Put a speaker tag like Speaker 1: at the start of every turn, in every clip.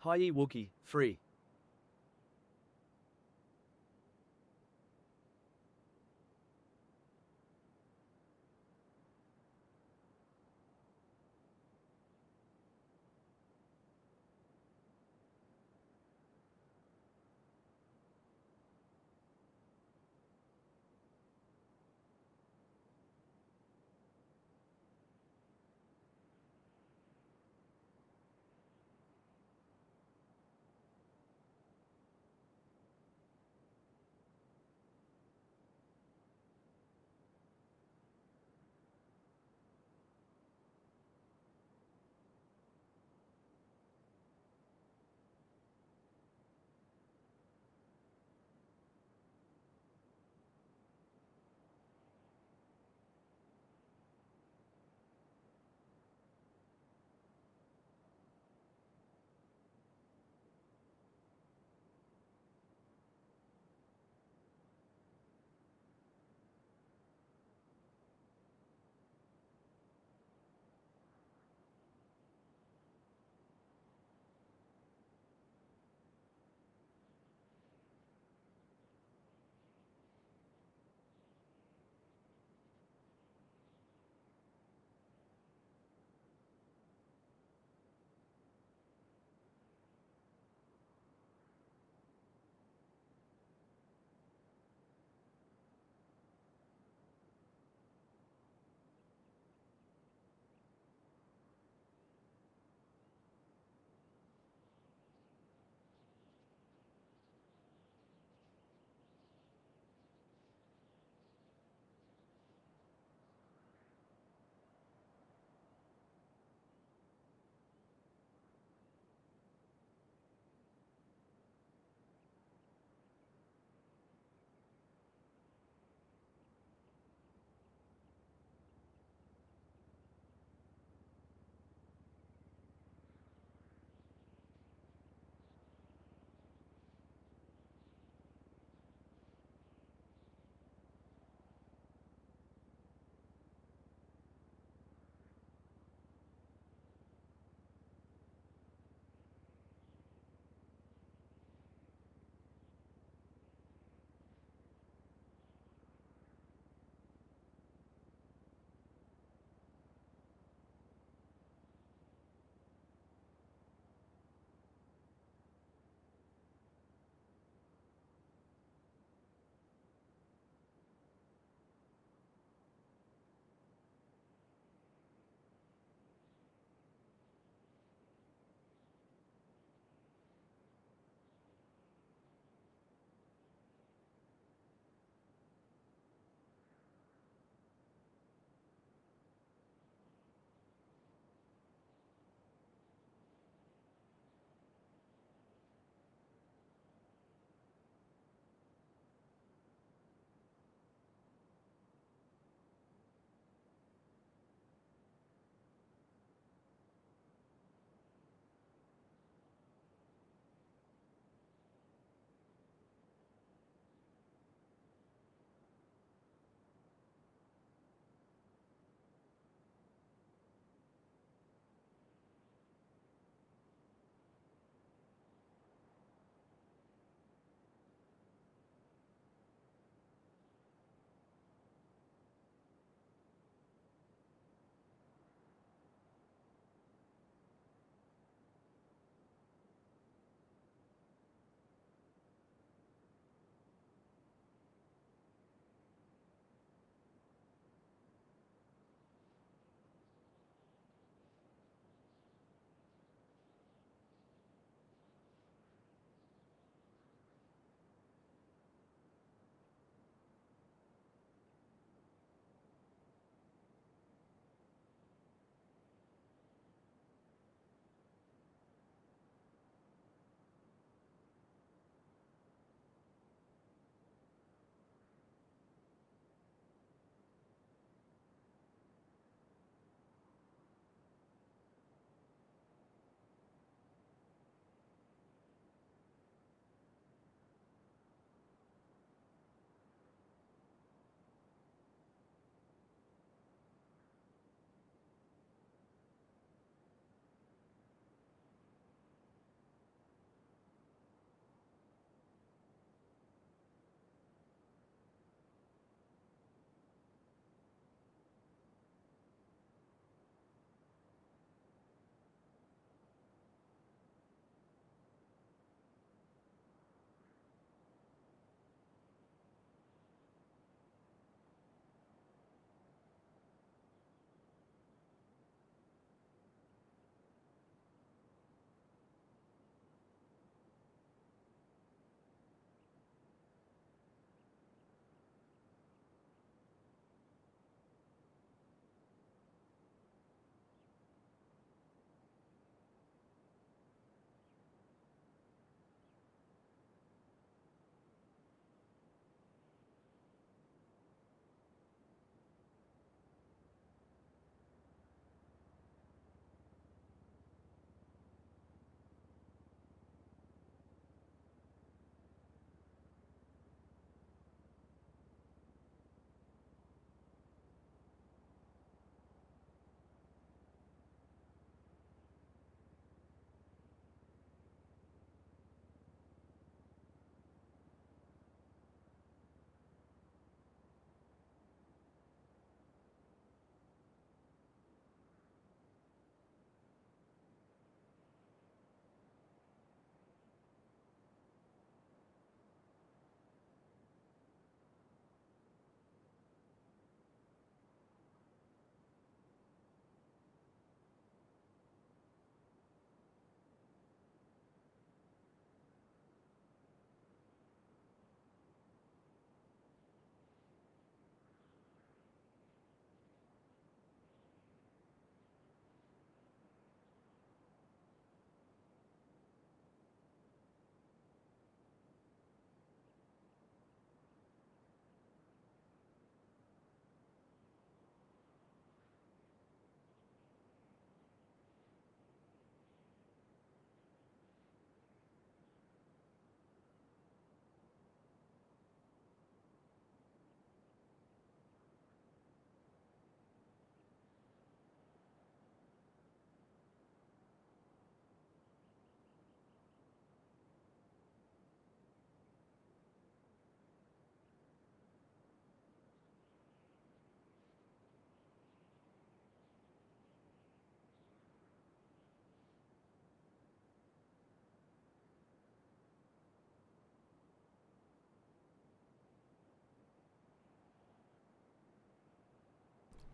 Speaker 1: Hi Wookie, free.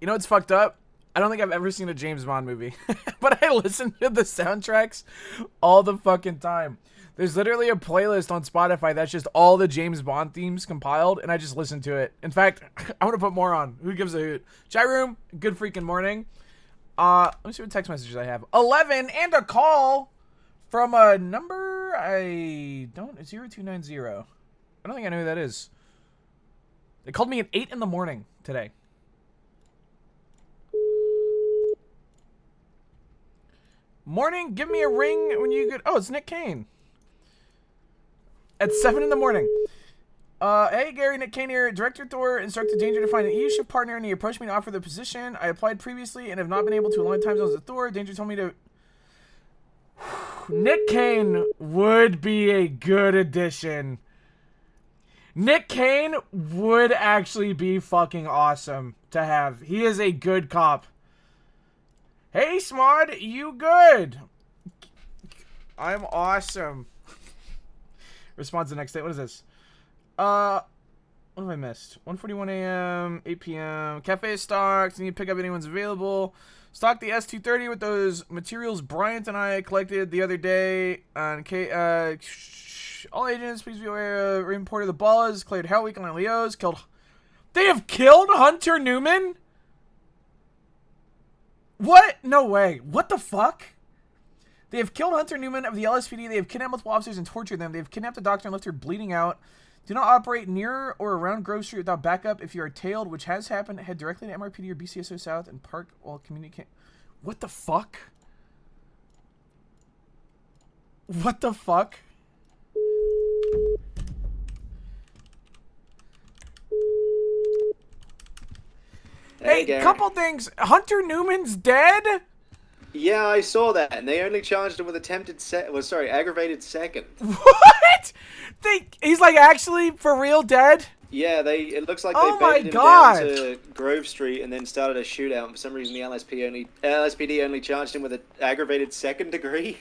Speaker 1: You know what's fucked up? I don't think I've ever seen a James Bond movie, but I listen to the soundtracks all the fucking time. There's literally a playlist on Spotify that's just all the James Bond themes compiled, and I just listen to it. In fact, I want to put more on. Who gives a hoot? Chat room, good freaking morning. Let me see what text messages I have. 11 and a call from a number I don't 0290. I don't think I know who that is. They called me at 8 in the morning today. Morning, give me a ring when you get. Oh, it's Nick Kane. At 7 in the morning. Hey, Gary, Nick Kane here. Director Thor instructed Danger to find an EU ship partner, and he approached me to offer the position. I applied previously and have not been able to align time zones with Thor. Danger told me to. Nick Kane would be a good addition. Nick Kane would actually be fucking awesome to have. He is a good cop. Hey, Smod, you good? I'm awesome. Response the next day. What is this? What have I missed? 1:41 a.m., 8 p.m. Cafe is stocked. Need to pick up anyone's available. Stock the S230 with those materials Bryant and I collected the other day. All agents, please be aware. Reported the Ballas, cleared Hell Week on Leos. They have killed Hunter Newman? What? No way. What the fuck? They have killed Hunter Newman of the LSPD. They have kidnapped multiple officers and tortured them. They have kidnapped a doctor and left her bleeding out. Do not operate near or around Grove Street without backup. If you are tailed, which has happened, head directly to MRPD or BCSO South and park while communicating. What the fuck? What the fuck? Hey,
Speaker 2: Gary.
Speaker 1: couple things. Hunter Newman's dead?
Speaker 2: Yeah, I saw that, and they only charged him with aggravated second.
Speaker 1: What? He's like actually for real dead?
Speaker 2: Yeah, it looks like
Speaker 1: Oh
Speaker 2: they
Speaker 1: my
Speaker 2: bedded him
Speaker 1: God.
Speaker 2: down to Grove Street and then started a shootout. And for some reason, the LSPD only charged him with an aggravated second degree.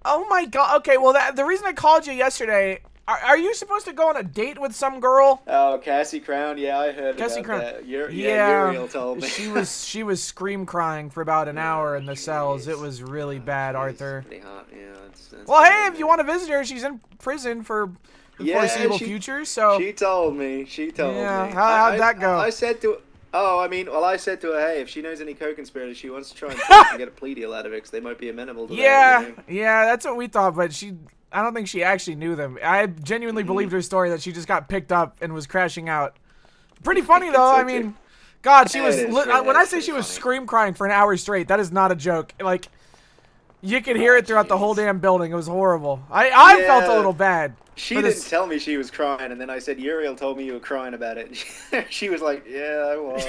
Speaker 1: Oh my God. Okay, well the reason I called you yesterday, are you supposed to go on a date with some girl?
Speaker 2: Oh, Cassie Crown. Yeah, I heard
Speaker 1: Cassie
Speaker 2: about
Speaker 1: Crown.
Speaker 2: that.
Speaker 1: Yeah,
Speaker 2: Uriel told me.
Speaker 1: she was scream crying for about an hour in the cells. It was really bad, Arthur.
Speaker 2: Pretty hot. Yeah, that's
Speaker 1: Well, hey,
Speaker 2: bad,
Speaker 1: if you
Speaker 2: man.
Speaker 1: want to visit her, she's in prison for the
Speaker 2: Yeah,
Speaker 1: foreseeable future. So
Speaker 2: she told me. She told
Speaker 1: yeah,
Speaker 2: me.
Speaker 1: how'd that go?
Speaker 2: I said to. Oh, I said to her, hey, if she knows any co-conspirators, she wants to try and get a plea deal out of it, because they might be amenable to
Speaker 1: Yeah,
Speaker 2: that. You know?
Speaker 1: yeah, that's what we thought, but I don't think she actually knew them. I genuinely believed her story that she just got picked up and was crashing out. Pretty funny though. I mean, God, she was. When I say she was scream crying for an hour straight, that is not a joke. Like, you could hear it throughout the whole damn building. It was horrible. I felt a little bad.
Speaker 2: She didn't tell me she was crying, and then I said, Uriel told me you were crying about it. And she was like, yeah, I was.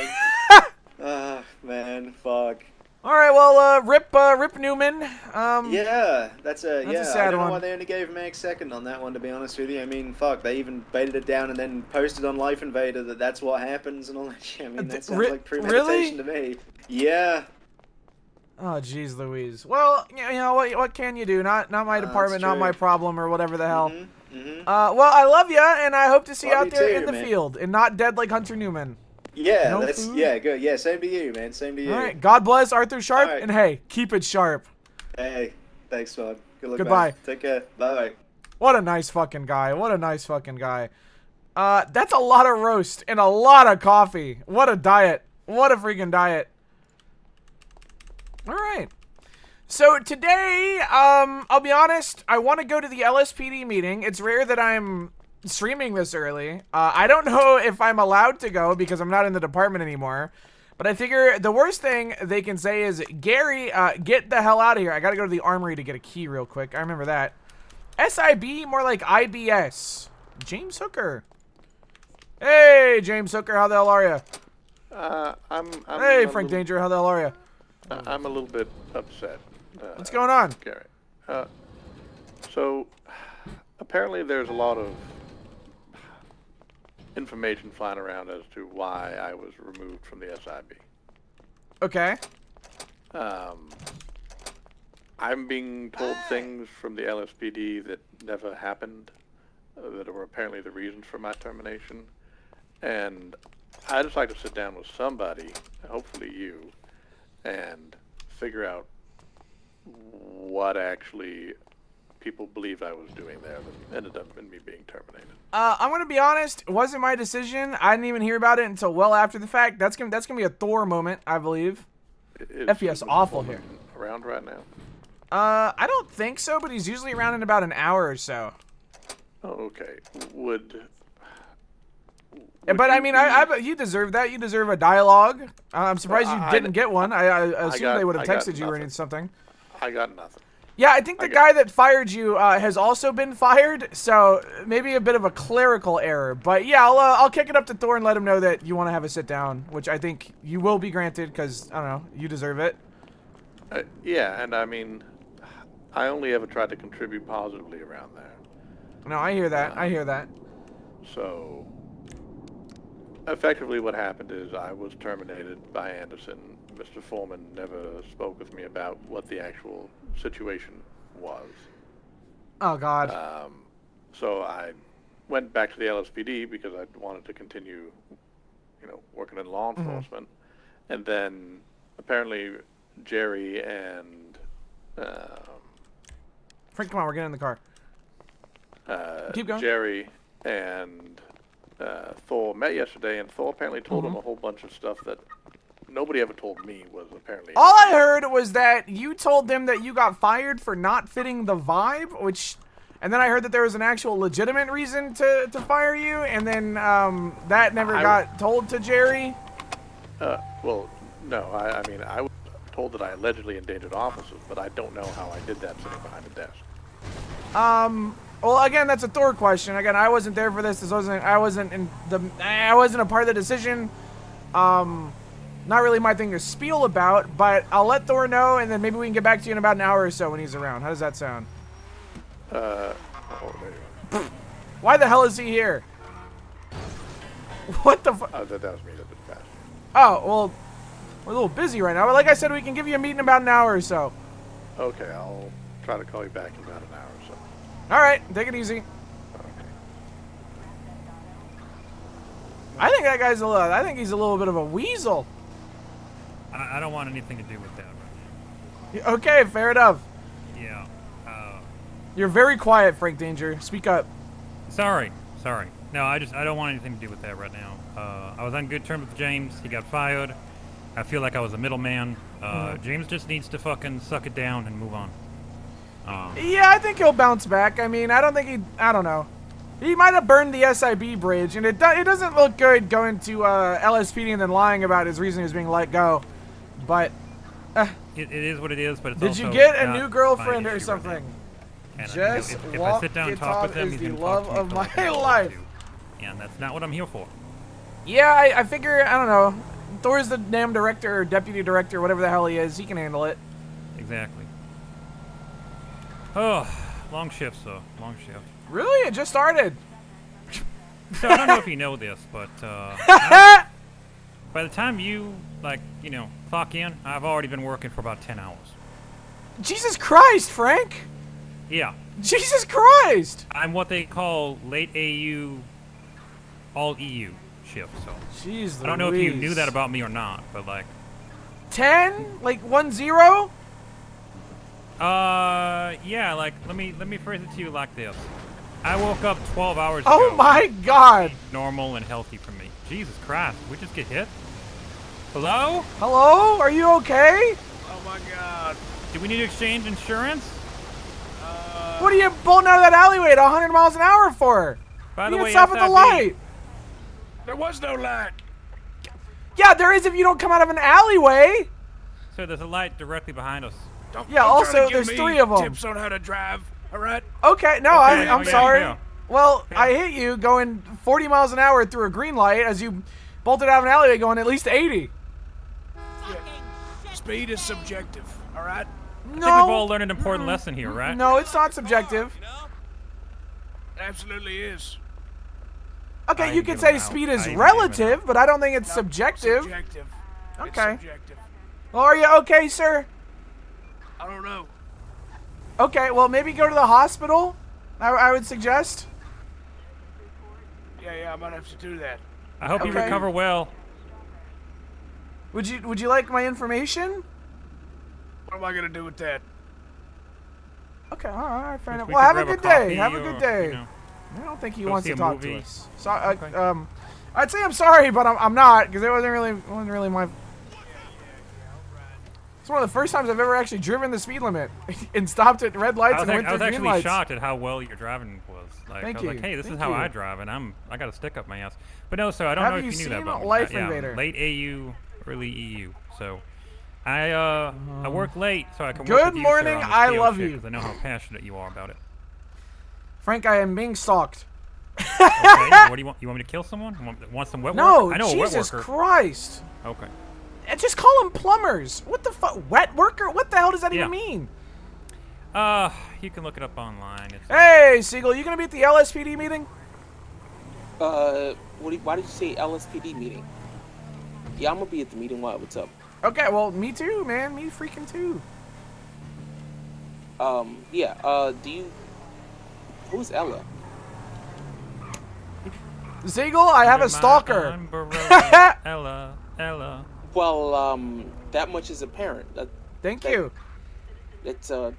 Speaker 2: Ah, man, fuck.
Speaker 1: All right, well, Rip Newman.
Speaker 2: Yeah, that's a
Speaker 1: sad
Speaker 2: I don't know
Speaker 1: one.
Speaker 2: why they only gave Meg second on that one, to be honest with you. I mean, fuck, they even baited it down and then posted on Life Invader that that's what happens and all that shit. I mean, that sounds like premeditation to me. Yeah.
Speaker 1: Oh, jeez, Louise. Well, you know what can you do? Not my department, not my problem, or whatever the hell. Well, I love you, and I hope to see you out there in the field and not dead like Hunter Newman.
Speaker 2: Yeah, good. Yeah, same to you, man. Same to you.
Speaker 1: All right, God bless Arthur Sharp,
Speaker 2: Right.
Speaker 1: and hey, keep it sharp.
Speaker 2: Hey, thanks, bud. Good luck,
Speaker 1: Goodbye.
Speaker 2: man. Take care. Bye.
Speaker 1: What a nice fucking guy. What a nice fucking guy. That's a lot of roast and a lot of coffee. What a diet. What a freaking diet. All right. So today, I'll be honest, I want to go to the LSPD meeting. It's rare that I'm streaming this early. I don't know if I'm allowed to go because I'm not in the department anymore. But I figure the worst thing they can say is, Gary, get the hell out of here. I got to go to the armory to get a key real quick. I remember that. SIB, more like IBS. James Hooker. Hey, James Hooker, how the hell are you?
Speaker 3: I'm
Speaker 1: Hey, Frank Danger, how the hell are you?
Speaker 3: I'm a little bit upset.
Speaker 1: What's going on?
Speaker 3: Gary? So, apparently there's a lot of information flying around as to why I was removed from the SIB.
Speaker 1: Okay.
Speaker 3: I'm being told things from the LSPD that never happened, that were apparently the reasons for my termination, and I'd just like to sit down with somebody, hopefully you, and figure out what actually people believed I was doing there that ended up in me being terminated.
Speaker 1: I'm gonna be honest. It wasn't my decision. I didn't even hear about it until well after the fact. That's gonna be a Thor moment, I believe. FPS awful here.
Speaker 3: Around right now?
Speaker 1: I don't think so, but he's usually around in about an hour or so.
Speaker 3: Oh, okay. Would
Speaker 1: but I mean, you deserve that. You deserve a dialogue. I'm surprised you didn't get one. I assume they would have texted you or something.
Speaker 3: I got nothing.
Speaker 1: Yeah, I think the guy that fired you has also been fired, so maybe a bit of a clerical error. But yeah, I'll kick it up to Thor and let him know that you want to have a sit down, which I think you will be granted because, I don't know, you deserve it.
Speaker 3: Yeah, and I mean, I only ever tried to contribute positively around there.
Speaker 1: No, I hear that. I hear that.
Speaker 3: So, effectively what happened is I was terminated by Anderson. Mr. Foreman never spoke with me about what the actual situation was.
Speaker 1: Oh, God.
Speaker 3: So I went back to the LSPD because I wanted to continue, working in law enforcement. And then apparently Jerry and...
Speaker 1: Frank, come on, we're getting in the car. Keep going.
Speaker 3: Jerry and Thor met yesterday, and Thor apparently told him a whole bunch of stuff that nobody ever told me was apparently...
Speaker 1: All I heard was that you told them that you got fired for not fitting the vibe, which... And then I heard that there was an actual legitimate reason to fire you, and then that never got told to Jerry.
Speaker 3: Well, no, I mean, I was told that I allegedly endangered officers, but I don't know how I did that sitting behind a desk.
Speaker 1: Well, again, that's a Thor question. Again, I wasn't there for this. I wasn't a part of the decision. Not really my thing to spiel about, but I'll let Thor know, and then maybe we can get back to you in about an hour or so when he's around. How does that sound?
Speaker 3: There you are.
Speaker 1: Why the hell is he here? What the fuck?
Speaker 3: That was me that did fast.
Speaker 1: Oh, well, we're a little busy right now. But like I said, we can give you a meeting in about an hour or so.
Speaker 3: Okay, I'll try to call you back in about an hour or so.
Speaker 1: All right, take it easy.
Speaker 3: Okay.
Speaker 1: I think that guy's I think he's a little bit of a weasel.
Speaker 4: I don't want anything to do with that right
Speaker 1: Okay, fair enough.
Speaker 4: now. Yeah.
Speaker 1: You're very quiet, Frank Danger. Speak up.
Speaker 4: Sorry. No, I don't want anything to do with that right now. I was on good terms with James. He got fired. I feel like I was a middleman. James just needs to fucking suck it down and move on.
Speaker 1: Yeah, I think he'll bounce back. I mean, I don't know. He might have burned the SIB bridge, and it doesn't look good going to LSPD and then lying about his reason he was being let go. But
Speaker 4: It is what it is, but it's
Speaker 1: did
Speaker 4: also
Speaker 1: you get a
Speaker 4: not
Speaker 1: new girlfriend
Speaker 4: my
Speaker 1: or
Speaker 4: issue
Speaker 1: something?
Speaker 4: right now. And
Speaker 1: Just
Speaker 4: if I
Speaker 1: walk
Speaker 4: sit down and
Speaker 1: it
Speaker 4: talk with
Speaker 1: off
Speaker 4: him,
Speaker 1: is
Speaker 4: he's
Speaker 1: the
Speaker 4: gonna
Speaker 1: love
Speaker 4: talk to me
Speaker 1: of
Speaker 4: for like
Speaker 1: my
Speaker 4: an hour or
Speaker 1: life.
Speaker 4: two. And that's not what I'm here for.
Speaker 1: Yeah, I figure, I don't know. Thor's the damn director or deputy director, whatever the hell he is. He can handle it.
Speaker 4: Exactly. Oh, long shifts though. Long shift.
Speaker 1: Really? It just started.
Speaker 4: So I don't know if you know this, but by the time you clock in, I've already been working for about 10 hours.
Speaker 1: Jesus Christ, Frank!
Speaker 4: Yeah.
Speaker 1: Jesus Christ!
Speaker 4: I'm what they call late AU, all EU shift. So
Speaker 1: Jeez,
Speaker 4: I don't know if you knew that about me or not, but like
Speaker 1: 10? Like 1-0?
Speaker 4: Yeah. Like let me phrase it to you like this. I woke up 12 hours ago.
Speaker 1: Oh my God!
Speaker 4: Normal and healthy for me. Jesus Christ, did we just get hit? Hello?
Speaker 1: Hello? Are you okay?
Speaker 5: Oh my God.
Speaker 4: Do we need to exchange insurance?
Speaker 1: What are you bolting out of that alleyway at 100 miles an hour for?
Speaker 4: By the
Speaker 1: You
Speaker 4: way,
Speaker 1: stop at the
Speaker 4: SIB.
Speaker 1: light.
Speaker 5: There was no light.
Speaker 1: Yeah, there is if you don't come out of an alleyway.
Speaker 4: So there's a light directly behind us.
Speaker 5: Don't
Speaker 1: Yeah,
Speaker 5: try
Speaker 1: also,
Speaker 5: to give
Speaker 1: there's
Speaker 5: me
Speaker 1: 3 of 'em.
Speaker 5: Tips on how to drive. All right.
Speaker 1: Okay, no,
Speaker 4: Okay,
Speaker 1: I'm
Speaker 4: okay,
Speaker 1: sorry.
Speaker 4: yeah.
Speaker 1: Well, I hit you going 40 miles an hour through a green light as you bolted out of an alleyway going at least 80.
Speaker 5: Speed is subjective. All right.
Speaker 1: No.
Speaker 4: I think we've all learned an important lesson here, right?
Speaker 1: No, it's not subjective.
Speaker 5: It absolutely is.
Speaker 1: Okay,
Speaker 4: I
Speaker 1: you
Speaker 4: ain't
Speaker 1: could
Speaker 4: giving
Speaker 1: say
Speaker 4: out.
Speaker 1: speed
Speaker 4: I
Speaker 1: is
Speaker 4: ain't
Speaker 1: relative,
Speaker 4: giving
Speaker 1: but I don't think it's
Speaker 5: No,
Speaker 1: subjective.
Speaker 5: Subjective. It's
Speaker 1: Okay.
Speaker 5: subjective.
Speaker 1: Well, are you okay, sir?
Speaker 5: I don't know.
Speaker 1: Okay, well, maybe go to the hospital, I would suggest.
Speaker 5: Yeah, I might have to do that.
Speaker 4: I hope you
Speaker 1: Okay.
Speaker 4: recover well.
Speaker 1: Would you like my information?
Speaker 5: What am I gonna do with that?
Speaker 1: Okay, all right, fair enough.
Speaker 4: We
Speaker 1: Well,
Speaker 4: could
Speaker 1: have a
Speaker 4: grab
Speaker 1: good day.
Speaker 4: coffee
Speaker 1: Have a
Speaker 4: or,
Speaker 1: good day.
Speaker 4: you know,
Speaker 1: I don't think he
Speaker 4: go
Speaker 1: wants
Speaker 4: see
Speaker 1: to
Speaker 4: a
Speaker 1: talk
Speaker 4: movie.
Speaker 1: to us. So,
Speaker 4: Okay.
Speaker 1: I'd say I'm sorry, but I'm not, because it wasn't really my. It's one of the first times I've ever actually driven the speed limit and stopped at red lights and went
Speaker 4: I
Speaker 1: through
Speaker 4: was
Speaker 1: green
Speaker 4: actually
Speaker 1: lights.
Speaker 4: shoot at how well your driving was. Like,
Speaker 1: Thank
Speaker 4: I was
Speaker 1: you.
Speaker 4: like, hey, this is
Speaker 1: Thank
Speaker 4: how
Speaker 1: you.
Speaker 4: I drive, and I got a stick up my ass. But no, so I don't
Speaker 1: Have
Speaker 4: know if
Speaker 1: you
Speaker 4: you knew
Speaker 1: seen
Speaker 4: that about me.
Speaker 1: Life
Speaker 4: Yeah,
Speaker 1: Invader?
Speaker 4: late AU, early EU. So I work late so I can work
Speaker 1: Good
Speaker 4: with you,
Speaker 1: morning,
Speaker 4: sir, on this
Speaker 1: I
Speaker 4: PO
Speaker 1: love
Speaker 4: shit,
Speaker 1: you.
Speaker 4: 'cause I know how passionate you are about it.
Speaker 1: Frank, I am being stalked.
Speaker 4: Okay, what do you want? You want me to kill someone? Want some wet
Speaker 1: No,
Speaker 4: work? I know a
Speaker 1: Jesus
Speaker 4: wet worker.
Speaker 1: Christ.
Speaker 4: Okay.
Speaker 1: Just call them plumbers. What the fuck? Wet worker? What the hell does that
Speaker 4: Yeah.
Speaker 1: even mean?
Speaker 4: You can look it up online. It's,
Speaker 1: Hey, Siegel, you gonna be at the LSPD meeting?
Speaker 6: Why did you say LSPD meeting? Yeah, I'm gonna be at the meeting. What's up?
Speaker 1: Okay, well, me too, man. Me freaking too.
Speaker 6: Yeah, who's Ella?
Speaker 1: Siegel, I have
Speaker 4: Under
Speaker 1: a
Speaker 4: my
Speaker 1: stalker.
Speaker 4: umbrella, Ella.
Speaker 6: Well, that much is apparent.
Speaker 1: Thank you.
Speaker 6: It's,
Speaker 1: I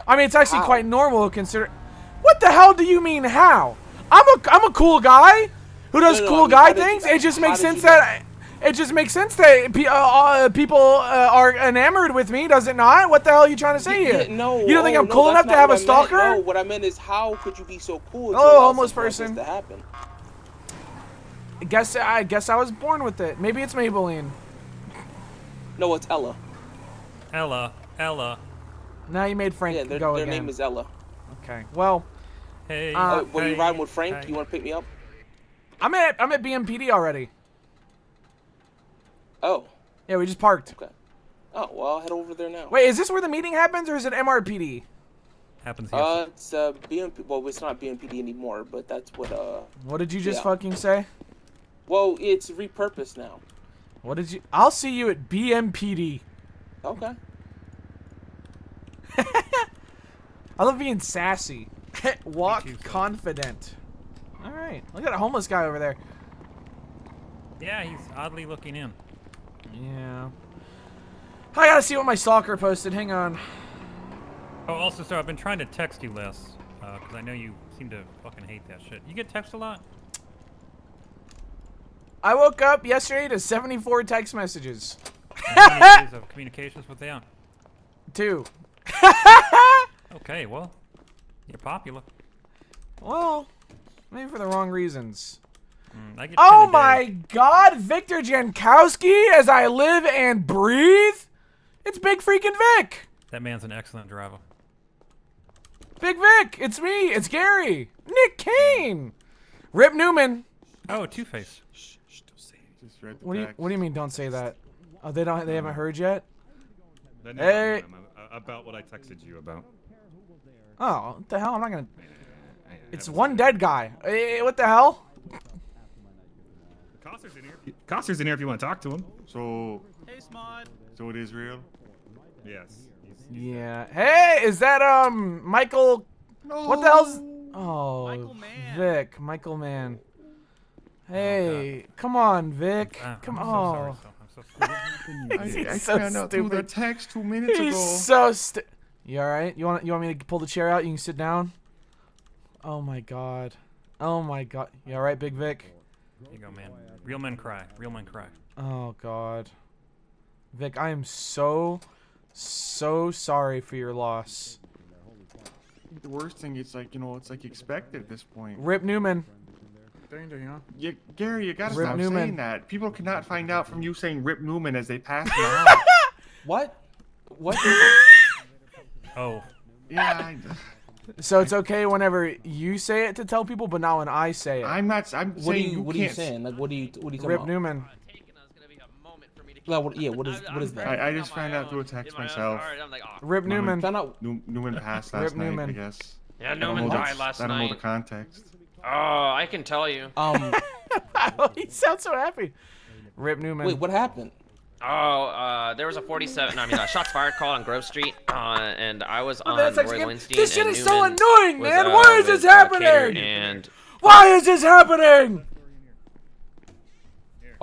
Speaker 1: mean, it's actually
Speaker 6: how?
Speaker 1: quite normal consider. What the hell do you mean how? I'm a cool guy who does
Speaker 6: No, I
Speaker 1: cool
Speaker 6: mean,
Speaker 1: guy
Speaker 6: how did
Speaker 1: things.
Speaker 6: you-
Speaker 1: It just
Speaker 6: how
Speaker 1: makes
Speaker 6: did
Speaker 1: sense
Speaker 6: you know?
Speaker 1: that it just makes sense that people are enamored with me, does it not? What the hell are you trying to say here?
Speaker 6: No.
Speaker 1: You don't think I'm
Speaker 6: no,
Speaker 1: cool
Speaker 6: that's
Speaker 1: enough to
Speaker 6: not
Speaker 1: have a
Speaker 6: what I meant.
Speaker 1: stalker?
Speaker 6: No, what I meant is how could you be so cool to
Speaker 1: Hello,
Speaker 6: allow
Speaker 1: homeless
Speaker 6: something like this
Speaker 1: person.
Speaker 6: to happen?
Speaker 1: I guess I was born with it. Maybe it's Maybelline.
Speaker 6: No, it's Ella.
Speaker 4: Ella.
Speaker 1: Now you made Frank
Speaker 6: Yeah,
Speaker 1: go
Speaker 6: their
Speaker 1: again.
Speaker 6: name is Ella.
Speaker 1: Okay. Well,
Speaker 4: Hey.
Speaker 6: Were you
Speaker 4: hey,
Speaker 6: riding with Frank?
Speaker 4: hey.
Speaker 6: You want to pick me up?
Speaker 1: I'm at BMPD already.
Speaker 6: Oh,
Speaker 1: Yeah, we just parked.
Speaker 6: okay. Oh, well, I'll head over there now.
Speaker 1: Wait, is this where the meeting happens, or is it MRPD?
Speaker 4: Happens here.
Speaker 6: It's BMP. Well, it's not BMPD anymore, but that's what.
Speaker 1: What did you just
Speaker 6: Yeah.
Speaker 1: fucking say?
Speaker 6: Well, it's repurposed now.
Speaker 1: What did you? I'll see you at BMPD.
Speaker 6: Okay.
Speaker 1: I love being sassy. Walk
Speaker 4: Me too, sir.
Speaker 1: confident. All right, look at that homeless guy over there.
Speaker 4: Yeah, he's oddly looking in.
Speaker 1: Yeah. I gotta see what my stalker posted. Hang on.
Speaker 4: Oh, also, so I've been trying to text you less, because I know you seem to fucking hate that shit. You get text a lot?
Speaker 1: I woke up yesterday to 74 text messages.
Speaker 4: How many days of communications with them?
Speaker 1: 2.
Speaker 4: Okay, well, you're popular.
Speaker 1: Well, maybe for the wrong reasons.
Speaker 4: I get 10
Speaker 1: Oh
Speaker 4: a day.
Speaker 1: my God, Victor Jankowski, as I live and breathe. It's Big freaking Vic.
Speaker 4: That man's an excellent driver.
Speaker 1: Big Vic, it's me. It's Gary. Nick Kane. Rip Newman.
Speaker 4: Oh, Two-Face.
Speaker 7: Just read the
Speaker 1: What do you
Speaker 7: text.
Speaker 1: mean? Don't say that. Oh, they haven't heard yet.
Speaker 7: They
Speaker 1: Hey.
Speaker 7: know about what I texted you about.
Speaker 1: Oh, what the hell? I'm not gonna. It's one dead guy. What the hell?
Speaker 7: Coster's in here. Coster's in here if you want to talk to him. So.
Speaker 8: Hey, Smod.
Speaker 7: So it is real. Yes.
Speaker 1: Yeah. Hey, is that Michael?
Speaker 7: No.
Speaker 1: What the hell's? Oh,
Speaker 8: Michael Mann.
Speaker 1: Vic, Michael Mann. Hey, come on, Vic. Come
Speaker 4: I'm
Speaker 1: on.
Speaker 4: so sorry. I'm so stupid.
Speaker 7: I
Speaker 1: so
Speaker 7: found out through the
Speaker 1: stupid.
Speaker 7: text 2 minutes
Speaker 1: He's
Speaker 7: ago.
Speaker 1: so You all right? You want me to pull the chair out? You can sit down. Oh my God. Oh my God. You all right, Big Vic?
Speaker 4: Here you go, man. Real men cry. Real men cry.
Speaker 1: Oh God. Vic, I am so sorry for your loss.
Speaker 7: The worst thing is like, it's like expected at this point.
Speaker 1: Rip Newman.
Speaker 7: Gary, you gotta
Speaker 1: Rip
Speaker 7: stop
Speaker 1: Newman.
Speaker 7: saying that. People cannot find out from you saying Rip Newman as they pass me out.
Speaker 6: What? What?
Speaker 4: Oh,
Speaker 7: Yeah,
Speaker 1: So it's okay whenever you say it to tell people, but not when I say it.
Speaker 7: I'm not. I'm
Speaker 6: What are
Speaker 7: saying
Speaker 6: you?
Speaker 7: you
Speaker 6: What are you
Speaker 7: can't.
Speaker 6: saying? Like, what are you talking
Speaker 1: Rip
Speaker 6: about?
Speaker 1: Newman.
Speaker 6: Like, what is that?
Speaker 7: I just found out through a text myself.
Speaker 1: Rip Newman.
Speaker 6: Found out.
Speaker 7: Newman passed last
Speaker 1: Rip
Speaker 7: night,
Speaker 1: Newman.
Speaker 7: I guess.
Speaker 9: Yeah,
Speaker 7: I don't
Speaker 9: Newman
Speaker 7: know
Speaker 9: died last
Speaker 7: I don't know the
Speaker 9: night.
Speaker 7: context.
Speaker 9: Oh, I can tell you.
Speaker 1: He sounds so happy. Rip Newman.
Speaker 6: Wait, what happened?
Speaker 9: Oh, there was a 47. Shots fired call on Grove Street, and I was on
Speaker 1: that's
Speaker 9: Roy
Speaker 1: actually-
Speaker 9: Winstein.
Speaker 1: this shit
Speaker 9: and
Speaker 1: is so
Speaker 9: Newman
Speaker 1: annoying,
Speaker 9: was,
Speaker 1: man. Why is
Speaker 9: with,
Speaker 1: this happening?
Speaker 9: Cater And
Speaker 1: Why is this happening?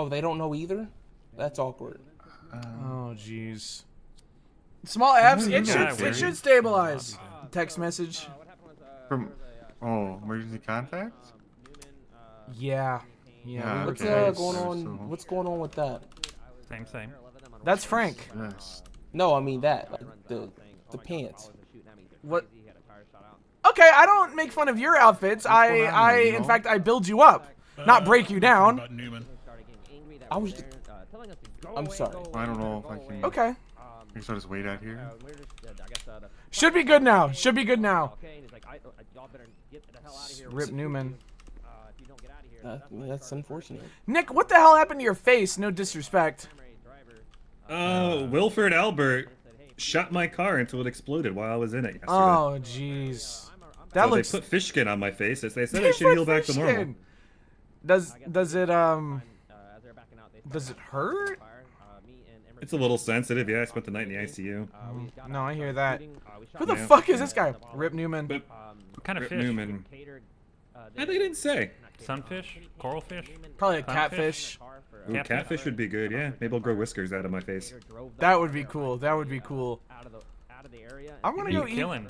Speaker 6: Oh, they don't know either? That's awkward.
Speaker 1: Oh, jeez. Small apps, it should stabilize. Text message.
Speaker 7: From emergency contacts?
Speaker 1: Yeah.
Speaker 7: Yeah,
Speaker 6: What's
Speaker 7: okay,
Speaker 6: going on?
Speaker 7: so-
Speaker 6: What's going on with that?
Speaker 4: Same.
Speaker 1: That's Frank.
Speaker 7: Yes.
Speaker 6: No, I mean that, like the pants.
Speaker 1: What? Okay, I don't make fun of your outfits. In fact, I build you up, not break you down.
Speaker 6: I was. I'm sorry.
Speaker 7: I don't know if I can.
Speaker 1: Okay.
Speaker 7: I guess I'll just wait out here.
Speaker 1: Should be good now. Should be good now. Rip Newman.
Speaker 6: That's unfortunate.
Speaker 1: Nick, what the hell happened to your face? No disrespect.
Speaker 8: Wilford Albert shot my car until it exploded while I was in it yesterday.
Speaker 1: Oh, jeez. That
Speaker 8: So
Speaker 1: looks.
Speaker 8: they put fish skin on my face. They said it should heal back to normal.
Speaker 1: Does it hurt?
Speaker 8: It's a little sensitive. Yeah, I spent the night in the ICU.
Speaker 1: No, I hear that. Who the
Speaker 8: Yeah.
Speaker 1: fuck is this guy? Rip Newman.
Speaker 8: But
Speaker 4: What kind of
Speaker 8: Rip
Speaker 4: fish?
Speaker 8: Newman. They didn't say.
Speaker 4: Sunfish? Coral fish?
Speaker 1: Probably a
Speaker 4: Sunfish?
Speaker 1: catfish.
Speaker 8: Ooh, catfish would be good. Yeah, maybe I'll grow whiskers out of my face.
Speaker 1: That would be cool. That would be cool. I'm gonna go
Speaker 4: You
Speaker 1: eat.
Speaker 4: killing?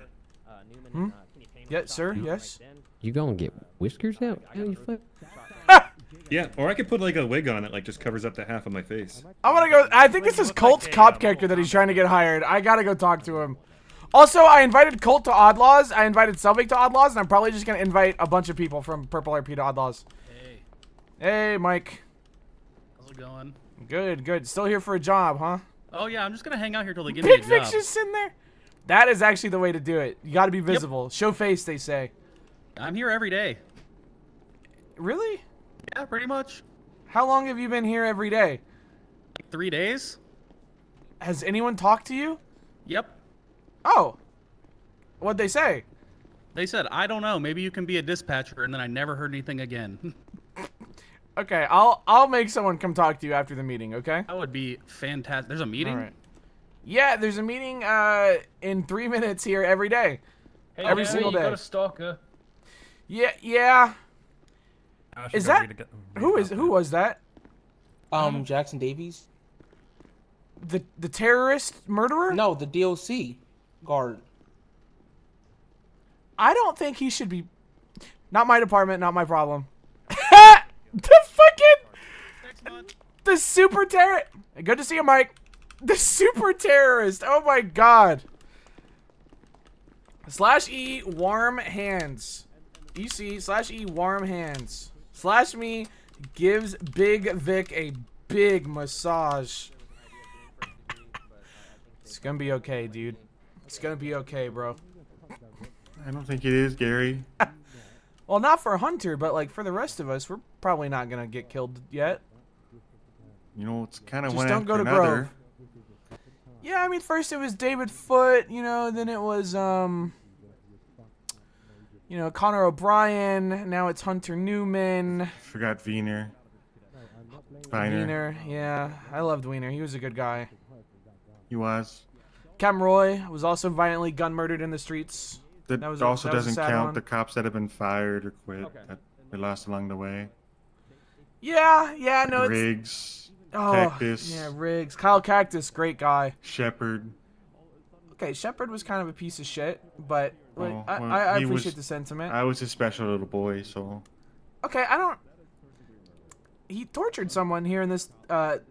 Speaker 1: Yes, sir. Yes.
Speaker 10: You gonna get whiskers out? How you fuck?
Speaker 8: Yeah, or I could put like a wig on it, like just covers up to half of my face.
Speaker 1: I'm gonna go. I think this is Colt's cop character that he's trying to get hired. I gotta go talk to him. Also, I invited Colt to Oddlaws. I invited Selvig to Oddlaws, and I'm probably just gonna invite a bunch of people from Purple RP to Oddlaws.
Speaker 5: Hey,
Speaker 1: Hey, Mike.
Speaker 5: how's it going?
Speaker 1: Good, good. Still here for a job, huh?
Speaker 5: Oh yeah, I'm just gonna hang out here till they give me a
Speaker 1: Big
Speaker 5: job.
Speaker 1: Vic's just sitting there. That is actually the way to do it. You gotta be visible. Show face, they say.
Speaker 5: I'm here every day.
Speaker 1: Really?
Speaker 5: Yeah, pretty much.
Speaker 1: How long have you been here every day?
Speaker 5: Like 3 days.
Speaker 1: Has anyone talked to you?
Speaker 5: Yep.
Speaker 1: Oh. What'd they say?
Speaker 5: They said, I don't know, maybe you can be a dispatcher, and then I never heard anything again.
Speaker 1: Okay, I'll make someone come talk to you after the meeting, okay?
Speaker 5: That would be fantastic. There's a meeting?
Speaker 1: All right. Yeah, there's a meeting in 3 minutes here every day.
Speaker 11: Hey,
Speaker 1: Every
Speaker 11: Gary,
Speaker 1: single
Speaker 11: you
Speaker 1: day.
Speaker 11: got a stalker.
Speaker 1: Yeah.
Speaker 4: I should
Speaker 1: Is
Speaker 4: go
Speaker 1: that
Speaker 4: read
Speaker 1: who was that?
Speaker 6: Jackson Davies?
Speaker 1: The terrorist murderer?
Speaker 6: No, the DOC guard.
Speaker 1: I don't think he should be. Not my department, not my problem. The fucking the super terror. Good to see you, Mike. The super terrorist. Oh my god. /E warm hands. EC/E warm hands. /me gives Big Vic a big massage. It's gonna be okay, dude. It's gonna be okay, bro.
Speaker 7: I don't think it is, Gary.
Speaker 1: Well, not for Hunter, but like for the rest of us, we're probably not gonna get killed yet.
Speaker 7: You know, it's kind of
Speaker 1: Just
Speaker 7: one
Speaker 1: don't
Speaker 7: after
Speaker 1: go to
Speaker 7: another.
Speaker 1: Grove. Yeah, I mean, first it was David Foote, you know, then it was you know, Connor O'Brien. Now it's Hunter Newman.
Speaker 7: Forgot Wiener.
Speaker 1: Wiener, yeah, I loved Wiener. He was a good guy.
Speaker 7: He was.
Speaker 1: Cam Roy was also violently gun murdered in the streets.
Speaker 7: That,
Speaker 1: was
Speaker 7: also
Speaker 1: that was a
Speaker 7: doesn't
Speaker 1: sad
Speaker 7: count
Speaker 1: one.
Speaker 7: the cops that have been fired or quit that we lost along the way.
Speaker 1: Yeah, no, it's
Speaker 7: Riggs,
Speaker 1: oh,
Speaker 7: Cactus,
Speaker 1: yeah, Riggs, Kyle Cactus, great guy.
Speaker 7: Shepard.
Speaker 1: Okay, Shepard was kind of a piece of shit, but like,
Speaker 7: Oh,
Speaker 1: I
Speaker 7: well,
Speaker 1: I
Speaker 7: he
Speaker 1: appreciate
Speaker 7: was-
Speaker 1: the sentiment.
Speaker 7: I was a special little boy, so
Speaker 1: Okay, I don't. He tortured someone here in this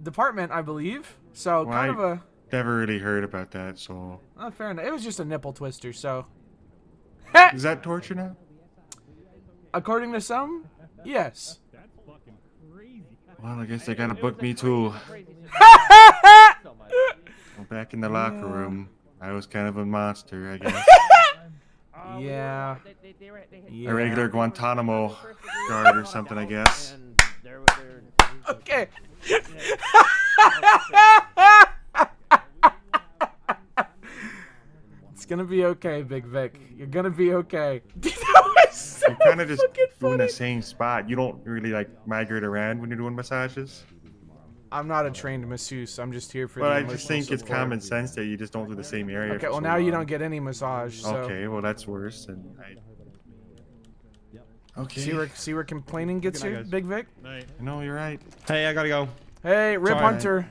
Speaker 1: department, I believe. So
Speaker 7: Well,
Speaker 1: kind of a.
Speaker 7: never really heard about that. So
Speaker 1: Fair enough. It was just a nipple twister. So.
Speaker 7: is that torture now?
Speaker 1: According to some, yes.
Speaker 7: Well, I guess they gotta book me too. Well, back in the locker room, I was kind of a monster, I guess.
Speaker 1: Yeah.
Speaker 7: A regular Guantanamo guard or something, I guess.
Speaker 1: Okay. It's gonna be okay, Big Vic. You're gonna be okay. Dude, that was so
Speaker 7: I'm kind of just
Speaker 1: fucking
Speaker 7: doing
Speaker 1: funny.
Speaker 7: the same spot. You don't really like migrate around when you're doing massages.
Speaker 1: I'm not a trained masseuse. I'm just here for
Speaker 7: Well,
Speaker 1: the
Speaker 7: I
Speaker 1: emotional
Speaker 7: just think it's
Speaker 1: support.
Speaker 7: common sense that you just don't do the same area.
Speaker 1: Okay,
Speaker 7: for
Speaker 1: well
Speaker 7: so
Speaker 1: now you
Speaker 7: long.
Speaker 1: don't get any massage. So.
Speaker 7: Okay, well that's worse. And Okay.
Speaker 1: See where complaining gets
Speaker 8: Good night,
Speaker 1: you,
Speaker 8: guys.
Speaker 1: Big Vic?
Speaker 7: No, you're right.
Speaker 11: Hey, I gotta go.
Speaker 1: Hey, Rip
Speaker 11: Sorry.
Speaker 1: Hunter.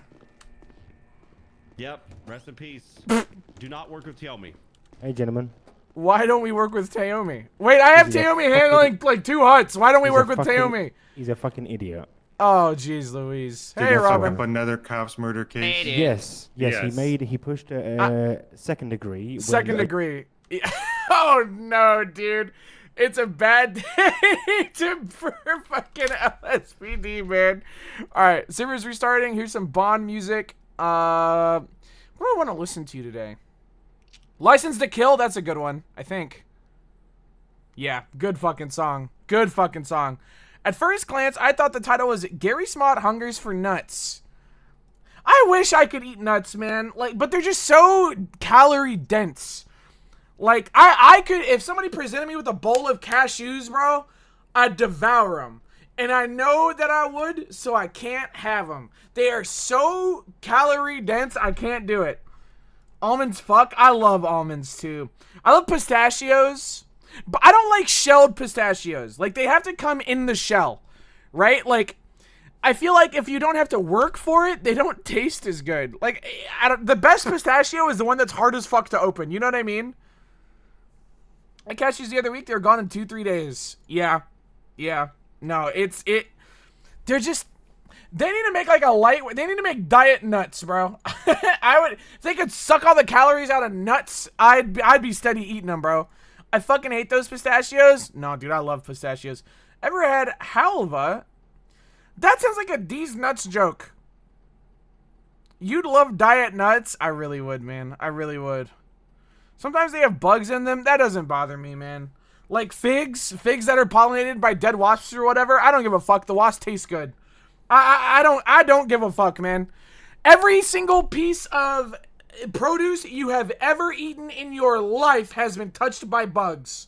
Speaker 11: Yep. Rest in peace. Do not work with Teomi.
Speaker 10: Hey, gentlemen.
Speaker 1: Why don't we work with Taomi? Wait, I have
Speaker 10: He's a
Speaker 1: Taomi
Speaker 10: fucking-
Speaker 1: handling like 2 huts. Why don't we
Speaker 10: He's
Speaker 1: work
Speaker 10: a
Speaker 1: with
Speaker 10: fucking-
Speaker 1: Taomi?
Speaker 10: He's a fucking idiot.
Speaker 1: Oh, jeez, Louise.
Speaker 7: Did
Speaker 1: Hey,
Speaker 7: he
Speaker 1: Robin.
Speaker 7: up another cops murder case?
Speaker 9: Hey, dude.
Speaker 10: Yes.
Speaker 8: Yes.
Speaker 10: He pushed a second degree. when-
Speaker 1: Second degree. Oh no, dude. It's a bad day for fucking LSPD, man. Alright, server's restarting. Here's some Bond music. What do I want to listen to today? License to Kill, that's a good one, I think. Yeah, good fucking song. Good fucking song. At first glance, I thought the title was Garry Smod Hungers for Nuts. I wish I could eat nuts, man. Like, but they're just so calorie dense. Like, I could, if somebody presented me with a bowl of cashews, bro, I'd devour them. And I know that I would, so I can't have them. They are so calorie dense, I can't do it. Almonds, fuck. I love almonds, too. I love pistachios, but I don't like shelled pistachios. Like, they have to come in the shell, right? Like, I feel like if you don't have to work for it, they don't taste as good. Like, the best pistachio is the one that's hard as fuck to open. You know what I mean? I cashews the other week. They were gone in 2-3 days. Yeah. No, they're just, they need to make like they need to make diet nuts, bro. If they could suck all the calories out of nuts, I'd be steady eating them, bro. I fucking hate those pistachios. No, dude, I love pistachios. Ever had halva? That sounds like a D's Nuts joke. You'd love diet nuts? I really would, man. I really would. Sometimes they have bugs in them. That doesn't bother me, man. Like figs that are pollinated by dead wasps or whatever. I don't give a fuck. The wasp tastes good. I don't give a fuck, man. Every single piece of produce you have ever eaten in your life has been touched by bugs.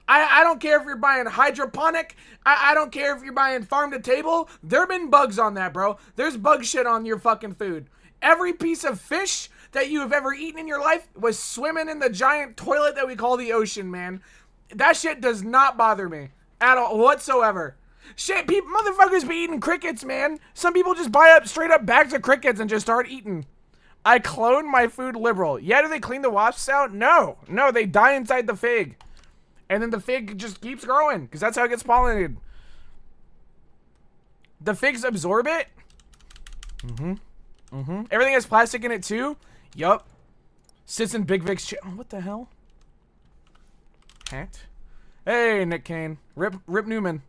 Speaker 1: I don't care if you're buying hydroponic. I don't care if you're buying farm to table. There been bugs on that, bro. There's bug shit on your fucking food. Every piece of fish that you have ever eaten in your life was swimming in the giant toilet that we call the ocean, man. That shit does not bother me at all whatsoever. Shit, motherfuckers be eating crickets, man. Some people just buy up straight up bags of crickets and just start eating. I clone my food liberal. Yeah, do they clean the wasps out? No, they die inside the fig. And then the fig just keeps growing, because that's how it gets pollinated. The figs absorb it. Everything has plastic in it, too. Yup. Sits in Big Vic's chair. Oh, what the hell? Hat. Hey, Nick Kane. Rip Newman.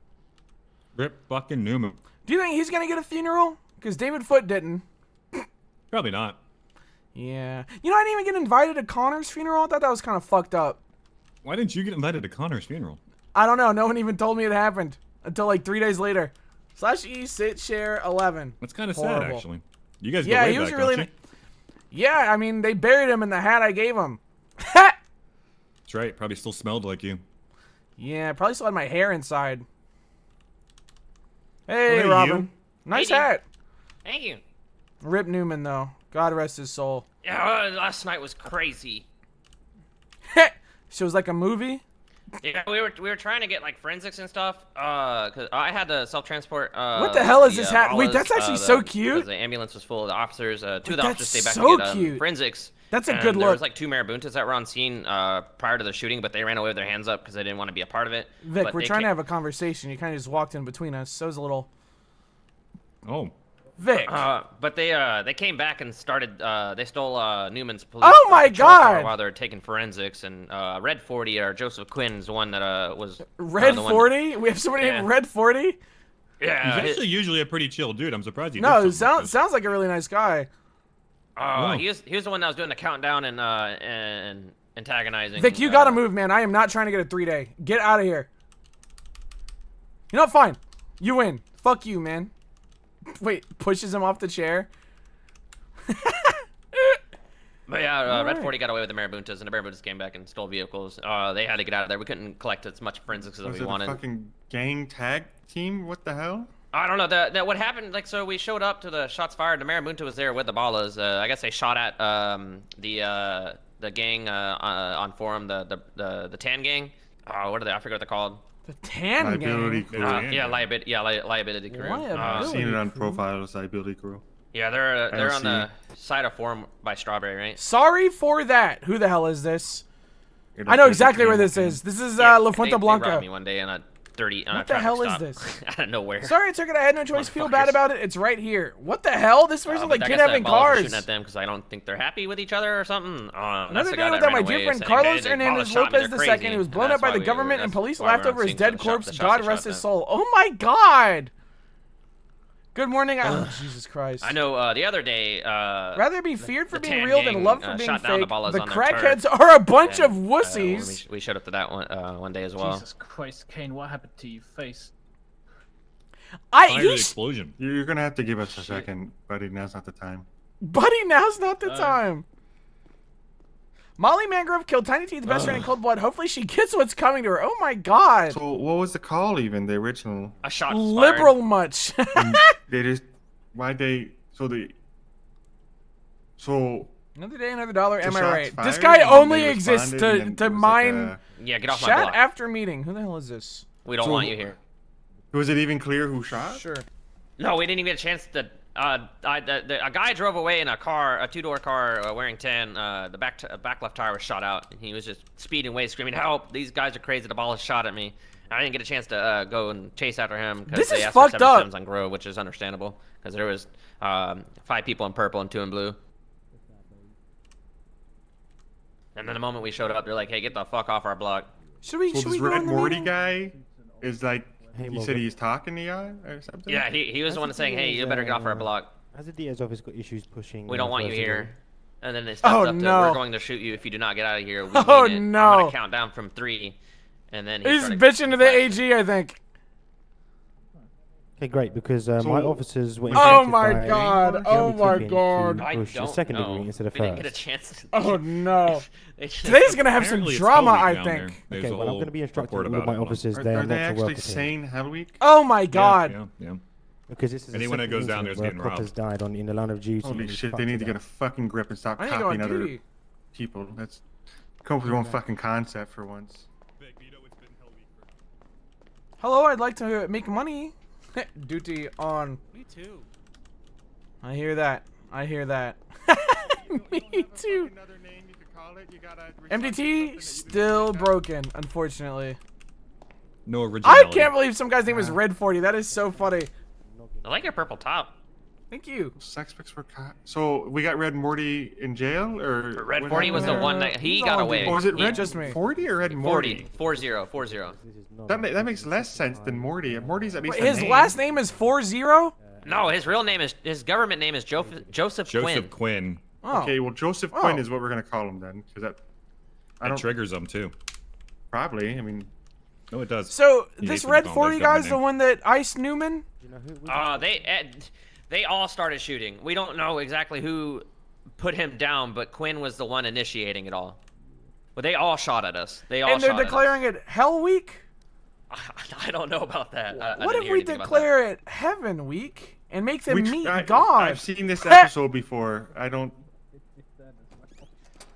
Speaker 8: Rip fucking Newman.
Speaker 1: Do you think he's going to get a funeral? Because David Foote didn't.
Speaker 8: Probably not.
Speaker 1: Yeah. You know, I didn't even get invited to Connor's funeral. I thought that was kind of fucked up.
Speaker 8: Why didn't you get invited to Connor's funeral?
Speaker 1: I don't know. No one even told me it happened until like 3 days later. /E sit share 11.
Speaker 8: That's kind of sad, actually. You guys go
Speaker 1: Yeah,
Speaker 8: way
Speaker 1: he was
Speaker 8: back,
Speaker 1: really.
Speaker 8: don't you?
Speaker 1: Yeah, I mean, they buried him in the hat I gave him.
Speaker 8: That's right. Probably still smelled like you.
Speaker 1: Yeah, probably still had my hair inside. Hey,
Speaker 8: Hey,
Speaker 1: Robin.
Speaker 8: you.
Speaker 1: Nice
Speaker 9: Hey, dude.
Speaker 1: hat.
Speaker 9: Thank you.
Speaker 1: Rip Newman, though. God rest his soul.
Speaker 9: Yeah, last night was crazy.
Speaker 1: So it was like a movie?
Speaker 9: Yeah, we were trying to get like forensics and stuff. Cause I had to self-transport.
Speaker 1: What the hell is this hat? Wait, that's actually so cute.
Speaker 9: Because the ambulance was full of the officers. 2 of the
Speaker 1: That's
Speaker 9: officers stayed back
Speaker 1: so
Speaker 9: to get
Speaker 1: cute.
Speaker 9: forensics.
Speaker 1: That's a
Speaker 9: And
Speaker 1: good
Speaker 9: There
Speaker 1: look.
Speaker 9: was like 2 marabuntas that were on scene prior to the shooting, but they ran away with their hands up because they didn't want to be a part of it.
Speaker 1: Vic,
Speaker 9: But
Speaker 1: we're
Speaker 9: they
Speaker 1: trying to
Speaker 9: ca-
Speaker 1: have a conversation. You kind of just walked in between us. So it was a little.
Speaker 8: Oh.
Speaker 1: Vic.
Speaker 9: But they came back and started. They stole Newman's police.
Speaker 1: Oh my
Speaker 9: patrol car
Speaker 1: God.
Speaker 9: While they were taking forensics, and Red 40 or Joseph Quinn's the one that was
Speaker 1: Red
Speaker 9: the one-
Speaker 1: 40? We have somebody named Red 40?
Speaker 9: Yeah,
Speaker 8: He's actually usually a pretty chill dude. I'm surprised he
Speaker 1: No,
Speaker 8: did
Speaker 1: it
Speaker 8: something
Speaker 1: sounds like a really nice guy.
Speaker 9: He was the one that was doing the countdown and antagonizing.
Speaker 1: Vic, you gotta move, man. I am not trying to get a 3-day. Get out of here. You know what? Fine. You win. Fuck you, man. Wait, pushes him off the chair.
Speaker 9: But yeah, Red
Speaker 1: Alright.
Speaker 9: 40 got away with the marabuntas, and the marabuntas came back and stole vehicles. They had to get out of there. We couldn't collect as much forensics as
Speaker 7: Was
Speaker 9: we
Speaker 7: it
Speaker 9: wanted.
Speaker 7: a fucking gang tag team? What the hell?
Speaker 9: I don't know. That what happened? Like, so we showed up to the shots fired. The marabunta was there with the ballas. I guess they shot at the gang on forum, the tan gang. What are they? I forget what they're called.
Speaker 1: The Tan
Speaker 7: Liability
Speaker 1: Gang.
Speaker 7: crew.
Speaker 9: Yeah, liability crew.
Speaker 7: I've seen it on profiles, liability crew.
Speaker 9: Yeah, they're on
Speaker 7: see.
Speaker 9: the side of Forum by Strawberry, right?
Speaker 1: Sorry for that. Who the hell is this?
Speaker 7: It
Speaker 1: I know
Speaker 7: appears
Speaker 1: exactly
Speaker 7: that
Speaker 1: where
Speaker 7: they
Speaker 1: this
Speaker 7: won't
Speaker 1: is. This is
Speaker 9: Yeah,
Speaker 1: La
Speaker 9: they
Speaker 1: Fuente
Speaker 9: robbed
Speaker 1: Blanca.
Speaker 9: me one day on a 30 on
Speaker 1: What
Speaker 9: a
Speaker 1: the
Speaker 9: traffic
Speaker 1: hell is
Speaker 9: stop.
Speaker 1: this?
Speaker 9: Out of nowhere.
Speaker 1: Sorry, I took it. I had no choice. Feel bad
Speaker 9: Motherfuckers.
Speaker 1: about it. It's right here. What the hell? This person
Speaker 9: But
Speaker 1: like
Speaker 9: I guess that
Speaker 1: kidnapping
Speaker 9: balls are
Speaker 1: cars.
Speaker 9: shooting at them because I don't think they're happy with each other or something.
Speaker 1: Another
Speaker 9: the
Speaker 1: day
Speaker 9: guy
Speaker 1: without
Speaker 9: that
Speaker 1: my
Speaker 9: ran
Speaker 1: dear
Speaker 9: away
Speaker 1: friend
Speaker 9: saying,
Speaker 1: Carlos
Speaker 9: "Hey,
Speaker 1: Hernandez
Speaker 9: shot me,
Speaker 1: Lopez
Speaker 9: they're
Speaker 1: II.
Speaker 9: crazy."
Speaker 1: He was
Speaker 9: And
Speaker 1: blown
Speaker 9: that's
Speaker 1: up by
Speaker 9: why
Speaker 1: the
Speaker 9: we
Speaker 1: government
Speaker 9: were-
Speaker 1: and
Speaker 9: that's
Speaker 1: police
Speaker 9: why we're
Speaker 1: laughed
Speaker 9: on
Speaker 1: over his
Speaker 9: scene
Speaker 1: dead
Speaker 9: for the
Speaker 1: corpse.
Speaker 9: shots
Speaker 1: God
Speaker 9: they
Speaker 1: rest
Speaker 9: shot
Speaker 1: his
Speaker 9: them.
Speaker 1: soul. Oh my God. Good morning. Oh, Jesus Christ.
Speaker 9: I know the other day.
Speaker 1: Rather be feared for
Speaker 9: the
Speaker 1: being
Speaker 9: Tan
Speaker 1: real than
Speaker 9: Gang,
Speaker 1: loved for being
Speaker 9: shot down the
Speaker 1: fake.
Speaker 9: ballas
Speaker 1: The
Speaker 9: on their
Speaker 1: crackheads
Speaker 9: turf.
Speaker 1: are a bunch of
Speaker 9: And,
Speaker 1: wussies.
Speaker 9: we showed up to that one day as well.
Speaker 12: Jesus Christ, Kane, what happened to your face?
Speaker 8: Explosion.
Speaker 7: You're gonna have to give us a second, buddy. Now's not the time.
Speaker 1: Buddy, now's not the time. Molly Mangrove killed Tiny T's best friend in cold blood. Hopefully she gets what's coming to her. Oh my God.
Speaker 7: So what was the call even? The original?
Speaker 9: A shot
Speaker 1: Liberal much.
Speaker 7: They just why they so they so
Speaker 1: Another day, another dollar.
Speaker 7: the
Speaker 1: Am I
Speaker 7: shots
Speaker 1: right? This
Speaker 7: fired,
Speaker 1: guy
Speaker 7: and then
Speaker 1: only
Speaker 7: they
Speaker 1: exists
Speaker 7: responded, and
Speaker 1: to
Speaker 7: then it was like
Speaker 1: mine.
Speaker 9: Yeah, get off my
Speaker 1: Chat
Speaker 9: block.
Speaker 1: after meeting. Who the hell is this?
Speaker 9: We don't
Speaker 7: So-
Speaker 9: want you here.
Speaker 7: Was it even clear who shot?
Speaker 1: Sure.
Speaker 9: No, we didn't even get a chance to. A guy drove away in a car, a two-door car, wearing tan. The back left tire was shot out, and he was just speeding away, screaming, "Help! These guys are crazy! The ball has shot at me." And I didn't get a chance to go and chase after him because
Speaker 1: This
Speaker 9: they
Speaker 1: is
Speaker 9: asked for
Speaker 1: fucked up.
Speaker 9: 7 on Grove, which is understandable because there was 5 people in purple and 2 in blue. And then the moment we showed up, they're like, "Hey, get the fuck off our block."
Speaker 1: Should we?
Speaker 7: So
Speaker 1: should
Speaker 7: this
Speaker 1: we go
Speaker 7: Red
Speaker 1: in the
Speaker 7: Morty
Speaker 1: meeting?
Speaker 7: guy is like
Speaker 10: Hey,
Speaker 7: he said
Speaker 10: Morgan.
Speaker 7: he's talking to you or something.
Speaker 9: Yeah, he was the one saying, "Hey, you better get off our block.
Speaker 10: Has the DA's office got issues pushing?
Speaker 9: We don't want you
Speaker 10: first degree?
Speaker 9: here." And then they stepped
Speaker 1: Oh,
Speaker 9: up to,
Speaker 1: no.
Speaker 9: "We're going to shoot you if you do not get out of here. We
Speaker 1: Oh,
Speaker 9: mean it.
Speaker 1: no.
Speaker 9: I'm gonna count down from 3." And then
Speaker 1: He's
Speaker 9: started
Speaker 1: bitching to the
Speaker 9: flashing.
Speaker 1: AG, I think.
Speaker 10: Okay, great, because my
Speaker 7: So-
Speaker 10: officers were
Speaker 1: Oh
Speaker 10: infected
Speaker 1: my
Speaker 10: by
Speaker 1: God, oh
Speaker 10: Jeremy
Speaker 1: my
Speaker 10: Tippin
Speaker 1: God.
Speaker 10: to
Speaker 9: I
Speaker 10: push
Speaker 9: don't
Speaker 10: the second
Speaker 9: know.
Speaker 10: degree instead of
Speaker 9: We didn't get a
Speaker 10: first.
Speaker 9: chance. To
Speaker 1: Oh no.
Speaker 9: They just-
Speaker 1: Today's gonna have some
Speaker 8: Apparently it's
Speaker 1: drama,
Speaker 8: Hell Week
Speaker 1: I
Speaker 8: down there.
Speaker 1: think.
Speaker 8: There's
Speaker 10: Okay,
Speaker 8: a
Speaker 10: well, I'm
Speaker 8: whole
Speaker 10: going to be instructing
Speaker 8: report
Speaker 10: all of
Speaker 8: about
Speaker 10: my
Speaker 8: it on them.
Speaker 10: officers
Speaker 7: Are
Speaker 10: there
Speaker 7: they
Speaker 10: not to
Speaker 7: actually
Speaker 10: work with him.
Speaker 7: saying Hell Week?
Speaker 1: Oh my God.
Speaker 8: Yeah.
Speaker 10: Because this is
Speaker 8: Anyone
Speaker 10: the
Speaker 8: that goes down
Speaker 10: incident
Speaker 8: there's
Speaker 10: where
Speaker 8: getting
Speaker 10: coppers
Speaker 8: robbed.
Speaker 10: died in the line of duty.
Speaker 7: Holy
Speaker 10: and
Speaker 7: shit!
Speaker 10: fucked
Speaker 7: They need
Speaker 10: it
Speaker 7: to get a
Speaker 10: up.
Speaker 7: fucking grip and stop
Speaker 1: I need to go on
Speaker 7: copying other
Speaker 1: duty.
Speaker 7: people. Let's come up with one fucking concept for once.
Speaker 1: Hello, I'd like to make money. Duty on.
Speaker 5: Me too.
Speaker 1: I hear that. I hear that. Me too.
Speaker 7: Another name you could call it. You gotta
Speaker 1: MDT still broken, unfortunately.
Speaker 8: No
Speaker 1: I
Speaker 8: originality.
Speaker 1: can't believe some guy's name is Red 40. That is so funny.
Speaker 9: I like your purple top.
Speaker 1: Thank you.
Speaker 7: Sex pics were caught. So we got Red Morty in jail, or
Speaker 9: Red
Speaker 7: what
Speaker 9: 40 was the
Speaker 7: happened?
Speaker 9: one that he
Speaker 1: He's
Speaker 9: got
Speaker 1: all
Speaker 9: away.
Speaker 1: good.
Speaker 7: Or was it
Speaker 9: He-
Speaker 7: Red
Speaker 1: Just me.
Speaker 7: 40 or Red
Speaker 9: 40,
Speaker 7: Morty?
Speaker 9: 40.
Speaker 10: This is not
Speaker 7: That makes less sense than Morty. Morty's at least
Speaker 1: Wait,
Speaker 7: a
Speaker 1: his
Speaker 7: name.
Speaker 1: last name is 40?
Speaker 9: No, his real name is his government name is Joseph Quinn.
Speaker 8: Joseph Quinn.
Speaker 1: Oh.
Speaker 7: Okay, well Joseph
Speaker 1: Oh.
Speaker 7: Quinn is what we're gonna call him then, because that I
Speaker 8: It
Speaker 7: don't
Speaker 8: triggers them too.
Speaker 7: probably. I mean,
Speaker 8: No, it does.
Speaker 1: So
Speaker 8: He
Speaker 1: this
Speaker 8: hates when
Speaker 1: Red
Speaker 8: you call
Speaker 1: 40
Speaker 8: him his
Speaker 1: guy's the
Speaker 8: government
Speaker 1: one that iced Newman?
Speaker 10: Do you know who?
Speaker 9: They all started shooting. We don't know exactly who put him down, but Quinn was the one initiating it all. But they all shot at us. They all
Speaker 1: And they're
Speaker 9: shot at us.
Speaker 1: declaring it Hell Week?
Speaker 9: I don't know about that. I
Speaker 1: What
Speaker 9: didn't
Speaker 1: if
Speaker 9: hear
Speaker 1: we
Speaker 9: anything about
Speaker 1: declare it Heaven Week and make them meet God?
Speaker 7: I've seen this episode before. I don't.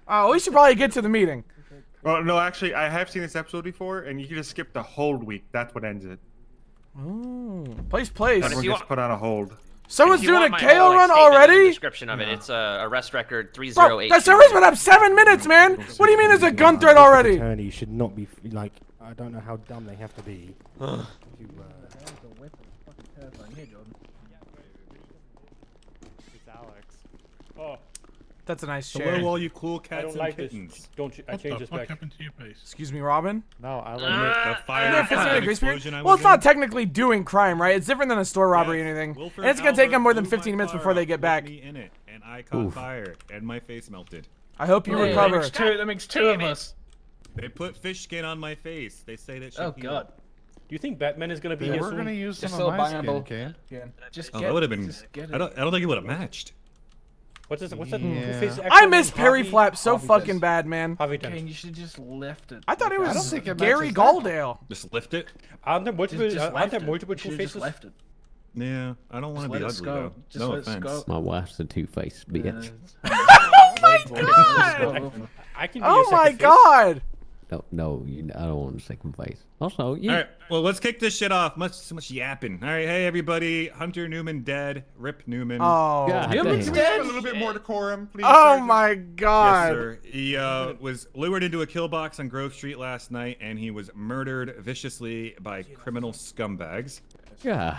Speaker 1: Oh, we should probably get to the meeting.
Speaker 7: Well, no, actually, I have seen this episode before, and you can just skip the whole week. That's what ends it.
Speaker 1: Ooh, place.
Speaker 7: Everyone gets put on a hold.
Speaker 1: Someone's
Speaker 9: If you
Speaker 1: doing a
Speaker 9: want my
Speaker 1: KO
Speaker 9: whole,
Speaker 1: run
Speaker 9: statement and
Speaker 1: already?
Speaker 9: Description of it. It's arrest record
Speaker 1: Bro,
Speaker 9: 308.
Speaker 1: that server's been up 7 minutes, man. What do you mean there's a gun threat already?
Speaker 10: Attorney should not be like. I don't know how dumb they have to be. to,
Speaker 13: It's Alex. Oh,
Speaker 1: That's a nice
Speaker 8: Hello,
Speaker 1: share.
Speaker 8: all you cool
Speaker 13: I
Speaker 8: cats
Speaker 13: don't
Speaker 8: and
Speaker 13: like
Speaker 8: kittens.
Speaker 13: this. Don't you? I changed this back.
Speaker 14: happened to your face?
Speaker 1: Excuse me, Robin?
Speaker 13: No, I
Speaker 8: The
Speaker 13: like
Speaker 8: fire
Speaker 1: Is there a 15-minute grace period?
Speaker 8: explosion I
Speaker 1: Well,
Speaker 8: was
Speaker 1: it's not
Speaker 8: in?
Speaker 1: technically doing crime, right? It's different than a store robbery or
Speaker 8: Yes,
Speaker 1: anything.
Speaker 8: Wilford
Speaker 1: And it's going to take them more than
Speaker 8: Albert blew
Speaker 1: 15
Speaker 8: my
Speaker 1: minutes
Speaker 8: car
Speaker 1: before they
Speaker 8: up
Speaker 1: get
Speaker 8: with
Speaker 1: back.
Speaker 8: me in it, and I caught fire, and my face melted.
Speaker 1: I hope you
Speaker 12: Yeah,
Speaker 1: recover.
Speaker 12: That makes two of us.
Speaker 8: They put fish skin on my face. They say that.
Speaker 12: Oh god.
Speaker 13: Do you think Batman is gonna be
Speaker 14: Yeah,
Speaker 13: here
Speaker 14: we're
Speaker 13: soon?
Speaker 14: gonna use
Speaker 12: Just
Speaker 14: some
Speaker 12: so
Speaker 14: of my skin,
Speaker 12: buyable.
Speaker 14: okay?
Speaker 12: Yeah. Just
Speaker 8: Oh,
Speaker 12: get.
Speaker 8: that would have been.
Speaker 12: Just get
Speaker 8: I don't think it would have matched.
Speaker 13: What's that?
Speaker 14: Yeah.
Speaker 13: Two-Face actor
Speaker 1: I miss
Speaker 13: named
Speaker 1: Perry
Speaker 13: Harvey-
Speaker 1: Flap so
Speaker 12: Harvey
Speaker 1: fucking
Speaker 12: does.
Speaker 1: bad, man.
Speaker 13: Harvey
Speaker 12: Kane,
Speaker 13: Dent.
Speaker 12: you should just left it.
Speaker 1: I thought it
Speaker 12: Like
Speaker 14: I don't
Speaker 1: was
Speaker 14: think it
Speaker 1: Gary
Speaker 14: matches that.
Speaker 1: Galdale.
Speaker 8: Just lift it.
Speaker 13: Aren't there multiple?
Speaker 12: Just
Speaker 13: Aren't
Speaker 12: left
Speaker 13: there
Speaker 12: it.
Speaker 13: multiple
Speaker 12: You should've
Speaker 13: Two-Faces?
Speaker 12: just left it.
Speaker 8: Yeah, I don't want
Speaker 12: Just
Speaker 8: to be
Speaker 12: let us
Speaker 8: ugly
Speaker 12: go.
Speaker 8: though.
Speaker 12: Just
Speaker 8: No
Speaker 12: let us
Speaker 8: offense.
Speaker 12: go.
Speaker 15: My wife's a two-faced bitch.
Speaker 1: Oh my god!
Speaker 13: I can be
Speaker 1: Oh
Speaker 13: your
Speaker 1: my
Speaker 13: second face.
Speaker 1: god!
Speaker 14: No, I don't want to sacrifice. Also, you.
Speaker 8: All right, well, let's kick this shit off. Too much yapping. All right, hey everybody, Hunter Newman dead. Rip Newman.
Speaker 1: Oh,
Speaker 14: God,
Speaker 12: Newman's
Speaker 7: Can we have
Speaker 12: dead.
Speaker 7: a little bit more decorum, please?
Speaker 1: oh
Speaker 7: Sergeant?
Speaker 1: my
Speaker 8: Yes,
Speaker 1: God.
Speaker 8: sir. He was lured into a kill box on Grove Street last night, and he was murdered viciously by criminal scumbags.
Speaker 14: God.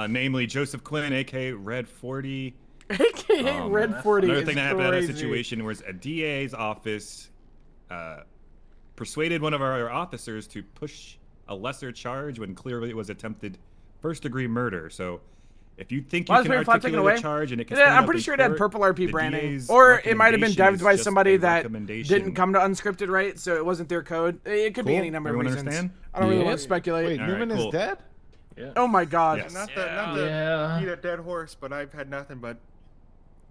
Speaker 8: Namely Joseph Quinn, aka Red 40.
Speaker 1: AKA Red 40
Speaker 8: Another
Speaker 1: is
Speaker 8: thing that happened at that
Speaker 1: crazy.
Speaker 8: situation was a DA's office persuaded one of our officers to push a lesser charge when clearly it was attempted first-degree murder. So, if you think you
Speaker 1: Why is
Speaker 8: can
Speaker 1: Very Flat taken
Speaker 8: articulate
Speaker 1: away?
Speaker 8: a charge and it can
Speaker 1: Yeah,
Speaker 8: stand
Speaker 1: I'm
Speaker 8: up
Speaker 1: pretty
Speaker 8: in
Speaker 1: sure it had
Speaker 8: court,
Speaker 1: purple RP
Speaker 8: the
Speaker 1: branding,
Speaker 8: DA's
Speaker 1: or it might have been
Speaker 8: recommendation
Speaker 1: dubbed by
Speaker 8: is just
Speaker 1: somebody
Speaker 8: a
Speaker 1: that
Speaker 8: recommendation.
Speaker 1: didn't come to unscripted, right? So it wasn't their code. It could be
Speaker 8: Cool.
Speaker 1: any number
Speaker 8: Everyone
Speaker 1: of reasons.
Speaker 8: understand?
Speaker 1: I don't really
Speaker 14: Yep.
Speaker 1: want to speculate.
Speaker 7: Wait,
Speaker 8: All right,
Speaker 7: Newman
Speaker 8: cool.
Speaker 7: is dead?
Speaker 1: Oh my God.
Speaker 8: Yes.
Speaker 7: Not
Speaker 12: Yeah.
Speaker 7: to beat a dead horse, but I've had nothing but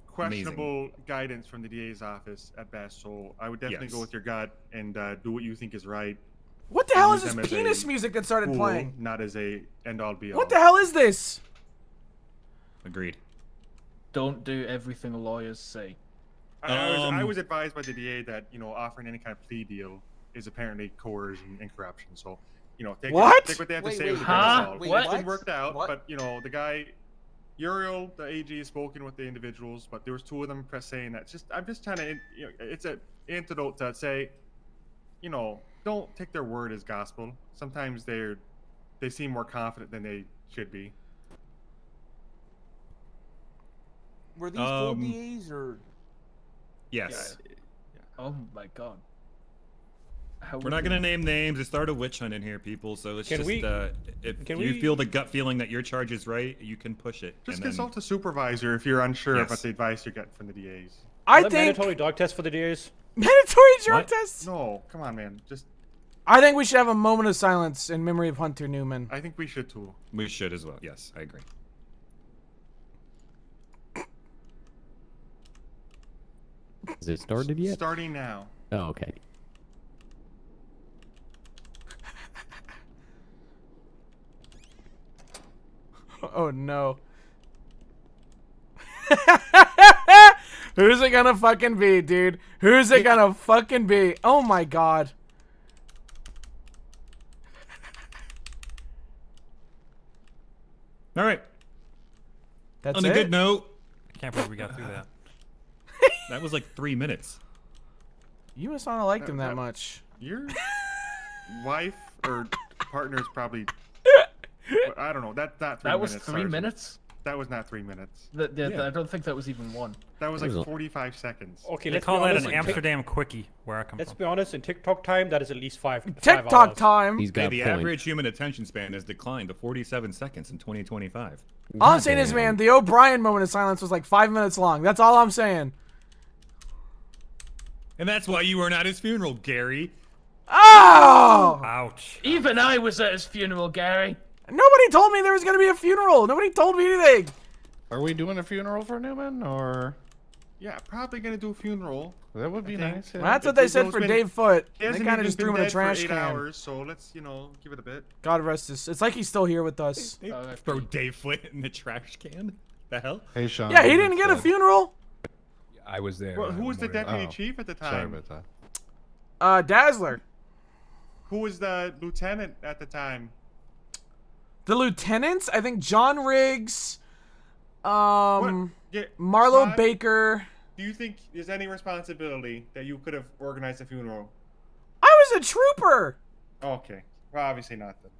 Speaker 7: questionable guidance from the DA's office at best. So I would definitely
Speaker 8: Yes.
Speaker 7: go with your gut and do what you think is right.
Speaker 1: What the hell is
Speaker 7: Use
Speaker 1: this
Speaker 7: them as
Speaker 1: penis
Speaker 7: a
Speaker 1: music that started
Speaker 7: tool,
Speaker 1: playing?
Speaker 7: not as a end-all be-all.
Speaker 1: What the hell is this?
Speaker 8: Agreed.
Speaker 12: Don't do everything lawyers say.
Speaker 7: I was advised by the DA that offering any kind of plea deal is apparently coercion and corruption. So take
Speaker 1: What?
Speaker 7: take what they have to
Speaker 6: Wait,
Speaker 7: say
Speaker 6: wait,
Speaker 7: with a
Speaker 12: huh?
Speaker 7: grain of salt.
Speaker 12: Wait,
Speaker 7: It's been
Speaker 6: what?
Speaker 7: worked out,
Speaker 6: What?
Speaker 7: but the guy Uriel, the AG, has spoken with the individuals, but there was two of them saying that. I'm just trying to, it's an antidote to say, don't take their word as gospel. Sometimes they seem more confident than they should be.
Speaker 6: Were these full DAs or?
Speaker 8: Yes.
Speaker 12: Oh my God. How
Speaker 8: We're not gonna name names. It's start a witch hunt in here, people. So it's
Speaker 13: Can
Speaker 8: just
Speaker 13: we-
Speaker 8: if
Speaker 13: can
Speaker 8: you
Speaker 13: we-
Speaker 8: feel the gut feeling that your charge is right, you can push it.
Speaker 7: Just
Speaker 8: and then-
Speaker 7: consult a supervisor if you're unsure
Speaker 8: Yes.
Speaker 7: about the advice you get from the DAs.
Speaker 1: I
Speaker 13: Is that
Speaker 1: think
Speaker 13: mandatory dog test for the DAs.
Speaker 1: mandatory drug
Speaker 8: What?
Speaker 1: test.
Speaker 7: No, come on, man.
Speaker 1: I think we should have a moment of silence in memory of Hunter Newman.
Speaker 7: I think we should too.
Speaker 8: We should as well. Yes, I agree.
Speaker 14: Is it started yet?
Speaker 7: Starting now.
Speaker 14: Oh, okay.
Speaker 1: Oh no. Who's it gonna fucking be, dude? Who's it gonna fucking be? Oh my God.
Speaker 8: All right.
Speaker 1: That's
Speaker 8: On
Speaker 1: it?
Speaker 8: a good note,
Speaker 4: I can't believe we got through that.
Speaker 8: that was like 3 minutes.
Speaker 1: You must not have liked him that much.
Speaker 7: Your wife or partner is probably. I don't know. That's not 3
Speaker 12: That
Speaker 7: minutes.
Speaker 12: was 3
Speaker 7: Sergeant.
Speaker 12: minutes?
Speaker 7: That was not 3 minutes.
Speaker 12: Yeah. I don't think that was even one.
Speaker 7: That was like
Speaker 14: That was a-
Speaker 7: 45 seconds.
Speaker 13: Okay,
Speaker 4: They
Speaker 13: let's
Speaker 4: call
Speaker 13: be
Speaker 4: that
Speaker 13: honest.
Speaker 4: an
Speaker 13: in Tik-
Speaker 4: Amsterdam quickie, where I come
Speaker 13: Let's
Speaker 4: from.
Speaker 13: be honest. In TikTok time, that is at least five
Speaker 1: TikTok
Speaker 13: hours.
Speaker 1: time.
Speaker 14: He's
Speaker 8: Hey,
Speaker 14: got
Speaker 8: the
Speaker 14: a point.
Speaker 8: average human attention span has declined to 47 seconds in 2025.
Speaker 1: All I'm saying is,
Speaker 14: Goddamn.
Speaker 1: man, the O'Brien moment of silence was like 5 minutes long. That's all I'm saying.
Speaker 8: And that's why you weren't at his funeral, Gary.
Speaker 1: Oh!
Speaker 4: Ouch.
Speaker 12: Even I was at his funeral, Gary.
Speaker 1: Nobody told me there was gonna be a funeral. Nobody told me anything.
Speaker 15: Are we doing a funeral for Newman, or
Speaker 7: Yeah, probably gonna do a funeral.
Speaker 15: that would be
Speaker 7: I think.
Speaker 15: nice? Yeah.
Speaker 1: Well, that's what they said
Speaker 7: It's
Speaker 1: for
Speaker 7: been-
Speaker 1: Dave Foote.
Speaker 7: He
Speaker 1: They
Speaker 7: hasn't
Speaker 1: kind of
Speaker 7: even
Speaker 1: just
Speaker 7: been
Speaker 1: threw him in a
Speaker 7: dead for
Speaker 1: trash
Speaker 7: 8
Speaker 1: can.
Speaker 7: hours, so let's give it a bit.
Speaker 1: God rest his. It's like he's still here with us.
Speaker 8: They throw Dave Foot in the trash can. The hell?
Speaker 15: Hey, Sean.
Speaker 1: Yeah, he didn't get a funeral.
Speaker 16: I was there.
Speaker 7: Well, who was the deputy
Speaker 15: Oh,
Speaker 7: chief at the
Speaker 15: Sorry
Speaker 7: time?
Speaker 15: about that.
Speaker 1: Dazzler.
Speaker 7: Who was the lieutenant at the time?
Speaker 1: The lieutenants, I think John Riggs,
Speaker 7: Yeah,
Speaker 1: Marlo
Speaker 7: Smod,
Speaker 1: Baker.
Speaker 7: Do you think there's any responsibility that you could have organized a funeral?
Speaker 1: I was a trooper.
Speaker 7: Okay. Well, obviously not then.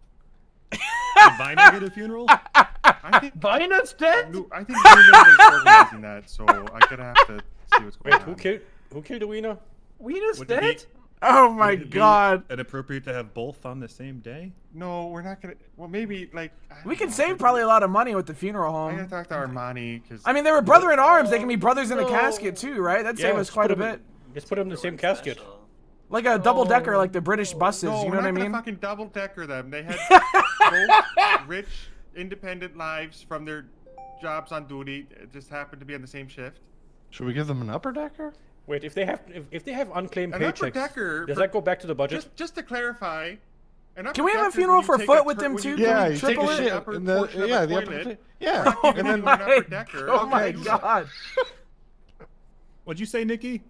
Speaker 8: Did Viner get a funeral?
Speaker 7: I think
Speaker 12: Viner's dead?
Speaker 7: I think Newman was organizing that, so I'm gonna have to see what's going
Speaker 13: Wait,
Speaker 7: on.
Speaker 13: who killed the wiener?
Speaker 12: Wiener's
Speaker 8: Would it
Speaker 12: dead?
Speaker 8: be-
Speaker 1: Oh my
Speaker 8: would it be
Speaker 1: God.
Speaker 8: inappropriate to have both on the same day?
Speaker 7: No, we're not gonna. Well, maybe like.
Speaker 1: We could save probably a lot of money with the funeral
Speaker 7: I gotta
Speaker 1: home.
Speaker 7: talk to Armani because.
Speaker 1: I mean, they were brother in arms. They can be brothers in a casket too, right? That'd save us
Speaker 13: just
Speaker 1: quite
Speaker 13: put
Speaker 1: a
Speaker 13: them in-
Speaker 1: bit.
Speaker 13: Just put them in the same casket.
Speaker 1: Like a double decker, like the British buses.
Speaker 7: No,
Speaker 1: You
Speaker 7: we're
Speaker 1: know what I
Speaker 7: not gonna
Speaker 1: mean?
Speaker 7: fucking double decker them. They had both rich, independent lives from their jobs on duty. It just happened to be on the same shift.
Speaker 15: Should we give them an upper decker?
Speaker 13: Wait, if they have unclaimed
Speaker 7: An upper
Speaker 13: paychecks,
Speaker 7: decker
Speaker 13: does
Speaker 7: for-
Speaker 13: that go back to the budget?
Speaker 7: Just to clarify.
Speaker 1: Can we have a funeral for Foot with them too?
Speaker 15: Yeah,
Speaker 1: Can we
Speaker 15: you take
Speaker 1: triple
Speaker 15: a
Speaker 1: it?
Speaker 15: shit.
Speaker 7: upper
Speaker 15: in the-
Speaker 7: portion of
Speaker 15: yeah,
Speaker 7: a
Speaker 15: the upper.
Speaker 7: toilet.
Speaker 15: Yeah,
Speaker 7: We're not
Speaker 15: and
Speaker 7: giving
Speaker 15: then
Speaker 7: you an upper decker.
Speaker 1: Oh my
Speaker 7: Okay.
Speaker 1: God.
Speaker 8: What'd you say, Nikki?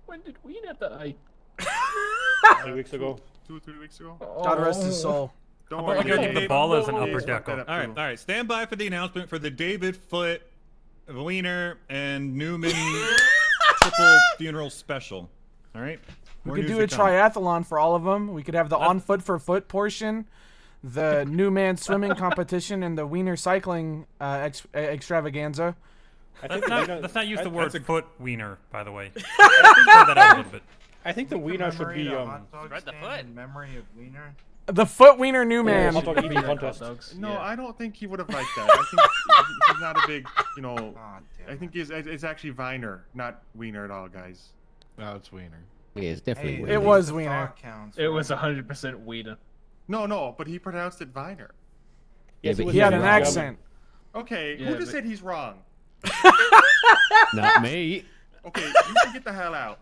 Speaker 12: When did Wiener die?
Speaker 13: 2 weeks ago.
Speaker 7: 2 or 3 weeks ago.
Speaker 1: God rest his soul.
Speaker 7: Don't
Speaker 4: How
Speaker 7: worry.
Speaker 4: about we go to the
Speaker 7: Dave,
Speaker 4: ball as an
Speaker 7: Dave,
Speaker 4: upper
Speaker 7: fuck
Speaker 4: deck?
Speaker 7: that up
Speaker 8: All right,
Speaker 7: too.
Speaker 8: all right. Stand by for the announcement for the David Foot, Wiener, and Newman triple funeral special. All right.
Speaker 1: We
Speaker 8: More
Speaker 1: could
Speaker 8: news
Speaker 1: do a
Speaker 8: to come.
Speaker 1: triathlon for all of them. We could have the on foot for foot portion, the new man swimming competition, and the wiener cycling extravaganza.
Speaker 4: Let's not use the word foot wiener, by the way.
Speaker 13: I think the wiener should be
Speaker 9: Spread the foot.
Speaker 12: In memory of wiener.
Speaker 1: The foot wiener new man.
Speaker 13: hot dog eating contest.
Speaker 7: No, I don't think he would have liked that. I think he's not a big, you know. I think it's actually Viner, not Wiener at all, guys.
Speaker 15: No, it's Wiener.
Speaker 14: Yeah, it's definitely.
Speaker 1: It was wiener.
Speaker 12: It was 100% wiener.
Speaker 7: No, but he pronounced it Viner.
Speaker 14: Yeah, but
Speaker 1: he had an accent.
Speaker 7: Okay,
Speaker 12: Yeah,
Speaker 7: who just
Speaker 12: but-
Speaker 7: said he's wrong?
Speaker 14: Not me.
Speaker 7: Okay, you can get the hell out.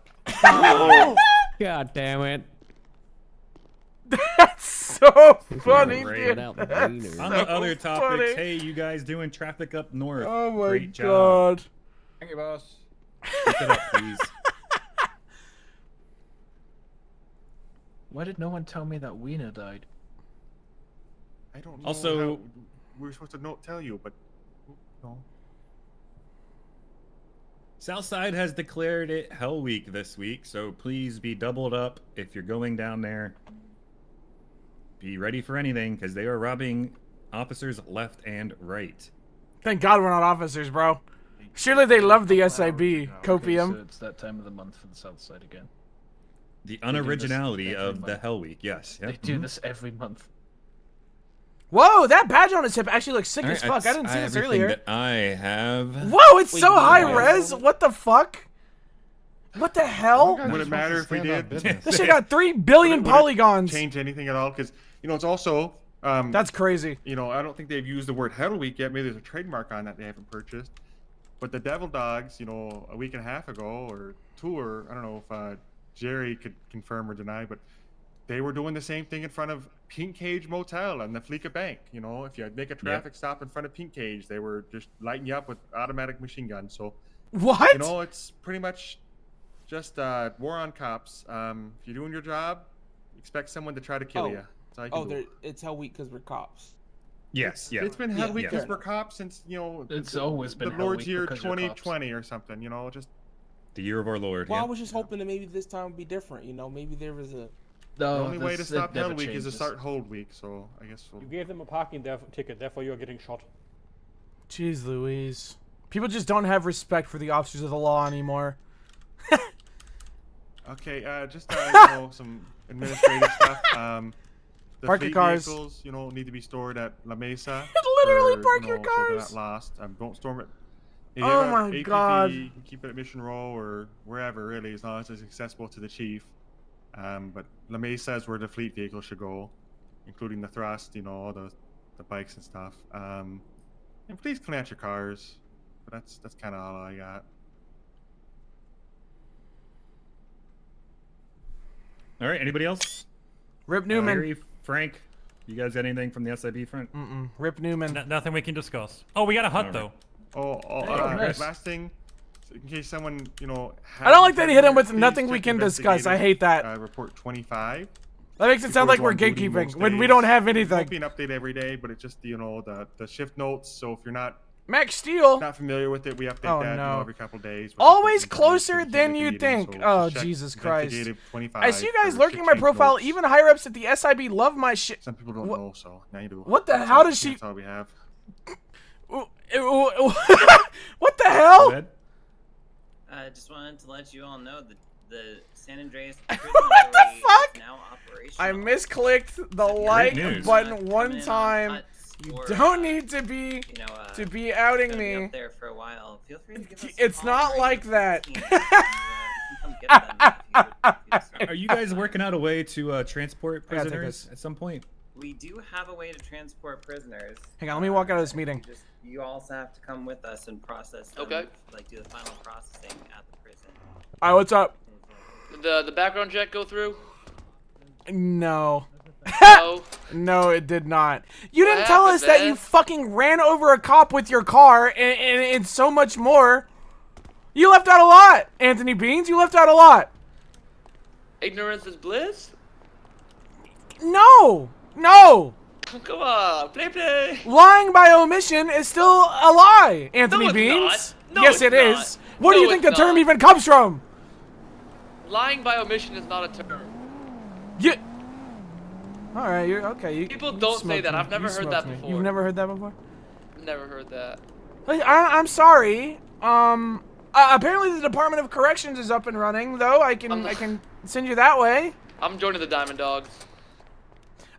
Speaker 14: God damn it.
Speaker 1: That's so funny,
Speaker 14: Great.
Speaker 1: dude.
Speaker 14: Out the
Speaker 1: That's
Speaker 14: wiener.
Speaker 1: so
Speaker 8: On the other topics,
Speaker 1: funny.
Speaker 8: hey, you guys doing traffic up north?
Speaker 1: Oh my
Speaker 8: Great job.
Speaker 1: god.
Speaker 13: Thank you, boss.
Speaker 8: Keep it up, please.
Speaker 12: Why did no one tell me that wiener died?
Speaker 7: I don't know.
Speaker 8: Also-
Speaker 7: how we were supposed to not tell you, but no.
Speaker 8: Southside has declared it Hell Week this week, so please be doubled up if you're going down there. Be ready for anything, because they are robbing officers left and right.
Speaker 1: Thank God we're not officers, bro. Surely they love the SIB copium.
Speaker 12: Okay, so it's that time of the month for the South Side again.
Speaker 8: The
Speaker 12: do this
Speaker 8: unoriginality
Speaker 12: every
Speaker 8: of the
Speaker 12: month.
Speaker 8: Hell Week, yes.
Speaker 12: They
Speaker 8: Yep.
Speaker 12: do
Speaker 8: Mhm.
Speaker 12: this every month.
Speaker 1: Whoa, that badge on his hip actually looks sick
Speaker 8: All
Speaker 1: as
Speaker 8: right,
Speaker 1: fuck. I didn't see
Speaker 8: that's
Speaker 1: this
Speaker 8: everything
Speaker 1: earlier.
Speaker 8: that I have.
Speaker 1: Whoa, it's so
Speaker 8: Wait,
Speaker 1: high
Speaker 8: wait.
Speaker 1: res. What the fuck? What the hell?
Speaker 7: Would it matter if we did?
Speaker 1: This shit got 3 billion
Speaker 7: Would it
Speaker 1: polygons.
Speaker 7: change anything at all? Because you know it's also.
Speaker 1: That's crazy.
Speaker 7: You know, I don't think they've used the word Hell Week yet. Maybe there's a trademark on that they haven't purchased. But the Devil Dogs, you know, a week and a half ago or two, or I don't know if Jerry could confirm or deny, but they were doing the same thing in front of Pink Cage Motel and the Fleeca Bank. You know, if you make a traffic stop in front of Pink Cage, they were just lighting you up with automatic machine guns. So,
Speaker 1: what?
Speaker 7: You know, it's pretty much just war on cops. If you're doing your job, expect someone to try to kill you. That's all you can do.
Speaker 6: It's Hell Week because we're cops.
Speaker 8: Yes, yeah.
Speaker 7: It's been Hell Week because
Speaker 8: yeah.
Speaker 7: we're cops since, you know,
Speaker 12: It's always been
Speaker 7: the
Speaker 12: Hell
Speaker 7: Lord's
Speaker 12: Week
Speaker 7: year
Speaker 12: because you're cops.
Speaker 7: 2020 or something, you know, just
Speaker 8: The year of our Lord.
Speaker 6: Well,
Speaker 8: yeah.
Speaker 6: I was just hoping that maybe this time would be different. You know, maybe there was a.
Speaker 7: the only way to stop Hell Week is to start Hold Week, so I guess we'll...
Speaker 13: You gave them a parking ticket, therefore you're getting shot.
Speaker 1: Jeez Louise. People just don't have respect for the officers of the law anymore.
Speaker 7: Okay, just, you know, some administrative stuff. The
Speaker 1: Park your
Speaker 7: fleet
Speaker 1: cars.
Speaker 7: vehicles, you know, need to be stored at La Mesa.
Speaker 1: Literally
Speaker 7: for,
Speaker 1: park
Speaker 7: you
Speaker 1: your
Speaker 7: know, so they're
Speaker 1: cars.
Speaker 7: not lost. Don't storm it. If you
Speaker 1: Oh
Speaker 7: have
Speaker 1: my
Speaker 7: APB,
Speaker 1: God.
Speaker 7: you can keep it at Mission Row or wherever, really, as long as it's accessible to the chief. But La Mesa is where the fleet vehicles should go, including the thrust, you know, all the bikes and stuff. And please clean out your cars. But that's kind of all I got.
Speaker 8: All right, anybody else?
Speaker 1: Rip Newman.
Speaker 8: Larry, Frank, you guys got anything from the SIB front?
Speaker 1: Rip Newman.
Speaker 4: Nothing we can discuss. Oh, we got a hut, though.
Speaker 12: nice.
Speaker 7: Last thing, in case someone, you know...
Speaker 1: I don't like that he hit him with
Speaker 7: please
Speaker 1: nothing we
Speaker 7: check
Speaker 1: can discuss. I hate that.
Speaker 7: Report 25.
Speaker 1: That makes it sound like we're gatekeeping when we don't have
Speaker 7: It won't
Speaker 1: anything.
Speaker 7: be an update every day, but it's just, you know, the shift notes. So if you're not
Speaker 1: Max Steel.
Speaker 7: not familiar with it, we update
Speaker 1: Oh,
Speaker 7: that you
Speaker 1: no.
Speaker 7: know, every couple days. with
Speaker 1: Always
Speaker 7: the
Speaker 1: closer
Speaker 7: information
Speaker 1: than
Speaker 7: that
Speaker 1: you
Speaker 7: need,
Speaker 1: think.
Speaker 7: so
Speaker 1: Oh,
Speaker 7: check
Speaker 1: Jesus Christ.
Speaker 7: Investigative 25
Speaker 1: I see you guys
Speaker 7: for
Speaker 1: lurking my
Speaker 7: shift
Speaker 1: profile.
Speaker 7: notes.
Speaker 1: Even higher ups at the SIB love my shit.
Speaker 7: Some people don't know, so now you do.
Speaker 1: What the
Speaker 7: That's
Speaker 1: hell
Speaker 7: all-
Speaker 1: does she-
Speaker 7: That's all we have.
Speaker 1: What the hell?
Speaker 8: Go ahead.
Speaker 17: I just wanted to let you all know that the San Andreas
Speaker 1: What the fuck?
Speaker 17: is now operational.
Speaker 1: I misclicked the like
Speaker 8: news.
Speaker 1: button one
Speaker 17: Coming in on
Speaker 1: time.
Speaker 17: huts
Speaker 1: You
Speaker 17: or,
Speaker 1: don't need to be outing
Speaker 17: gonna be
Speaker 1: me.
Speaker 17: up there for a while. Feel free to give us a
Speaker 1: It's
Speaker 17: call
Speaker 1: not
Speaker 17: right
Speaker 1: like
Speaker 17: now,
Speaker 1: that.
Speaker 17: 15, and, we can come get them if you would.
Speaker 8: Are you guys working out a way to transport
Speaker 1: I gotta take
Speaker 8: prisoners
Speaker 1: this.
Speaker 8: at some point?
Speaker 17: We do have a way to transport prisoners.
Speaker 1: Hang on, let me walk out of this meeting.
Speaker 17: You also have to come with us and process them.
Speaker 9: Okay.
Speaker 17: Like do the final processing at the prison.
Speaker 1: Alright, what's up?
Speaker 9: Did the background check go through?
Speaker 1: No.
Speaker 9: No.
Speaker 1: No, it did not. You
Speaker 9: What
Speaker 1: didn't tell us
Speaker 9: happened,
Speaker 1: that you
Speaker 9: man?
Speaker 1: fucking ran over a cop with your car and so much more. You left out a lot, Anthony Beans. You left out a lot.
Speaker 18: Ignorance is bliss?
Speaker 1: No! No!
Speaker 18: Come on, play.
Speaker 1: Lying by omission is still a lie, Anthony
Speaker 18: No, it's
Speaker 1: Beans.
Speaker 18: not. No,
Speaker 1: Yes,
Speaker 18: it's
Speaker 1: it is.
Speaker 18: not.
Speaker 1: What do
Speaker 18: No,
Speaker 1: you think the
Speaker 18: it's
Speaker 1: term
Speaker 18: not.
Speaker 1: even comes from?
Speaker 18: Lying by omission is not a term.
Speaker 1: Yeah. All right, you're okay.
Speaker 18: People don't say that. I've never heard that before.
Speaker 1: You've never heard that before?
Speaker 18: Never heard that.
Speaker 1: I'm sorry. Apparently the Department of Corrections is up and running, though. I can send you that way.
Speaker 18: I'm joining the Diamond Dogs.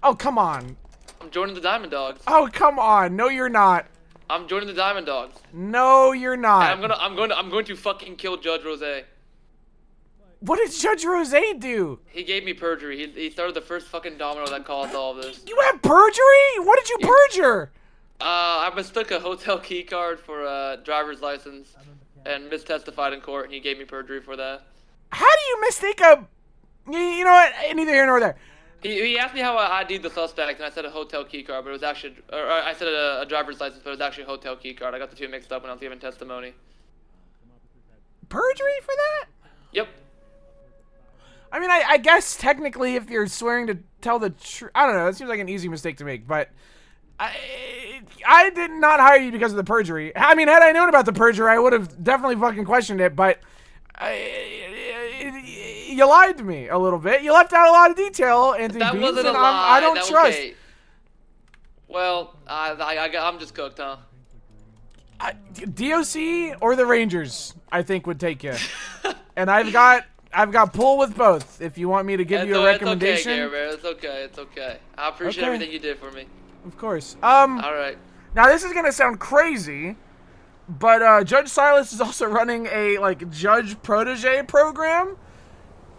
Speaker 1: Oh, come on.
Speaker 18: I'm joining the Diamond Dogs.
Speaker 1: Oh, come on. No, you're not.
Speaker 18: I'm joining the Diamond Dogs.
Speaker 1: No, you're not.
Speaker 18: And I'm going to fucking kill Judge Rose.
Speaker 1: What did Judge Rose do?
Speaker 18: He gave me perjury. He started the first fucking domino that caused all of this.
Speaker 1: You have perjury? What did you perjure?
Speaker 18: I mistook a hotel key card for a driver's license and mistestified in court, and he gave me perjury for that.
Speaker 1: How do you mistake a... You know what? Neither here nor there.
Speaker 18: He asked me how I ID'd the suspect, and I said a hotel key card, but it was actually... Or I said a driver's license, but it was actually a hotel key card. I got the two mixed up when I was giving testimony.
Speaker 1: Perjury for that?
Speaker 18: Yep.
Speaker 1: I mean, I guess technically if you're swearing to tell the truth... I don't know. That seems like an easy mistake to make, but... I did not hire you because of the perjury. I mean, had I known about the perjury, I would have definitely fucking questioned it, but... you lied to me a little bit. You left out a lot of detail, Anthony
Speaker 18: That
Speaker 1: Beans,
Speaker 18: wasn't a
Speaker 1: and
Speaker 18: lie.
Speaker 1: I don't trust.
Speaker 18: Okay. Well, I'm just cooked, huh?
Speaker 1: DOC or the Rangers, I think, would take you. And I've got pull with both. If you want me to give you a recommendation,
Speaker 18: It's okay, Gary, it's okay. It's okay. I appreciate everything you did for me.
Speaker 1: of course.
Speaker 18: All right.
Speaker 1: Now this is gonna sound crazy, but Judge Silas is also running a judge protege program.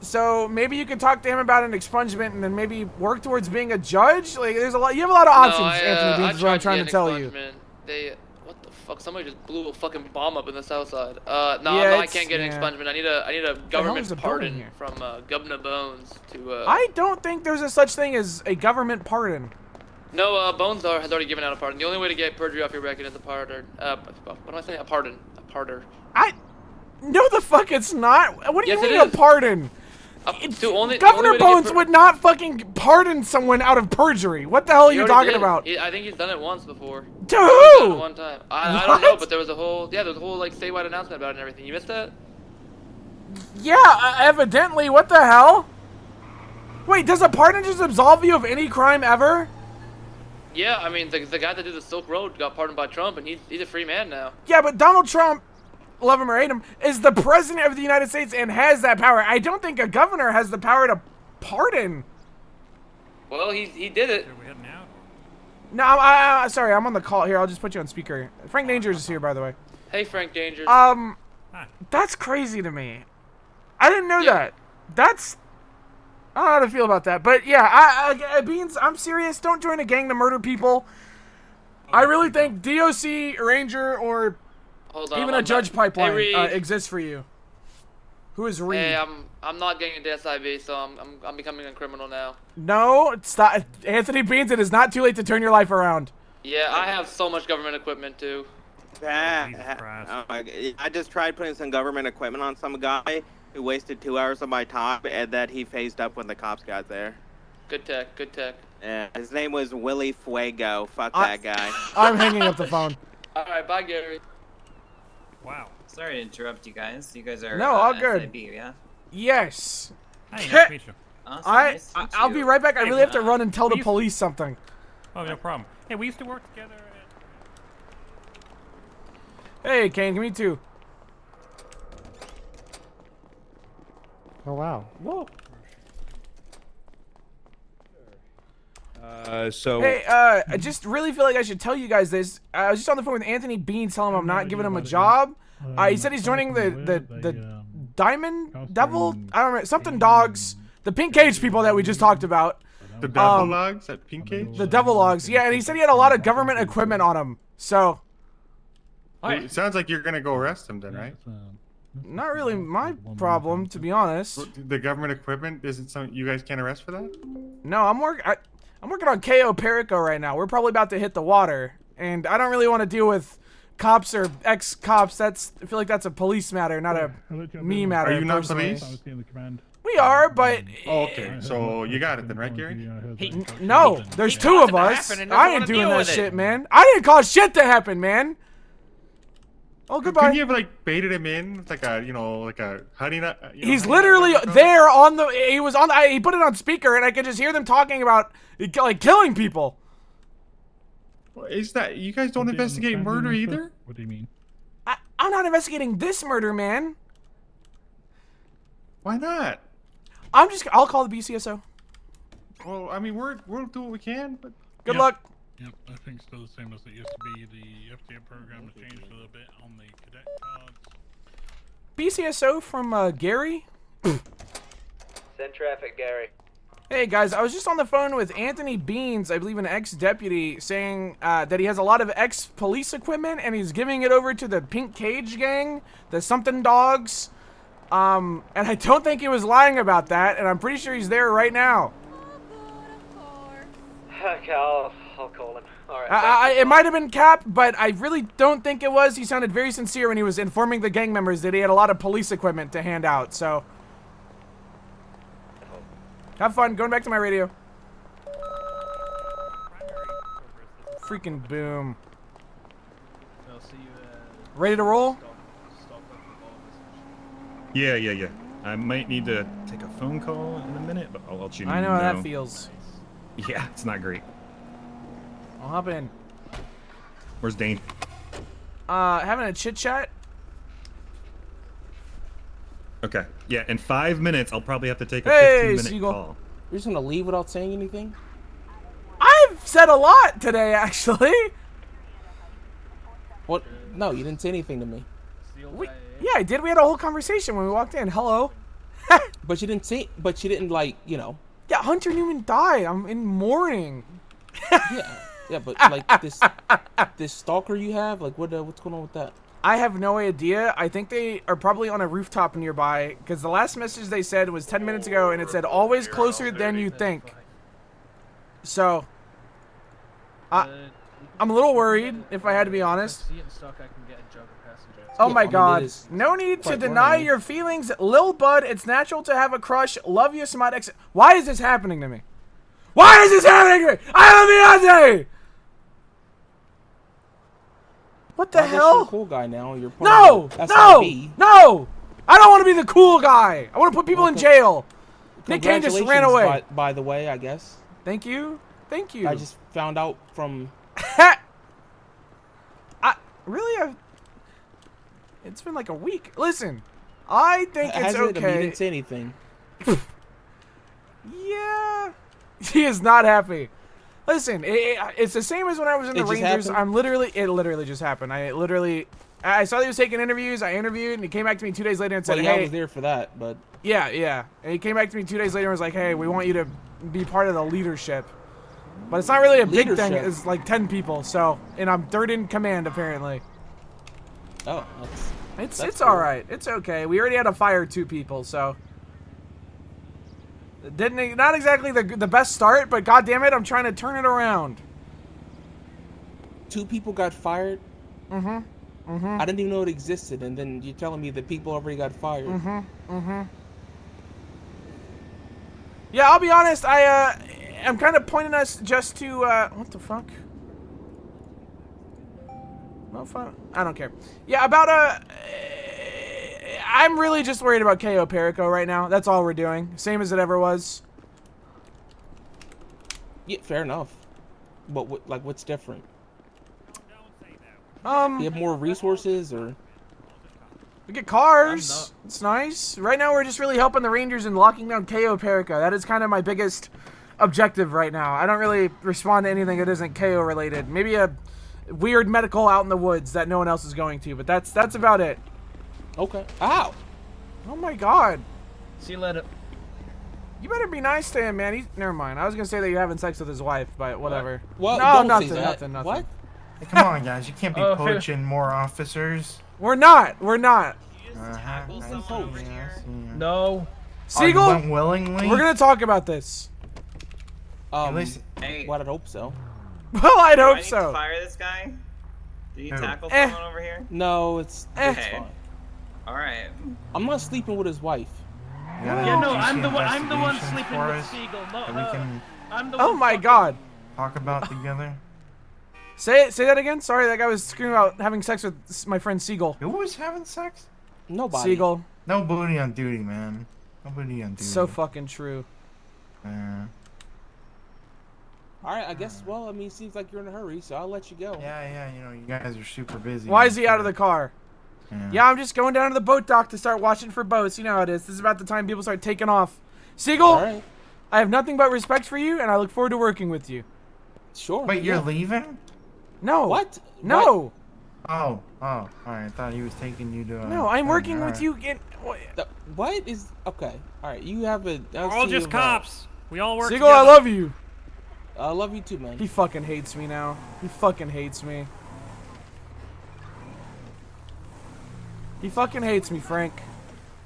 Speaker 1: So maybe you can talk to him about an expungement and then maybe work towards being a judge. Like, there's a lot. You have a lot of options, Anthony Beans. Is what I'm trying to tell you.
Speaker 18: What the fuck? Somebody just blew a fucking bomb up in the south side.
Speaker 1: Yeah,
Speaker 18: I can't get an expungement. I need a government pardon
Speaker 1: here?
Speaker 18: from Governor Bones to.
Speaker 1: I don't think there's a such thing as a government pardon.
Speaker 18: No, Bones has already given out a pardon. The only way to get perjury off your record is a pardon. What am I saying? A pardon. A pardon.
Speaker 1: No, the fuck it's not. What do you
Speaker 18: Yes, it
Speaker 1: mean a
Speaker 18: is.
Speaker 1: pardon? Governor Bones would not fucking pardon someone out of perjury. What the hell are you talking about?
Speaker 18: I think he's done it once before.
Speaker 1: To who?
Speaker 18: One time. I don't know, but there was a whole statewide announcement about it and everything. You missed that?
Speaker 1: Yeah, evidently. What the hell? Wait, does a pardon just absolve you of any crime ever?
Speaker 18: Yeah, I mean the guy that did the Silk Road got pardoned by Trump, and he's a free man now.
Speaker 1: Yeah, but Donald Trump, love him or hate him, is the president of the United States and has that power. I don't think a governor has the power to pardon.
Speaker 18: Well, he did it.
Speaker 1: No, sorry, I'm on the call here. I'll just put you on speaker. Frank Dangers is here, by the way.
Speaker 18: Hey, Frank Dangers.
Speaker 1: That's crazy to me. I didn't know that. I don't know how to feel about that, but yeah, Beans, I'm serious. Don't join a gang to murder people. I really think DOC, Ranger, or even a judge pipeline exists for you. Who is Reed?
Speaker 18: Hey, I'm not getting into SIV, so I'm becoming a criminal now.
Speaker 1: No, stop, Anthony Beans. It is not too late to turn your life around.
Speaker 18: Yeah, I have so much government equipment too.
Speaker 19: I just tried putting some government equipment on some guy who wasted 2 hours of my time, and that he phased up when the cops got there.
Speaker 18: Good tech, good tech.
Speaker 19: Yeah, his name was Willie Fuego. Fuck that guy.
Speaker 1: I'm hanging up the phone.
Speaker 18: All right, bye, Gary.
Speaker 4: Wow.
Speaker 17: Sorry to interrupt you guys. You guys are
Speaker 1: No, all good.
Speaker 17: SIB, yeah?
Speaker 1: Yes.
Speaker 4: Hey, nice to meet you.
Speaker 17: Awesome, nice to meet
Speaker 1: I'll
Speaker 17: you.
Speaker 1: be right back. I
Speaker 4: Hey,
Speaker 1: really have to run and tell the
Speaker 4: we-
Speaker 1: police something.
Speaker 4: Oh, no problem. Hey, we used to work together.
Speaker 1: Hey, Kane, give me two.
Speaker 10: Oh wow.
Speaker 12: Whoa.
Speaker 1: Hey, I just really feel like I should tell you guys this. I was just on the phone with Anthony Beans telling him I'm not giving him a job. He said he's joining the Diamond Devil, I don't remember, something dogs. The Pink Cage people that we just talked about.
Speaker 7: The Devil Logs at Pink Cage?
Speaker 1: The Devil Logs, yeah, and he said he had a lot of government equipment on him, so.
Speaker 7: It sounds like you're gonna go arrest him then, right?
Speaker 1: Not really my problem, to be honest.
Speaker 7: The government equipment isn't something you guys can't arrest for that?
Speaker 1: No, I'm working on KO Perico right now. We're probably about to hit the water, and I don't really want to deal with cops or ex-cops. I feel like that's a police matter, not a me matter.
Speaker 7: Are you not
Speaker 1: personally.
Speaker 7: police?
Speaker 1: We are, but
Speaker 7: Oh, okay, so you got it then, right, Gary?
Speaker 1: no, there's
Speaker 9: He
Speaker 1: two
Speaker 9: caused
Speaker 1: of
Speaker 9: it to
Speaker 1: us.
Speaker 9: happen and doesn't
Speaker 1: I ain't
Speaker 9: wanna
Speaker 1: doing
Speaker 9: deal
Speaker 1: that
Speaker 9: with it.
Speaker 1: shit, man. I didn't cause shit to happen, man. Oh, goodbye.
Speaker 7: Couldn't you have like baited him in with like a, like a honey nut?
Speaker 1: He's literally there on the. He was on. He put it on speaker, and I could just hear them talking about like killing people.
Speaker 7: Well, is that you guys don't investigate murder either?
Speaker 12: What do you mean?
Speaker 1: I'm not investigating this murder, man.
Speaker 7: Why not?
Speaker 1: I'll call the BCSO.
Speaker 7: Well, I mean, we'll do what we can, but
Speaker 1: Good luck.
Speaker 12: Yep, I think still the same as it used to be. The FTA program has changed a little bit on the cadet cards.
Speaker 1: BCSO from Gary.
Speaker 20: Send traffic, Gary.
Speaker 1: Hey guys, I was just on the phone with Anthony Beans, I believe an ex-deputy, saying that he has a lot of ex-police equipment and he's giving it over to the Pink Cage gang, the something dogs. And I don't think he was lying about that, and I'm pretty sure he's there right now.
Speaker 20: Okay, I'll call him. All right.
Speaker 1: It might have been Cap, but I really don't think it was. He sounded very sincere when he was informing the gang members that he had a lot of police equipment to hand out, so. Have fun, going back to my radio. Freaking boom.
Speaker 12: I'll see you
Speaker 1: Ready to roll?
Speaker 8: Yeah. I might need to take a phone call in a minute, but I'll let you know.
Speaker 1: I know how that feels.
Speaker 8: Yeah, it's not great.
Speaker 1: I'll hop in.
Speaker 8: Where's Dane?
Speaker 1: Having a chit chat.
Speaker 8: Okay. Yeah, in 5 minutes, I'll probably have to take a
Speaker 1: Hey,
Speaker 8: 15-minute
Speaker 1: Seagull.
Speaker 8: call.
Speaker 6: You're just gonna leave without saying anything?
Speaker 1: I've said a lot today, actually.
Speaker 6: What? No, you didn't say anything to me.
Speaker 1: Yeah, I did. We had a whole conversation when we walked in. Hello.
Speaker 6: But you didn't say. But you didn't like.
Speaker 1: Yeah, Hunter Newman died. I'm in mourning.
Speaker 6: Yeah, but like this stalker you have, like what's going on with that?
Speaker 1: I have no idea. I think they are probably on a rooftop nearby, because the last message they said was 10 minutes ago, and it said always closer than you think. So, I'm a little worried, if I had to be honest. Oh my god. No need to deny your feelings. Lil Bud, it's natural to have a crush. Love you, smod. Why is this happening to me? Why is this happening to me? I love Beyonce! What the hell?
Speaker 6: You're a cool guy now. You're
Speaker 1: No! I don't want to be the cool guy. I want to put people in jail. Nick Kane just ran away.
Speaker 6: By the way, I guess.
Speaker 1: Thank you.
Speaker 6: I just found out from.
Speaker 1: It's been like a week. Listen, I think it's okay.
Speaker 6: You didn't say anything.
Speaker 1: Yeah. He is not happy. Listen, it's the same as when I was in the Rangers. It literally just happened. I saw he was taking interviews. I interviewed, and he came back to me 2 days later and said,
Speaker 6: I was there for that, but.
Speaker 1: Yeah. And he came back to me 2 days later and was like, hey, we want you to be part of the leadership. But it's not really a big thing. It's like 10 people, so. And I'm third in command, apparently.
Speaker 6: Oh,
Speaker 1: it's
Speaker 6: cool.
Speaker 1: all right. It's okay. We already had to fire 2 people, so. Not exactly the best start, but goddammit, I'm trying to turn it around.
Speaker 6: 2 people got fired?
Speaker 1: I
Speaker 6: didn't even know it existed, and then you're telling me that people already got fired.
Speaker 1: Yeah, I'll be honest, I'm kind of pointing us just to, what the fuck? Well, fun. I don't care. Yeah, about, I'm really just worried about KO Perico right now. That's all we're doing. Same as it ever was.
Speaker 6: Yeah, fair enough. But what's different?
Speaker 1: You
Speaker 6: have more resources, or?
Speaker 1: We get cars. It's nice. Right now, we're just really helping the Rangers and locking down KO Perico. That is kind of my biggest objective right now. I don't really respond to anything that isn't KO related. Maybe a weird medical out in the woods that no one else is going to, but that's about it.
Speaker 6: Okay. Ow!
Speaker 1: Oh my god.
Speaker 12: See you later.
Speaker 1: You better be nice to him, man. Never mind. I was gonna say that you're having sex with his wife, but whatever.
Speaker 6: What?
Speaker 1: No,
Speaker 6: Don't
Speaker 1: nothing,
Speaker 6: say that.
Speaker 1: nothing.
Speaker 6: What?
Speaker 21: Hey, come on, guys. You can't be poaching more officers.
Speaker 1: We're not.
Speaker 12: No.
Speaker 1: Seagull,
Speaker 21: willingly?
Speaker 1: we're gonna talk about this.
Speaker 6: Hey. Well, I'd hope so.
Speaker 1: Well, I'd hope
Speaker 17: Do I need
Speaker 1: so.
Speaker 17: to fire this guy? Did you tackle
Speaker 1: Eh.
Speaker 17: someone over here?
Speaker 6: No, it's
Speaker 17: Okay.
Speaker 6: fine.
Speaker 17: All right.
Speaker 6: I'm not sleeping with his wife.
Speaker 21: got
Speaker 13: Yeah,
Speaker 21: a
Speaker 13: no,
Speaker 21: juicy
Speaker 13: I'm the one
Speaker 21: investigation
Speaker 13: sleeping
Speaker 21: for
Speaker 13: with
Speaker 21: us
Speaker 13: Siegel, not
Speaker 21: that we
Speaker 13: her.
Speaker 21: can
Speaker 13: I'm the
Speaker 1: Oh
Speaker 13: one
Speaker 1: my
Speaker 13: fucking-
Speaker 1: god.
Speaker 21: talk about together?
Speaker 1: Say that again. Sorry, that guy was screaming about having sex with my friend Siegel.
Speaker 21: Who was having sex?
Speaker 6: Nobody.
Speaker 1: Siegel.
Speaker 21: No booty on duty, man. No booty on duty.
Speaker 1: So fucking true.
Speaker 21: Yeah.
Speaker 6: All right, I guess. Well, I mean, it seems like you're in a hurry, so I'll let you go.
Speaker 21: Yeah, you know, you guys are super busy.
Speaker 1: Why is he out of the car?
Speaker 21: Yeah.
Speaker 1: Yeah, I'm just going down to the boat dock to start watching for boats. You know how it is. This is about the time people start taking off. Siegel,
Speaker 6: All right.
Speaker 1: I have nothing but respect for you, and I look forward to working with you.
Speaker 6: Sure.
Speaker 21: Wait, you're leaving?
Speaker 1: No.
Speaker 6: What?
Speaker 1: No.
Speaker 21: Oh, all right. I thought he was taking you to.
Speaker 1: No, I'm working with
Speaker 21: alright.
Speaker 1: you.
Speaker 6: What is okay? All right, you have a.
Speaker 4: We're all just cops. We all work
Speaker 1: Siegel,
Speaker 4: together.
Speaker 1: I love you.
Speaker 6: I love you too, man.
Speaker 1: He fucking hates me now. He fucking hates me. He fucking hates me, Frank.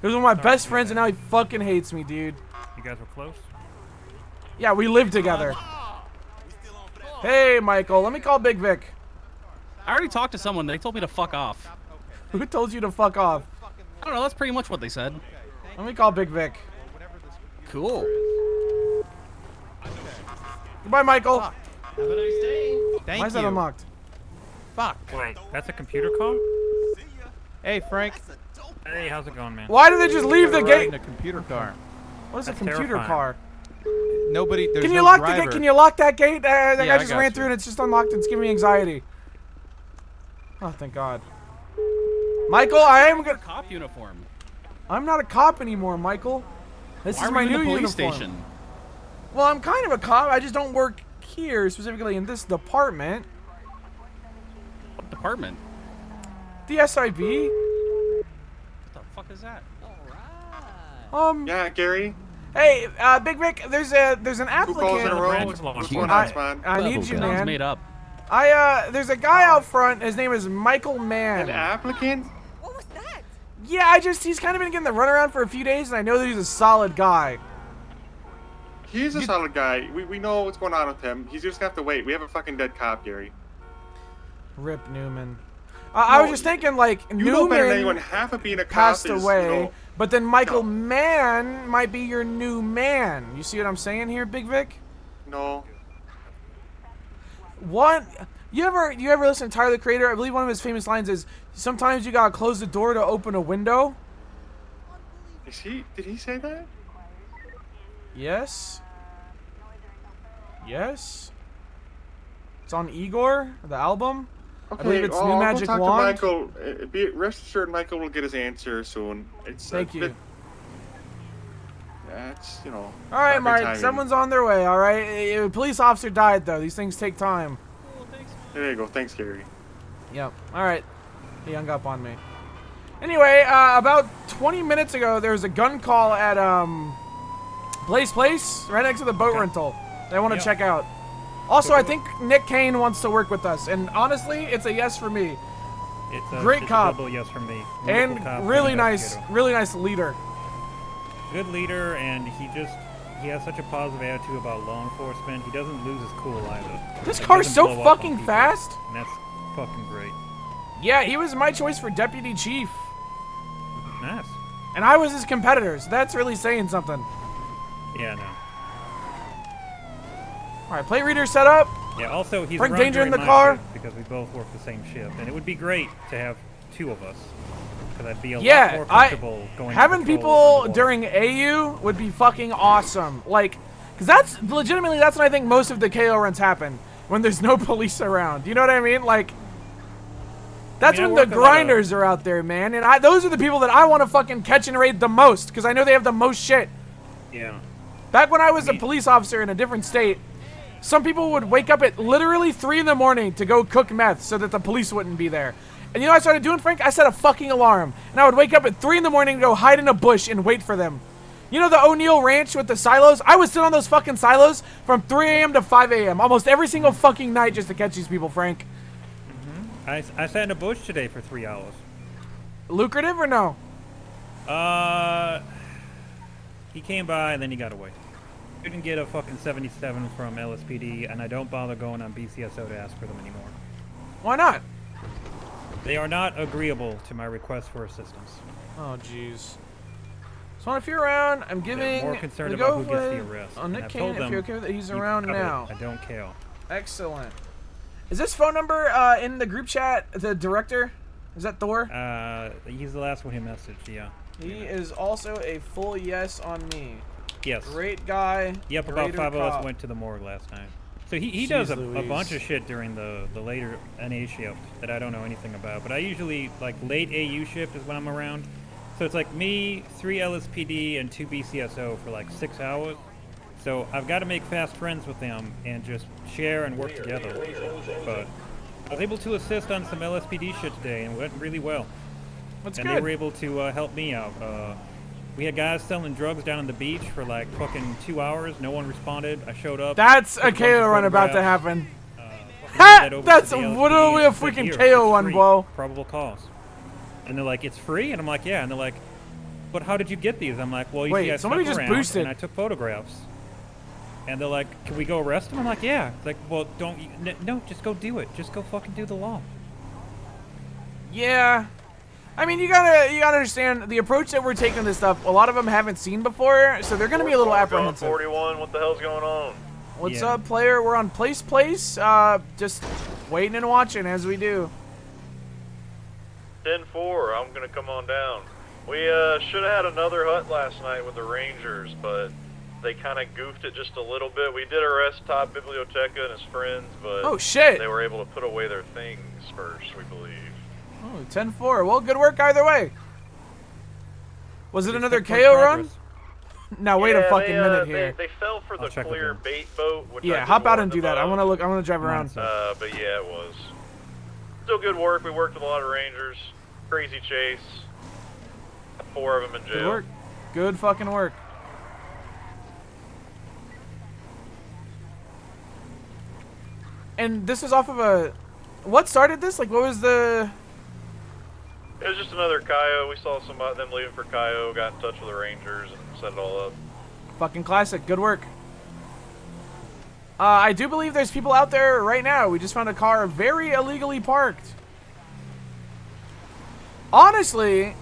Speaker 1: He was one of my best friends, and now he fucking hates me, dude.
Speaker 4: You guys were close?
Speaker 1: Yeah, we live together. Hey, Michael, let me call Big Vic.
Speaker 5: I already talked to someone. They told me to fuck off.
Speaker 1: Who told you to fuck off?
Speaker 5: I don't know. That's pretty much what they said.
Speaker 1: Let me call Big Vic.
Speaker 5: Cool.
Speaker 1: Goodbye, Michael.
Speaker 5: Have a nice day.
Speaker 1: Why is that unlocked?
Speaker 5: Fuck.
Speaker 4: Wait, that's a computer call?
Speaker 16: Hey, Frank.
Speaker 4: Hey, how's it going, man?
Speaker 1: Why did they just leave the gate?
Speaker 16: In a computer car.
Speaker 1: What is a
Speaker 4: That's
Speaker 1: computer
Speaker 4: terrifying.
Speaker 1: car?
Speaker 16: Nobody. There's
Speaker 1: Can you
Speaker 16: no
Speaker 1: lock
Speaker 16: driver.
Speaker 1: the gate? Can you lock that gate? That
Speaker 16: Yeah,
Speaker 1: guy
Speaker 16: I
Speaker 1: just
Speaker 16: got
Speaker 1: ran
Speaker 16: you.
Speaker 1: through and it's just unlocked. It's giving me anxiety. Oh, thank God. Michael, I am gonna.
Speaker 5: Cop uniform.
Speaker 1: I'm not a cop anymore, Michael. This
Speaker 5: Why
Speaker 1: is
Speaker 5: were
Speaker 1: my
Speaker 5: you in
Speaker 1: new
Speaker 5: the police
Speaker 1: uniform.
Speaker 5: station?
Speaker 1: Well, I'm kind of a cop. I just don't work here, specifically in this department.
Speaker 5: What department?
Speaker 1: The SIB.
Speaker 5: What the fuck is that?
Speaker 7: Yeah, Gary.
Speaker 1: Hey, Big Vic, there's an applicant.
Speaker 7: 2 calls in a row. What's going on, Smod?
Speaker 1: I need you,
Speaker 5: Sounds
Speaker 1: man.
Speaker 5: made up.
Speaker 1: There's a guy out front. His name is Michael Mann.
Speaker 7: An applicant?
Speaker 1: Yeah, he's kind of been getting the runaround for a few days, and I know that he's a solid guy.
Speaker 7: He's a solid guy. We know what's going on with him. He's just gonna have to wait. We have a fucking dead cop, Gary.
Speaker 1: Rip Newman. I was just thinking, like,
Speaker 7: You know better than anyone.
Speaker 1: Newman
Speaker 7: Half of being a cop
Speaker 1: passed
Speaker 7: is,
Speaker 1: away,
Speaker 7: you know,
Speaker 1: but then Michael Mann might be your new man. You see what I'm saying here, Big Vic?
Speaker 7: no.
Speaker 1: What? You ever listen to Tyler the Creator? I believe one of his famous lines is, "Sometimes you gotta close the door to open a window."
Speaker 7: Did he say that?
Speaker 1: Yes. Yes. It's on Igor, the album.
Speaker 7: Okay,
Speaker 1: I believe it's New
Speaker 7: I'll
Speaker 1: Magic
Speaker 7: go talk
Speaker 1: Wand.
Speaker 7: to Michael. Rest assured, Michael will get his answer soon. It's
Speaker 1: Thank you.
Speaker 7: Yeah, it's, you know.
Speaker 1: All right,
Speaker 7: not good
Speaker 1: Mike.
Speaker 7: timing.
Speaker 1: Someone's on their way. All right. A police officer died though. These things take time.
Speaker 7: There you go. Thanks, Gary.
Speaker 1: Yep. All right. He hung up on me. Anyway, about 20 minutes ago, there was a gun call at Blaze Place, right next to the boat rental. That I want to check out. Also, I think Nick Kane wants to work with us, and honestly, it's a yes for me.
Speaker 4: It's a
Speaker 1: Great cop.
Speaker 4: double yes from me.
Speaker 1: And
Speaker 4: Wonderful cop,
Speaker 1: really
Speaker 4: good
Speaker 1: nice,
Speaker 4: investigator.
Speaker 1: really nice leader.
Speaker 4: Good leader, and he has such a positive attitude about law enforcement. He doesn't lose his cool either.
Speaker 1: This
Speaker 4: He
Speaker 1: car's
Speaker 4: doesn't
Speaker 1: so
Speaker 4: blow up on
Speaker 1: fucking
Speaker 4: people,
Speaker 1: fast.
Speaker 4: And that's fucking great.
Speaker 1: Yeah, he was my choice for deputy chief.
Speaker 4: Nice.
Speaker 1: And I was his competitor, so that's really saying something.
Speaker 4: Yeah, no.
Speaker 1: All right, plate reader set up.
Speaker 4: Yeah, also, he's
Speaker 1: Bring
Speaker 4: around
Speaker 1: danger in
Speaker 4: during
Speaker 1: the
Speaker 4: my
Speaker 1: car.
Speaker 4: shift because we both work the same shift, and it would be great to have two of us. Because I'd be a lot
Speaker 1: Yeah,
Speaker 4: more comfortable going
Speaker 1: having
Speaker 4: to patrol
Speaker 1: people
Speaker 4: underwater.
Speaker 1: during AU would be fucking awesome. Like, because that's legitimately that's when I think most of the KO runs happen, when there's no police around. You know what I mean? Like, that's
Speaker 4: I
Speaker 1: when
Speaker 4: work
Speaker 1: the
Speaker 4: a lot of-
Speaker 1: grinders are out there, man. And those are the people that I want to fucking catch and raid the most, because I know they have the most shit.
Speaker 4: Yeah.
Speaker 1: Back when I was a police officer in a different state, some people would wake up at literally 3 in the morning to go cook meth so that the police wouldn't be there. And you know what I started doing, Frank? I set a fucking alarm. And I would wake up at 3 in the morning to go hide in a bush and wait for them. You know the O'Neill Ranch with the silos? I would sit on those fucking silos from 3 a.m. to 5 a.m. almost every single fucking night just to catch these people, Frank.
Speaker 4: I sat in a bush today for 3 hours.
Speaker 1: Lucrative or no?
Speaker 4: He came by and then he got away. Couldn't get a fucking 77 from LSPD, and I don't bother going on BCSO to ask for them anymore.
Speaker 1: Why not?
Speaker 4: They are not agreeable to my request for assistance.
Speaker 1: Oh, jeez. So if you're around, I'm giving
Speaker 4: more concerned
Speaker 1: the
Speaker 4: about
Speaker 1: go
Speaker 4: who gets the
Speaker 1: with
Speaker 4: arrest.
Speaker 1: on
Speaker 4: And
Speaker 1: Nick
Speaker 4: I've
Speaker 1: Kane
Speaker 4: told
Speaker 1: if
Speaker 4: them,
Speaker 1: you're okay with it. He's
Speaker 4: "You
Speaker 1: around
Speaker 4: cover it.
Speaker 1: now.
Speaker 4: I don't care.
Speaker 1: Excellent. Is this phone number in the group chat? The director? Is that Thor?
Speaker 4: He's the last one who messaged. Yeah.
Speaker 1: He is also a full yes on me.
Speaker 4: Yes.
Speaker 1: Great guy.
Speaker 4: Yep. About
Speaker 1: greater
Speaker 4: 5 of us
Speaker 1: cop.
Speaker 4: went to the morgue last time. So he
Speaker 1: Jeez
Speaker 4: does a
Speaker 1: Louise.
Speaker 4: bunch of shit during the later NA shift that I don't know anything about. But I usually, like, late AU shift is when I'm around. So it's like me, 3 LSPD, and 2 BCSO for like 6 hours. So I've got to make fast friends with them and just share and work together. But I was able to assist on some LSPD shit today and it went really well.
Speaker 1: That's
Speaker 4: and
Speaker 1: good.
Speaker 4: they were able to help me out. We had guys selling drugs down on the beach for like fucking 2 hours. No one responded. I showed up.
Speaker 1: That's
Speaker 4: took
Speaker 1: a
Speaker 4: bunch of
Speaker 1: KO run about to
Speaker 4: photographs,
Speaker 1: happen.
Speaker 4: handed
Speaker 1: Ha!
Speaker 4: that over
Speaker 1: That's
Speaker 4: to the
Speaker 1: literally
Speaker 4: LSPD
Speaker 1: a
Speaker 4: and said,
Speaker 1: freaking
Speaker 4: "Here,
Speaker 1: KO
Speaker 4: it's
Speaker 1: one,
Speaker 4: free,
Speaker 1: bro.
Speaker 4: Probable cause." And they're like, "It's free?" And I'm like, "Yeah." And they're like, "But how did you get these?" I'm like, "Well, you
Speaker 1: Wait,
Speaker 4: see, I
Speaker 1: somebody
Speaker 4: snuck
Speaker 1: just
Speaker 4: around
Speaker 1: boosted.
Speaker 4: and I took photographs." And they're like, "Can we go arrest him?" I'm like, "Yeah." It's like, "Well, don't you, no, just go do it. Just go fucking do the law."
Speaker 1: Yeah. I mean, you gotta understand the approach that we're taking to this stuff. A lot of them haven't seen before, so they're gonna be a little apprehensive.
Speaker 2: 41, what the hell's going on?
Speaker 1: What's up, player? We're on Place. Just waiting and watching as we do.
Speaker 2: 10-4, I'm gonna come on down. We should have had another hut last night with the Rangers, but they kind of goofed it just a little bit. We did arrest Top Biblioteca and his friends, but
Speaker 1: Oh, shit.
Speaker 2: they were able to put away their things first, we believe.
Speaker 1: Oh, 10-4. Well, good work either way. Was it another
Speaker 2: took
Speaker 1: KO
Speaker 2: progress.
Speaker 1: run? Now wait a fucking minute
Speaker 2: they,
Speaker 1: here.
Speaker 2: They fell for the clear bait boat, which I
Speaker 1: Yeah,
Speaker 2: didn't
Speaker 1: hop out
Speaker 2: warn
Speaker 1: and do
Speaker 2: them
Speaker 1: that. I
Speaker 2: of.
Speaker 1: want to look. I want to drive around.
Speaker 2: But yeah, it was. Still good work. We worked with a lot of Rangers. Crazy chase. 4 of them in jail.
Speaker 1: Good work. Good fucking work. And this is off of a. What started this? Like, what was the?
Speaker 2: It was just another Cayo. We saw them leaving for Cayo, got in touch with the Rangers, and set it all up.
Speaker 1: Fucking classic. Good work. I do believe there's people out there right now. We just found a car very illegally parked. Honestly,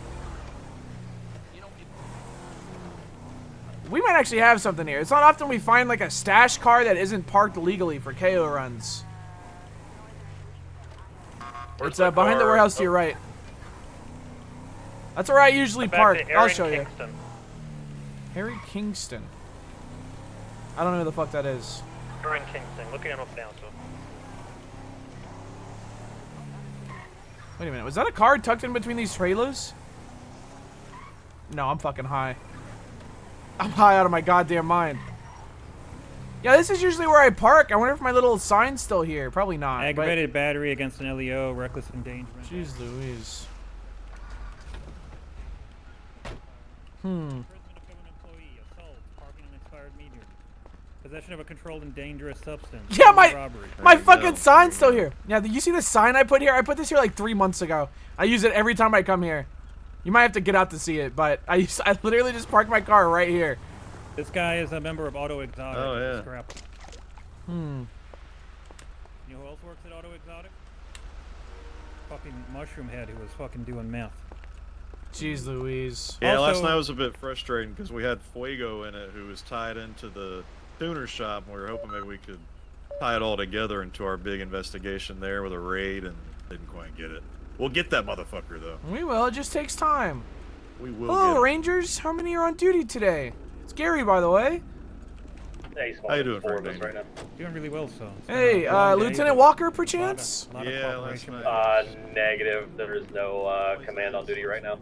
Speaker 1: we might actually have something here. It's not often we find like a stash car that isn't parked legally for KO runs.
Speaker 2: Where's
Speaker 1: It's
Speaker 2: the
Speaker 1: behind the
Speaker 2: car?
Speaker 1: warehouse to your right. That's where I usually
Speaker 2: Back
Speaker 1: park.
Speaker 2: to
Speaker 1: I'll
Speaker 2: Aaron
Speaker 1: show
Speaker 2: Kingston.
Speaker 1: you. Harry Kingston. I don't know who the fuck that is.
Speaker 2: Aaron Kingston, looking at down, so.
Speaker 1: Wait a minute, was that a car tucked in between these trailers? No, I'm fucking high. I'm high out of my goddamn mind. Yeah, this is usually where I park. I wonder if my little sign's still here. Probably not.
Speaker 4: Aggravated battery against an LEO, reckless endangerment.
Speaker 1: Jeez Louise.
Speaker 4: Possession of a controlled and dangerous substance.
Speaker 1: Yeah,
Speaker 4: Robbery.
Speaker 1: my fucking sign's still here. Yeah, you see the sign I put here? I put this here like 3 months ago. I use it every time I come here. You might have to get out to see it, but I literally just parked my car right here.
Speaker 4: This guy is a member of Auto Exotic.
Speaker 2: Oh, yeah.
Speaker 4: Scrap. You know who else works at Auto Exotic? Fucking Mushroom Head who was fucking doing meth.
Speaker 1: Jeez Louise.
Speaker 22: Yeah, last
Speaker 4: Also-
Speaker 22: night was a bit frustrating because we had Fuego in it who was tied into the tuner shop, and we were hoping maybe we could tie it all together into our big investigation there with a raid, and didn't quite get it. We'll get that motherfucker, though.
Speaker 1: We will. It just takes time.
Speaker 22: We will
Speaker 1: Hello,
Speaker 22: get it.
Speaker 1: Rangers. How many are on duty today? It's Gary, by the way.
Speaker 22: How you doing, Frank?
Speaker 2: right now?
Speaker 4: Doing really well, so. It's been
Speaker 1: Hey,
Speaker 4: a long day,
Speaker 1: Lieutenant
Speaker 4: but
Speaker 1: Walker, perchance?
Speaker 4: lot of
Speaker 22: Yeah, last
Speaker 4: cooperation.
Speaker 22: night.
Speaker 20: Negative. There is no command on duty right now.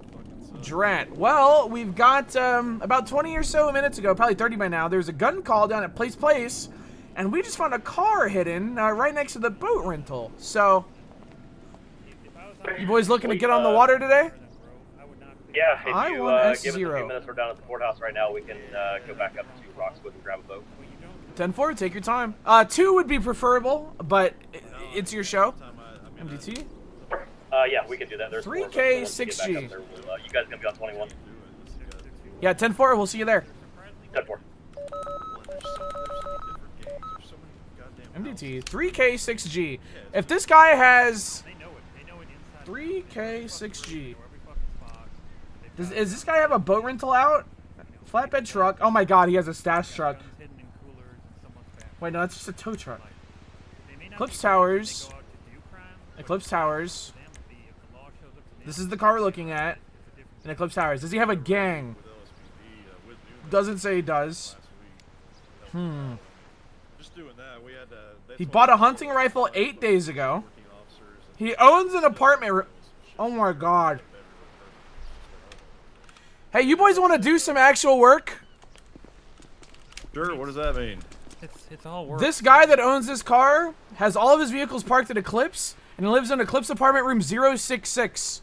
Speaker 1: Drat. Well, we've got about 20 or so minutes ago, probably 30 by now, there's a gun call down at Place, and we just found a car hidden right next to the boat rental. So, you boys looking to get on the water today?
Speaker 20: Yeah, if
Speaker 1: I
Speaker 20: you
Speaker 1: want
Speaker 20: give us a
Speaker 1: S0.
Speaker 20: few minutes, we're down at the courthouse right now. We can go back up to Roxwood and grab a boat.
Speaker 1: 10-4, take your time. 2 would be preferable, but it's your show. MDT?
Speaker 20: Yeah, we can do that. There's
Speaker 1: 3K, 6G.
Speaker 20: You guys gonna be on 21?
Speaker 1: Yeah, 10-4, we'll see you there.
Speaker 20: 10-4.
Speaker 1: MDT, 3K, 6G. If this guy has 3K, 6G. Does this guy have a boat rental out? Flatbed truck. Oh my god, he has a stash truck. Wait, no, that's just a tow truck. Eclipse Towers. Eclipse Towers. This is the car we're looking at. In Eclipse Towers. Does he have a gang? Doesn't say he does.
Speaker 22: Just doing that, we had
Speaker 1: He bought a hunting rifle 8 days ago. He owns an apartment. Oh my god. Hey, you boys want to do some actual work?
Speaker 22: Sure, what does that mean?
Speaker 4: It's all work.
Speaker 1: This guy that owns this car has all of his vehicles parked at Eclipse, and he lives in Eclipse apartment room 066.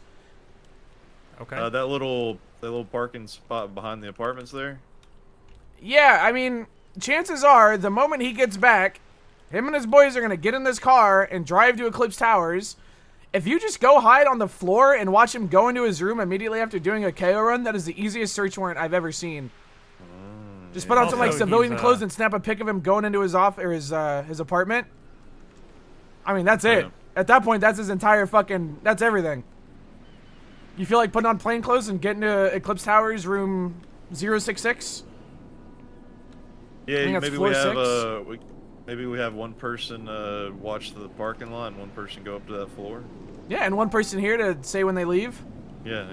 Speaker 4: Okay.
Speaker 22: That little parking spot behind the apartments there?
Speaker 1: Yeah, I mean, chances are, the moment he gets back, him and his boys are going to get in this car and drive to Eclipse Towers. If you just go hide on the floor and watch him go into his room immediately after doing a KO run, that is the easiest search warrant I've ever seen. Just put on some like civilian clothes and snap a pic of him going into his his apartment. I mean, that's it. At that point, that's his entire fucking, that's everything. You feel like putting on plain clothes and getting to Eclipse Towers room 066?
Speaker 22: Yeah, maybe we have maybe we have one person watch the parking lot and one person go up to that floor.
Speaker 1: Yeah, and one person here to say when they leave.
Speaker 22: Yeah,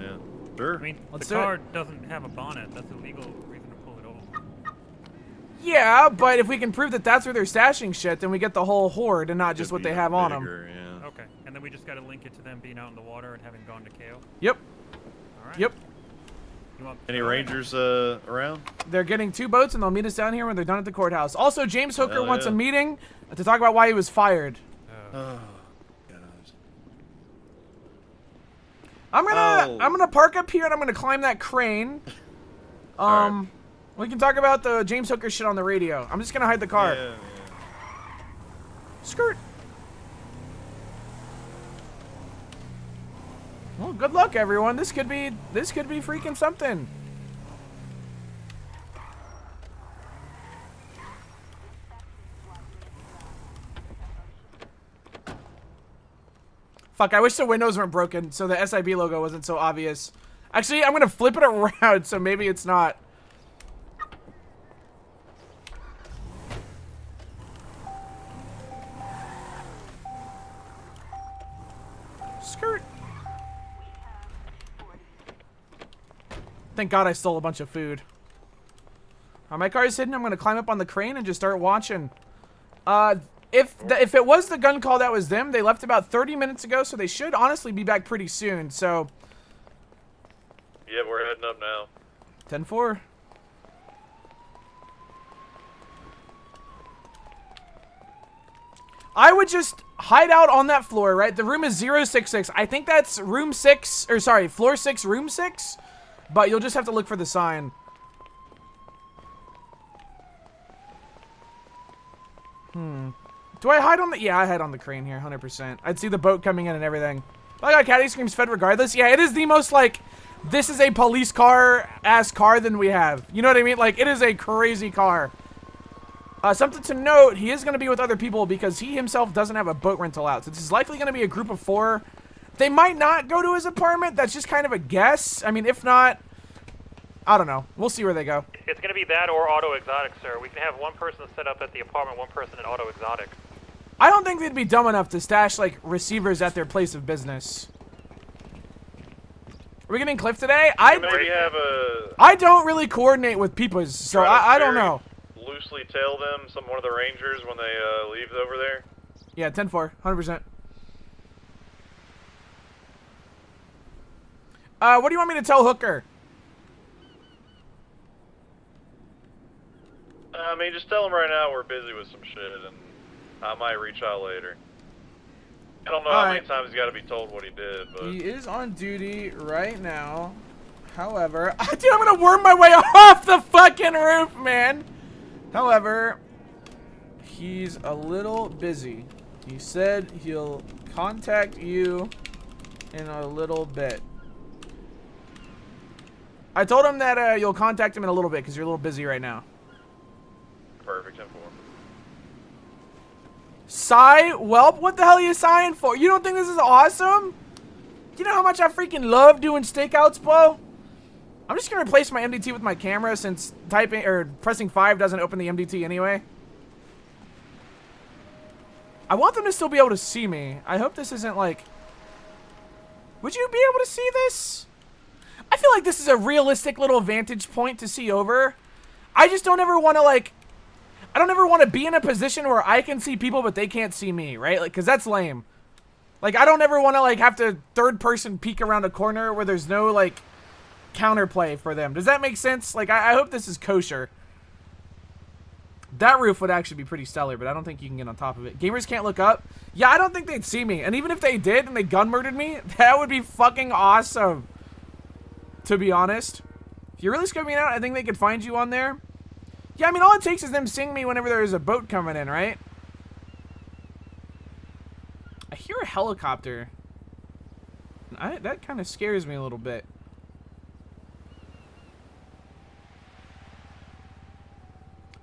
Speaker 22: sure.
Speaker 4: I mean,
Speaker 1: Let's
Speaker 4: the
Speaker 1: do it.
Speaker 4: car doesn't have a bonnet. That's a legal reason to pull it over.
Speaker 1: Yeah, but if we can prove that that's where they're stashing shit, then we get the whole horde and not just what they have on them.
Speaker 22: Yeah.
Speaker 4: Okay, and then we just got to link it to them being out in the water and having gone to KO.
Speaker 1: Yep.
Speaker 4: All right.
Speaker 1: Yep.
Speaker 4: You want
Speaker 22: Any Rangers around?
Speaker 1: They're getting 2 boats, and they'll meet us down here when they're done at the courthouse. Also, James Hooker
Speaker 22: Hell
Speaker 1: wants
Speaker 22: yeah.
Speaker 1: a meeting to talk about why he was fired.
Speaker 22: Oh,
Speaker 1: I'm gonna park up here and I'm gonna climb that crane. We can talk about the James Hooker shit on the radio. I'm just gonna hide the car.
Speaker 22: Yeah.
Speaker 1: Skirt. Well, good luck, everyone. This could be freaking something. Fuck, I wish the windows weren't broken so the SIB logo wasn't so obvious. Actually, I'm gonna flip it around so maybe it's not. Skirt. Thank God I stole a bunch of food. My car is hidden. I'm gonna climb up on the crane and just start watching. If it was the gun call that was them, they left about 30 minutes ago, so they should honestly be back pretty soon. So.
Speaker 2: Yeah, we're heading up now.
Speaker 1: 10-4. I would just hide out on that floor, right? The room is 066. I think that's room 6, or sorry, floor 6, room 6. But you'll just have to look for the sign. Do I hide on the... Yeah, I hide on the crane here, 100%. I'd see the boat coming in and everything. I got Caddy Screams fed regardless. Yeah, it is the most, like... This is a police car-ass car than we have. You know what I mean? Like, it is a crazy car. Something to note, he is going to be with other people because he himself doesn't have a boat rental out. So this is likely going to be a group of 4. They might not go to his apartment. That's just kind of a guess. I mean, if not... I don't know. We'll see where they go.
Speaker 4: It's going to be that or Auto Exotic, sir. We can have one person set up at the apartment, one person at Auto Exotic.
Speaker 1: I don't think they'd be dumb enough to stash, like, receivers at their place of business. Are we getting Cliff today?
Speaker 2: Maybe have a...
Speaker 1: I don't really coordinate with Peepas, so I don't know.
Speaker 2: Loosely tail them, one of the Rangers, when they leave over there.
Speaker 1: Yeah, 10-4, 100%. What do you want me to tell Hooker?
Speaker 2: I mean, just tell them right now we're busy with some shit, and I might reach out later. I don't know how many times he's got to be told what he did, but...
Speaker 1: He is on duty right now. However... Dude, I'm gonna worm my way off the fucking roof, man! However, he's a little busy. He said he'll contact you in a little bit. I told him that you'll contact him in a little bit because you're a little busy right now.
Speaker 2: Perfect, 10-4.
Speaker 1: Sigh? Welp? What the hell are you sighing for? You don't think this is awesome? Do you know how much I freaking love doing stakeouts, bro? I'm just gonna replace my MDT with my camera since typing or pressing 5 doesn't open the MDT anyway. I want them to still be able to see me. I hope this isn't like... Would you be able to see this? I feel like this is a realistic little vantage point to see over. I just don't ever want to like... I don't ever want to be in a position where I can see people but they can't see me, right? Like, because that's lame. Like, I don't ever want to like have to third person peek around a corner where there's no like counterplay for them. Does that make sense? Like, I hope this is kosher. That roof would actually be pretty stellar, but I don't think you can get on top of it. Gamers can't look up? Yeah, I don't think they'd see me. And even if they did and they gun murdered me, that would be fucking awesome. To be honest. If you're really scoping out, I think they could find you on there. Yeah, I mean, all it takes is them seeing me whenever there's a boat coming in, right? I hear a helicopter. That kind of scares me a little bit.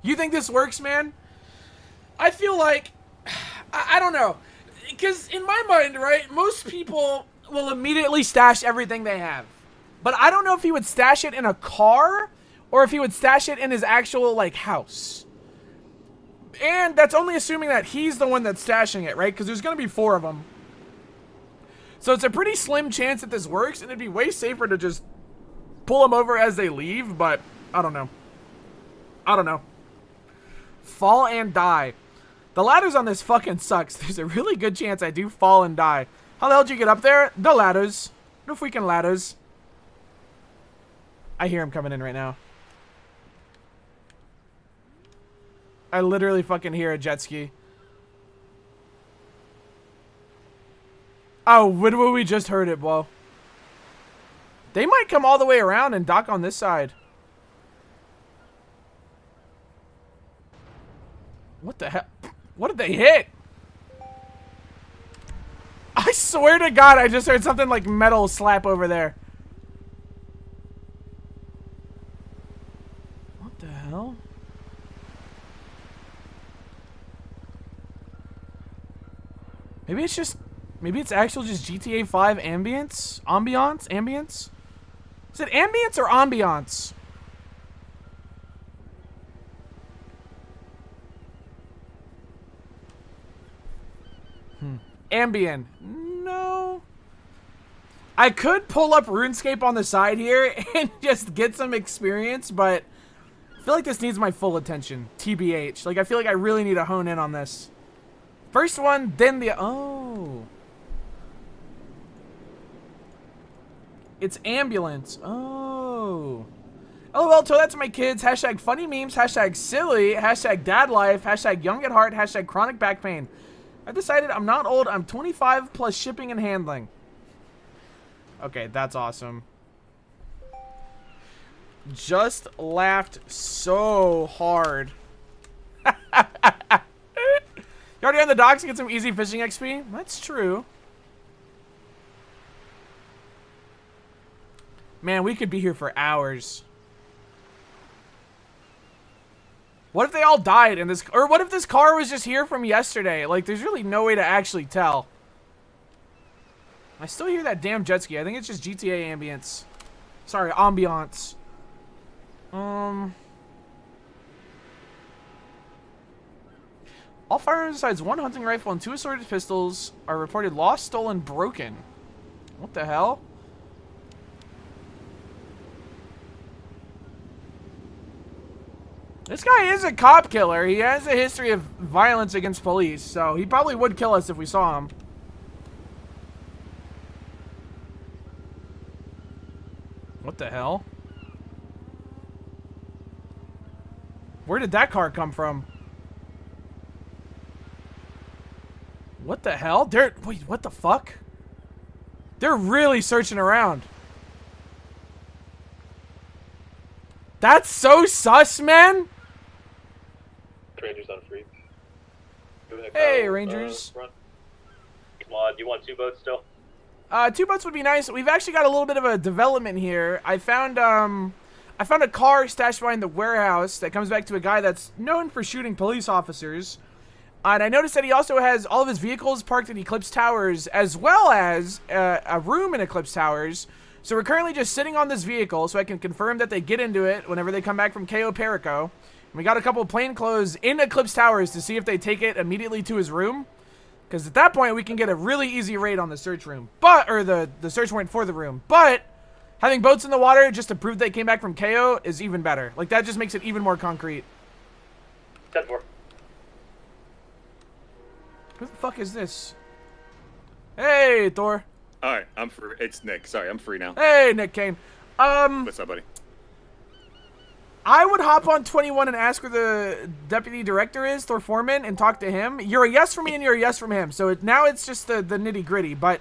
Speaker 1: You think this works, man? I feel like... I don't know. Because in my mind, right, most people will immediately stash everything they have. But I don't know if he would stash it in a car or if he would stash it in his actual, like, house. And that's only assuming that he's the one that's stashing it, right? Because there's going to be 4 of them. So it's a pretty slim chance that this works, and it'd be way safer to just pull them over as they leave, but I don't know. I don't know. Fall and die. The ladders on this fucking sucks. There's a really good chance I do fall and die. How the hell did you get up there? The ladders. The freaking ladders. I hear him coming in right now. I literally fucking hear a jet ski. Oh, when we just heard it blow. They might come all the way around and dock on this side. What the hell? What did they hit? I swear to God, I just heard something like metal slap over there. What the hell? Maybe it's just... Maybe it's actual just GTA 5 ambience? Ambience? Is it ambience or ambiance? Ambien. No. I could pull up RuneScape on the side here and just get some experience, but I feel like this needs my full attention. TBH. Like, I feel like I really need to hone in on this. First one, then the... Oh. It's ambulance. Oh. LOL, tell that to my kids. Hashtag funny memes. Hashtag silly. Hashtag dad life. Hashtag young at heart. Hashtag chronic back pain. I decided I'm not old. I'm 25 plus shipping and handling. Okay, that's awesome. Just laughed so hard. You already on the docks to get some easy fishing XP? That's true. Man, we could be here for hours. What if they all died in this... Or what if this car was just here from yesterday? Like, there's really no way to actually tell. I still hear that damn jet ski. I think it's just GTA ambience. Sorry, ambiance. All firearms besides 1 hunting rifle and 2 assorted pistols are reported lost, stolen, broken. What the hell? This guy is a cop killer. He has a history of violence against police, so he probably would kill us if we saw him. What the hell? Where did that car come from? What the hell? Wait, what the fuck? They're really searching around. That's so sus, man.
Speaker 20: Rangers on free.
Speaker 1: Hey, Rangers.
Speaker 20: Smod, you want 2 boats still?
Speaker 1: 2 boats would be nice. We've actually got a little bit of a development here. I found a car stashed behind the warehouse that comes back to a guy that's known for shooting police officers. And I noticed that he also has all of his vehicles parked at Eclipse Towers, as well as a room in Eclipse Towers So we're currently just sitting on this vehicle so I can confirm that they get into it whenever they come back from KO Perico. And we got a couple plainclothes in Eclipse Towers to see if they take it immediately to his room. Because at that point, we can get a really easy raid on the search room. Or the search warrant for the room. But having boats in the water just to prove they came back from KO is even better. Like, that just makes it even more concrete.
Speaker 20: 10-4.
Speaker 1: Who the fuck is this? Hey, Thor.
Speaker 8: All right, I'm free. It's Nick. Sorry, I'm free now.
Speaker 1: Hey, Nick Kane.
Speaker 8: What's up, buddy?
Speaker 1: I would hop on 21 and ask where the deputy director is, Thor Foreman, and talk to him. You're a yes from me and you're a yes from him. So now it's just the nitty gritty. But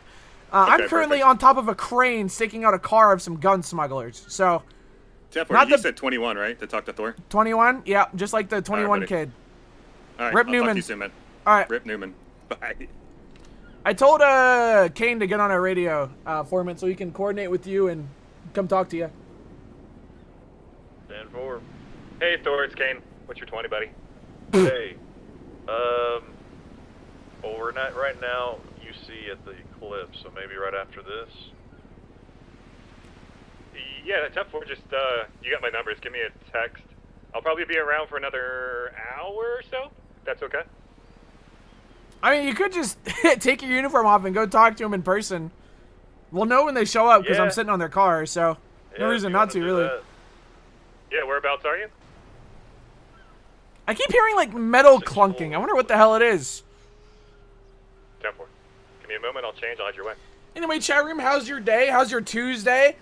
Speaker 1: I'm currently on top of a crane staking out a car of some gun smugglers. So.
Speaker 8: You said 21, right? To talk to Thor?
Speaker 1: 21? Yeah, just like the 21 kid.
Speaker 8: All right,
Speaker 1: Rip
Speaker 8: I'll
Speaker 1: Newman.
Speaker 8: talk to you soon, man.
Speaker 1: All right.
Speaker 8: Rip Newman. Bye.
Speaker 1: I told Kane to get on our radio, Foreman, so he can coordinate with you and come talk to you.
Speaker 2: 10-4.
Speaker 3: Hey, Thor, it's Kane. What's your 20, buddy?
Speaker 2: Hey. Well, we're not right now, you see, at the Eclipse, so maybe right after this.
Speaker 3: Yeah, 10-4, just, you got my numbers. Give me a text. I'll probably be around for another hour or so. If that's okay.
Speaker 1: I mean, you could just take your uniform off and go talk to them in person. We'll know when they show up because I'm sitting on their car, so no reason not to, really.
Speaker 3: Yeah, whereabouts are you?
Speaker 1: I keep hearing, like, metal clunking. I wonder what the hell it is.
Speaker 3: 10-4. Give me a moment, I'll change, I'll head your way.
Speaker 1: Anyway, chat room, how's your day? How's your Tuesday?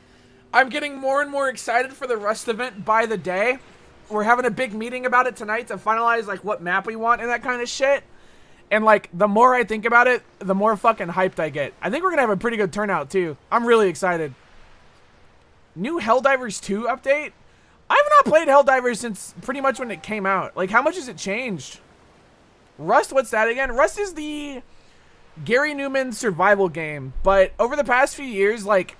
Speaker 1: I'm getting more and more excited for the Rust event by the day. We're having a big meeting about it tonight to finalize, like, what map we want and that kind of shit. And, like, the more I think about it, the more fucking hyped I get. I think we're gonna have a pretty good turnout, too. I'm really excited. New Helldivers 2 update? I've not played Helldivers since pretty much when it came out. Like, how much has it changed? Rust, what's that again? Rust is the Gary Newman survival game. But over the past few years, like,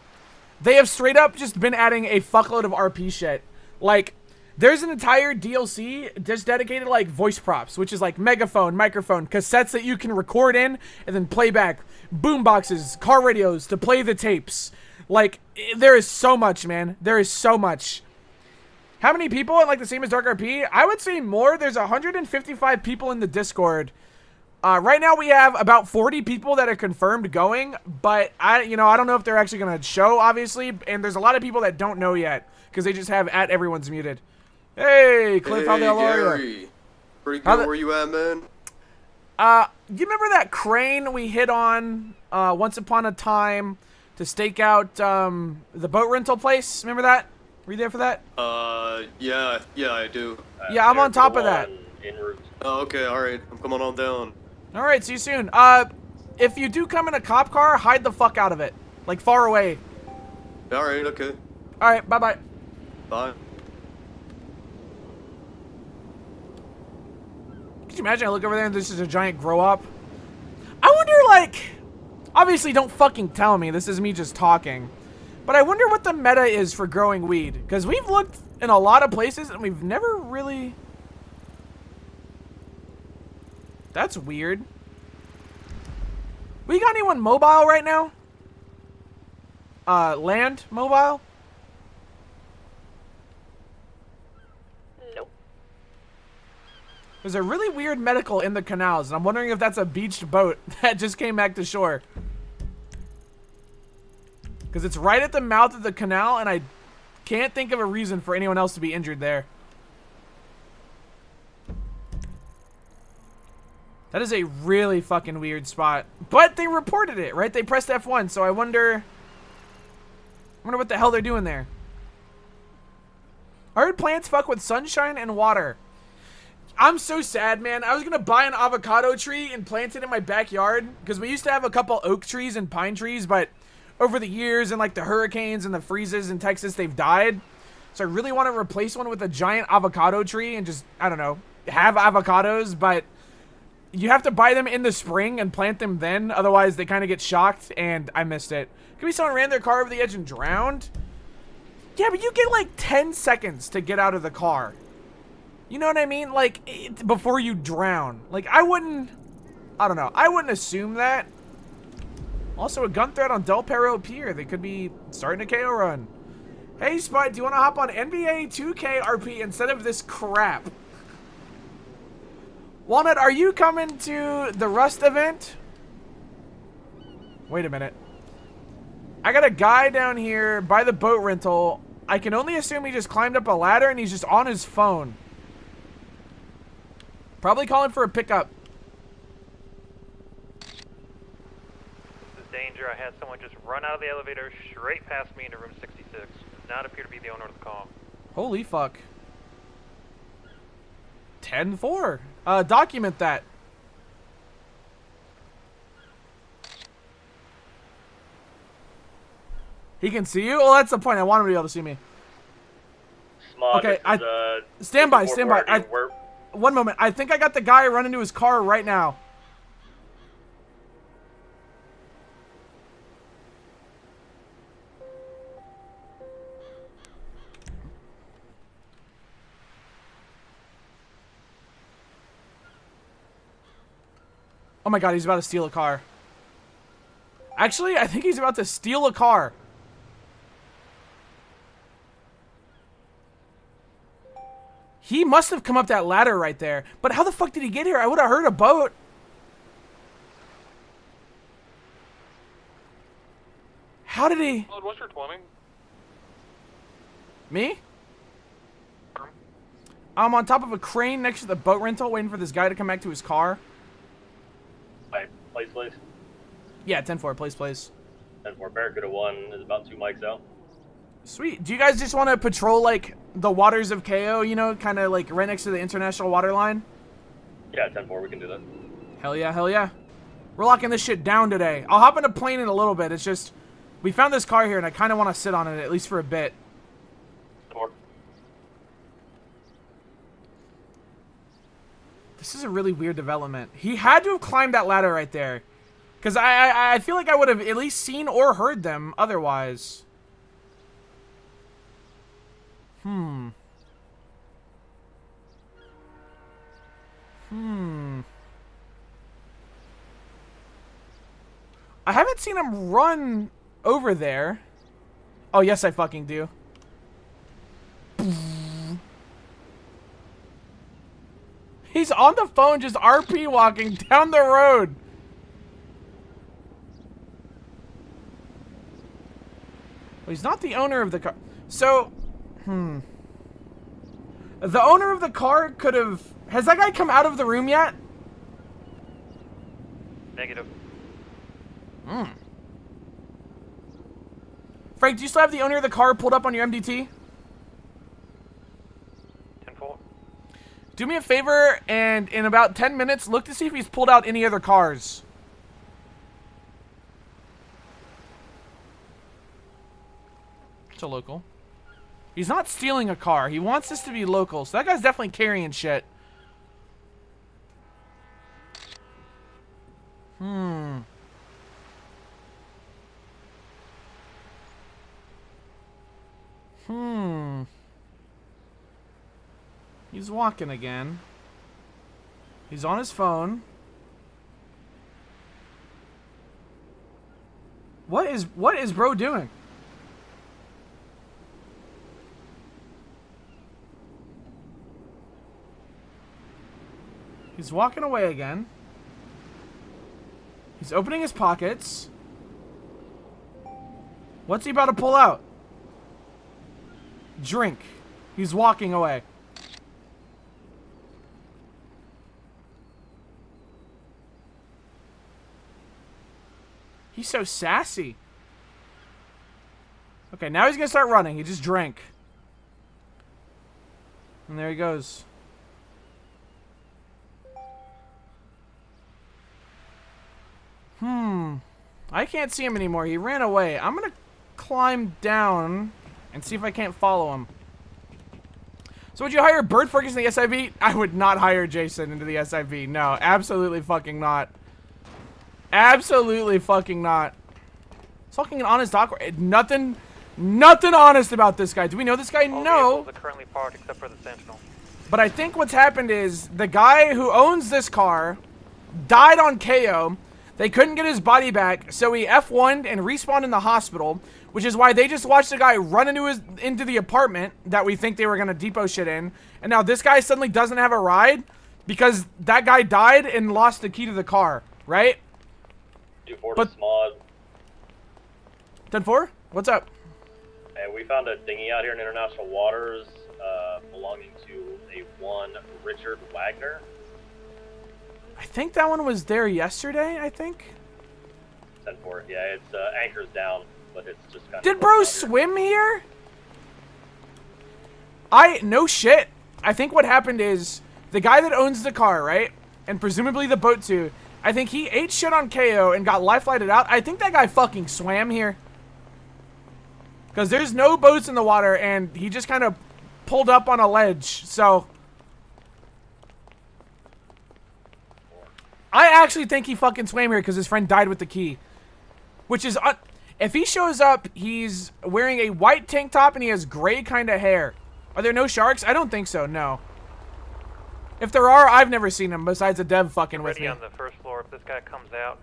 Speaker 1: they have straight up just been adding a fuckload of RP shit. Like, there's an entire DLC just dedicated, like, voice props, which is, like, megaphone, microphone, cassettes that you can record in and then play back, boomboxes, car radios to play the tapes. Like, there is so much, man. There is so much. How many people, like, the same as Dark RP? I would say more. There's 155 people in the Discord. Right now we have about 40 people that are confirmed going, but I don't know if they're actually going to show, obviously, and there's a lot of people that don't know yet because they just have @everyone's muted. Hey, Cliff, how the hell are you?
Speaker 11: Pretty good. Where you at, man?
Speaker 1: You remember that crane we hit on once upon a time to stake out the boat rental place? Remember that? Were you there for that?
Speaker 11: Yeah, I do.
Speaker 1: Yeah, I'm on top of that.
Speaker 11: Oh, okay, alright. I'm coming on down.
Speaker 1: Alright, see you soon. If you do come in a cop car, hide the fuck out of it. Like, far away.
Speaker 11: Alright, okay.
Speaker 1: Alright, bye-bye.
Speaker 11: Bye.
Speaker 1: Could you imagine I look over there and this is a giant grow-up? I wonder, like... Obviously, don't fucking tell me. This is me just talking. But I wonder what the meta is for growing weed. Because we've looked in a lot of places and we've never really... That's weird. We got anyone mobile right now? Land mobile?
Speaker 18: Nope.
Speaker 1: There's a really weird medical in the canals, and I'm wondering if that's a beached boat that just came back to shore. Because it's right at the mouth of the canal, and I can't think of a reason for anyone else to be injured there. That is a really fucking weird spot. But they reported it, right? They pressed F1, so I wonder what the hell they're doing there. I heard plants fuck with sunshine and water. I'm so sad, man. I was going to buy an avocado tree and plant it in my backyard. Because we used to have a couple oak trees and pine trees, but over the years and like the hurricanes and the freezes in Texas, they've died. So I really want to replace one with a giant avocado tree and just, I don't know, have avocados, but you have to buy them in the spring and plant them then. Otherwise, they kind of get shocked, and I missed it. Could be someone ran their car over the edge and drowned? Yeah, but you get like 10 seconds to get out of the car. You know what I mean? Like, before you drown. Like, I don't know. I wouldn't assume that. Also, a gun threat on Del Perro Pier. They could be starting a KO run. Hey, Spud, do you want to hop on NBA 2K RP instead of this crap? Walnut, are you coming to the Rust event? Wait a minute. I got a guy down here by the boat rental. I can only assume he just climbed up a ladder and he's just on his phone. Probably calling for a pickup.
Speaker 14: This is danger. I had someone just run out of the elevator straight past me into room 66. Does not appear to be the owner of the call.
Speaker 1: Holy fuck. 10-4. Document that. He can see you? Well, that's the point. I want him to be able to see me.
Speaker 20: Smod,
Speaker 1: Okay,
Speaker 20: this is,
Speaker 1: stand by.
Speaker 20: 54 we're-
Speaker 1: One moment. I think I got the guy running to his car right now. Oh my god, he's about to steal a car. Actually, I think he's about to steal a car. He must have come up that ladder right there. But how the fuck did he get here? I would have heard a boat. How did he?
Speaker 3: What's your 20?
Speaker 1: Me? I'm on top of a crane next to the boat rental waiting for this guy to come back to his car.
Speaker 20: Alright, place, please.
Speaker 1: Yeah, 10-4, please.
Speaker 20: 10-4, Barracuda 1 is about 2 mics out.
Speaker 1: Sweet. Do you guys just want to patrol, like, the waters of KO, you know, kind of, like, right next to the international water line?
Speaker 20: Yeah, 10-4, we can do that.
Speaker 1: Hell yeah, hell yeah. We're locking this shit down today. I'll hop in a plane in a little bit. It's just, we found this car here, and I kind of want to sit on it, at least for a bit.
Speaker 20: 4.
Speaker 1: This is a really weird development. He had to have climbed that ladder right there. Because I feel like I would have at least seen or heard them otherwise. I haven't seen him run over there. Oh, yes, I fucking do. He's on the phone just RP walking down the road. Well, he's not the owner of the car. So, the owner of the car could have... Has that guy come out of the room yet?
Speaker 14: Negative.
Speaker 1: Frank, do you still have the owner of the car pulled up on your MDT?
Speaker 14: 10-4.
Speaker 1: Do me a favor, and in about 10 minutes, look to see if he's pulled out any other cars. It's a local. He's not stealing a car. He wants this to be local, so that guy's definitely carrying shit. He's walking again. He's on his phone. What is bro doing? He's walking away again. He's opening his pockets. What's he about to pull out? Drink. He's walking away. He's so sassy. Okay, now he's gonna start running. He just drank. And there he goes. I can't see him anymore. He ran away. I'm gonna climb down and see if I can't follow him. So would you hire Bird Ferguson in the SIV? I would not hire Jason into the SIV. No, absolutely fucking not. Absolutely fucking not. Fucking an honest doc. Nothing honest about this guy. Do we know this guy? No.
Speaker 14: Vehicles are currently parked except for the Sentinel.
Speaker 1: But I think what's happened is the guy who owns this car died on KO. They couldn't get his body back, so he F1'd and respawned in the hospital, which is why they just watched the guy run into the apartment that we think they were going to depot shit in, and now this guy suddenly doesn't have a ride because that guy died and lost the key to the car, right?
Speaker 20: 2-4 to smod.
Speaker 1: 10-4? What's up?
Speaker 20: And we found a dinghy out here in international waters belonging to a one Richard Wagner.
Speaker 1: I think that one was there yesterday, I think.
Speaker 20: 10-4. Yeah, it's anchors down, but it's just kind of...
Speaker 1: Did bro swim here? No shit. I think what happened is the guy that owns the car, right? And presumably the boat too. I think he ate shit on KO and got life flighted out. I think that guy fucking swam here. Because there's no boats in the water and he just kind of pulled up on a ledge. So I actually think he fucking swam here because his friend died with the key. Which is... if he shows up, he's wearing a white tank top and he has gray kind of hair. Are there no sharks? I don't think so, no. If there are, I've never seen them besides a dev fucking with
Speaker 14: Ready
Speaker 1: me.
Speaker 14: on the first floor. If this guy comes out,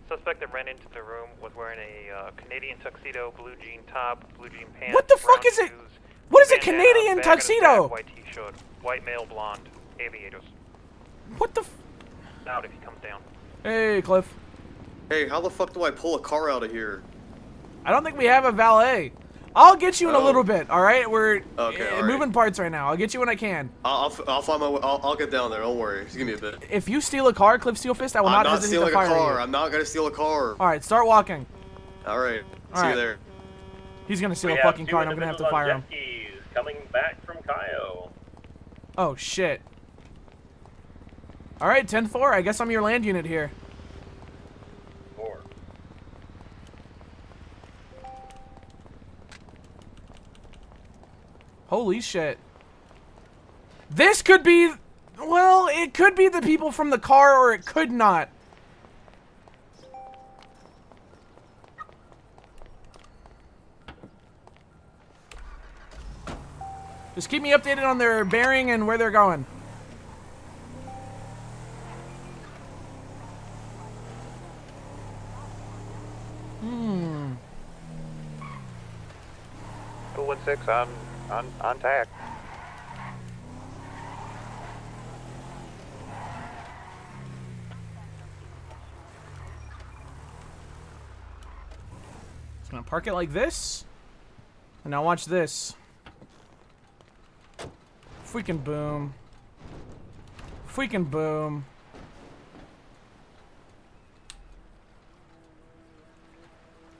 Speaker 14: suspect that ran into the room was wearing a Canadian tuxedo, blue jean top, blue jean pants.
Speaker 1: What the fuck is it? What is a Canadian tuxedo?
Speaker 14: White t-shirt, white male blonde, aviators.
Speaker 1: What the?
Speaker 14: Out if he comes down.
Speaker 1: Hey, Cliff.
Speaker 11: Hey, how the fuck do I pull a car out of here?
Speaker 1: I don't think we have a valet. I'll get you in a little bit. All right, we're moving parts right now. I'll get you when I can.
Speaker 11: I'll find my way. I'll get down there. Don't worry. Just give me a bit.
Speaker 1: If you steal a car, Cliff Steelfist, I will not hesitate to fire you.
Speaker 11: I'm not gonna steal a car.
Speaker 1: All right, start walking.
Speaker 11: All right. See you there.
Speaker 1: He's gonna steal a fucking car, and I'm gonna have to fire him.
Speaker 20: Coming back from Cayo.
Speaker 1: Oh shit. All right, 10-4. I guess I'm your land unit here.
Speaker 20: 4.
Speaker 1: Holy shit. This could be... Well, it could be the people from the car, or it could not. Just keep me updated on their bearing and where they're going. Hmm.
Speaker 15: 216 on tack.
Speaker 1: Just gonna park it like this. And now watch this. Freaking boom. Freaking boom.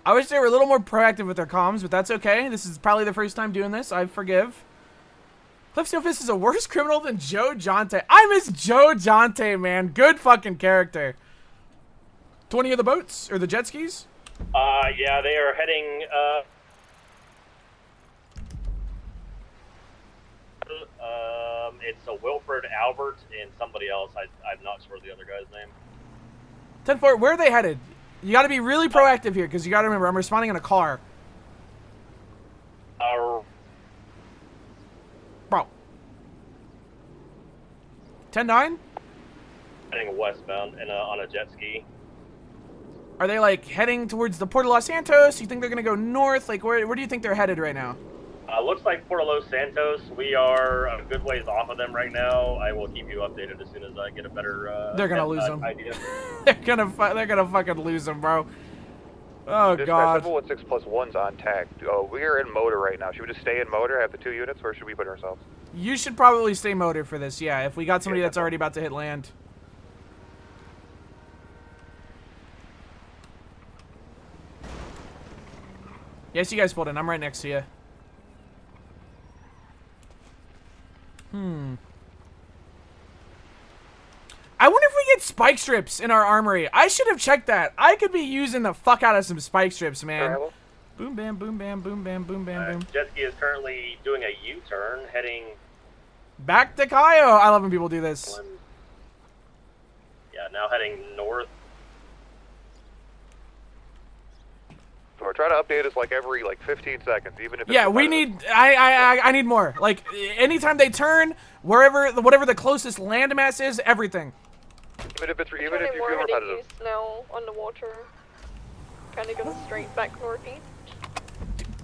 Speaker 1: I wish they were a little more proactive with their comms, but that's okay. This is probably the first time doing this. I forgive. Cliff Steelfist is a worse criminal than Joe Jonte. I miss Joe Jonte, man. Good fucking character. 20 of the boats? Or the jet skis?
Speaker 20: Yeah, they are heading, it's a Wilfred Albert and somebody else. I'm not sure the other guy's name.
Speaker 1: 10-4, where are they headed? You gotta be really proactive here, because you gotta remember, I'm responding in a car. Bro. 10-9?
Speaker 20: Heading westbound and on a jet ski.
Speaker 1: Are they, like, heading towards the Port of Los Santos? You think they're gonna go north? Like, where do you think they're headed right now?
Speaker 20: Looks like Port of Los Santos. We are a good ways off of them right now. I will keep you updated as soon as I get a better
Speaker 1: they're gonna lose them.
Speaker 20: idea.
Speaker 1: they're gonna fucking lose them, bro. Oh god.
Speaker 15: 716+1's on tack. We are in motor right now. Should we just stay in motor, have the 2 units, or should we put ourselves?
Speaker 1: You should probably stay motor for this, yeah. If we got somebody that's already about to hit land. Yes, you guys pulled in. I'm right next to you. I wonder if we get spike strips in our armory. I should have checked that. I could be using the fuck out of some spike strips, man. Boom, bam, boom, bam, boom, bam, boom, bam, boom.
Speaker 20: Jet ski is currently doing a U-turn, heading...
Speaker 1: Back to Cayo. I love when people do this.
Speaker 20: Yeah, now heading north.
Speaker 15: Or try to update us like every 15 seconds, even if.
Speaker 1: Yeah, we need. I need more. Like anytime they turn, whatever the closest landmass is, everything.
Speaker 15: Even if you
Speaker 10: Turning
Speaker 15: feel
Speaker 10: more heading
Speaker 15: repetitive.
Speaker 10: east now on the water. Kind of going straight back northeast.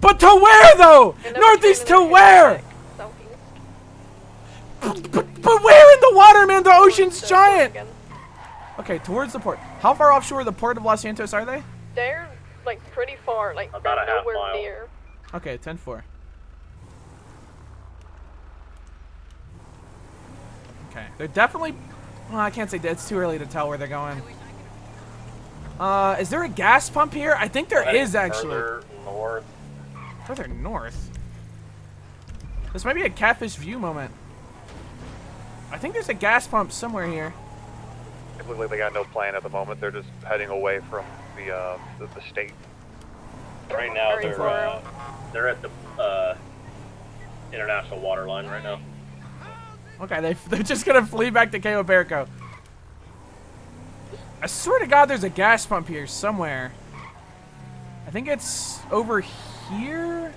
Speaker 1: But to where though?
Speaker 10: And then
Speaker 1: Northeast to
Speaker 10: turning
Speaker 1: where?
Speaker 10: back southeast.
Speaker 1: But where in the water, man? The ocean's giant. Okay, towards the port. How far offshore the port of Los Santos are they?
Speaker 10: They're like pretty far, like
Speaker 20: About
Speaker 10: they're
Speaker 20: a half
Speaker 10: nowhere
Speaker 20: mile.
Speaker 10: near.
Speaker 1: Okay, 10-4. Okay, they're definitely. Well, I can't say that. It's too early to tell where they're going. Is there a gas pump here? I think there is actually.
Speaker 20: Further north.
Speaker 1: Further north. This might be a Catfish View moment. I think there's a gas pump somewhere here.
Speaker 15: It looks like they got no plan at the moment. They're just heading away from the state.
Speaker 20: Right now they're at the international water line right now.
Speaker 1: Okay, they're just gonna flee back to Cayo Perico. I swear to God, there's a gas pump here somewhere. I think it's over here.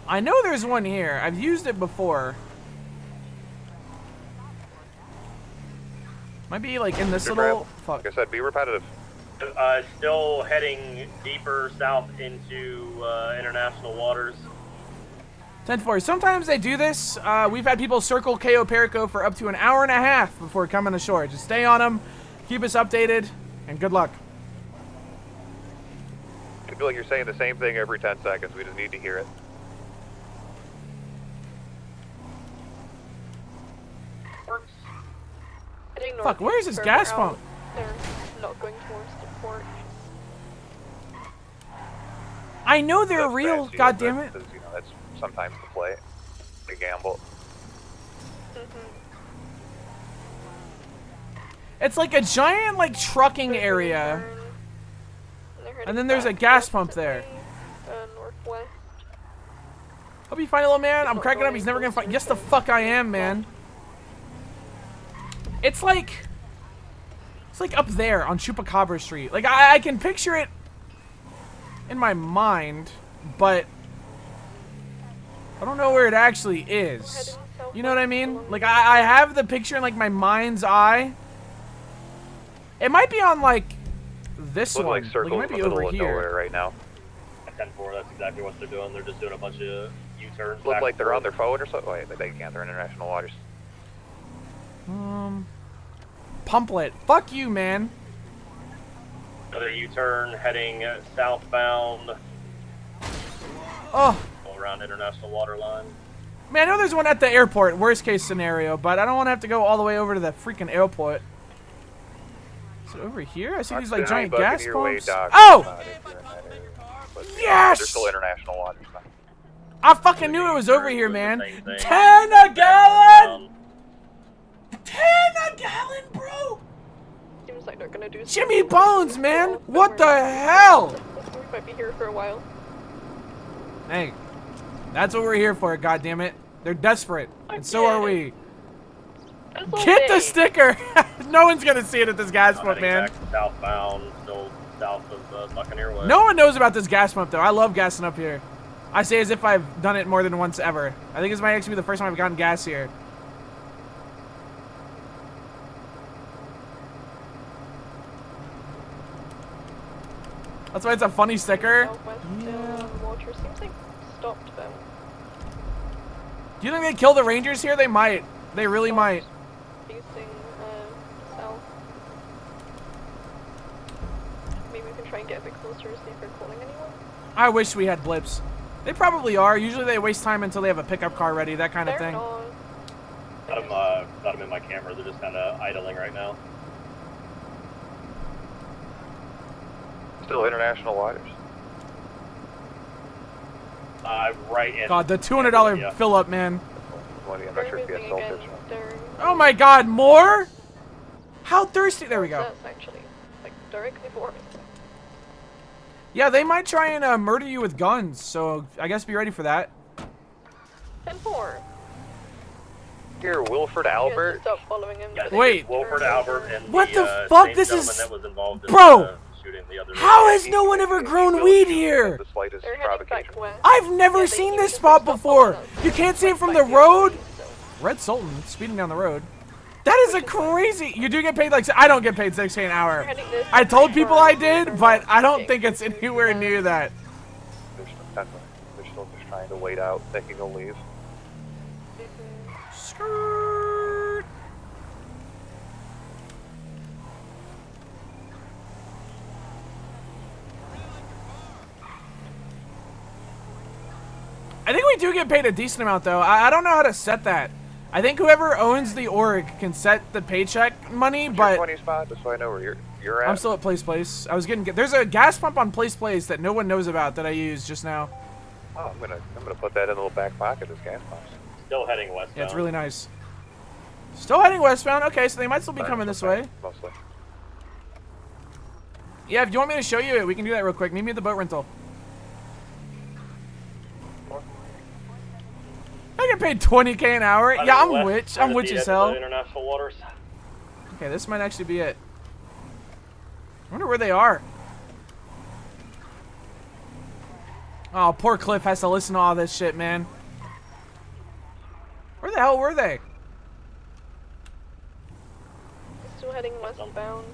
Speaker 1: I know there's one here. I've used it before. Might be like in this little. Fuck.
Speaker 15: Like I said, be repetitive.
Speaker 20: Still heading deeper south into international waters.
Speaker 1: 10-4. Sometimes they do this. We've had people circle Cayo Perico for up to an hour and a half before coming ashore. Just stay on them, keep us updated, and good luck.
Speaker 15: I feel like you're saying the same thing every 10 seconds. We just need to hear it.
Speaker 1: Fuck, where is this gas pump?
Speaker 10: They're not going towards the port.
Speaker 1: I know they're real, goddammit.
Speaker 15: You know, that's sometimes the play. The gamble.
Speaker 1: It's like a giant, like, trucking area. And then there's a gas pump there.
Speaker 10: Northwest.
Speaker 1: Hope you find a little man. I'm cracking up. He's never gonna find. Yes, the fuck I am, man. It's like up there on Chupacabra Street. Like I can picture it in my mind, but I don't know where it actually is. You know what I mean? Like I have the picture in like my mind's eye. It might be on like this
Speaker 15: Look
Speaker 1: one.
Speaker 15: like circles
Speaker 1: it might
Speaker 15: in
Speaker 1: be
Speaker 15: the middle
Speaker 1: over
Speaker 15: of
Speaker 1: here.
Speaker 15: nowhere right now.
Speaker 20: At 10-4, that's exactly what they're doing. They're just doing a bunch of U-turns.
Speaker 15: Look
Speaker 20: back
Speaker 15: like
Speaker 20: and
Speaker 15: they're on
Speaker 20: forth.
Speaker 15: their phone or something. Wait, they can't. They're in international waters.
Speaker 1: Pumplet. Fuck you, man.
Speaker 20: Another U-turn heading southbound.
Speaker 1: Oh.
Speaker 20: Around international water line.
Speaker 1: Man, I know there's one at the airport, worst case scenario, but I don't want to have to go all the way over to the freaking airport. Is it over here? I see these like giant gas pumps. Oh! Yes!
Speaker 15: They're still international waters.
Speaker 1: I fucking knew it was over here, man. 10 a gallon! 10 a gallon, bro!
Speaker 10: Seems like they're gonna do
Speaker 1: Jimmy Bones, man! What the hell?
Speaker 10: We might be here for a while.
Speaker 1: Hey, that's what we're here for, goddammit. They're desperate, and so are we. Get the sticker! No one's gonna see it at this gas pump, man.
Speaker 20: Back southbound, still south of Buccaneer Way.
Speaker 1: No one knows about this gas pump, though. I love gassing up here. I say as if I've done it more than once ever. I think this might actually be the first time I've gotten gas here. That's why it's a funny sticker.
Speaker 10: Water seems like stopped them.
Speaker 1: Do you think they kill the Rangers here? They might. They really might.
Speaker 10: Facing south. Maybe we can try and get a bit closer to see if they're calling anyone.
Speaker 1: I wish we had blips. They probably are. Usually they waste time until they have a pickup car ready, that kind of thing.
Speaker 20: Got them in my camera. They're just kind of idling right now.
Speaker 15: Still international waters.
Speaker 20: Right in.
Speaker 1: God, the $200
Speaker 20: yeah.
Speaker 1: fill up, man.
Speaker 15: I'm not sure if you assaulted.
Speaker 1: Oh my God, more? How thirsty? There we go.
Speaker 10: That's actually like directly for me.
Speaker 1: Yeah, they might try and murder you with guns, so I guess be ready for that.
Speaker 10: 10-4.
Speaker 15: Here, Wilford Albert.
Speaker 10: Stop following him.
Speaker 20: Yeah,
Speaker 1: Wait.
Speaker 20: Wilford Albert and
Speaker 1: What the
Speaker 20: the
Speaker 1: fuck?
Speaker 20: same
Speaker 1: This
Speaker 20: gentleman
Speaker 1: is...
Speaker 20: that was involved in,
Speaker 1: Bro!
Speaker 20: shooting the other
Speaker 1: How has no one ever grown weed here?
Speaker 15: The slightest
Speaker 10: They're heading back west.
Speaker 1: I've never seen this spot before. You can't see it from the road, Red Sultan speeding down the road. That is a crazy. You do get paid like I don't get paid $6K an hour. I told people I did, but I don't think it's anywhere near that.
Speaker 15: They're still just trying to wait out, taking a leave.
Speaker 1: Skirt. I think we do get paid a decent amount, though. I don't know how to set that. I think whoever owns the org can set the paycheck money,
Speaker 15: What's
Speaker 1: but...
Speaker 15: your 20 spot, just so I know where you're at.
Speaker 1: I'm still at Place. I was getting... There's a gas pump on Place that no one knows about that I used just now.
Speaker 15: Oh, I'm gonna put that in the little back pocket, this gas pump.
Speaker 20: Still heading westbound.
Speaker 1: Yeah, it's really nice. Still heading westbound? Okay, so they might still be coming this way.
Speaker 15: Mostly.
Speaker 1: Yeah, if you want me to show you it, we can do that real quick. Meet me at the boat rental. I get paid $20K an hour. Yeah, I'm witch. I'm witch as hell.
Speaker 20: International waters.
Speaker 1: Okay, this might actually be it. I wonder where they are. Oh, poor Cliff has to listen to all this shit, man. Where the hell were they?
Speaker 10: Still heading westbound.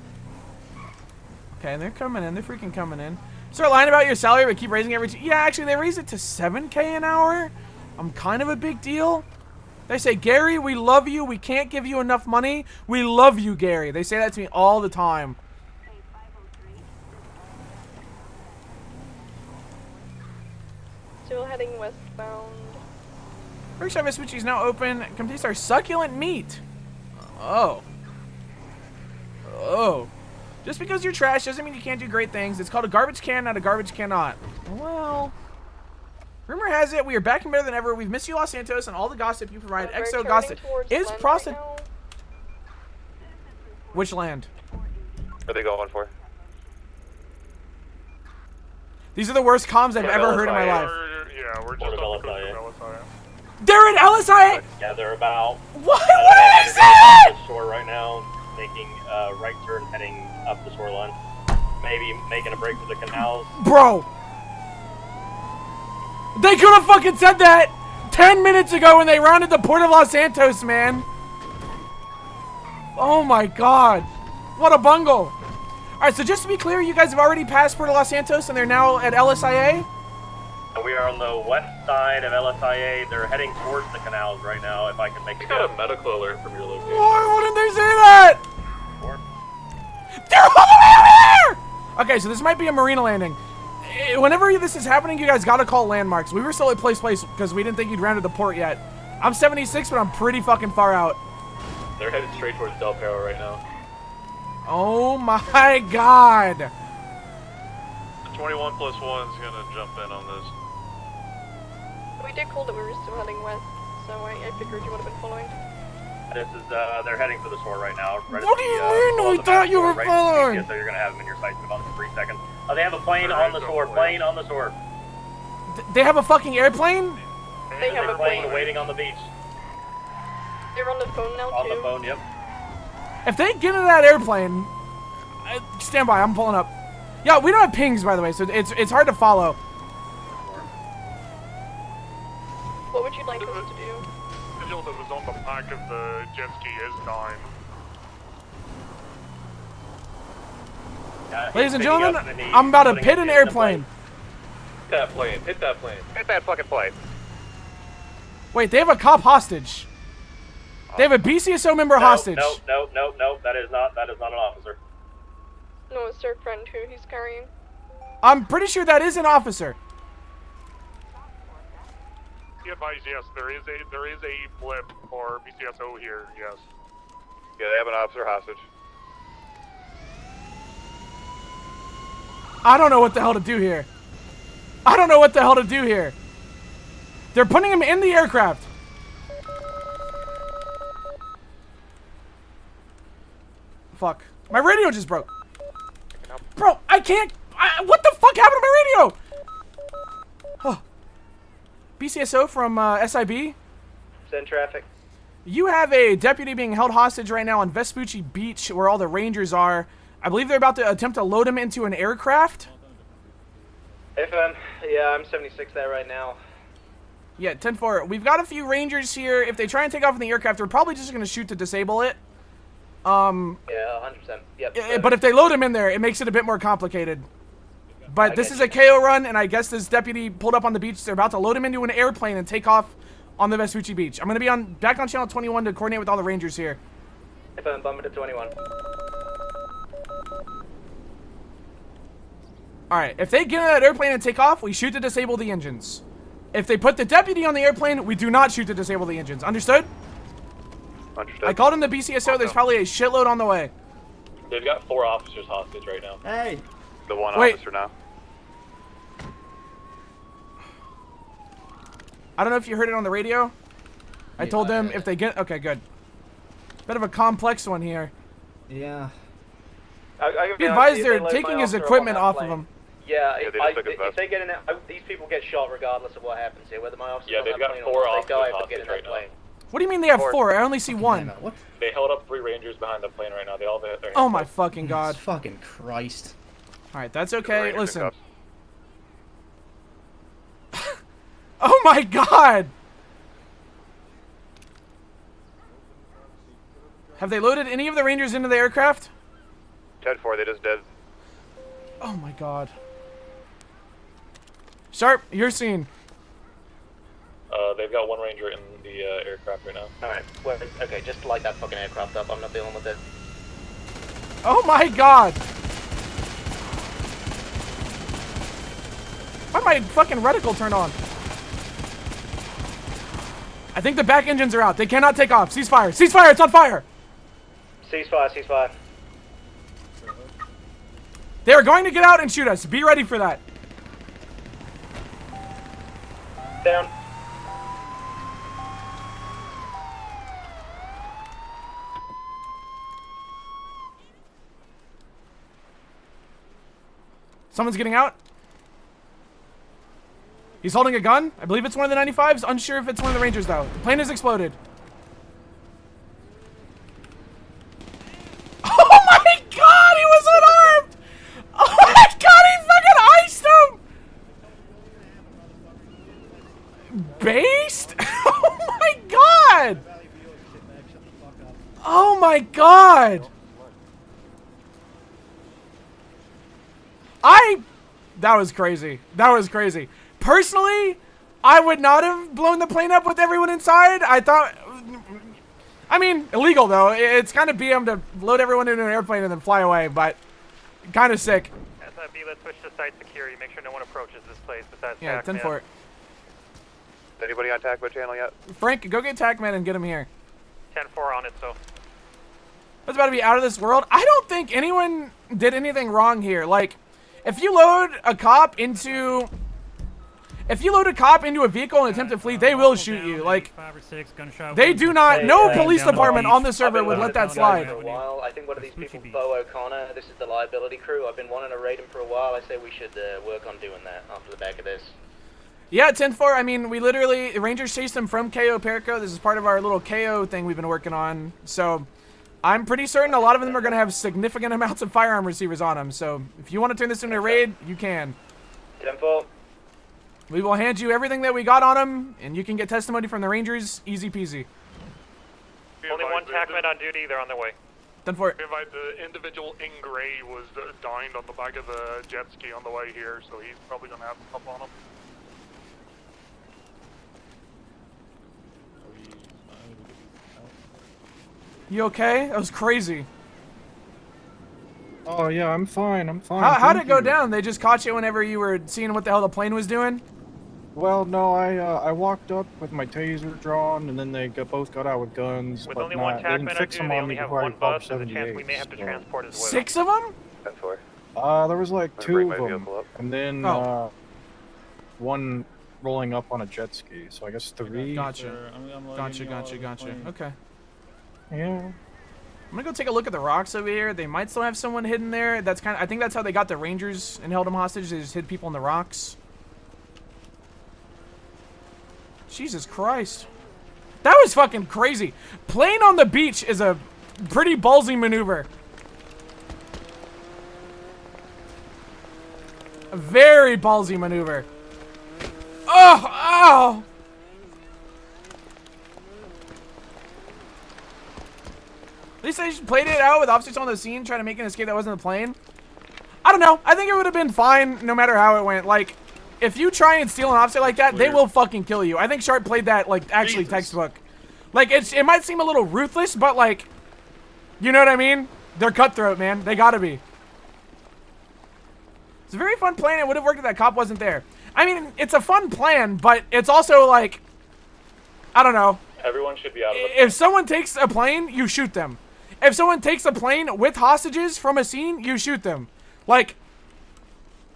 Speaker 1: Okay, they're coming in. They're freaking coming in. Start lying about your salary, but keep raising it every... Yeah, actually, they raised it to $7K an hour. I'm kind of a big deal. They say, Gary, we love you. We can't give you enough money. We love you, Gary. They say that to me all the time.
Speaker 10: Still heading westbound.
Speaker 1: Workshop Vespucci is now open. Come taste our succulent meat. Oh. Oh. Just because you're trash doesn't mean you can't do great things. It's called a garbage can, not a garbage cannot. Well... Rumor has it we are back and better than ever. We've missed you, Los Santos, and all the gossip you provide. Exo gossip is prostit. Which land?
Speaker 15: What are they going for?
Speaker 1: These are the worst comms I've ever heard in my life.
Speaker 20: Yeah, we're just on the coast of LSIA.
Speaker 1: They're in LSIA?
Speaker 20: Yeah, they're about...
Speaker 1: What are they saying?
Speaker 20: The shore right now, making a right turn heading up the shoreline. Maybe making a break for the canals.
Speaker 1: Bro! They could have fucking said that 10 minutes ago when they rounded the port of Los Santos, man. Oh my god. What a bungle. Alright, so just to be clear, you guys have already passed Port of Los Santos and they're now at LSIA?
Speaker 20: We are on the west side of LSIA. They're heading towards the canals right now, if I can make it.
Speaker 2: got a medical alert from your location.
Speaker 1: Why wouldn't they say that? They're all the way over there! Okay, so this might be a marina landing. Whenever this is happening, you guys gotta call landmarks. We were still at Place because we didn't think you'd rounded the port yet. I'm 76, but I'm pretty fucking far out.
Speaker 2: They're headed straight towards Del Perro right now.
Speaker 1: Oh my god.
Speaker 2: The 21 plus 1's gonna jump in on this.
Speaker 10: We did call that we were still heading west, so I figured you would have been following.
Speaker 20: This is, they're heading for the shore right now. Right
Speaker 1: What do you mean? I thought you were following.
Speaker 20: So you're gonna have them in your sights in about 3 seconds. Oh, they have a plane on the shore. Plane on the shore.
Speaker 1: They have a fucking airplane?
Speaker 10: They have a plane
Speaker 20: waiting on the beach.
Speaker 10: They're on the phone now,
Speaker 20: On
Speaker 10: too.
Speaker 20: the phone, yep.
Speaker 1: If they get into that airplane, stand by. I'm pulling up. Yeah, we don't have pings, by the way, so it's hard to follow.
Speaker 10: What would you like us to do?
Speaker 12: The deal that was on the back of the jet ski is dying.
Speaker 1: Ladies and gentlemen, I'm about to pit an airplane.
Speaker 2: Hit that plane. Hit that plane.
Speaker 15: Hit that fucking plane.
Speaker 1: Wait, they have a cop hostage. They have a BCSO member hostage.
Speaker 20: No. That is not an officer.
Speaker 10: No, it's their friend who he's carrying.
Speaker 1: I'm pretty sure that is an officer.
Speaker 12: Be advised, yes, there is a blip for BCSO here, yes.
Speaker 15: Yeah, they have an officer hostage.
Speaker 1: I don't know what the hell to do here. I don't know what the hell to do here. They're putting him in the aircraft. Fuck. My radio just broke. Bro, I can't. What the fuck happened to my radio? Oh. BCSO from SIB.
Speaker 20: Send traffic.
Speaker 1: You have a deputy being held hostage right now on Vespucci Beach where all the Rangers are. I believe they're about to attempt to load him into an aircraft.
Speaker 9: FM, yeah, I'm 76 there right now.
Speaker 1: Yeah, 10-4. We've got a few Rangers here. If they try and take off in the aircraft, we're probably just going to shoot to disable it.
Speaker 9: Yeah, 100%. Yep.
Speaker 1: But if they load him in there, it makes it a bit more complicated. But this is a KO run, and I guess this deputy pulled up on the beach. They're about to load him into an airplane and take off on the Vespucci Beach. I'm going to be back on channel 21 to coordinate with all the Rangers here.
Speaker 9: If I'm bumping to 21.
Speaker 1: Alright, if they get in that airplane and take off, we shoot to disable the engines. If they put the deputy on the airplane, we do not shoot to disable the engines. Understood?
Speaker 15: Understood.
Speaker 1: I called him the BCSO. There's probably a shitload on the way.
Speaker 2: They've got 4 officers hostage right now.
Speaker 9: Hey.
Speaker 15: The one
Speaker 1: Wait.
Speaker 15: officer now.
Speaker 1: I don't know if you heard it on the radio. I told them if they get... Okay, good. Bit of a complex one here.
Speaker 9: Yeah.
Speaker 1: Be advised they're taking his equipment off of him.
Speaker 9: Yeah,
Speaker 15: Yeah,
Speaker 9: if they get in that, these people get shot regardless of what happens here. Whether my officers on
Speaker 2: they've
Speaker 9: that
Speaker 2: got
Speaker 9: plane
Speaker 2: 4
Speaker 9: or not,
Speaker 2: officers
Speaker 9: they die if they
Speaker 2: hostage
Speaker 9: get in
Speaker 2: right
Speaker 9: that
Speaker 2: now.
Speaker 9: plane.
Speaker 1: What do you mean they have 4? I only see 1.
Speaker 9: What?
Speaker 2: They held up 3 Rangers behind the plane right now. They all have their hands
Speaker 1: Oh my
Speaker 2: up.
Speaker 1: fucking god.
Speaker 9: Fucking Christ.
Speaker 1: Alright, that's okay.
Speaker 15: Rangers
Speaker 1: Listen.
Speaker 15: in
Speaker 1: Oh my god! Have they loaded any of the Rangers into the aircraft?
Speaker 15: 10-4, they just did.
Speaker 1: Oh my god. Sharp, you're seen.
Speaker 2: They've got 1 Ranger in the aircraft right now.
Speaker 9: Alright, well, okay, just light that fucking aircraft up. I'm not dealing with it.
Speaker 1: Oh my god! Why'd my fucking reticle turn on? I think the back engines are out. They cannot take off. Ceasefire! Ceasefire! It's on fire!
Speaker 9: Ceasefire, ceasefire.
Speaker 1: They are going to get out and shoot us. Be ready for that.
Speaker 9: Down.
Speaker 1: Someone's getting out. He's holding a gun. I believe it's one of the 95s. Unsure if it's one of the Rangers, though. The plane has exploded. Oh my god, he was unarmed! Oh my god, he fucking iced him! Based? Oh my god! Oh my god! That was crazy. That was crazy. Personally, I would not have blown the plane up with everyone inside. I mean, illegal though. It's kind of BM to load everyone into an airplane and then fly away, but kind of sick.
Speaker 14: SIB, let's switch to site security. Make sure no one approaches this place besides
Speaker 1: Yeah,
Speaker 14: TACman.
Speaker 1: 10-4.
Speaker 15: Is anybody on TACman channel yet?
Speaker 1: Frank, go get TACman and get him here.
Speaker 14: 10-4 on it, so.
Speaker 1: That's about to be out of this world. I don't think anyone did anything wrong here. Like, if you load a cop into a vehicle and attempt to flee, they will shoot you. Like,
Speaker 4: 5 or 6 gunshot
Speaker 1: they
Speaker 4: wounds.
Speaker 1: do not. No police
Speaker 4: Down the
Speaker 1: department
Speaker 4: beach.
Speaker 1: on the server would let that slide.
Speaker 9: For a while. I think one of these people, Bo O'Connor, this is the liability crew. I've been wanting to raid him for a while. I say we should work on doing that after the back of this.
Speaker 1: Yeah, 10-4. I mean, we literally Rangers chased them from KO Perico. This is part of our little KO thing we've been working on. So, I'm pretty certain a lot of them are going to have significant amounts of firearm receivers on them. So, if you want to turn this into a raid, you can.
Speaker 9: 10-4.
Speaker 1: We will hand you everything that we got on them, and you can get testimony from the Rangers. Easy peasy.
Speaker 14: Only 1 TACman on duty. They're on their way.
Speaker 1: 10-4.
Speaker 12: The individual in gray was dined on the back of the jet ski on the way here, so he's probably going to have stuff on him.
Speaker 1: You okay? That was crazy.
Speaker 19: Oh yeah, I'm fine. I'm fine.
Speaker 1: How'd
Speaker 19: thank
Speaker 1: it go
Speaker 19: you.
Speaker 1: down? They just caught you whenever you were seeing what the hell the plane was doing?
Speaker 19: Well, no, I walked up with my taser drawn, and then they both got out with guns.
Speaker 14: With
Speaker 19: but
Speaker 14: only 1
Speaker 19: they didn't
Speaker 14: TACman on
Speaker 19: fix
Speaker 14: duty,
Speaker 19: them
Speaker 14: they
Speaker 19: on
Speaker 14: only
Speaker 19: me
Speaker 14: have
Speaker 19: before I
Speaker 14: 1
Speaker 19: called
Speaker 14: bus. There's a chance we may have to
Speaker 19: 78,
Speaker 14: transport as well.
Speaker 1: 6 of them?
Speaker 15: 10-4.
Speaker 19: There was like
Speaker 15: I'm gonna
Speaker 19: 2
Speaker 15: bring
Speaker 19: of
Speaker 15: my
Speaker 19: them,
Speaker 15: vehicle up.
Speaker 19: and then
Speaker 1: Oh.
Speaker 19: one rolling up on a jet ski. So I guess 3.
Speaker 1: Gotcha. Gotcha. Okay.
Speaker 19: Yeah.
Speaker 1: I'm gonna go take a look at the rocks over here. They might still have someone hidden there. I think that's how they got the Rangers and held them hostage. They just hid people in the rocks. Jesus Christ. That was fucking crazy. Playing on the beach is a pretty ballsy maneuver. A very ballsy maneuver. Oh! At least they played it out with officers on the scene trying to make an escape that wasn't the plane. I don't know. I think it would have been fine no matter how it went. Like, if you try and steal an officer like that, they will fucking kill you. I think Sharp played that, like, actually textbook. Like, it might seem a little ruthless, but, like, you know what I mean? They're cutthroat, man. They gotta be. It's a very fun plan. It would have worked if that cop wasn't there. I mean, it's a fun plan, but it's also, like, I don't know.
Speaker 3: Everyone should be out of the
Speaker 1: If someone takes a plane, you shoot them. If someone takes a plane with hostages from a scene, you shoot them. Like,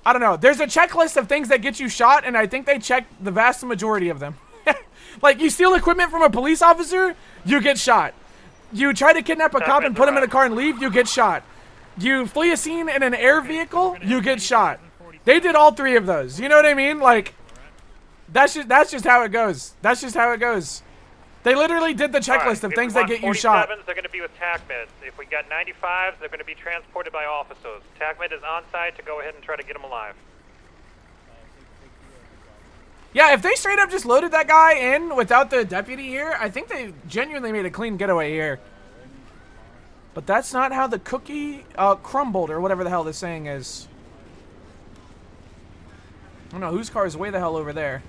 Speaker 1: I don't know. There's a checklist of things that get you shot, and I think they checked the vast majority of them. Like, you steal equipment from a police officer, you get shot. You try to kidnap a cop and put him in a car and leave, you get shot. You flee a scene in an air vehicle, you get shot. They did all three of those. You know what I mean? Like, that's just how it goes. That's just how it goes. They literally did the checklist of things that get you shot.
Speaker 14: They're going to be with TACMEDs. If we got 95s, they're going to be transported by officers. TACMED is on site to go ahead and try to get them alive.
Speaker 1: Yeah, if they straight up just loaded that guy in without the deputy here, I think they genuinely made a clean getaway here. But that's not how the cookie crumbled, or whatever the hell this saying is. I don't know whose car is way the hell over there.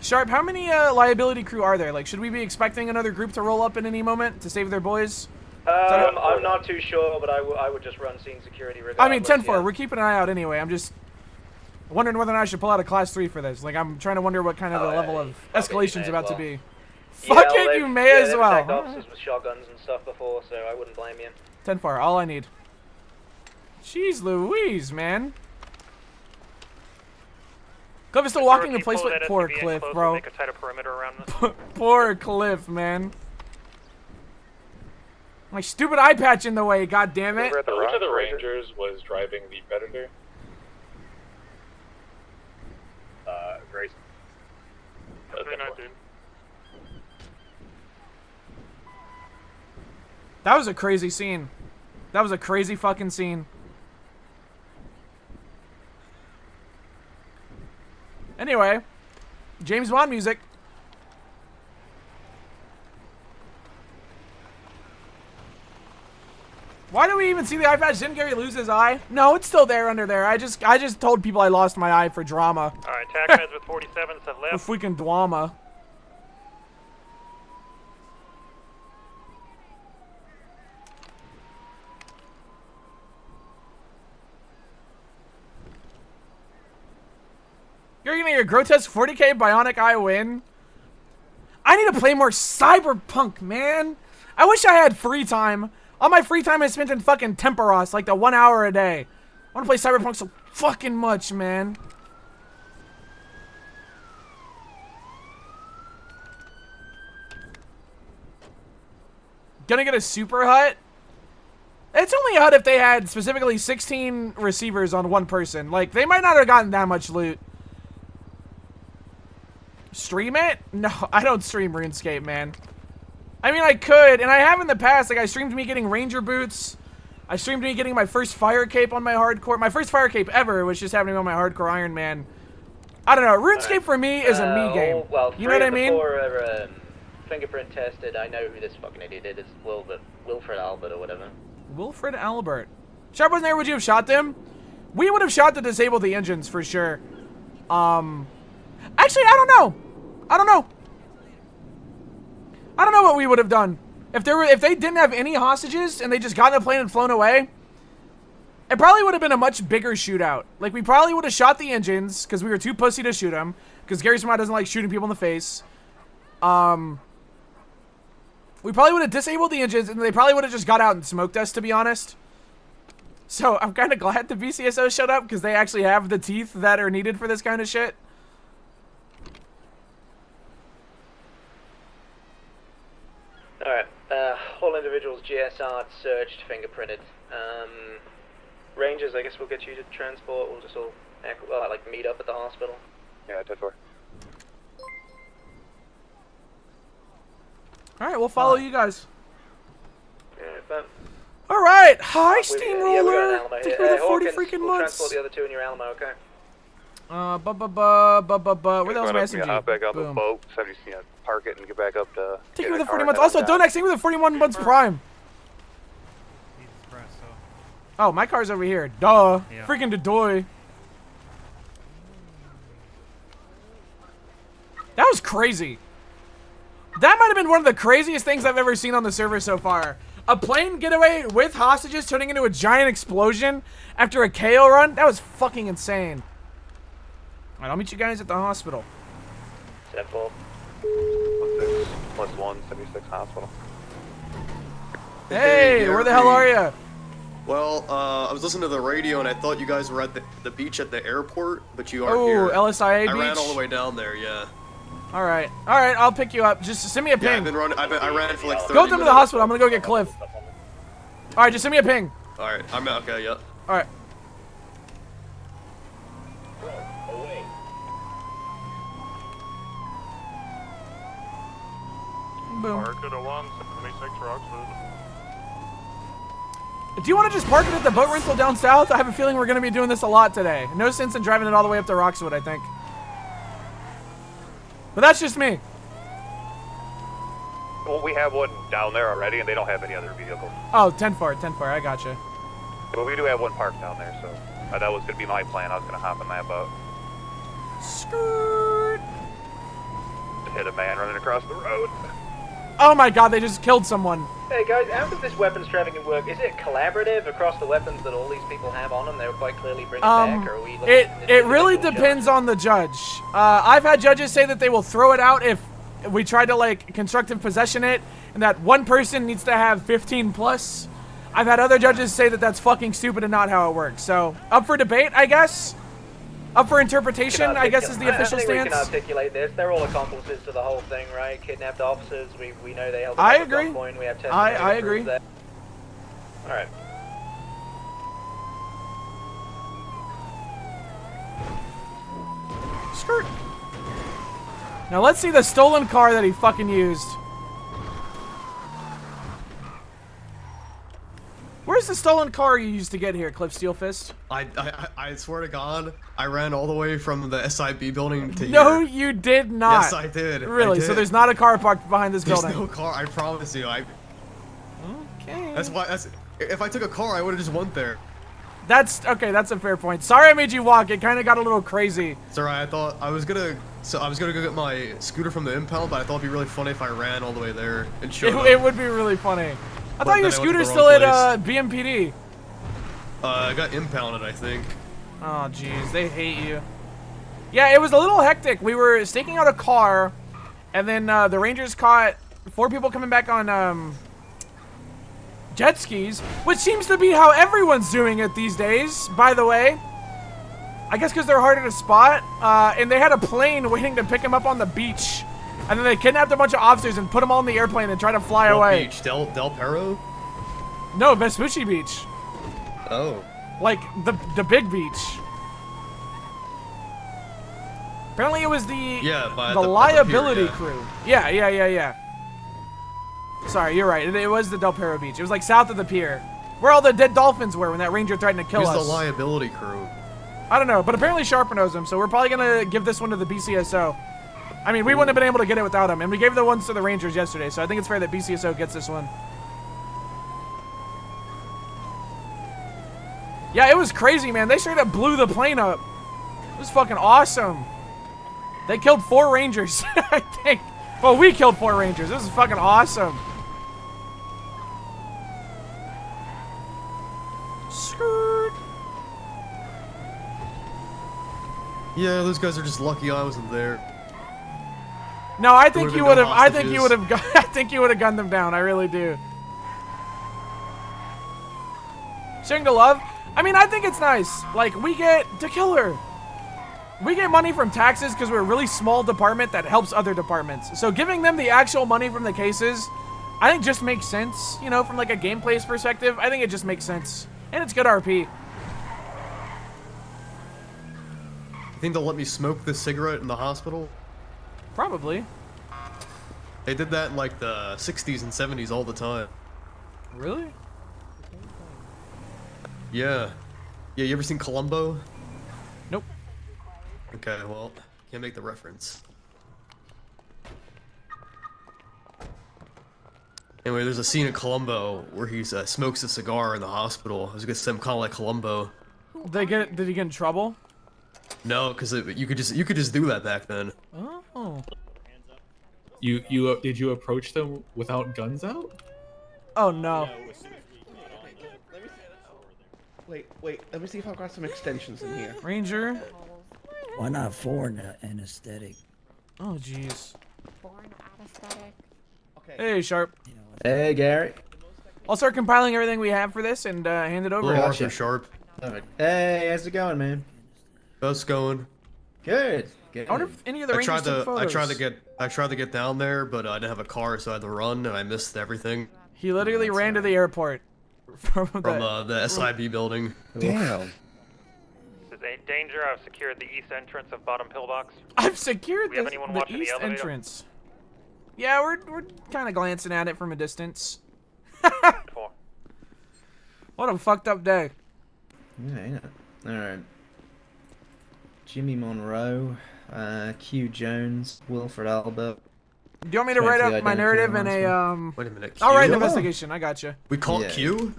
Speaker 1: Sharp, how many liability crew are there? Like, should we be expecting another group to roll up in any moment to save their boys?
Speaker 9: I'm not too sure, but I would just run scene security regardless.
Speaker 1: I mean, 10-4, we're keeping an eye out anyway. I'm just wondering whether or not I should pull out a class 3 for this. Like, I'm trying to wonder what kind of the level of escalation's about to be. Fuck it, you may as well.
Speaker 9: They've attacked officers with shotguns and stuff before, so I wouldn't blame you.
Speaker 1: 10-4, all I need. Jeez Louise, man. Cliff is still walking the place with poor Cliff, bro.
Speaker 14: Make a tighter perimeter around this.
Speaker 1: Poor Cliff, man. My stupid eye patch in the way, god damn it.
Speaker 3: Which of the Rangers was driving the Predator?
Speaker 20: Grace.
Speaker 1: That was a crazy scene. That was a crazy fucking scene. Anyway, James Bond music. Why do we even see the eye patch? Didn't Gary lose his eye? No, it's still there under there. I just told people I lost my eye for drama.
Speaker 14: Alright, TACMEDs with 47s have left.
Speaker 1: For freaking drama. You're gonna get your grotesque 40k bionic eye win? I need to play more Cyberpunk, man. I wish I had free time. All my free time I spent in fucking Temperos, like the 1 hour a day. I wanna play Cyberpunk so fucking much, man. Gonna get a super hut? It's only a hut if they had specifically 16 receivers on one person. Like, they might not have gotten that much loot. Stream it? No, I don't stream RuneScape, man. I mean, I could, and I have in the past. Like, I streamed me getting Ranger boots. I streamed me getting my first fire cape on my hardcore. My first fire cape ever was just happening on my hardcore Iron Man. I don't know. RuneScape for me is a me game.
Speaker 9: Well,
Speaker 1: you know what I mean?
Speaker 9: Are, fingerprint tested. I know who this fucking idiot is. It's Wilfred Albert or whatever.
Speaker 1: Wilfred Albert. Sharp wasn't there. Would you have shot them? We would have shot to disable the engines for sure. Actually, I don't know. I don't know. I don't know what we would have done. If they didn't have any hostages and they just got in a plane and flown away, it probably would have been a much bigger shootout. Like, we probably would have shot the engines because we were too pussy to shoot them. Because Gary Smod doesn't like shooting people in the face. We probably would have disabled the engines and they probably would have just got out and smoked us, to be honest. So I'm kind of glad the BCSO showed up because they actually have the teeth that are needed for this kind of shit.
Speaker 9: Alright, all individuals GSR searched, fingerprinted. Rangers, I guess we'll get you to transport. We'll just all like meet up at the hospital.
Speaker 15: Yeah, 10-4.
Speaker 1: Alright, we'll follow you guys.
Speaker 9: Yeah,
Speaker 1: Alright, hi Steamroller.
Speaker 9: Yeah, we got an Alamo
Speaker 1: Thank you
Speaker 9: here.
Speaker 1: for the 40
Speaker 9: Hawkins,
Speaker 1: freaking
Speaker 9: we'll
Speaker 1: months.
Speaker 9: transport the other two in your Alamo, okay?
Speaker 1: Where the hell's my SMG?
Speaker 15: Hop back on the
Speaker 1: Boom.
Speaker 15: boat. So just park it and get back up to.
Speaker 1: Take
Speaker 15: get
Speaker 1: me
Speaker 15: in
Speaker 1: with the
Speaker 15: the
Speaker 1: 40
Speaker 15: car
Speaker 1: months.
Speaker 15: and
Speaker 1: Also,
Speaker 15: head
Speaker 1: don't
Speaker 15: down.
Speaker 1: take me with the 41 months prime. Oh, my car's over here. Duh.
Speaker 4: Yeah.
Speaker 1: Freaking Dedoy. That was crazy. That might have been one of the craziest things I've ever seen on the server so far. A plane getaway with hostages turning into a giant explosion after a KO run? That was fucking insane. Alright, I'll meet you guys at the hospital.
Speaker 15: 10-4. +1, 76 hospital.
Speaker 1: Hey, where the hell are you?
Speaker 11: Well, I was listening to the radio and I thought you guys were at the beach at the airport, but you aren't
Speaker 1: Oh,
Speaker 11: here.
Speaker 1: LSIA
Speaker 11: I ran
Speaker 1: beach?
Speaker 11: all the way down there, yeah.
Speaker 1: Alright, I'll pick you up. Just send me a ping.
Speaker 11: Yeah, I've been running. I ran for like 30
Speaker 1: Go with them to the
Speaker 11: minutes.
Speaker 1: hospital. I'm gonna go get Cliff. Alright, just send me a ping.
Speaker 11: Alright, I'm okay, yeah.
Speaker 1: Alright. Boom.
Speaker 12: Park at a 176 Rockford.
Speaker 1: Do you want to just park it at the boat rental down south? I have a feeling we're going to be doing this a lot today. No sense in driving it all the way up to Roxwood, I think. But that's just me.
Speaker 15: Well, we have one down there already, and they don't have any other vehicles.
Speaker 1: Oh, 10-4, 10-4, I gotcha.
Speaker 15: But we do have one parked down there, so that was gonna be my plan. I was gonna hop in that boat.
Speaker 1: Skirt.
Speaker 15: To hit a man running across the road.
Speaker 1: Oh my god, they just killed someone.
Speaker 9: Hey guys, how does this weapons trafficking work? Is it collaborative across the weapons that all these people have on them? They were quite clearly bringing back, or are we looking at
Speaker 1: It really depends on the judge. I've had judges say that they will throw it out if we try to like constructive possession it, and that one person needs to have 15 plus. I've had other judges say that that's fucking stupid and not how it works. So up for debate, I guess. Up for interpretation, I guess is the official
Speaker 9: I think
Speaker 1: stance.
Speaker 9: we can articulate this. They're all accomplices to the whole thing, right? Kidnapped officers. We know they held them
Speaker 1: I
Speaker 9: up at
Speaker 1: agree.
Speaker 9: gunpoint. We have testimony
Speaker 1: I
Speaker 9: to prove
Speaker 1: agree.
Speaker 9: that. All right.
Speaker 1: Skirt. Now let's see the stolen car that he fucking used. Where's the stolen car you used to get here, Cliff Steelfist?
Speaker 13: I swear to God, I ran all the way from the SIB building to
Speaker 1: No,
Speaker 13: here.
Speaker 1: you did not.
Speaker 13: Yes, I did.
Speaker 1: Really?
Speaker 13: I
Speaker 1: So
Speaker 13: did.
Speaker 1: there's not a car parked behind this
Speaker 13: There's
Speaker 1: building?
Speaker 13: no car. I promise you.
Speaker 1: Okay.
Speaker 13: That's why. If I took a car, I would have just went there.
Speaker 1: That's okay. That's a fair point. Sorry I made you walk. It kind of got a little crazy.
Speaker 13: It's alright. I thought I was gonna. So I was gonna go get my scooter from the impound, but I thought it'd be really funny if I ran all the way there and showed up.
Speaker 1: It would be really funny. I
Speaker 13: But
Speaker 1: thought your
Speaker 13: then I went to
Speaker 1: scooter's
Speaker 13: the
Speaker 1: still
Speaker 13: wrong
Speaker 1: at BMPD.
Speaker 13: I got impounded, I think.
Speaker 1: Oh, jeez, they hate you. Yeah, it was a little hectic. We were staking out a car, and then the Rangers caught 4 people coming back on jet skis, which seems to be how everyone's doing it these days, by the way. I guess because they're harder to spot, and they had a plane waiting to pick them up on the beach, and then they kidnapped a bunch of officers and put them all in the airplane and tried to fly
Speaker 13: What
Speaker 1: away.
Speaker 13: beach? Del Perro?
Speaker 1: No, Vespucci Beach.
Speaker 13: Oh.
Speaker 1: Like, the big beach. Apparently it was the
Speaker 13: Yeah,
Speaker 1: the
Speaker 13: at the
Speaker 1: liability
Speaker 13: pier, yeah.
Speaker 1: crew. Yeah. Sorry, you're right. It was the Del Perro Beach. It was like south of the pier. Where all the dead dolphins were when that ranger threatened to kill
Speaker 13: Who's
Speaker 1: us.
Speaker 13: the liability crew?
Speaker 1: I don't know, but apparently Sharper knows him, so we're probably gonna give this one to the BCSO. I mean, we wouldn't have been able to get it without him, and we gave the ones to the Rangers yesterday, so I think it's fair that BCSO gets this one. Yeah, it was crazy, man. They straight up blew the plane up. It was fucking awesome. They killed 4 Rangers, I think. Well, we killed 4 Rangers. This is fucking awesome. Skirt.
Speaker 13: Yeah, those guys are just lucky I wasn't there.
Speaker 1: No, I
Speaker 13: There
Speaker 1: think
Speaker 13: would've
Speaker 1: you
Speaker 13: been
Speaker 1: would
Speaker 13: no
Speaker 1: have. I think you would
Speaker 13: hostages.
Speaker 1: have. I think you would have gunned them down. I really do. Sharing the love. I mean, I think it's nice. Like, we get to kill her. We get money from taxes because we're a really small department that helps other departments. So giving them the actual money from the cases, I think just makes sense. You know, from like a gameplay perspective, I think it just makes sense, and it's good RP.
Speaker 13: You think they'll let me smoke this cigarette in the hospital?
Speaker 1: Probably.
Speaker 13: They did that in like the 60s and 70s all the time.
Speaker 1: Really?
Speaker 13: Yeah. Yeah, you ever seen Columbo?
Speaker 1: Nope.
Speaker 13: Okay, well, can't make the reference. Anyway, there's a scene in Columbo where he smokes a cigar in the hospital. I was gonna say I'm kind of like Columbo.
Speaker 1: Did he get in trouble?
Speaker 13: No, because you could just do that back then.
Speaker 1: Oh.
Speaker 17: Did you approach them without guns out?
Speaker 1: Oh no.
Speaker 21: Wait, let me see if I've got some extensions in here.
Speaker 1: Ranger.
Speaker 23: Why not foreign anesthetic?
Speaker 1: Oh jeez.
Speaker 24: Foreign anesthetic.
Speaker 1: Hey, Sharp.
Speaker 25: Hey, Gary.
Speaker 1: I'll start compiling everything we have for this and hand it over.
Speaker 13: Hello, Arthur Sharp.
Speaker 25: Hey, how's it going, man?
Speaker 13: How's it going?
Speaker 25: Good.
Speaker 1: I wonder if any of the Rangers took photos.
Speaker 13: I tried to get down there, but I didn't have a car, so I had to run, and I missed everything.
Speaker 1: He literally ran to the airport from
Speaker 13: the SIB building.
Speaker 25: Damn.
Speaker 14: This is a danger. I've secured the east entrance of bottom pillbox.
Speaker 1: I've secured
Speaker 14: Do we have anyone
Speaker 1: the
Speaker 14: watching
Speaker 1: east
Speaker 14: the elevator?
Speaker 1: entrance. Yeah, we're kind of glancing at it from a distance. What a fucked up day.
Speaker 25: Yeah. Alright. Jimmy Monroe, Q Jones, Wilfred Albert.
Speaker 1: Do you want me to write up my narrative in a
Speaker 13: Wait a minute.
Speaker 1: I'll write an
Speaker 13: Q?
Speaker 1: investigation. I gotcha.
Speaker 13: We call it Q?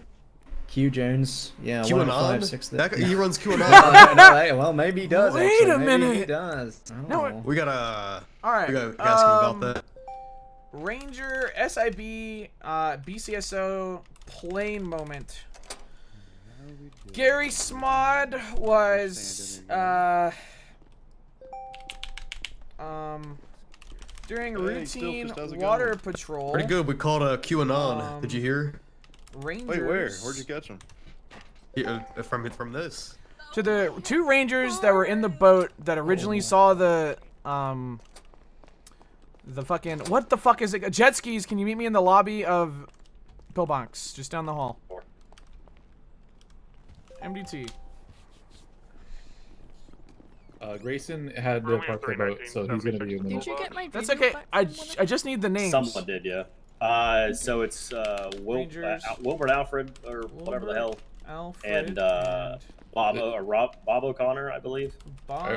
Speaker 25: Q Jones, yeah.
Speaker 13: QAnon? That guy, he runs QAnon.
Speaker 25: Well, maybe he does.
Speaker 1: Wait
Speaker 25: actually.
Speaker 1: a
Speaker 25: Maybe
Speaker 1: minute.
Speaker 25: he does. I don't
Speaker 1: No,
Speaker 25: know.
Speaker 13: We gotta.
Speaker 1: All right.
Speaker 13: We gotta ask him about that.
Speaker 1: Ranger SIB BCSO plane moment. Gary Smod was during routine water patrol.
Speaker 13: Pretty good. We called a QAnon. Did you hear?
Speaker 1: Rangers.
Speaker 22: Wait, where? Where'd you catch him?
Speaker 13: Yeah, from this.
Speaker 1: To the two Rangers that were in the boat that originally saw the fucking, what the fuck is it? Jet skis. Can you meet me in the lobby of Pillbox, just down the hall? MDT.
Speaker 17: Grayson had to park the boat, so he's gonna be in the
Speaker 10: Did you get my
Speaker 1: That's
Speaker 10: video
Speaker 1: okay.
Speaker 10: back
Speaker 1: I just need the names.
Speaker 20: Someone did, yeah. So it's Wilbert Alfred or whatever the hell,
Speaker 1: Alfred
Speaker 20: and Bob O'Connor, I believe.
Speaker 1: Bob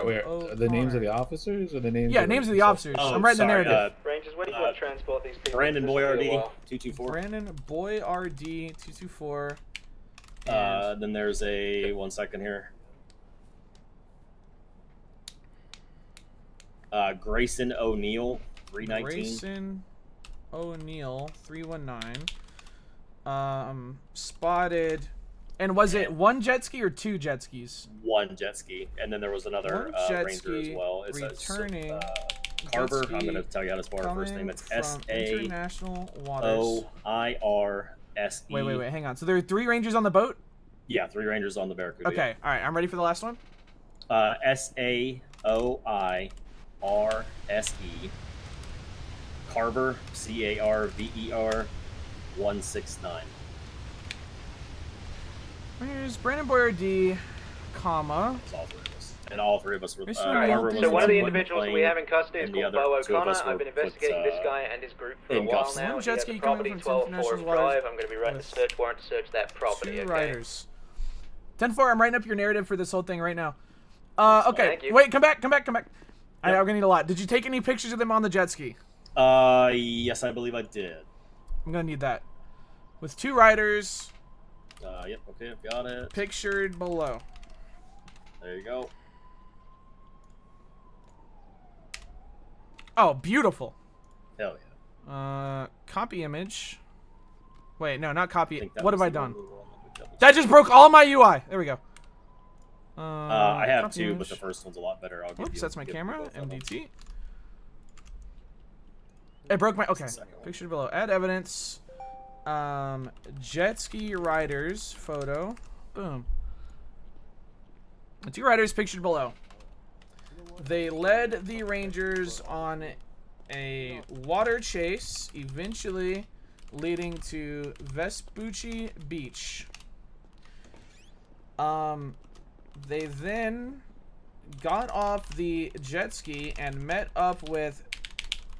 Speaker 17: the names of the officers or the names?
Speaker 1: Yeah, names of the officers. I'm writing the narrative.
Speaker 9: Rangers, where do you want to transport these people?
Speaker 20: Brandon
Speaker 9: This will be a
Speaker 20: Boyardee,
Speaker 9: while.
Speaker 20: 224.
Speaker 1: Brandon Boyardee, 224.
Speaker 20: Then there's a 1 second here. Grayson O'Neill, 319.
Speaker 1: Grayson O'Neill, 319. Spotted. And was it one jet ski or two jet skis?
Speaker 20: One jet ski, and then there was another Ranger as well. It's
Speaker 1: returning.
Speaker 20: Carver. I'm going to tell you how to spell her first name. It's
Speaker 1: International Waters.
Speaker 20: S-A-O-I-R-S-E.
Speaker 1: Wait. Hang on. So there are 3 Rangers on the boat?
Speaker 20: Yeah, 3 Rangers on the Barracuda.
Speaker 1: Okay. All right. I'm ready for the last one.
Speaker 20: S-A-O-I-R-S-E. Carver, C-A-R-V-E-R, 169.
Speaker 1: Here's Brandon Boyardee, comma.
Speaker 20: And all 3 of us were.
Speaker 9: Alright, so one of the individuals we have in custody is called Bo O'Connor. I've been investigating this guy and his group for a while now. He has a property 12 Forest Drive. I'm going to be writing a search warrant to search that property.
Speaker 1: Two
Speaker 9: Okay.
Speaker 1: writers. 10-4, I'm writing up your narrative for this whole thing right now. Okay.
Speaker 9: Thank you.
Speaker 1: Wait, come back. I'm gonna need a lot. Did you take any pictures of them on the jet ski?
Speaker 20: Yes, I believe I did.
Speaker 1: I'm gonna need that. With 2 writers.
Speaker 20: Yep, okay, got it.
Speaker 1: Pictured below.
Speaker 20: There you go.
Speaker 1: Oh, beautiful.
Speaker 20: Hell
Speaker 1: yeah. Copy image. Wait, no, not copy.
Speaker 20: that
Speaker 1: What
Speaker 20: was
Speaker 1: have I
Speaker 20: the
Speaker 1: done?
Speaker 20: one.
Speaker 1: That just broke all my UI. There we go.
Speaker 20: I have
Speaker 1: copy
Speaker 20: 2,
Speaker 1: image.
Speaker 20: but the first one's a lot better. I'll give
Speaker 1: Oops,
Speaker 20: you.
Speaker 1: that's my
Speaker 20: give you
Speaker 1: camera.
Speaker 20: both of them.
Speaker 1: MDT. It broke my. Okay. Pictured below. Add evidence. Jet ski riders photo. Boom. The 2 riders pictured below. They led the Rangers on a water chase, eventually leading to Vespucci Beach. They then got off the jet ski and met up with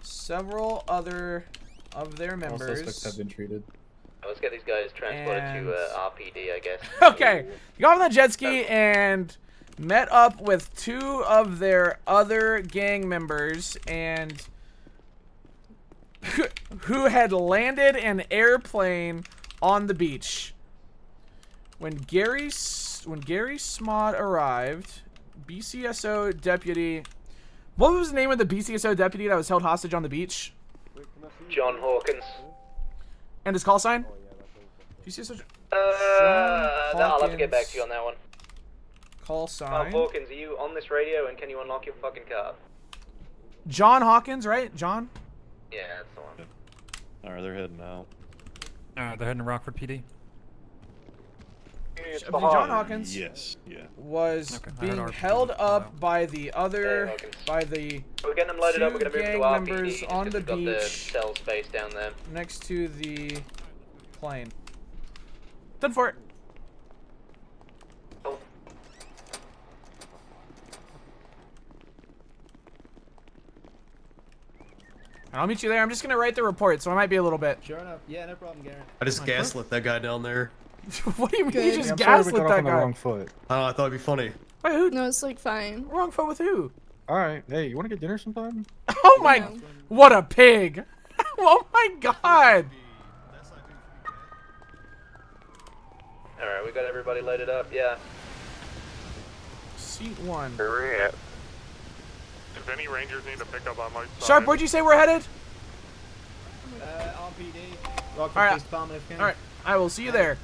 Speaker 1: several other of their members.
Speaker 17: All suspects have been treated.
Speaker 9: Let's get these guys transported to RPD, I guess.
Speaker 1: Okay, you got on the jet ski and met up with 2 of their other gang members and who had landed an airplane on the beach. When Gary Smod arrived, BCSO deputy. What was the name of the BCSO deputy that was held hostage on the beach?
Speaker 9: John Hawkins.
Speaker 1: And his call sign? BCSO.
Speaker 9: I'll have to get back to you on that one.
Speaker 1: Call sign.
Speaker 9: Hawkins, are you on this radio and can you unlock your fucking car?
Speaker 1: John Hawkins, right? John?
Speaker 9: Yeah, that's the one.
Speaker 22: Alright, they're heading out.
Speaker 4: Alright, they're heading to Rockford PD.
Speaker 1: John Hawkins was being held up by the other,
Speaker 9: we're getting them loaded up. We're gonna move
Speaker 1: gang
Speaker 9: to RPD
Speaker 1: members
Speaker 9: just
Speaker 1: on
Speaker 9: 'cause
Speaker 1: the
Speaker 9: we've got the
Speaker 1: beach
Speaker 9: cell space down there.
Speaker 1: next to the plane. Done for it. I'll meet you there. I'm just gonna write the report, so it might be a little bit.
Speaker 25: Sure enough. Yeah, no problem, Garrett.
Speaker 13: I just gaslit that guy down there.
Speaker 1: What do you mean
Speaker 19: Good.
Speaker 1: you just
Speaker 19: I'm sorry we
Speaker 1: gaslit
Speaker 19: got off
Speaker 1: that
Speaker 19: on the
Speaker 1: guy?
Speaker 19: wrong foot.
Speaker 13: I thought it'd be funny.
Speaker 1: Wait, who?
Speaker 10: No, it's like fine.
Speaker 1: Wrong foot with who?
Speaker 19: Alright, hey, you wanna get dinner sometime?
Speaker 1: Oh my, what a pig. Oh my god.
Speaker 9: Alright, we got everybody loaded up, yeah.
Speaker 1: Seat 1.
Speaker 15: Where we at?
Speaker 12: If any rangers need to pick up on my side.
Speaker 1: Sharp, where'd you say we're headed?
Speaker 25: RPD. Rockford
Speaker 1: Alright.
Speaker 25: Police Department if you can.
Speaker 1: Alright, I will see you there.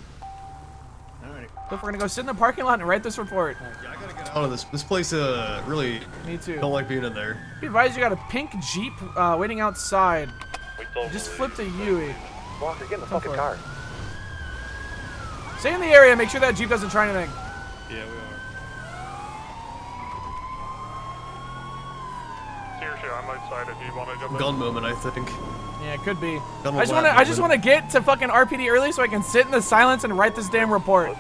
Speaker 25: Alright.
Speaker 1: So we're gonna go sit in the parking lot and write this report.
Speaker 13: Yeah, I gotta get out of this place. Really.
Speaker 1: Me too.
Speaker 13: Don't like being in there.
Speaker 1: Be advised, you got a pink Jeep waiting outside. Just flipped a Yui.
Speaker 15: Walker, get in the
Speaker 1: Come
Speaker 15: fucking
Speaker 1: for it.
Speaker 15: car.
Speaker 1: Stay in the area. Make sure that Jeep doesn't try anything.
Speaker 22: Yeah, we are.
Speaker 12: Seriously, I'm outside if you want to jump in.
Speaker 13: Gun moment, I think.
Speaker 1: Yeah, it could be.
Speaker 13: Gun
Speaker 1: I just wanna get to fucking RPD early so I can sit in the silence and write this damn report.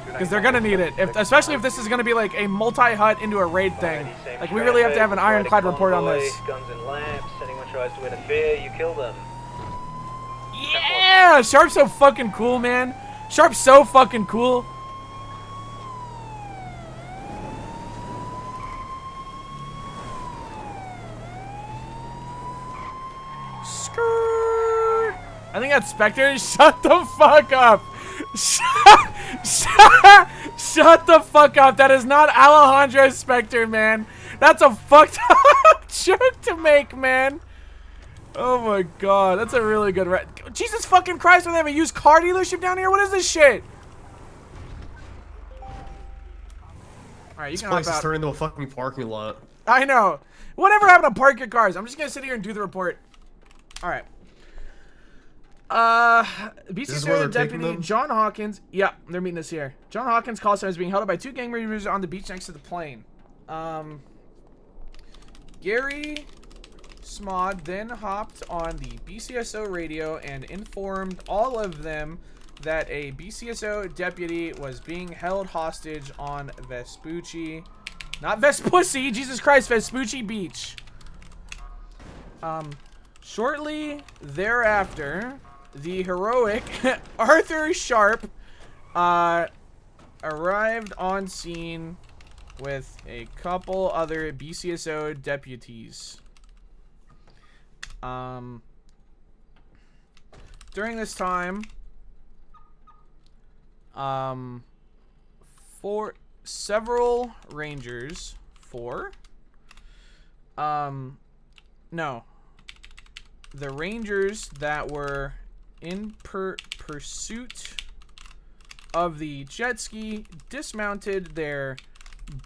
Speaker 1: Because they're gonna need it, especially if this is gonna be like a multi-hut into a raid thing. Like we really have to have an ironclad report on this.
Speaker 9: Guns and lamps. Anyone tries to interfere, you kill them.
Speaker 1: Yeah, Sharp's so fucking cool, man. Sharp's so fucking cool. Skirt. I think that's Spectre. Shut the fuck up. Shut the fuck up. That is not Alejandro Spectre, man. That's a fucked up joke to make, man. Oh my god, that's a really good Jesus fucking Christ, do they have a used car dealership down here? What is this shit? Alright, you
Speaker 13: This
Speaker 1: can
Speaker 13: place
Speaker 1: hop
Speaker 13: is
Speaker 1: out.
Speaker 13: turning into a fucking parking lot.
Speaker 1: I know. Whatever happened to park your cars? I'm just gonna sit here and do the report. Alright. BCSO deputy John Hawkins. Yeah, they're meeting us here. John Hawkins' call sign is being held up by 2 gang members on the beach next to the plane. Gary Smod then hopped on the BCSO radio and informed all of them that a BCSO deputy was being held hostage on Vespucci. Not Vespucci, Jesus Christ, Vespucci Beach. Shortly thereafter, the heroic Arthur Sharp arrived on scene with a couple other BCSO deputies. During this time, for several rangers, no, the rangers that were in pursuit of the jet ski dismounted their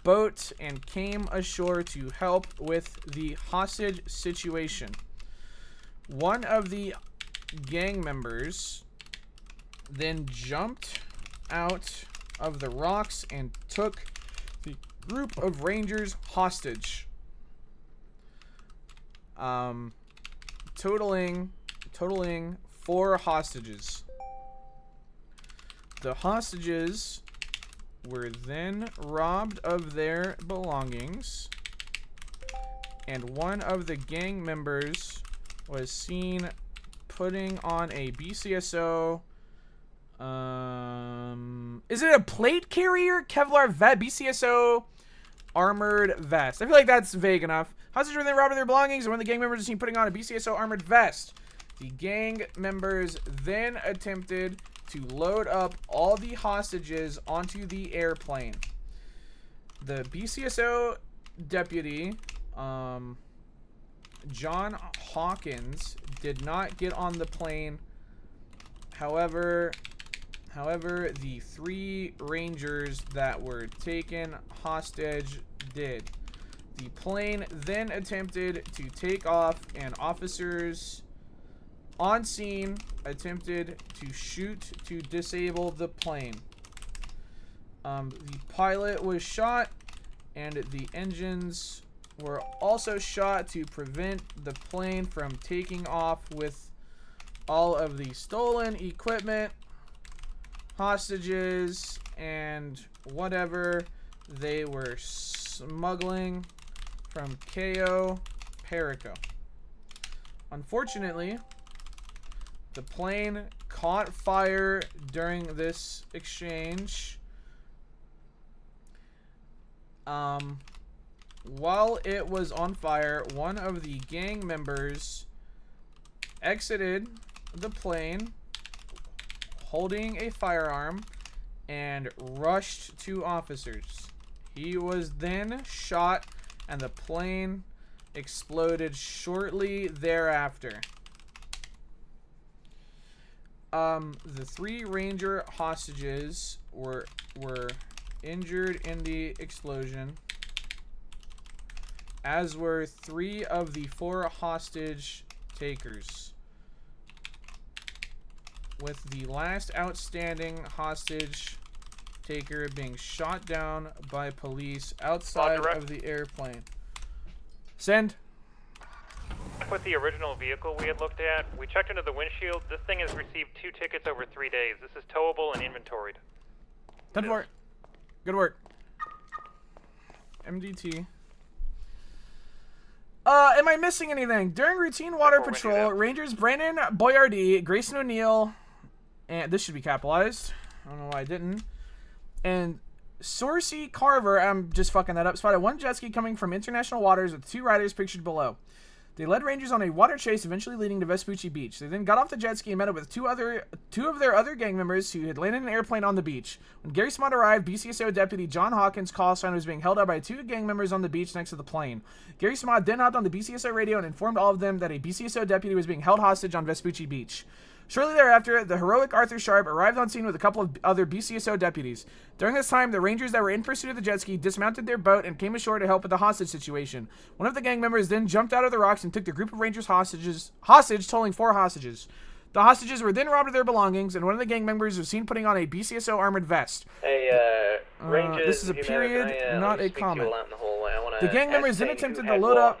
Speaker 1: boat and came ashore to help with the hostage situation. One of the gang members then jumped out of the rocks and took the group of rangers hostage. Totaling 4 hostages. The hostages were then robbed of their belongings, and one of the gang members was seen putting on a BCSO. Is it a plate carrier? Kevlar vet BCSO armored vest. I feel like that's vague enough. Hostages were then robbed of their belongings, and one of the gang members was seen putting on a BCSO armored vest. The gang members then attempted to load up all the hostages onto the airplane. The BCSO deputy, John Hawkins, did not get on the plane. However, the 3 Rangers that were taken hostage did. The plane then attempted to take off, and officers on scene attempted to shoot to disable the plane. The pilot was shot, and the engines were also shot to prevent the plane from taking off with all of the stolen equipment, hostages, and whatever they were smuggling from Cayo Perico. Unfortunately, the plane caught fire during this exchange. While it was on fire, one of the gang members exited the plane holding a firearm and rushed to officers. He was then shot, and the plane exploded shortly thereafter. The 3 Ranger hostages were injured in the explosion, as were 3 of the 4 hostage takers, with the last outstanding hostage taker being shot down by police outside of the airplane. Send.
Speaker 14: With the original vehicle we had looked at, we checked into the windshield. This thing has received 2 tickets over 3 days. This is towable and inventoried.
Speaker 1: Good work. Good work. MDT. Am I missing anything? During routine water patrol, Rangers Brandon Boyardee, Grayson O'Neill, and this should be capitalized. I don't know why I didn't. And Sorcy Carver, I'm just fucking that up, spotted 1 jet ski coming from international waters with 2 riders pictured below. They led Rangers on a water chase, eventually leading to Vespucci Beach. They then got off the jet ski and met up with two of their other gang members who had landed in an airplane on the beach. When Garry Smod arrived, BCSO deputy John Hawkins' call sign was being held up by 2 gang members on the beach next to the plane. Garry Smod then hopped on the BCSO radio and informed all of them that a BCSO deputy was being held hostage on Vespucci Beach. Shortly thereafter, the heroic Arthur Sharp arrived on scene with a couple of other BCSO deputies. During this time, the Rangers that were in pursuit of the jet ski dismounted their boat and came ashore to help with the hostage situation. One of the gang members then jumped out of the rocks and took the group of Rangers hostage, totaling 4 hostages. The hostages were then robbed of their belongings, and one of the gang members was seen putting on a BCSO armored vest.
Speaker 9: Hey, Rangers,
Speaker 1: this is a period, not a comment.
Speaker 9: The
Speaker 1: gang members then attempted to load up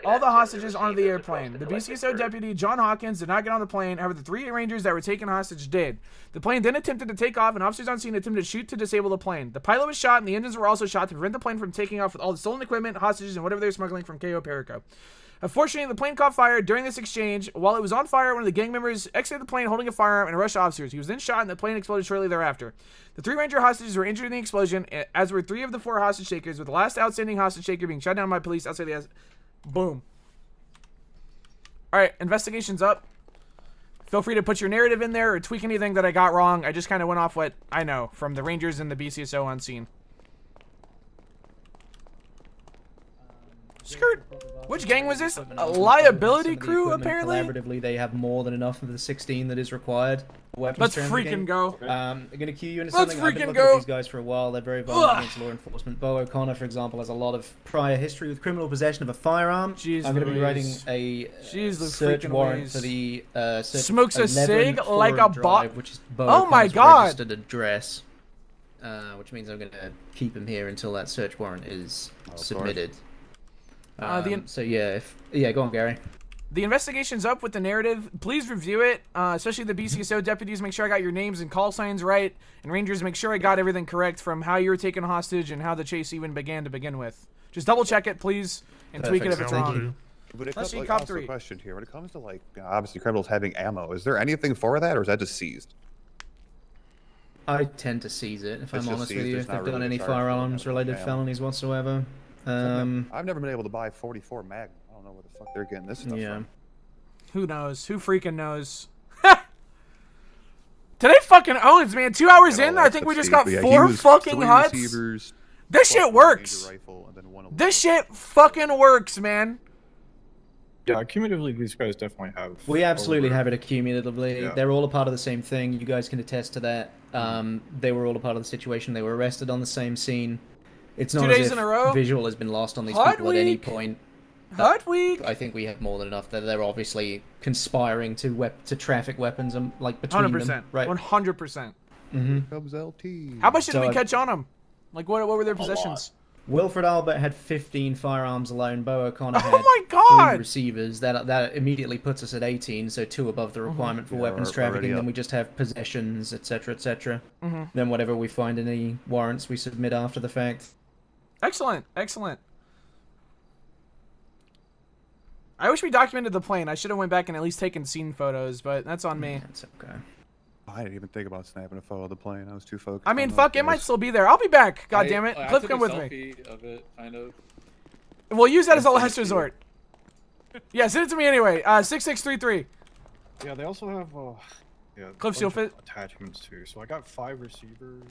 Speaker 1: all the hostages onto the airplane. The BCSO deputy, John Hawkins, did not get on the plane. However, the 3 Rangers that were taken hostage did. The plane then attempted to take off, and officers on scene attempted to shoot to disable the plane. The pilot was shot, and the engines were also shot to prevent the plane from taking off with all the stolen equipment, hostages, and whatever they were smuggling from Cayo Perico. Unfortunately, the plane caught fire during this exchange. While it was on fire, one of the gang members exited the plane holding a firearm and rushed officers. He was then shot, and the plane exploded shortly thereafter. The 3 Ranger hostages were injured in the explosion, as were 3 of the 4 hostage takers, with the last outstanding hostage taker being shot down by police outside the... Boom. Alright, investigation's up. Feel free to put your narrative in there or tweak anything that I got wrong. I just kind of went off what I know from the Rangers and the BCSO on scene. Skirt. Which gang was this? A liability crew, apparently?
Speaker 5: Collaboratively, they have more than enough of the 16 that is required.
Speaker 1: Let's freaking go.
Speaker 5: I'm going to cue you into
Speaker 1: Let's
Speaker 5: something. I've been looking at these guys for a while. They're very violent against law enforcement. Bo O'Connor, for example, has a lot of prior history with criminal possession of a firearm.
Speaker 1: Jeez
Speaker 5: I'm going to be writing a search warrant for the
Speaker 1: smokes a cig like a bot,
Speaker 5: which is Bo
Speaker 1: oh my god,
Speaker 5: registered address, which means I'm going to keep him here until that search warrant is submitted. So yeah, go on, Gary.
Speaker 1: The investigation's up with the narrative. Please review it, especially the BCSO deputies. Make sure I got your names and call signs right. And Rangers, make sure I got everything correct from how you were taken hostage and how the chase even began to begin with. Just double check it, please, and tweak it if it's wrong.
Speaker 6: But it
Speaker 1: Let's see,
Speaker 6: like,
Speaker 1: cop
Speaker 6: also
Speaker 1: 3.
Speaker 6: a question here. When it comes to, like, obviously criminals having ammo, is there anything for that, or is that just seized?
Speaker 5: I tend to seize it, if I'm
Speaker 15: It's just
Speaker 5: honest with
Speaker 15: seized,
Speaker 5: you,
Speaker 15: it's
Speaker 5: if they've
Speaker 15: not
Speaker 5: done
Speaker 15: really
Speaker 5: any
Speaker 15: charged for
Speaker 5: firearms-related
Speaker 15: ammo.
Speaker 5: felonies whatsoever.
Speaker 15: I've never been able to buy 44 Magnum. I don't know where the fuck they're getting this stuff from.
Speaker 1: Who knows? Who freaking knows? Today fucking owns, man. 2 hours in, I think we just got 4 fucking huts. This shit works. This shit fucking works, man.
Speaker 19: Yeah, cumulatively, these guys definitely have.
Speaker 5: We absolutely have it accumulatively.
Speaker 19: Yeah.
Speaker 5: They're all a part of the same thing. You guys can attest to that. They were all a part of the situation. They were arrested on the same scene. It's not
Speaker 1: 2
Speaker 5: as
Speaker 1: days
Speaker 5: if
Speaker 1: in a row.
Speaker 5: visual has been lost on these
Speaker 1: Hot
Speaker 5: people at any
Speaker 1: week.
Speaker 5: point.
Speaker 1: Hot week.
Speaker 5: I think we have more than enough. That they're obviously conspiring to traffic weapons like between
Speaker 1: 100%.
Speaker 5: them. Right.
Speaker 1: 100%.
Speaker 15: Comes LT.
Speaker 1: How much did
Speaker 5: So
Speaker 1: we
Speaker 5: I-
Speaker 1: catch on them? Like, what were their possessions?
Speaker 5: Wilfred Albert had 15 firearms alone. Bo O'Connor had
Speaker 1: my God!
Speaker 5: 3 receivers. That immediately puts us at 18, so 2 above the requirement for weapons
Speaker 15: we're
Speaker 5: trafficking.
Speaker 15: already
Speaker 5: Then
Speaker 15: up.
Speaker 5: we just have possessions, etc., etc.
Speaker 1: Mhm.
Speaker 5: Then whatever we find in any warrants, we submit after the fact.
Speaker 1: Excellent. Excellent. I wish we documented the plane. I should have went back and at least taken scene photos, but that's on me.
Speaker 5: That's okay.
Speaker 15: I didn't even think about snapping a photo of the plane. I was too focused.
Speaker 1: I mean,
Speaker 15: on
Speaker 1: fuck,
Speaker 15: the
Speaker 1: it might still be there. I'll be back. God damn it.
Speaker 17: I
Speaker 1: Cliff,
Speaker 17: took
Speaker 1: come
Speaker 17: a
Speaker 1: with me.
Speaker 17: selfie of it, kind of.
Speaker 1: We'll use that as a last resort. Yeah, send it to me anyway. 6633.
Speaker 19: Yeah, they also have. Yeah.
Speaker 1: Cliff, you'll fit.
Speaker 19: Attachments too. So I got 5 receivers.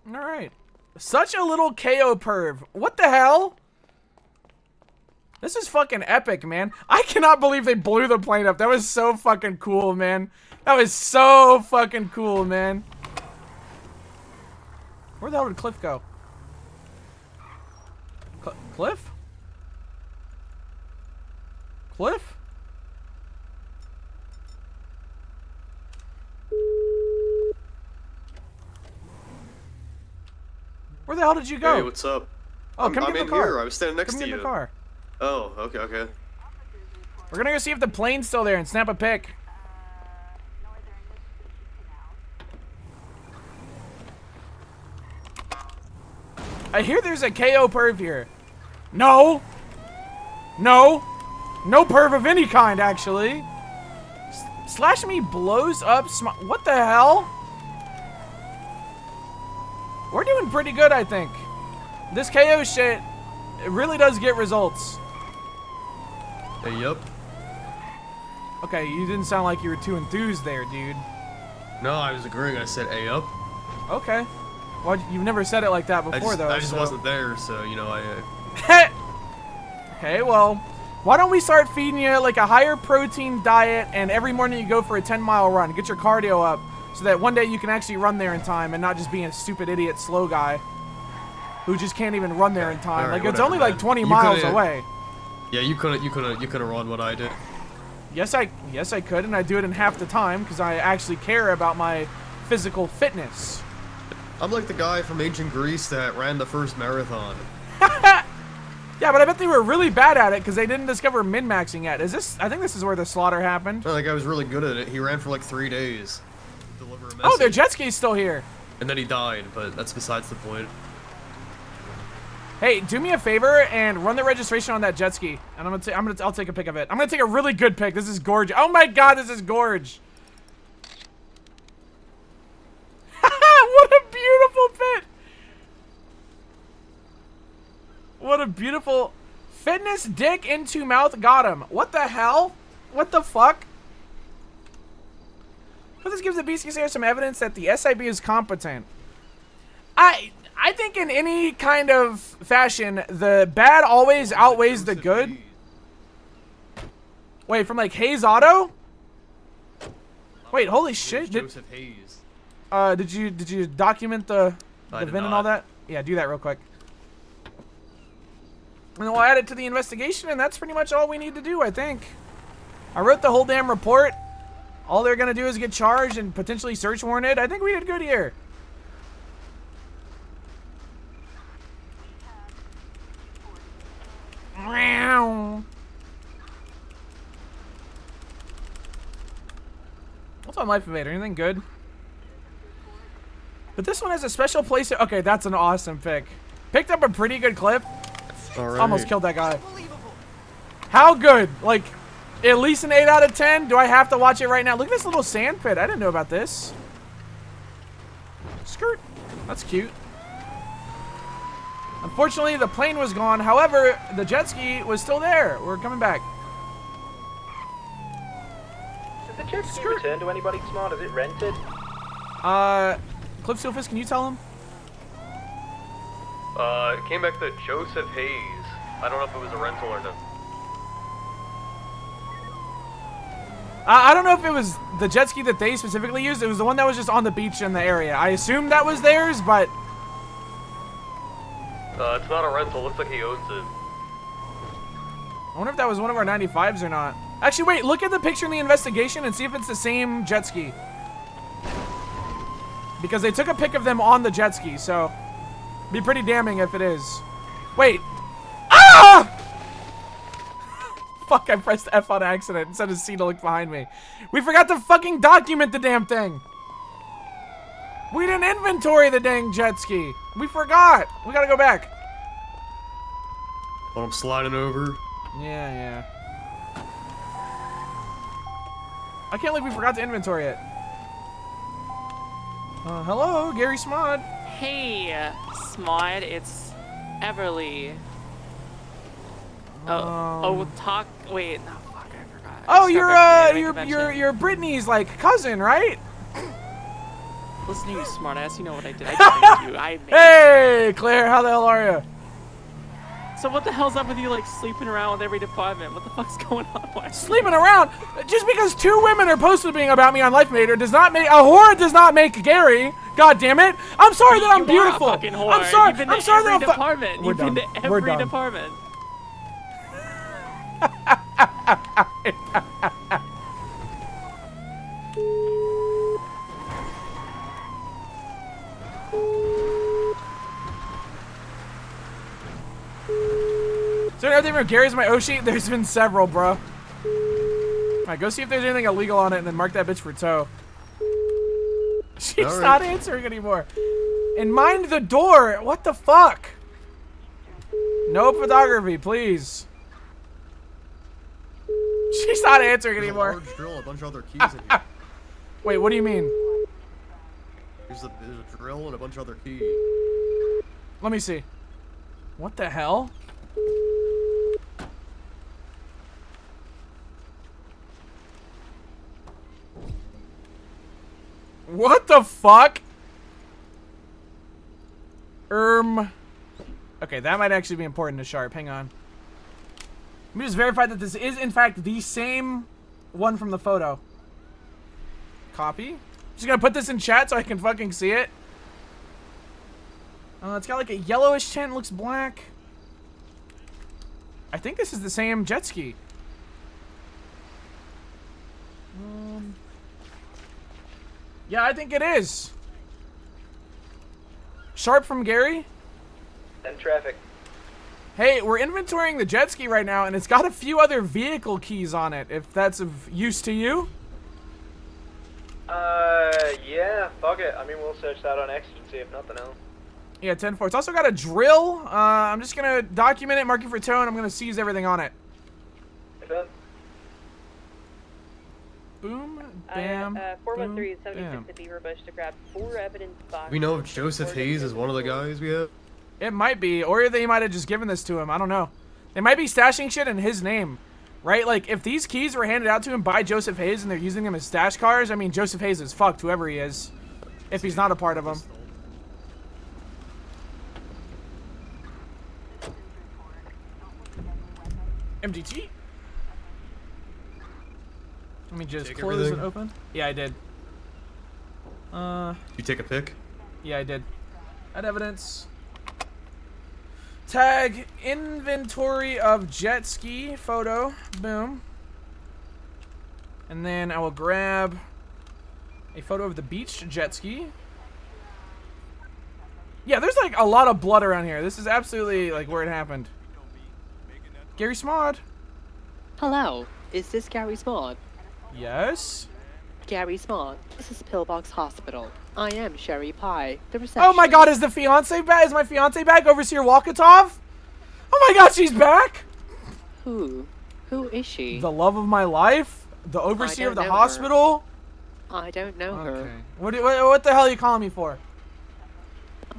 Speaker 1: All right. Such a little KO perv. What the hell? This is fucking epic, man. I cannot believe they blew the plane up. That was so fucking cool, man. That was so fucking cool, man. Where the hell did Cliff go? Cliff? Cliff? Where the hell did you go?
Speaker 11: Hey, what's up?
Speaker 1: Oh, come
Speaker 11: I'm
Speaker 1: get
Speaker 11: in
Speaker 1: the car.
Speaker 11: here. I was standing next
Speaker 1: Come
Speaker 11: to
Speaker 1: get
Speaker 11: you.
Speaker 1: the car.
Speaker 11: Oh, okay, okay.
Speaker 1: We're gonna go see if the plane's still there and snap a pic. I hear there's a KO perv here. No. No. No perv of any kind, actually. Slash Me blows up what the hell? We're doing pretty good, I think. This KO shit, it really does get results.
Speaker 13: Hey, yup.
Speaker 1: Okay, you didn't sound like you were too enthused there, dude.
Speaker 13: No, I was agreeing. I said, hey, up.
Speaker 1: Okay. Well, you've never said it like that before, though.
Speaker 13: I just
Speaker 1: so.
Speaker 13: wasn't there, so, you know,
Speaker 1: Okay, well, why don't we start feeding you like a higher protein diet, and every morning you go for a 10-mile run. Get your cardio up, so that one day you can actually run there in time and not just be a stupid idiot slow guy who just can't even run there in time.
Speaker 13: All right,
Speaker 1: Like, it's
Speaker 13: whatever,
Speaker 1: only like
Speaker 13: man.
Speaker 1: 20
Speaker 13: You
Speaker 1: miles
Speaker 13: could've-
Speaker 1: away.
Speaker 13: Yeah, you couldn't run what I did.
Speaker 1: Yes, I could, and I do it in half the time because I actually care about my physical fitness.
Speaker 13: I'm like the guy from ancient Greece that ran the first marathon.
Speaker 1: Yeah, but I bet they were really bad at it because they didn't discover min-maxing yet. Is this? I think this is where the slaughter happened.
Speaker 13: No, that guy was really good at it. He ran for like 3 days. To deliver a message.
Speaker 1: Oh, their jet ski's still here.
Speaker 13: And then he died, but that's besides the point.
Speaker 1: Hey, do me a favor and run the registration on that jet ski, and I'll take a pic of it. I'm gonna take a really good pic. This is gorge. Oh my god, this is gorge. What a beautiful pit. What a beautiful fitness dick into mouth. Got him. What the hell? What the fuck? But this gives the BCCR some evidence that the SIB is competent. I think in any kind of fashion, the bad always outweighs the good. Wait, from like Hayes Auto? Wait, holy shit!
Speaker 13: Joseph Hayes.
Speaker 1: Did you document the
Speaker 13: I did
Speaker 1: VIN and
Speaker 13: not.
Speaker 1: all that? Yeah, do that real quick. And then we'll add it to the investigation, and that's pretty much all we need to do, I think. I wrote the whole damn report. All they're gonna do is get charged and potentially search warranted. I think we did good here. What's on Life Evader? Anything good? But this one has a special place. Okay, that's an awesome pick. Picked up a pretty good clip.
Speaker 13: Alright.
Speaker 1: Almost killed that guy. How good? Like, at least an 8 out of 10? Do I have to watch it right now? Look at this little sand pit. I didn't know about this. Skirt. That's cute. Unfortunately, the plane was gone. However, the jet ski was still there. We're coming back.
Speaker 9: Did the jet ski return to anybody smart? Is it rented?
Speaker 1: Cliff Steelfist, can you tell him?
Speaker 6: It came back to Joseph Hayes. I don't know if it was a rental or not.
Speaker 1: I don't know if it was the jet ski that they specifically used. It was the one that was just on the beach in the area. I assumed that was theirs, but...
Speaker 6: It's not a rental. Looks like he owns it.
Speaker 1: I wonder if that was one of our 95s or not. Actually, wait. Look at the picture in the investigation and see if it's the same jet ski. Because they took a pic of them on the jet ski, so... Be pretty damning if it is. Wait. Ah! Fuck, I pressed F on accident instead of C to look behind me. We forgot to fucking document the damn thing. We didn't inventory the dang jet ski. We forgot. We gotta go back.
Speaker 13: While I'm sliding over.
Speaker 1: Yeah. I can't believe we forgot to inventory it. Hello, Gary Smod.
Speaker 7: Hey, Smod, it's Everly. Wait, no, fuck, I forgot.
Speaker 1: Oh, you're Brittany's like cousin, right?
Speaker 7: Listen to you, smartass. You know what I did? I made you.
Speaker 1: Hey, Claire, how the hell are you?
Speaker 7: So what the hell's up with you, like, sleeping around with every department? What the fuck's going on?
Speaker 1: Sleeping around? Just because 2 women are posting about me on LifeMater does not make a whore does not make Gary. God damn it! I'm sorry that I'm beautiful.
Speaker 7: A fucking whore.
Speaker 1: I'm sorry.
Speaker 7: You've been
Speaker 1: I'm sorry
Speaker 7: to every
Speaker 1: that
Speaker 7: department.
Speaker 1: We're
Speaker 7: You've
Speaker 1: done.
Speaker 7: been to
Speaker 1: We're
Speaker 7: every
Speaker 1: done.
Speaker 7: department.
Speaker 1: So everything from Gary's my O sheet? There's been several, bro. Alright, go see if there's anything illegal on it and then mark that bitch for tow. She's not answering anymore. And mind the door. What the fuck? No photography, please. She's not answering anymore.
Speaker 13: There's a large drill, a bunch of other keys in here.
Speaker 1: Wait, what do you mean?
Speaker 13: There's a drill and a bunch of other keys.
Speaker 1: Let me see. What the hell? What the fuck? Okay, that might actually be important to Sharp. Hang on. Let me just verify that this is, in fact, the same one from the photo. Copy. Just gonna put this in chat so I can fucking see it. It's got like a yellowish tint, looks black. I think this is the same jet ski. Yeah, I think it is. Sharp from Gary?
Speaker 9: And traffic.
Speaker 1: Hey, we're inventorying the jet ski right now, and it's got a few other vehicle keys on it, if that's of use to you.
Speaker 9: Yeah, fuck it. I mean, we'll search that on X and see if nothing else.
Speaker 1: Yeah, 10-4. It's also got a drill. I'm just gonna document it, mark it for tow, and I'm gonna seize everything on it. Boom, bam,
Speaker 8: 413
Speaker 1: boom,
Speaker 8: 76
Speaker 1: bam.
Speaker 8: to Beaver Bush to grab 4 evidence boxes.
Speaker 13: We know if Joseph Hayes is one of the guys we have.
Speaker 1: It might be, or they might have just given this to him. I don't know. They might be stashing shit in his name, right? Like, if these keys were handed out to him by Joseph Hayes and they're using them as stash cars, I mean, Joseph Hayes is fucked, whoever he is, if he's not a part of them. MGT? Let me just
Speaker 13: Take
Speaker 1: close
Speaker 13: everything?
Speaker 1: and open. Yeah, I did.
Speaker 13: You take a pic?
Speaker 1: Yeah, I did. Add evidence. Tag inventory of jet ski photo. Boom. And then I will grab a photo of the beach jet ski. Yeah, there's like a lot of blood around here. This is absolutely like where it happened. Gary Smod.
Speaker 16: Hello, is this Gary Smod?
Speaker 1: Yes.
Speaker 16: Gary Smod, this is Pillbox Hospital. I am Sherry Pie, the
Speaker 1: Oh
Speaker 16: receptionist.
Speaker 1: my god, is the fiance back? Is my fiance back? Overseer Walkatov? Oh my god, she's back!
Speaker 16: Who? Who is she?
Speaker 1: The love of my life? The overseer of the
Speaker 16: don't know
Speaker 1: hospital?
Speaker 16: I don't know her.
Speaker 1: What the hell are you calling me for?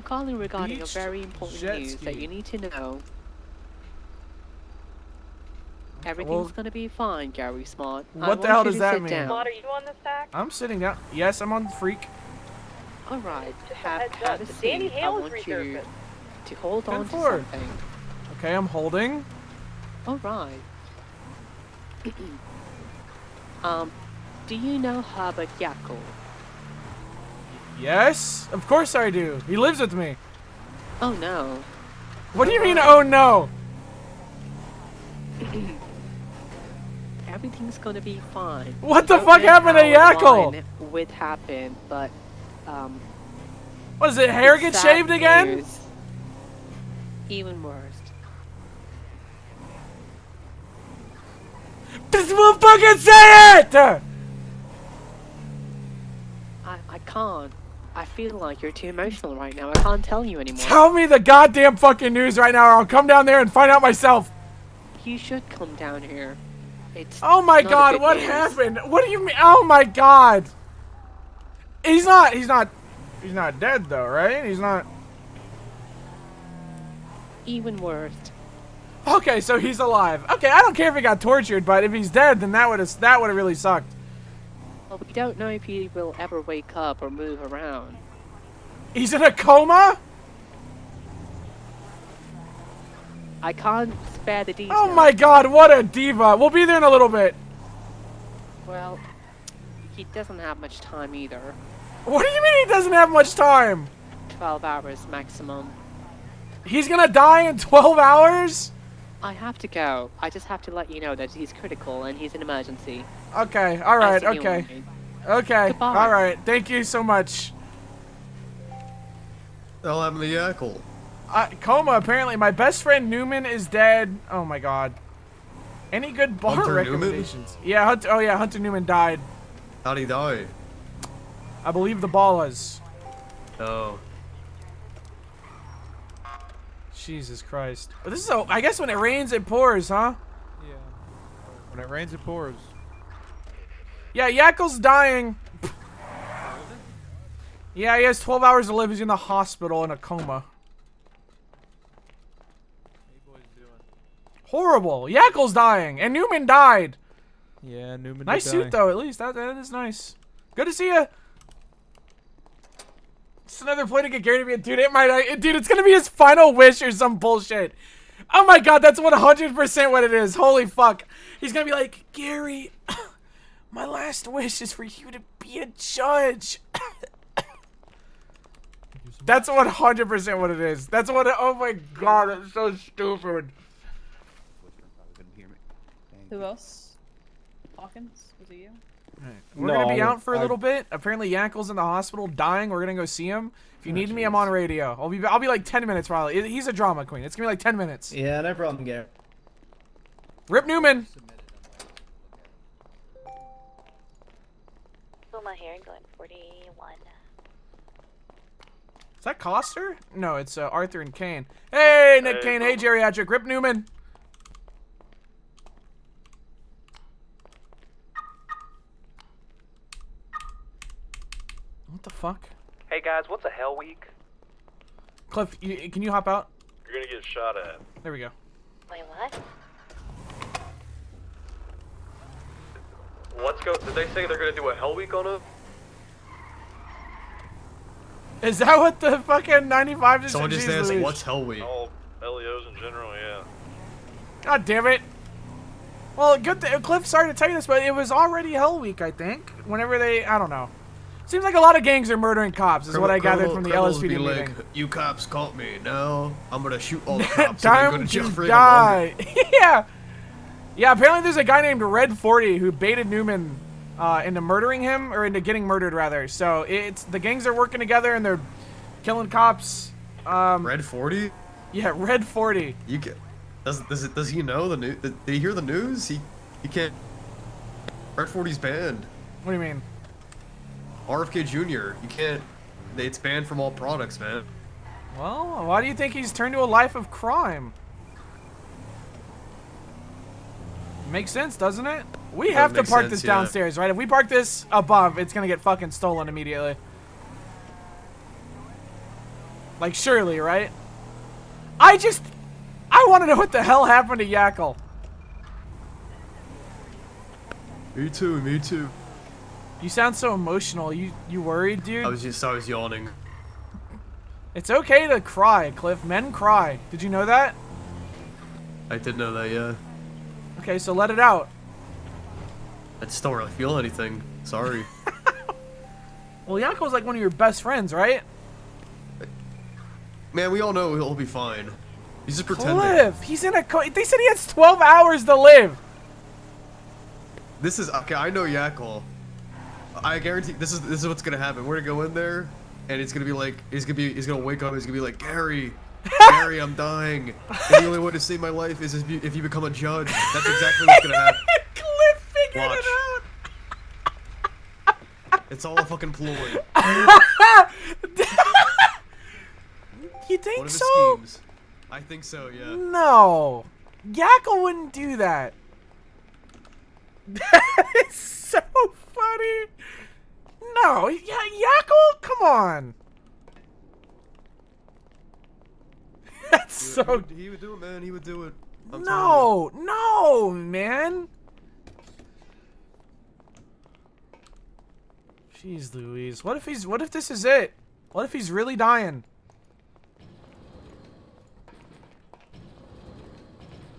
Speaker 16: calling regarding a
Speaker 1: Beached
Speaker 16: very important
Speaker 1: jet
Speaker 16: news that
Speaker 1: ski.
Speaker 16: you need to know. Everything's gonna be fine, Gary Smart.
Speaker 1: What the hell does that mean?
Speaker 8: Smod, are you on this stack?
Speaker 1: I'm sitting down. Yes, I'm on Freak.
Speaker 16: Alright,
Speaker 8: Just a
Speaker 16: have
Speaker 8: heads
Speaker 16: had
Speaker 8: up,
Speaker 16: a
Speaker 8: the
Speaker 16: seat.
Speaker 8: Danny
Speaker 16: I
Speaker 8: Hale's
Speaker 16: want you
Speaker 8: resurfaced.
Speaker 16: to hold on to
Speaker 1: 10-4.
Speaker 16: something.
Speaker 1: Okay, I'm holding.
Speaker 16: Alright. Do you know Herbert Yackle?
Speaker 1: Yes, of course I do. He lives with me.
Speaker 16: Oh no.
Speaker 1: What do you mean, oh no?
Speaker 16: Everything's gonna be fine.
Speaker 1: What the
Speaker 16: Don't
Speaker 1: fuck
Speaker 16: know
Speaker 1: happened to
Speaker 16: how
Speaker 1: Yackle?
Speaker 16: and when Would happen, but
Speaker 1: What is it? Hair get
Speaker 16: sad
Speaker 1: shaved again?
Speaker 16: news. Even worse.
Speaker 1: This motherfucker say it!
Speaker 16: I can't. I feel like you're too emotional right now. I can't tell you anymore.
Speaker 1: Tell me the goddamn fucking news right now, or I'll come down there and find out myself.
Speaker 16: You should come down here. It's
Speaker 1: Oh my
Speaker 16: not a
Speaker 1: god,
Speaker 16: good
Speaker 1: what
Speaker 16: news.
Speaker 1: happened? What do you mean? Oh my god. He's not dead though, right? He's not.
Speaker 16: Even worse.
Speaker 1: Okay, so he's alive. Okay, I don't care if he got tortured, but if he's dead, then that would have really sucked.
Speaker 16: Well, we don't know if he will ever wake up or move around.
Speaker 1: He's in a coma?
Speaker 16: I can't spare the details.
Speaker 1: Oh my god, what a diva. We'll be there in a little bit.
Speaker 16: Well, he doesn't have much time either.
Speaker 1: What do you mean he doesn't have much time?
Speaker 16: 12 hours maximum.
Speaker 1: He's gonna die in 12 hours?
Speaker 16: I have to go. I just have to let you know that he's critical and he's an emergency.
Speaker 1: Okay, alright,
Speaker 16: Nice to
Speaker 1: okay.
Speaker 16: meet you.
Speaker 1: Okay,
Speaker 16: Goodbye.
Speaker 1: alright. Thank you so much.
Speaker 13: I'll have the Yackle.
Speaker 1: Coma, apparently. My best friend Newman is dead. Oh my god. Any good bar
Speaker 13: Hunter Newman?
Speaker 1: recommendations? Yeah, Hunter Newman died.
Speaker 13: How'd he die?
Speaker 1: I believe the ballas.
Speaker 13: Oh.
Speaker 1: Jesus Christ. But this is I guess when it rains, it pours, huh?
Speaker 2: Yeah. When it rains, it pours.
Speaker 1: Yeah, Yackle's dying. Yeah, he has 12 hours to live. He's in the hospital in a coma. Horrible. Yackle's dying. And Newman died.
Speaker 2: Yeah, Newman
Speaker 1: Nice
Speaker 2: did
Speaker 1: suit,
Speaker 2: die.
Speaker 1: though, at least. That is nice. Good to see you. It's another play to get Gary to be a dude. Dude, it's going to be his final wish or some bullshit. Oh my god, that's 100% what it is. Holy fuck. He's going to be like, Gary, my last wish is for you to be a judge. That's 100% what it is. That's what oh my god, that's so stupid.
Speaker 3: Who else? Hawkins? Was it you?
Speaker 1: We're gonna be out for a little bit. Apparently Yankle's in the hospital dying. We're gonna go see him. If you need me, I'm on radio. I'll be like 10 minutes probably. He's a drama queen. It's gonna be like 10 minutes.
Speaker 25: Yeah, no problem, Gary.
Speaker 1: Rip Newman.
Speaker 8: Wilma here, going 41.
Speaker 1: Is that Coster? No, it's Arthur and Kane. Hey, Nick
Speaker 6: Hey,
Speaker 1: Kane. Hey, Geriatric. Rip Newman. What the fuck?
Speaker 6: Hey guys, what's a hell week?
Speaker 1: Cliff, can you hop out?
Speaker 22: You're gonna get shot at.
Speaker 1: There we go.
Speaker 8: Wait, what?
Speaker 6: Did they say they're gonna do a hell week on it?
Speaker 1: Is that what the fucking 95 just
Speaker 13: Someone just
Speaker 1: Jeez
Speaker 13: asked,
Speaker 1: Louise.
Speaker 13: what's Hell Week?
Speaker 22: All LEOs in general, yeah.
Speaker 1: God damn it. Well, Cliff, sorry to tell you this, but it was already Hell Week, I think. Whenever I don't know. Seems like a lot of gangs are murdering cops, is what I gathered from the
Speaker 13: Criminals
Speaker 1: LSPD
Speaker 13: be
Speaker 1: meeting.
Speaker 13: like, you cops caught me. No, I'm gonna shoot all the cops and then go
Speaker 1: Time
Speaker 13: to jail
Speaker 1: to
Speaker 13: for even longer.
Speaker 1: die. Yeah. Yeah, apparently there's a guy named Red 40 who baited Newman into murdering him, or into getting murdered, rather. So the gangs are working together and they're killing cops.
Speaker 13: Red 40?
Speaker 1: Yeah, Red 40.
Speaker 13: You can. Does he know the news? Did he hear the news? He can't. Red 40's banned.
Speaker 1: What do you mean?
Speaker 13: RFK Jr. You can't. It's banned from all products, man.
Speaker 1: Well, why do you think he's turned to a life of crime? Makes sense, doesn't it? We have to park this downstairs, right? If we park this above, it's gonna get fucking stolen immediately. Like, surely, right? I want to know what the hell happened to Yackle.
Speaker 13: Me too, me too.
Speaker 1: You sound so emotional. You worried, dude?
Speaker 13: I was yawning.
Speaker 1: It's okay to cry, Cliff. Men cry. Did you know that?
Speaker 13: I did know that, yeah.
Speaker 1: Okay, so let it out.
Speaker 13: I just don't really feel anything. Sorry.
Speaker 1: Well, Yackle's like one of your best friends, right?
Speaker 13: Man, we all know he'll be fine. He's just pretending.
Speaker 1: Cliff, he's in a they said he has 12 hours to live.
Speaker 13: This is okay. I know Yackle. I guarantee this is what's gonna happen. We're gonna go in there, and it's gonna be like he's gonna wake up. He's gonna be like, Gary, Gary, I'm dying. And the only way to save my life is if you become a judge. That's exactly what's gonna happen.
Speaker 1: Cliff figured
Speaker 13: Watch.
Speaker 1: it out.
Speaker 13: It's all a fucking ploy.
Speaker 1: You think
Speaker 13: One of his
Speaker 1: so?
Speaker 13: schemes. I think so, yeah.
Speaker 1: No, Yackle wouldn't do that. That is so funny. No, Yackle, come on. That's so.
Speaker 13: He would do it, man. He would do it.
Speaker 1: No, man. Jeez Louise. What if this is it? What if he's really dying?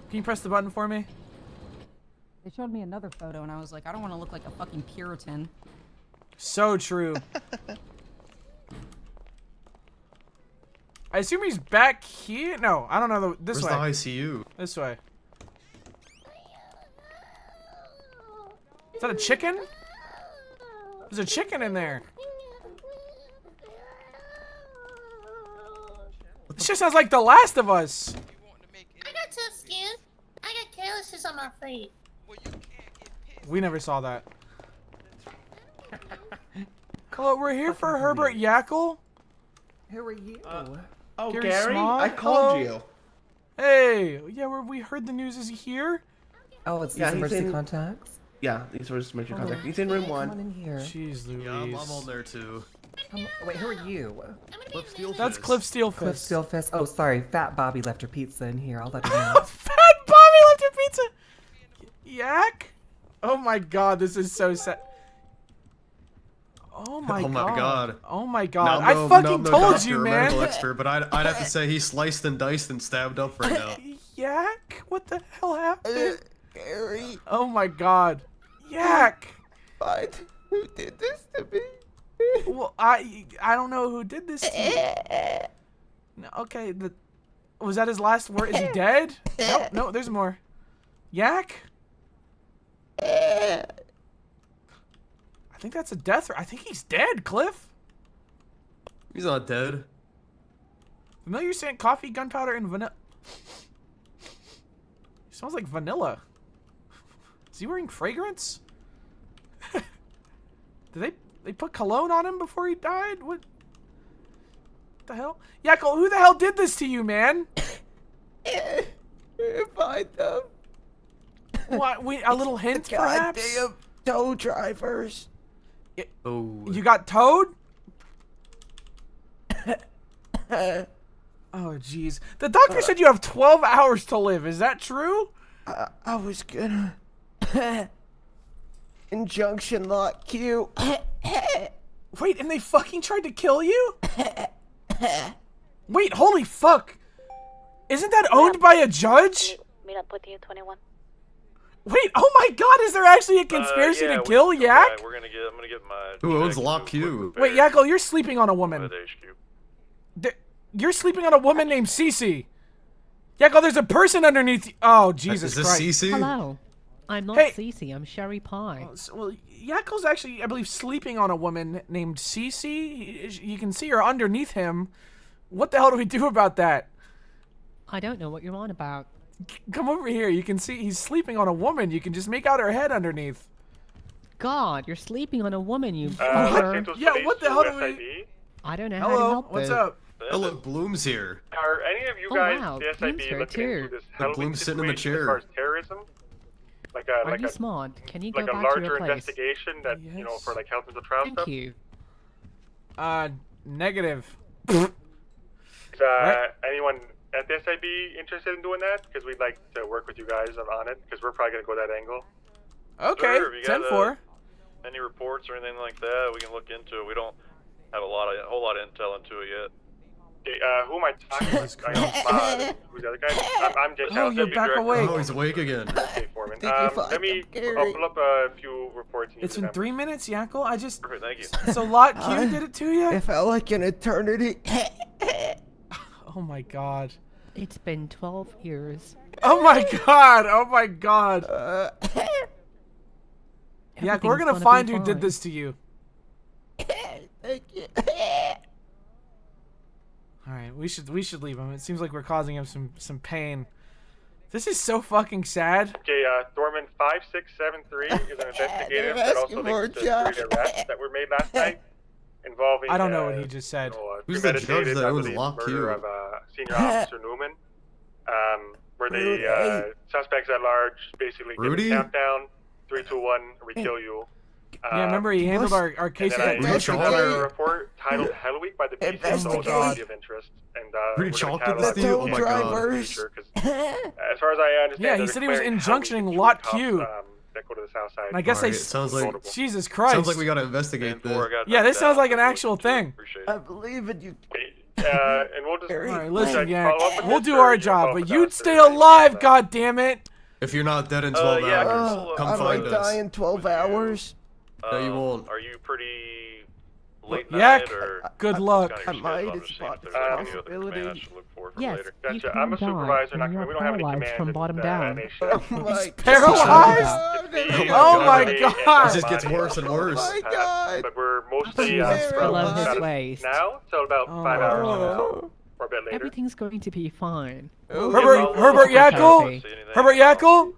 Speaker 1: Can you press the button for me?
Speaker 18: They showed me another photo and I was like, I don't want to look like a fucking Puritan.
Speaker 1: So true. I assume he's back here? No, I don't know. This way.
Speaker 13: Where's the ICU?
Speaker 1: This way. Is that a chicken? There's a chicken in there. This just sounds like The Last of Us.
Speaker 20: I got tough skin. I got calluses on my feet.
Speaker 1: We never saw that. Hello, we're here for Herbert Yackle.
Speaker 21: Who are you?
Speaker 1: Oh,
Speaker 21: Gary,
Speaker 1: Smod?
Speaker 21: I called
Speaker 1: Hello?
Speaker 21: you.
Speaker 1: Hey, yeah, we heard the news. Is he here?
Speaker 21: Oh, it's these emergency contacts? Yeah, these are emergency contacts. He's in room 1. Come on in here.
Speaker 1: Jeez Louise.
Speaker 13: Yeah, I'm on there too.
Speaker 21: Wait, who are you?
Speaker 13: Cliff Steelfist.
Speaker 1: That's Cliff Steelfist.
Speaker 21: Cliff Steelfist. Oh, sorry. Fat Bobby left her pizza in here. I'll let her know.
Speaker 1: Fat Bobby left your pizza. Yak? Oh my God, this is so sad. Oh my god. Oh my god. I fucking told you, man.
Speaker 13: Expert, but I'd have to say he's sliced and diced and stabbed up right now.
Speaker 1: Yak? What the hell happened?
Speaker 21: Gary.
Speaker 1: Oh my god. Yak.
Speaker 21: What? Who did this to me?
Speaker 1: Well, I don't know who did this to you. No, okay, was that his last word? Is he dead? No, there's more. Yak? I think that's a death. I think he's dead, Cliff.
Speaker 13: He's not dead.
Speaker 1: Familiar scent, coffee, gunpowder, and vanilla. He smells like vanilla. Is he wearing fragrance? Did they put cologne on him before he died? What the hell? Yackle, who the hell did this to you, man?
Speaker 21: Find them.
Speaker 1: What? A little hint, perhaps?
Speaker 21: Goddamn tow drivers.
Speaker 13: Oh.
Speaker 1: You got towed? Oh, jeez. The doctor said you have 12 hours to live. Is that true?
Speaker 21: I was gonna injunction lock you.
Speaker 1: Wait, and they fucking tried to kill you? Wait, holy fuck. Isn't that owned by a judge?
Speaker 8: Meet up with you, 21.
Speaker 1: Wait, oh my god, is there actually a conspiracy to kill Yak?
Speaker 22: I'm gonna get my.
Speaker 13: Who owns Lock Q?
Speaker 1: Wait, Yackle, you're sleeping on a woman. You're sleeping on a woman named Cece. Yackle, there's a person underneath you. Oh, Jesus Christ.
Speaker 13: Is this Cece?
Speaker 16: Hello. I'm not
Speaker 1: Hey.
Speaker 16: Cece, I'm Sherry Pie.
Speaker 1: Well, Yackle's actually, I believe, sleeping on a woman named Cece. You can see her underneath him. What the hell do we do about that?
Speaker 16: I don't know what you're on about.
Speaker 1: Come over here. You can see he's sleeping on a woman. You can just make out her head underneath.
Speaker 16: God, you're sleeping on a woman, you
Speaker 1: Yeah, what the hell do we...
Speaker 16: I don't know how to
Speaker 1: Hello,
Speaker 16: help
Speaker 1: what's
Speaker 16: this.
Speaker 1: up?
Speaker 13: Oh, look, Bloom's here.
Speaker 12: Are any of you
Speaker 16: Oh,
Speaker 12: guys,
Speaker 16: wow,
Speaker 12: the
Speaker 16: Bloom's
Speaker 12: SID,
Speaker 16: here,
Speaker 12: looking
Speaker 16: too.
Speaker 12: into this
Speaker 13: Look,
Speaker 12: Halloween
Speaker 13: Bloom's sitting in the
Speaker 12: situation as
Speaker 13: chair.
Speaker 12: far as terrorism? Like a
Speaker 16: Are you smart? Can you go
Speaker 12: like a
Speaker 16: back to
Speaker 12: larger
Speaker 16: your place?
Speaker 12: investigation that you know for like health and trial
Speaker 16: Thank
Speaker 12: stuff.
Speaker 16: you.
Speaker 1: Negative.
Speaker 12: anyone at the SIB interested in doing that? Because we'd like to work with you guys on it, because we're probably going to go that angle.
Speaker 1: Okay,
Speaker 22: Sure, if you got,
Speaker 1: 10-4.
Speaker 22: Any reports or anything like that, we can look into it. We don't have a whole lot of intel into it yet.
Speaker 12: Okay, who am I talking with? I know Smod. Who's the other guy? I'm Jay
Speaker 1: Oh, you're back awake.
Speaker 13: Oh, he's awake again.
Speaker 12: Okay, Foreman. Let me I'll pull up a few reports.
Speaker 1: It's been 3 minutes, Yakkel. I just.
Speaker 22: Perfect, thank you.
Speaker 1: So Lot Q did it to you?
Speaker 4: It felt like an eternity.
Speaker 1: Oh my god.
Speaker 16: It's been 12 years.
Speaker 1: Oh my god. Oh my god. Yak, we're gonna find who did this to you.
Speaker 4: Thank you.
Speaker 1: All right, we should leave him. It seems like we're causing him some pain. This is so fucking sad.
Speaker 12: Okay, Thorman 5673 is an investigative that also links to 3 arrests that were made last night involving.
Speaker 1: I don't know what he just said.
Speaker 13: Who's the judge that owns Lock Q?
Speaker 12: Murder of Senior Officer Newman, where the suspects at large basically give a countdown, 3, 2, 1, we kill you.
Speaker 1: Yeah, remember he handled our case
Speaker 12: and then
Speaker 1: against
Speaker 12: I another report titled Hell Week by the police is also of interest. And
Speaker 13: Pretty chalk did this to you? Oh my god.
Speaker 12: As far as I understand,
Speaker 1: yeah, he said he was injunctioning Lot Q.
Speaker 12: That go to the south side.
Speaker 1: And I guess
Speaker 13: sounds like
Speaker 1: Jesus Christ.
Speaker 13: Sounds like we gotta investigate this.
Speaker 1: Yeah, this sounds like an actual thing.
Speaker 4: I believe in you.
Speaker 12: And we'll just.
Speaker 1: Alright, listen, yeah, we'll do our job, but you'd stay alive, god damn it.
Speaker 13: If you're not dead in 12 hours, come find us.
Speaker 4: I might die in 12 hours.
Speaker 13: No, you won't.
Speaker 22: Are you pretty late
Speaker 1: Yak,
Speaker 22: night or
Speaker 1: good luck.
Speaker 4: I might. It's a possibility.
Speaker 16: Yes, you
Speaker 12: Gotcha.
Speaker 16: can
Speaker 12: I'm a supervisor,
Speaker 16: die, and
Speaker 12: we
Speaker 16: you're
Speaker 12: don't have any
Speaker 16: paralyzed
Speaker 12: command
Speaker 16: from bottom down.
Speaker 1: He's paralyzed? Oh my god!
Speaker 13: It just gets worse and worse.
Speaker 4: Oh my god!
Speaker 12: But we're mostly
Speaker 16: below his waist.
Speaker 12: now, so about 5 hours from now, or a bit later.
Speaker 16: Everything's going to be fine.
Speaker 1: Herbert Yakkel? Herbert Yakkel?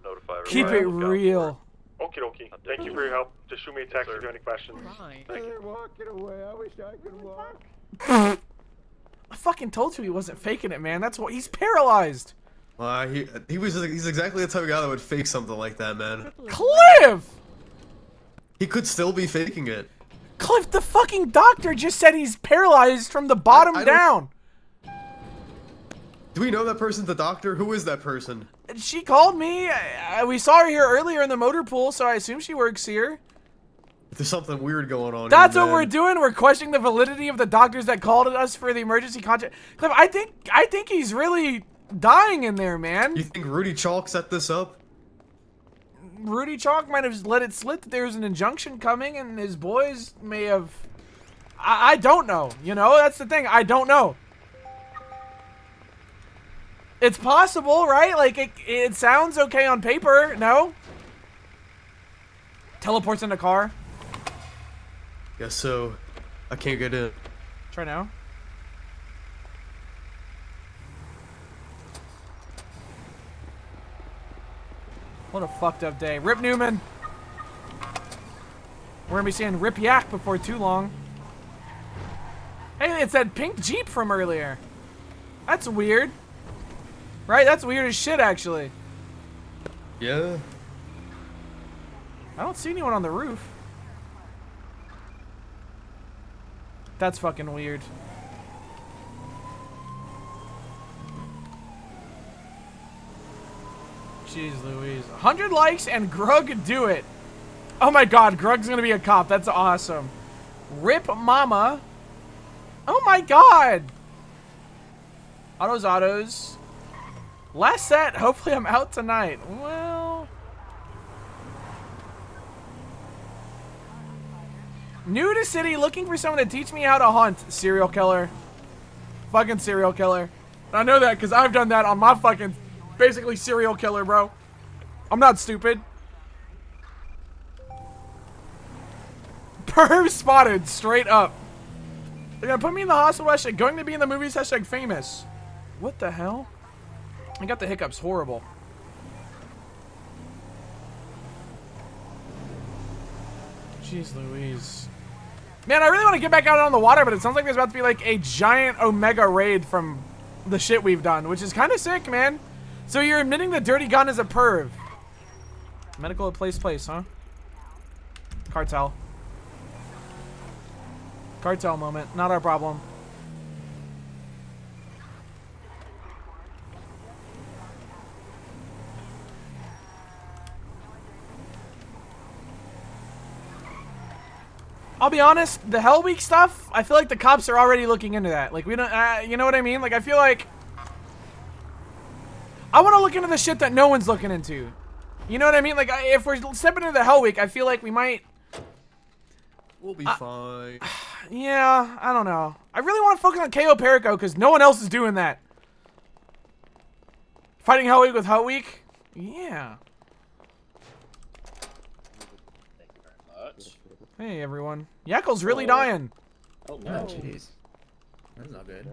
Speaker 1: Keep it real.
Speaker 12: Okie dokie. Thank you for your help. Just shoot me a text if you have any questions.
Speaker 4: They're walking away. I wish I could walk.
Speaker 1: I fucking told you he wasn't faking it, man. That's what he's paralyzed.
Speaker 13: He's exactly the type of guy that would fake something like that, man.
Speaker 1: Cliff!
Speaker 13: He could still be faking it.
Speaker 1: Cliff, the fucking doctor just said he's paralyzed from the bottom down.
Speaker 13: Do we know that person's the doctor? Who is that person?
Speaker 1: She called me. We saw her here earlier in the motor pool, so I assume she works here.
Speaker 13: There's something weird going on.
Speaker 1: That's
Speaker 13: here,
Speaker 1: what we're doing. We're questioning the validity of the doctors that called us for the emergency contact. Cliff, I think he's really dying in there, man.
Speaker 13: You think Rudy Chalk set this up?
Speaker 1: Rudy Chalk might have let it slip that there was an injunction coming, and his boys may have. I don't know. You know, that's the thing. I don't know. It's possible, right? Like, it sounds okay on paper, no? Teleports in the car.
Speaker 13: Guess so. I can't get in.
Speaker 1: Try now. What a fucked up day. Rip Newman. We're gonna be seeing Rip Yak before too long. Hey, it's that pink Jeep from earlier. That's weird. Right? That's weird as shit, actually.
Speaker 13: Yeah.
Speaker 1: I don't see anyone on the roof. That's fucking weird. Jeez Louise. 100 likes and Grug do it. Oh my god, Grug's gonna be a cop. That's awesome. Rip Mama. Oh my god. Autos. Last set. Hopefully I'm out tonight. Well. New to city, looking for someone to teach me how to hunt. Serial killer. Fucking serial killer. I know that because I've done that on my fucking basically serial killer, bro. I'm not stupid. Perv spotted, straight up. They're gonna put me in the hospital, hashtag going to be in the movies, hashtag famous. What the hell? I got the hiccups, horrible. Jeez Louise. Man, I really want to get back out on the water, but it sounds like there's about to be like a giant Omega raid from the shit we've done, which is kind of sick, man. So you're admitting the dirty gun is a perv. Medical at place, huh? Cartel. Cartel moment, not our problem. I'll be honest, the Hell Week stuff, I feel like the cops are already looking into that. Like, we don't, you know what I mean? Like, I feel like I want to look into the shit that no one's looking into. You know what I mean? Like, if we're stepping into the Hell Week, I feel like we might.
Speaker 13: We'll be fine.
Speaker 1: Yeah, I don't know. I really want to focus on KO Perico because no one else is doing that. Fighting Hell Week with Hell Week? Yeah. Hey, everyone. Yakkel's really dying.
Speaker 17: Oh, no. Jeez. That's not good.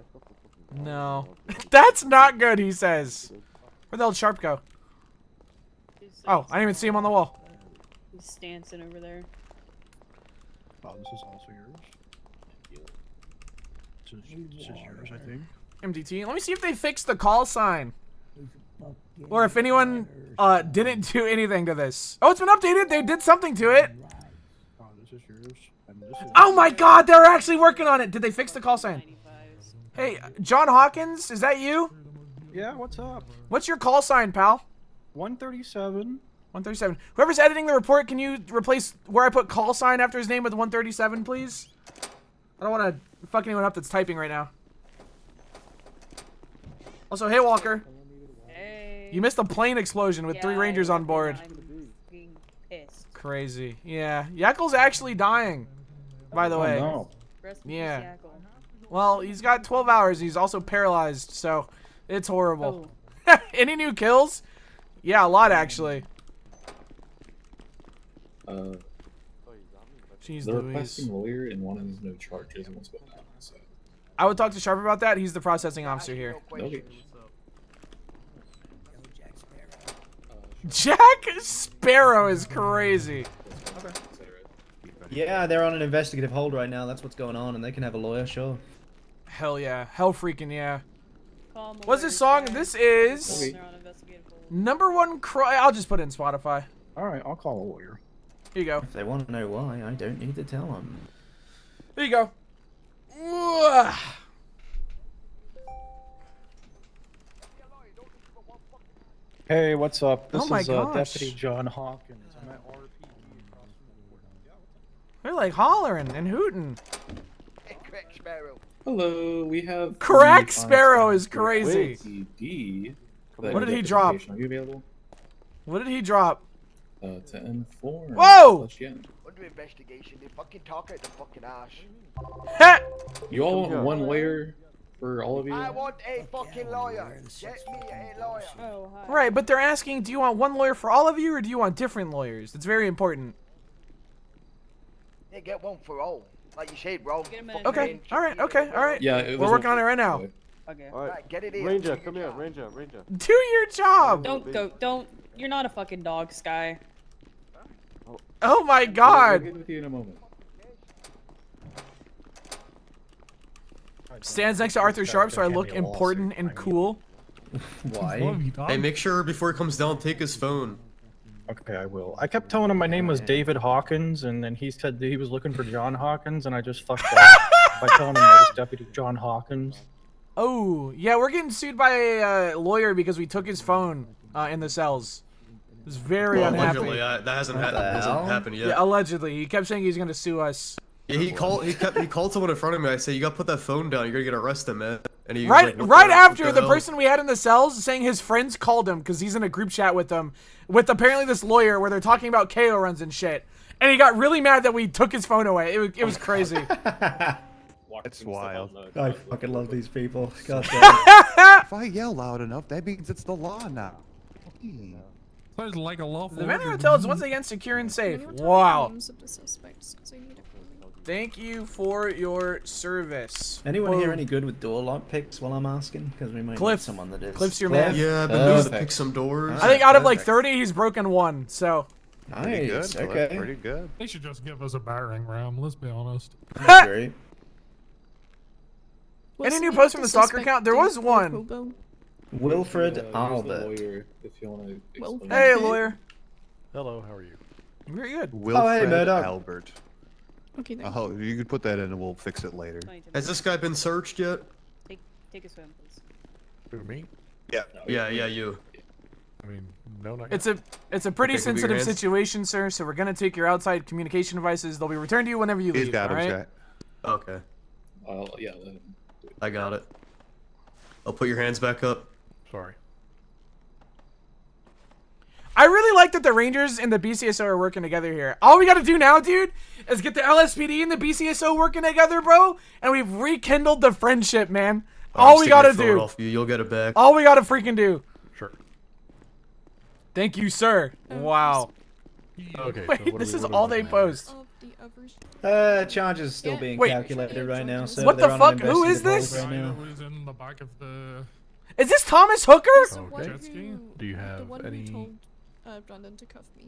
Speaker 1: No. That's not good, he says. Where'd the hell Sharp go? Oh, I didn't even see him on the wall.
Speaker 3: He's stancing over there.
Speaker 19: Oh, this is also yours. This is yours, I think.
Speaker 1: MDT. Let me see if they fixed the call sign. Or if anyone didn't do anything to this. Oh, it's been updated. They did something to it.
Speaker 19: Oh, this is yours. And this is
Speaker 1: Oh my god, they're actually working on it. Did they fix the call sign? Hey, John Hawkins, is that you?
Speaker 19: Yeah, what's up?
Speaker 1: What's your call sign, pal?
Speaker 19: 137.
Speaker 1: 137. Whoever's editing the report, can you replace where I put call sign after his name with 137, please? I don't want to fuck anyone up that's typing right now. Also, hey, Walker.
Speaker 3: Hey.
Speaker 1: You missed a plane explosion with 3 Rangers on board.
Speaker 3: I'm being pissed.
Speaker 1: Crazy. Yeah. Yakkel's actually dying, by the way.
Speaker 19: No.
Speaker 3: Rest in peace,
Speaker 1: Yeah.
Speaker 3: Yackle.
Speaker 1: Well, he's got 12 hours. He's also paralyzed, so it's horrible. Any new kills? Yeah, a lot, actually. Jeez
Speaker 17: they're
Speaker 1: Louise.
Speaker 17: requesting a lawyer and one has no charges and what's going on. So.
Speaker 1: I would talk to Sharp about that. He's the processing officer here.
Speaker 17: Okay.
Speaker 1: Jack Sparrow is crazy.
Speaker 25: Yeah, they're on an investigative hold right now. That's what's going on, and they can have a lawyer, sure.
Speaker 1: Hell yeah. Hell freaking yeah. What's this song? This is
Speaker 3: They're on investigative hold.
Speaker 1: number 1 cry. I'll just put it in Spotify.
Speaker 19: Alright, I'll call a lawyer.
Speaker 1: Here you go.
Speaker 25: If they want to know why, I don't need to tell them.
Speaker 1: There you go. Ugh.
Speaker 19: Hey, what's up? This
Speaker 1: Oh my
Speaker 19: is
Speaker 1: gosh.
Speaker 19: Deputy John Hawkins. I'm at RP.
Speaker 1: They're like hollering and hooting.
Speaker 17: Hello, we have.
Speaker 1: Crack Sparrow is crazy.
Speaker 17: CD.
Speaker 1: What did he drop?
Speaker 17: Are you available?
Speaker 1: What did he drop?
Speaker 17: To inform.
Speaker 1: Whoa!
Speaker 4: Under investigation, they fucking talk out the fucking ass.
Speaker 17: You all want one lawyer for all of you?
Speaker 4: I want a fucking lawyer. Get me a lawyer.
Speaker 3: Oh, hi.
Speaker 1: Right, but they're asking, do you want one lawyer for all of you, or do you want different lawyers? It's very important.
Speaker 4: They get one for all. Like you said, bro.
Speaker 1: Okay, alright, okay, alright.
Speaker 17: Yeah, it
Speaker 1: We're
Speaker 17: was
Speaker 1: working on it right now.
Speaker 3: Okay.
Speaker 4: Alright, get it in.
Speaker 5: Ranger, come here, Ranger.
Speaker 1: Do your job!
Speaker 3: Don't. You're not a fucking dog, Sky.
Speaker 1: Oh my
Speaker 17: I'll
Speaker 1: god!
Speaker 17: get with you in a moment.
Speaker 1: Stands next to Arthur Sharp so I look important and cool.
Speaker 25: Why?
Speaker 13: Hey, make sure before he comes down, take his phone.
Speaker 19: Okay, I will. I kept telling him my name was David Hawkins, and then he said that he was looking for John Hawkins, and I just fucked up by telling him I was Deputy John Hawkins.
Speaker 1: Oh, yeah, we're getting sued by a lawyer because we took his phone in the cells. It's very unhappy.
Speaker 13: Allegedly, that hasn't happened yet.
Speaker 1: Yeah, allegedly. He kept saying he's going to sue us.
Speaker 13: Yeah, he called someone in front of me. I said, "You got to put that phone down. You're gonna get arrested, man." And he was
Speaker 1: Right,
Speaker 13: like, "What
Speaker 1: right
Speaker 13: the-
Speaker 1: after
Speaker 13: what
Speaker 1: the
Speaker 13: hell?"
Speaker 1: person we had in the cells saying his friends called him because he's in a group chat with them, with apparently this lawyer where they're talking about KO runs and shit, and he got really mad that we took his phone away. It was crazy.
Speaker 10: It's wild.
Speaker 25: I fucking love these people. God damn.
Speaker 10: If I yell loud enough, that means it's the law now.
Speaker 2: Sounds like a lawful.
Speaker 1: The Manor Hotel is once again secure and safe. Wow. Thank you for your service.
Speaker 25: Anyone
Speaker 1: Whoa.
Speaker 25: here any good with door lock picks while I'm asking? Because we might
Speaker 1: Cliff.
Speaker 25: need someone that is.
Speaker 1: Cliff's your man.
Speaker 13: Yeah, I've been used to pick some doors.
Speaker 1: I think out of like 30, he's broken 1. So.
Speaker 25: Nice. Okay.
Speaker 10: Pretty good.
Speaker 2: They should just give us a battering ram. Let's be honest.
Speaker 25: Great.
Speaker 1: Any new posts from the stalker account? There was one.
Speaker 25: Wilfred
Speaker 17: Use
Speaker 25: Albert.
Speaker 17: the lawyer if you want to explain.
Speaker 1: Hey, lawyer.
Speaker 5: Hello, how are you?
Speaker 1: Very good.
Speaker 10: Wilfred
Speaker 25: Murdoch.
Speaker 10: Albert.
Speaker 20: Okay, then.
Speaker 10: Oh, you can put that in and we'll fix it later.
Speaker 13: Has this guy been searched yet?
Speaker 3: Take his phone, please.
Speaker 10: For me?
Speaker 13: Yeah, you.
Speaker 17: I mean, no, not
Speaker 1: It's
Speaker 17: yet.
Speaker 1: a pretty
Speaker 13: Okay, can we
Speaker 1: sensitive
Speaker 13: get hands?
Speaker 1: situation, sir. So we're gonna take your outside communication devices. They'll be returned to you whenever you
Speaker 10: He's
Speaker 1: leave.
Speaker 10: got
Speaker 1: all
Speaker 10: him,
Speaker 1: right?
Speaker 10: Scott.
Speaker 13: Okay.
Speaker 17: Yeah.
Speaker 13: I got it. I'll put your hands back up.
Speaker 17: Sorry.
Speaker 1: I really like that the Rangers and the BCSO are working together here. All we gotta do now, dude, is get the LSPD and the BCSO working together, bro, and we've rekindled the friendship, man. All we gotta do.
Speaker 13: You'll get it back.
Speaker 1: All we gotta freaking do.
Speaker 17: Sure.
Speaker 1: Thank you, sir. Wow.
Speaker 17: Okay.
Speaker 1: Wait, this is all they post.
Speaker 25: Charges still being
Speaker 1: Wait.
Speaker 25: calculated right now. So
Speaker 1: What the
Speaker 25: they're on
Speaker 1: fuck?
Speaker 25: an
Speaker 1: Who is
Speaker 25: investigative
Speaker 1: this?
Speaker 25: hold Right now.
Speaker 2: Was in the back of the
Speaker 1: Is this Thomas Hooker?
Speaker 2: jet ski.
Speaker 17: Do you have any?
Speaker 20: Brandon to cuff me.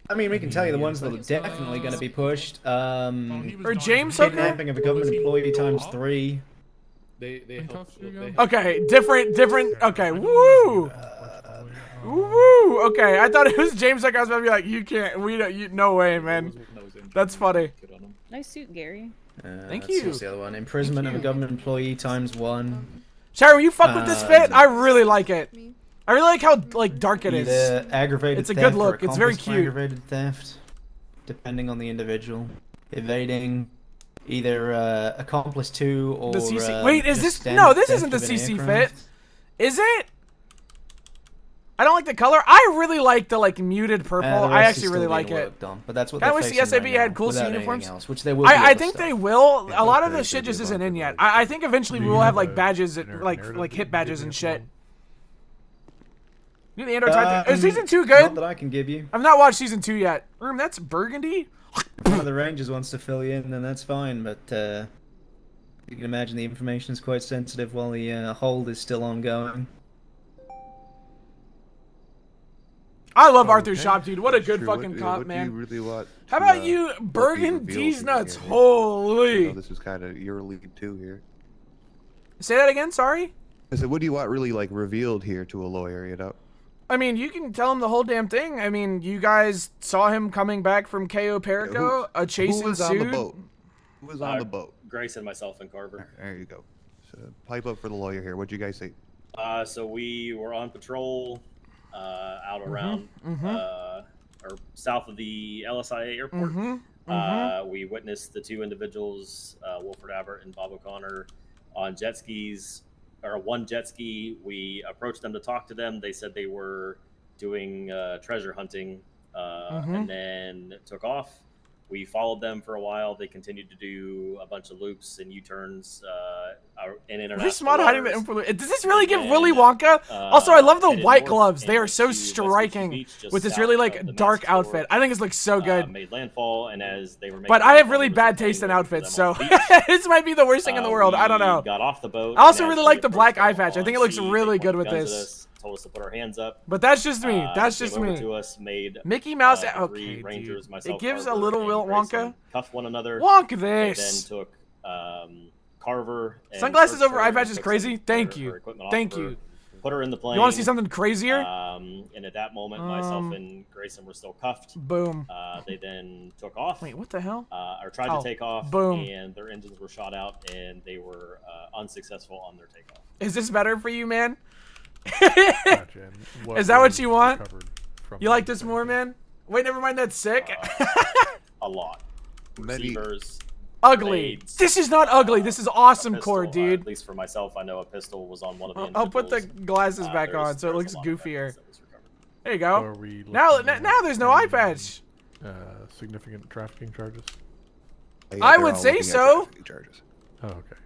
Speaker 25: I mean, we can tell you the ones that are definitely going to be pushed.
Speaker 1: Or James Hooker?
Speaker 25: Kidnapping of a government employee times 3.
Speaker 17: They
Speaker 1: Okay, different. Okay, woo. Woo. Okay, I thought it was James Hooker. I was about to be like, you can't. We don't. No way, man. That's funny.
Speaker 3: Nice suit, Gary.
Speaker 1: Thank
Speaker 25: That's
Speaker 1: you.
Speaker 25: the other one. Imprisonment of a government employee times 1.
Speaker 1: Sharon, will you fuck with this fit? I really like it. I really like how dark it is.
Speaker 25: Either aggravated
Speaker 1: It's a
Speaker 25: theft
Speaker 1: good look.
Speaker 25: or
Speaker 1: It's very
Speaker 25: accomplice to
Speaker 1: cute.
Speaker 25: Aggravated theft, depending on the individual. Evading, either accomplice to or
Speaker 1: The CC. Wait, is
Speaker 25: just
Speaker 1: this?
Speaker 25: standard
Speaker 1: No, this
Speaker 25: theft
Speaker 1: isn't the
Speaker 25: of an
Speaker 1: CC fit.
Speaker 25: aircraft.
Speaker 1: Is it? I don't like the color. I really like the muted purple.
Speaker 25: The
Speaker 1: I
Speaker 25: rest
Speaker 1: actually
Speaker 25: is
Speaker 1: really
Speaker 25: still
Speaker 1: like
Speaker 25: being
Speaker 1: it.
Speaker 25: worked on, but that's what
Speaker 1: I
Speaker 25: they're
Speaker 1: wish the
Speaker 25: facing
Speaker 1: SAB
Speaker 25: right
Speaker 1: had
Speaker 25: now,
Speaker 1: cool
Speaker 25: without anything
Speaker 1: uniforms.
Speaker 25: else, which they will be
Speaker 1: I
Speaker 25: able
Speaker 1: think
Speaker 25: to
Speaker 1: they
Speaker 25: stop.
Speaker 1: will.
Speaker 25: Yeah,
Speaker 1: A lot of
Speaker 25: okay,
Speaker 1: the
Speaker 25: so
Speaker 1: shit
Speaker 25: they
Speaker 1: just
Speaker 25: will
Speaker 1: isn't in
Speaker 25: be
Speaker 1: yet.
Speaker 25: able
Speaker 1: I think eventually we will have badges,
Speaker 17: narrative
Speaker 1: like hit badges and shit.
Speaker 17: example?
Speaker 1: You the Android type. Is season 2 good?
Speaker 25: Not that I can give you.
Speaker 1: I've not watched season 2 yet. That's burgundy.
Speaker 25: If one of the Rangers wants to fill you in, then that's fine, but you can imagine the information is quite sensitive while the hold is still ongoing.
Speaker 1: I love Arthur Shop, dude. What a good
Speaker 10: Sure,
Speaker 1: fucking
Speaker 10: what
Speaker 1: cop,
Speaker 10: do
Speaker 1: man.
Speaker 10: you really want
Speaker 1: How
Speaker 10: to,
Speaker 1: about you,
Speaker 10: what be
Speaker 1: Burgundy's
Speaker 10: revealed
Speaker 1: nuts?
Speaker 10: here?
Speaker 1: Holy.
Speaker 10: I know this is kind of your lead too here.
Speaker 1: Say that again. Sorry.
Speaker 10: I said, what do you want really revealed here to a lawyer? You know.
Speaker 1: I mean, you can tell him the whole damn thing. I mean, you guys saw him coming back from KO Perico, a chase
Speaker 10: Who was on the
Speaker 1: ensued.
Speaker 10: boat? Who was on the boat?
Speaker 11: Grayson, myself, and Carver.
Speaker 10: There you go. So, pipe up for the lawyer here. What'd you guys say?
Speaker 11: So we were on patrol out around or south of the LSIA airport. We witnessed the 2 individuals, Wilfred Abbott and Bob O'Connor, on jet skis, or one jet ski. We approached them to talk to them. They said they were doing treasure hunting, and then took off. We followed them for a while. They continued to do a bunch of loops and U-turns in international
Speaker 1: Where's Smod hiding the
Speaker 11: waters.
Speaker 1: info? Does this really give Willy Wonka? Also, I love the
Speaker 11: headed
Speaker 1: white
Speaker 11: north
Speaker 1: gloves.
Speaker 11: and
Speaker 1: They are
Speaker 11: went
Speaker 1: so
Speaker 11: to West
Speaker 1: striking
Speaker 11: Beach, just
Speaker 1: with this
Speaker 11: south
Speaker 1: really
Speaker 11: of the
Speaker 1: dark
Speaker 11: Mexico,
Speaker 1: outfit. I think it looks so good.
Speaker 11: made landfall, and as they were making
Speaker 1: But I have
Speaker 11: landfall,
Speaker 1: really
Speaker 11: there was a
Speaker 1: bad
Speaker 11: plane
Speaker 1: taste in
Speaker 11: waiting for
Speaker 1: outfits,
Speaker 11: them on
Speaker 1: so
Speaker 11: the beach.
Speaker 1: this might be the worst thing in the world. I don't know.
Speaker 11: We got off the boat.
Speaker 1: I also
Speaker 11: and
Speaker 1: really
Speaker 11: as
Speaker 1: like
Speaker 11: we
Speaker 1: the black eye
Speaker 11: approached them
Speaker 1: patch. I think it
Speaker 11: on
Speaker 1: looks
Speaker 11: sea,
Speaker 1: really
Speaker 11: they
Speaker 1: good
Speaker 11: pointed
Speaker 1: with
Speaker 11: guns at
Speaker 1: this.
Speaker 11: us, told us to put our hands up.
Speaker 1: But that's just me. That's
Speaker 11: Came
Speaker 1: just
Speaker 11: over
Speaker 1: me.
Speaker 11: to us, made,
Speaker 1: Mickey Mouse.
Speaker 11: the 3
Speaker 1: Okay,
Speaker 11: Rangers,
Speaker 1: dude.
Speaker 11: myself,
Speaker 1: It gives a
Speaker 11: Carver,
Speaker 1: little
Speaker 11: and
Speaker 1: Will
Speaker 11: Grayson
Speaker 1: Wonka.
Speaker 11: cuffed one another.
Speaker 1: Wonk
Speaker 11: They
Speaker 1: this.
Speaker 11: then took Carver. And
Speaker 1: Sunglasses
Speaker 11: searched
Speaker 1: over
Speaker 11: her
Speaker 1: eye
Speaker 11: and
Speaker 1: patch is
Speaker 11: took
Speaker 1: crazy.
Speaker 11: some
Speaker 1: Thank
Speaker 11: her
Speaker 1: you.
Speaker 11: equipment off
Speaker 1: Thank
Speaker 11: of her,
Speaker 1: you.
Speaker 11: Put her in the plane.
Speaker 1: You want to see something crazier?
Speaker 11: And at that moment, myself and Grayson were still cuffed.
Speaker 1: Boom.
Speaker 11: They then took off.
Speaker 1: Wait, what the hell?
Speaker 11: Or tried to take off.
Speaker 1: Boom.
Speaker 11: And their engines were shot out, and they were unsuccessful on their takeoff.
Speaker 1: Is this better for you, man?
Speaker 17: Gotcha.
Speaker 1: Is that what you want?
Speaker 17: recovered from
Speaker 1: You like this more, man? Wait, never mind. That's sick.
Speaker 11: A lot. Receivers.
Speaker 1: Ugly.
Speaker 11: grenades,
Speaker 1: This is not ugly. This is awesome,
Speaker 11: pistol,
Speaker 1: core, dude.
Speaker 11: At least for myself, I know a pistol was on one of the
Speaker 1: I'll put the
Speaker 11: individuals.
Speaker 1: glasses back
Speaker 11: There's-
Speaker 1: on so it
Speaker 11: there's
Speaker 1: looks
Speaker 11: a lot of
Speaker 1: goofier.
Speaker 11: evidence that was recovered.
Speaker 1: There you
Speaker 17: So
Speaker 1: go.
Speaker 17: are we
Speaker 1: Now,
Speaker 17: looking at
Speaker 1: now there's no eye patch.
Speaker 17: significant trafficking charges?
Speaker 1: I would say so.
Speaker 17: Oh, okay.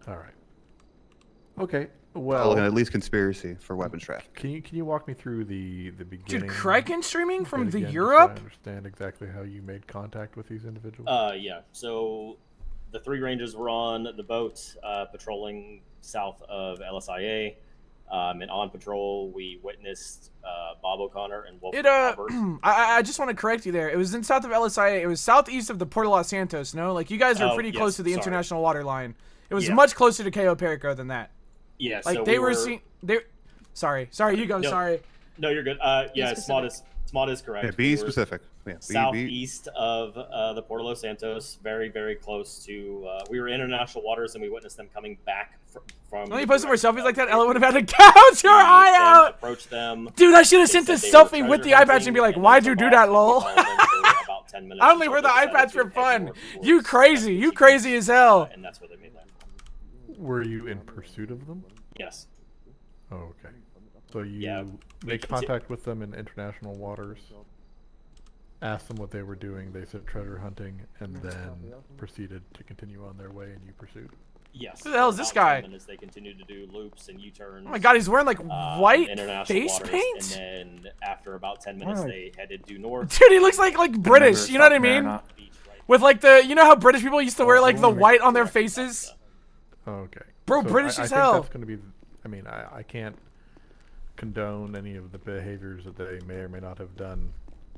Speaker 17: All right. Okay.
Speaker 10: Well,
Speaker 17: Well,
Speaker 10: at least conspiracy for weapons trafficking.
Speaker 17: can you walk me through the beginning?
Speaker 1: Dude, Kraken streaming from
Speaker 17: bit
Speaker 1: the
Speaker 17: again, just so
Speaker 1: Europe?
Speaker 17: I understand exactly how you made contact with these individuals.
Speaker 11: Yeah. So the 3 Rangers were on the boat patrolling south of LSIA. And on patrol, we witnessed Bob O'Connor and Wolfram Albert.
Speaker 1: I just want to correct you there. It was in south of LSIA. It was southeast of the Port of Los Santos, no? Like, you guys are
Speaker 11: Oh,
Speaker 1: pretty
Speaker 11: yes,
Speaker 1: close to the
Speaker 11: sorry.
Speaker 1: international water line. It was
Speaker 11: Yeah.
Speaker 1: much closer to Cayo Perico than that.
Speaker 11: Yeah,
Speaker 1: Like,
Speaker 11: so
Speaker 1: they
Speaker 11: we
Speaker 1: were
Speaker 11: were-
Speaker 1: seen... Sorry, you go,
Speaker 11: No.
Speaker 1: sorry.
Speaker 11: No, you're good. Yeah, Smod is correct.
Speaker 10: Yeah, be
Speaker 11: We
Speaker 10: specific. Yeah,
Speaker 11: southeast of the Port of Los Santos, very, very close to. We were in international waters, and we witnessed them coming back from.
Speaker 1: When you post more selfies like that, Ella would have had to gouge your eye out.
Speaker 11: Approach them.
Speaker 1: Dude, I should have sent this selfie with the eye patch and be like, "Why'd you do that, lol?" I only wear the eye patch for fun. You crazy? You crazy as hell?
Speaker 11: And that's where they made land.
Speaker 5: Were you in pursuit of them?
Speaker 11: Yes.
Speaker 5: Oh, okay. So you make contact with them in international waters, asked them what they were doing, they said treasure hunting, and then proceeded to continue on their way, and you pursued?
Speaker 11: Yes.
Speaker 1: Who the hell is this guy?
Speaker 11: As they continued to do loops and U-turns.
Speaker 1: Oh my god, he's wearing like white face
Speaker 11: waters,
Speaker 1: paint?
Speaker 11: And then after about 10 minutes, they headed due north.
Speaker 1: Dude, he looks like British, you know what I mean? With like the, you know how British people used to wear like the white on their faces?
Speaker 5: Okay.
Speaker 1: Bro,
Speaker 5: So
Speaker 1: British
Speaker 5: I
Speaker 1: as
Speaker 5: think
Speaker 1: hell.
Speaker 5: that's going to be, I mean, I can't condone any of the behaviors that they may or may not have done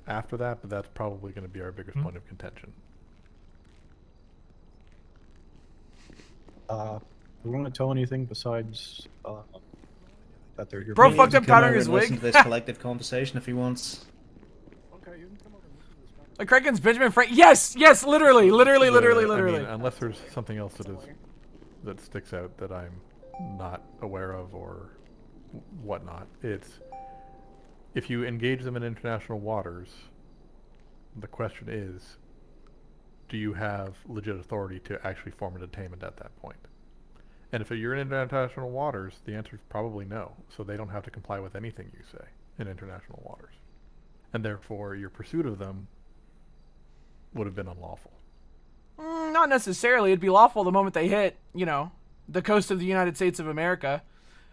Speaker 5: after that, but that's probably going to be our biggest point of contention.
Speaker 19: You want to tell anything besides that they're your
Speaker 1: Bro
Speaker 19: people?
Speaker 1: fucked up powdering his wig.
Speaker 25: Listen to this collective conversation if he wants.
Speaker 1: Like Kraken's Benjamin Frank. Yes, literally.
Speaker 5: I mean, unless there's something else that sticks out that I'm not aware of or whatnot. It's if you engage them in international waters, the question is, do you have legit authority to actually form a detainment at that point? And if you're in international waters, the answer is probably no. So they don't have to comply with anything you say in international waters. And therefore, your pursuit of them would have been unlawful.
Speaker 1: Not necessarily. It'd be lawful the moment they hit, you know, the coast of the United States of America.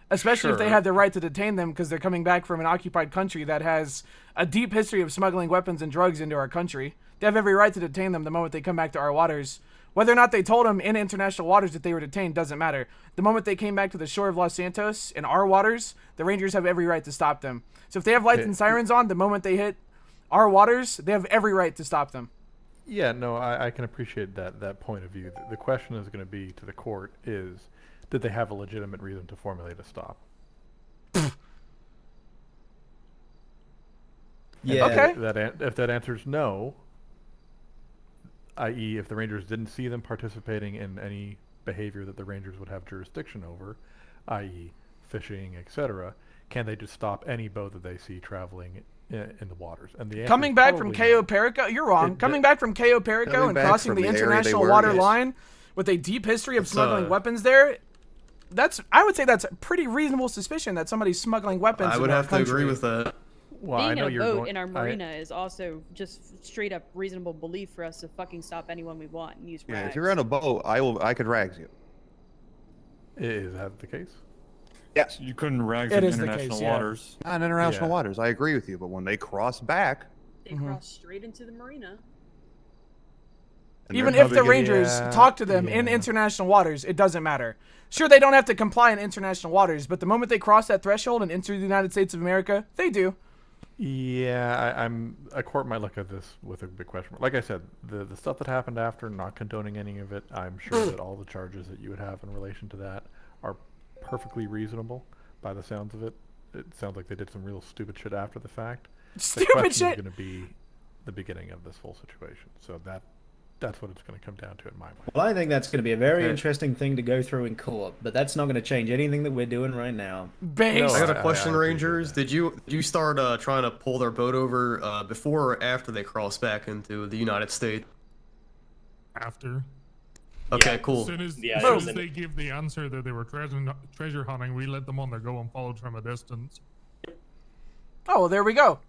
Speaker 1: Especially if they had the right to detain them because they're coming back from an occupied country that has a deep history of smuggling weapons and drugs into our country. They have every right to detain them the moment they come back to our waters. Whether or not they told them in international waters that they were detained doesn't matter. The moment they came back to the shore of Los Santos in our waters, the Rangers have every right to stop them. So if they have lights and sirens on the moment they hit our waters, they have every right to stop them.
Speaker 5: Yeah, no, I can appreciate that point of view. The question is going to be to the court is, did they have a legitimate reason to formulate a stop?
Speaker 25: Yeah.
Speaker 1: Okay.
Speaker 5: If that answers no, i.e. if the Rangers didn't see them participating in any behavior that the Rangers would have jurisdiction over, i.e. fishing, etc., can they just stop any boat that they see traveling in the waters? And the
Speaker 1: coming back from Cayo Perico, you're wrong. Coming back from Cayo Perico and crossing the international water line with a deep history of smuggling weapons there, I would say that's a pretty reasonable suspicion that somebody's smuggling weapons.
Speaker 13: I would have to agree with that.
Speaker 5: Well,
Speaker 3: Being
Speaker 5: I know
Speaker 3: in a
Speaker 5: you're
Speaker 3: boat in our marina is also just straight up reasonable belief for us to fucking stop anyone we want and use rags.
Speaker 10: Yeah, if you're on a boat, I could rags you.
Speaker 5: Is that the case?
Speaker 10: Yes.
Speaker 22: You couldn't rags in international waters.
Speaker 10: Not in international waters. I agree with you, but when they cross back,
Speaker 3: They cross straight into the marina.
Speaker 1: Even if the Rangers talk to them in international waters, it doesn't matter. Sure, they don't have to comply in international waters, but the moment they cross that threshold and enter the United States of America, they do.
Speaker 5: Yeah, a court might look at this with a big question mark. Like I said, the stuff that happened after, not condoning any of it, I'm sure that all the charges that you would have in relation to that are perfectly reasonable by the sounds of it. It sounds like they did some real stupid shit after the fact.
Speaker 1: Stupid
Speaker 5: the question
Speaker 1: shit!
Speaker 5: is going to be the beginning of this whole situation. So that's what it's going to come down to in my mind.
Speaker 25: Well, I think that's going to be a very interesting thing to go through in court, but that's not going to change anything that we're doing right now.
Speaker 1: Bangs.
Speaker 13: I got a question, Rangers. Did you start trying to pull their boat over before or after they crossed back into the United States?
Speaker 2: After.
Speaker 13: Okay, cool.
Speaker 2: As soon as they give the answer that they were treasure hunting, we let them on their go and followed from a distance.
Speaker 1: Oh, well, there we go.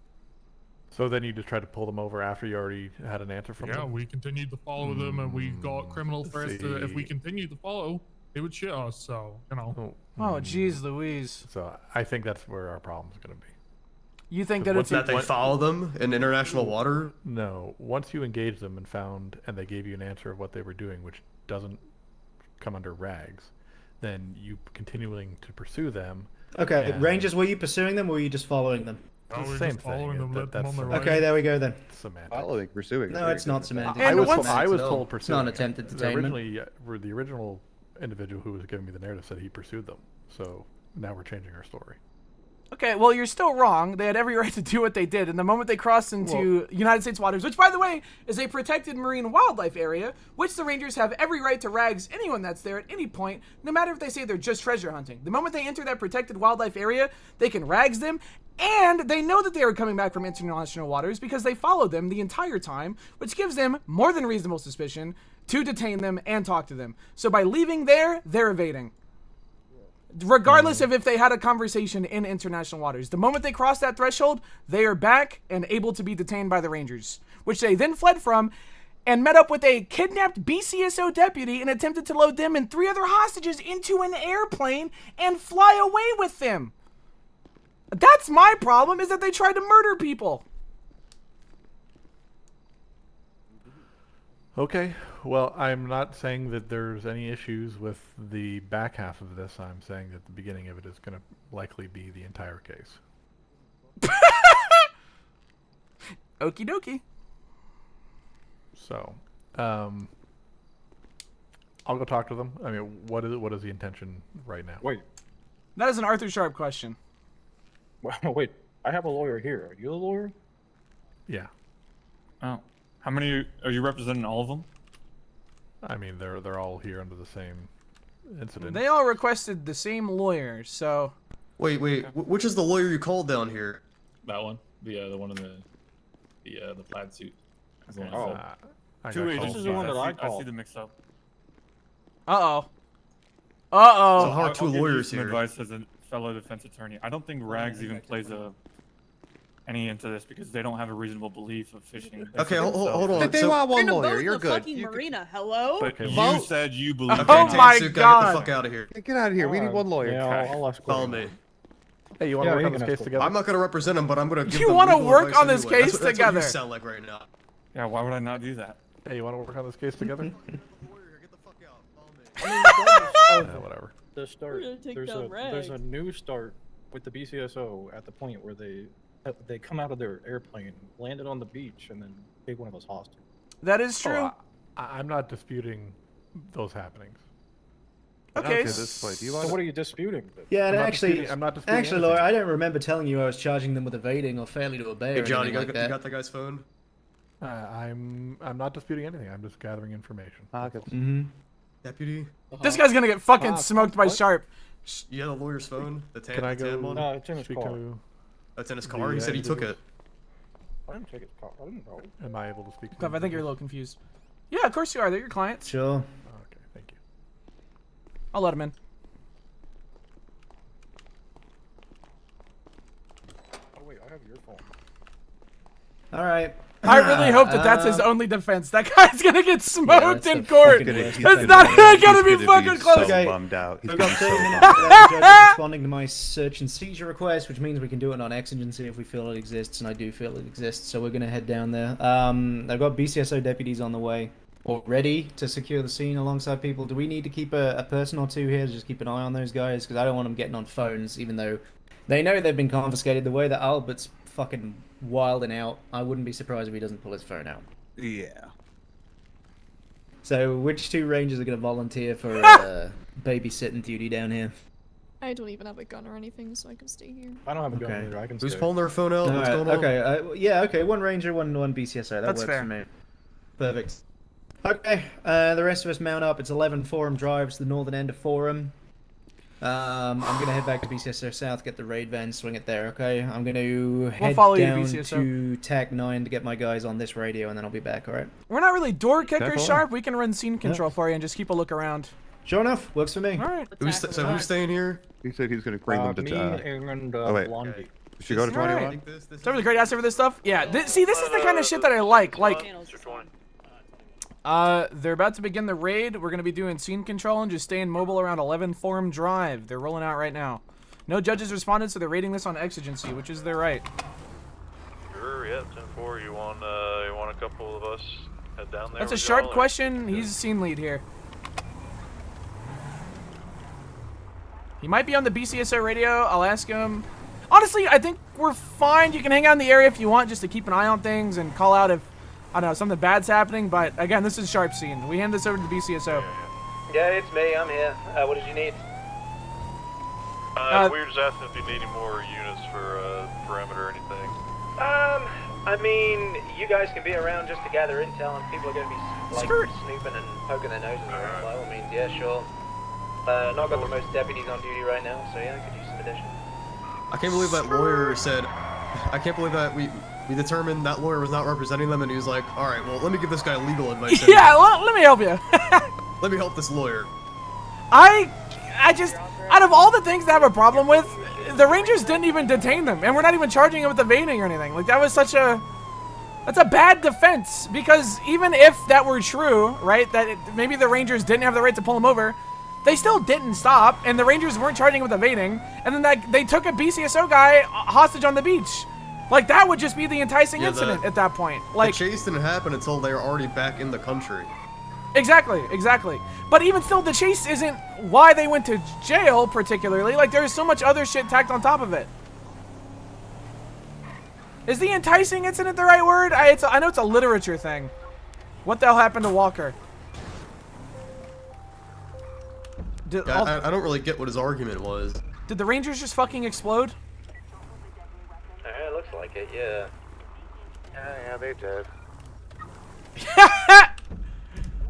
Speaker 5: So then you just tried to pull them over after you already had an answer from them?
Speaker 2: Yeah, we continued to follow them, and we got criminal threats that if we continued to follow, they would shit us, so, you know.
Speaker 1: Oh, jeez Louise.
Speaker 5: So I think that's where our problem's going to be.
Speaker 1: You think that it's...
Speaker 13: That they follow them in international water?
Speaker 5: No. Once you engaged them and they gave you an answer of what they were doing, which doesn't come under rags, then you continuing to pursue them.
Speaker 25: Okay, Rangers, were you pursuing them or were you just following them?
Speaker 2: It's the same thing.
Speaker 25: Okay, there we go then.
Speaker 5: Semantic.
Speaker 10: Following, pursuing.
Speaker 25: No, it's not semantic.
Speaker 5: I was told pursuing.
Speaker 25: It's not attempted detainment.
Speaker 5: The original individual who was giving me the narrative said he pursued them. So now we're changing our story.
Speaker 1: Okay, well, you're still wrong. They had every right to do what they did. And the moment they crossed into United States waters, which, by the way, is a protected marine wildlife area, which the Rangers have every right to rags anyone that's there at any point, no matter if they say they're just treasure hunting. The moment they enter that protected wildlife area, they can rags them, and they know that they are coming back from international waters because they followed them the entire time, which gives them more than reasonable suspicion to detain them and talk to them. So by leaving there, they're evading. Regardless of if they had a conversation in international waters. The moment they cross that threshold, they are back and able to be detained by the Rangers, which they then fled from and met up with a kidnapped BCSO deputy and attempted to load them and 3 other hostages into an airplane and fly away with them. That's my problem, is that they tried to murder people.
Speaker 5: Okay, well, I'm not saying that there's any issues with the back half of this. I'm saying that the beginning of it is going to likely be the entire case.
Speaker 1: Okie dokie.
Speaker 5: So, I'll go talk to them. I mean, what is the intention right now?
Speaker 19: Wait.
Speaker 1: That is an Arthur Sharp question.
Speaker 19: Wait, I have a lawyer here. Are you a lawyer?
Speaker 5: Yeah.
Speaker 7: Oh. How many are you representing? All of them?
Speaker 5: I mean, they're all here under the same incident.
Speaker 1: They all requested the same lawyer, so...
Speaker 13: Wait, which is the lawyer you called down here?
Speaker 17: That one. The one in the plaid suit. That's the one I
Speaker 19: Oh.
Speaker 17: said.
Speaker 7: Two agents.
Speaker 19: This is the one that I
Speaker 7: I
Speaker 19: called.
Speaker 7: see the mix-up.
Speaker 1: Uh-oh.
Speaker 13: So
Speaker 1: Uh-oh.
Speaker 13: how are two
Speaker 7: I'll give you
Speaker 13: lawyers
Speaker 7: some
Speaker 13: here?
Speaker 7: advice as a fellow defense attorney. I don't think rags even plays any into this because they don't have a reasonable belief of fishing.
Speaker 13: Okay, hold on.
Speaker 10: They
Speaker 13: So,
Speaker 10: want one
Speaker 3: We're in a
Speaker 10: lawyer.
Speaker 3: boat in
Speaker 10: You're
Speaker 3: the
Speaker 10: good.
Speaker 3: fucking marina. Hello?
Speaker 7: But you
Speaker 10: Vote.
Speaker 7: said you believe.
Speaker 13: okay,
Speaker 1: Oh my
Speaker 13: Tansuka,
Speaker 1: God.
Speaker 13: get the fuck out of here.
Speaker 10: Hey, get out of here. We need one lawyer.
Speaker 19: Yeah, I'll ask.
Speaker 13: Follow me.
Speaker 5: Hey, you want to
Speaker 19: Yeah,
Speaker 5: work
Speaker 19: he
Speaker 5: on
Speaker 19: can
Speaker 5: this case
Speaker 19: escort.
Speaker 5: together?
Speaker 13: I'm not gonna represent him, but I'm gonna give
Speaker 1: You
Speaker 13: them
Speaker 1: wanna
Speaker 13: legal
Speaker 1: work
Speaker 13: advice
Speaker 1: on this
Speaker 13: anyway.
Speaker 1: case
Speaker 13: That's what
Speaker 1: together.
Speaker 13: you sound like right now.
Speaker 7: Yeah, why would I not do that?
Speaker 5: Hey, you want to work on this case together?
Speaker 13: Get the fuck out. Follow me.
Speaker 5: Yeah, whatever.
Speaker 19: The start.
Speaker 3: We're gonna take
Speaker 19: There's
Speaker 3: down
Speaker 19: a
Speaker 3: Rag.
Speaker 19: new start with the BCSO at the point where they come out of their airplane, landed on the beach, and then take one of us hostage.
Speaker 1: That is true.
Speaker 5: Oh, I'm not disputing those happenings.
Speaker 1: Okay.
Speaker 10: This way. Do you
Speaker 19: So
Speaker 10: want
Speaker 19: what are you disputing?
Speaker 14: Yeah, and
Speaker 5: I'm not
Speaker 14: actually,
Speaker 5: disputing- I'm not disputing
Speaker 14: actually,
Speaker 5: anything.
Speaker 14: Laura, I don't remember telling you I was charging them with evading or failing to obey
Speaker 13: Hey,
Speaker 14: or
Speaker 13: John, you
Speaker 14: anything
Speaker 13: got,
Speaker 14: like
Speaker 13: you
Speaker 14: that.
Speaker 13: got the guy's phone?
Speaker 5: I'm not disputing anything. I'm just gathering information.
Speaker 13: Deputy?
Speaker 1: This guy's gonna get fucking
Speaker 5: Ah,
Speaker 1: smoked by
Speaker 5: what?
Speaker 1: Sharp.
Speaker 13: You have the lawyer's phone? The tan,
Speaker 5: Can I
Speaker 13: the tan
Speaker 5: go
Speaker 13: one?
Speaker 19: No, it's in his
Speaker 5: speak
Speaker 19: car.
Speaker 5: to?
Speaker 13: That's in his car? He said he took it.
Speaker 19: I didn't take his car. I didn't know.
Speaker 5: Am I able to speak to?
Speaker 1: Cliff, I think you're a little confused. Yeah, of course you are. They're your clients.
Speaker 14: Sure.
Speaker 5: Okay, thank you.
Speaker 1: I'll let him in.
Speaker 19: Oh wait, I have your phone.
Speaker 14: All right.
Speaker 1: I really hope that that's his only defense. That guy's gonna get smoked
Speaker 14: that's
Speaker 1: in
Speaker 14: the
Speaker 1: court.
Speaker 14: fucking worst
Speaker 1: That's
Speaker 14: defense
Speaker 1: not
Speaker 14: ever.
Speaker 1: gonna be fucking close.
Speaker 14: Okay.
Speaker 21: bummed out. He's
Speaker 14: We've
Speaker 21: gonna
Speaker 14: got
Speaker 21: be
Speaker 14: 30
Speaker 21: so
Speaker 14: minutes
Speaker 21: bummed
Speaker 14: for
Speaker 21: out.
Speaker 14: that. The judge is responding to my search and seizure request, which means we can do it on exigency if we feel it exists, and I do feel it exists, so we're going to head down there. I've got BCSO deputies on the way, or ready to secure the scene alongside people. Do we need to keep a person or two here to just keep an eye on those guys? Because I don't want them getting on phones, even though they know they've been confiscated. The way that Albert's fucking wilding out, I wouldn't be surprised if he doesn't pull his phone out.
Speaker 21: Yeah.
Speaker 14: So, which two rangers are going to volunteer for babysitting duty down here?
Speaker 15: I don't even have a gun or anything, so I can stay here.
Speaker 19: I don't have a gun
Speaker 14: Okay.
Speaker 19: either. I can
Speaker 13: Who's
Speaker 19: stay.
Speaker 13: pulling their phone out? What's
Speaker 14: Alright,
Speaker 13: going on?
Speaker 14: okay, yeah, okay, one ranger, one BCSO. That
Speaker 1: That's
Speaker 14: works
Speaker 1: fair.
Speaker 14: for me. Perfect. Okay, the rest of us mount up. It's 11 Forum Drive, it's the northern end of Forum. I'm gonna head back to BCSO South, get the raid van, swing it there, okay? I'm gonna head
Speaker 1: follow you,
Speaker 14: down
Speaker 1: BCSO.
Speaker 14: to TAC 9 to get my guys on this radio, and then I'll be back, alright?
Speaker 1: We're not really door kickers,
Speaker 14: Definitely.
Speaker 1: Sharp. We can run scene control for you and just keep a look around.
Speaker 14: Sure enough, works for me.
Speaker 1: All right.
Speaker 13: So who's staying here?
Speaker 10: He said he's going to bring them to.
Speaker 19: Me and
Speaker 10: oh wait,
Speaker 19: Blondie.
Speaker 10: should we go to
Speaker 1: All
Speaker 10: 21?
Speaker 1: right. So the great asset for this stuff? Yeah. See, this is the kind of shit that I like. Like, they're about to begin the raid. We're gonna be doing scene control and just staying mobile around 11 Forum Drive. They're rolling out right now. No judges responded, so they're raiding this on exigency, which is their right.
Speaker 6: Sure, yeah, 10-4. You want a couple of us head down there?
Speaker 1: That's a
Speaker 6: with
Speaker 1: Sharp
Speaker 6: y'all, or-
Speaker 1: question. He's a scene lead here. He might be on the BCSO radio. I'll ask him. Honestly, I think we're fine. You can hang out in the area if you want, just to keep an eye on things and call out if, I don't know, something bad's happening. But again, this is Sharp scene. We hand this over to the BCSO.
Speaker 9: Yeah, it's me. I'm here. What did you need?
Speaker 6: We were just asking if you need any more units for perimeter or anything.
Speaker 9: I mean, you guys can be around just to gather intel, and people are going to be like snooping and poking their noses around. By all means, yeah, sure. Not got the most deputies on duty right now, so yeah, I could use some addition.
Speaker 13: I can't believe that lawyer said. I can't believe that we determined that lawyer was not representing them, and he was like, "All right, well, let me give this guy legal advice."
Speaker 1: Yeah, let me help you.
Speaker 13: Let me help this lawyer.
Speaker 1: I just, out of all the things to have a problem with, the Rangers didn't even detain them, and we're not even charging him with evading or anything. Like, that was that's a bad defense, because even if that were true, right, that maybe the Rangers didn't have the right to pull him over, they still didn't stop, and the Rangers weren't charging him with evading, and then they took a BCSO guy hostage on the beach. Like, that would just be the enticing incident at that point. Like,
Speaker 13: the chase didn't happen until they were already back in the country.
Speaker 1: Exactly. But even still, the chase isn't why they went to jail, particularly. Like, there's so much other shit tacked on top of it. Is the enticing incident the right word? I know it's a literature thing. What the hell happened to Walker?
Speaker 13: I don't really get what his argument was.
Speaker 1: Did the Rangers just fucking explode?
Speaker 9: It looks like it, yeah.
Speaker 12: Yeah, they did.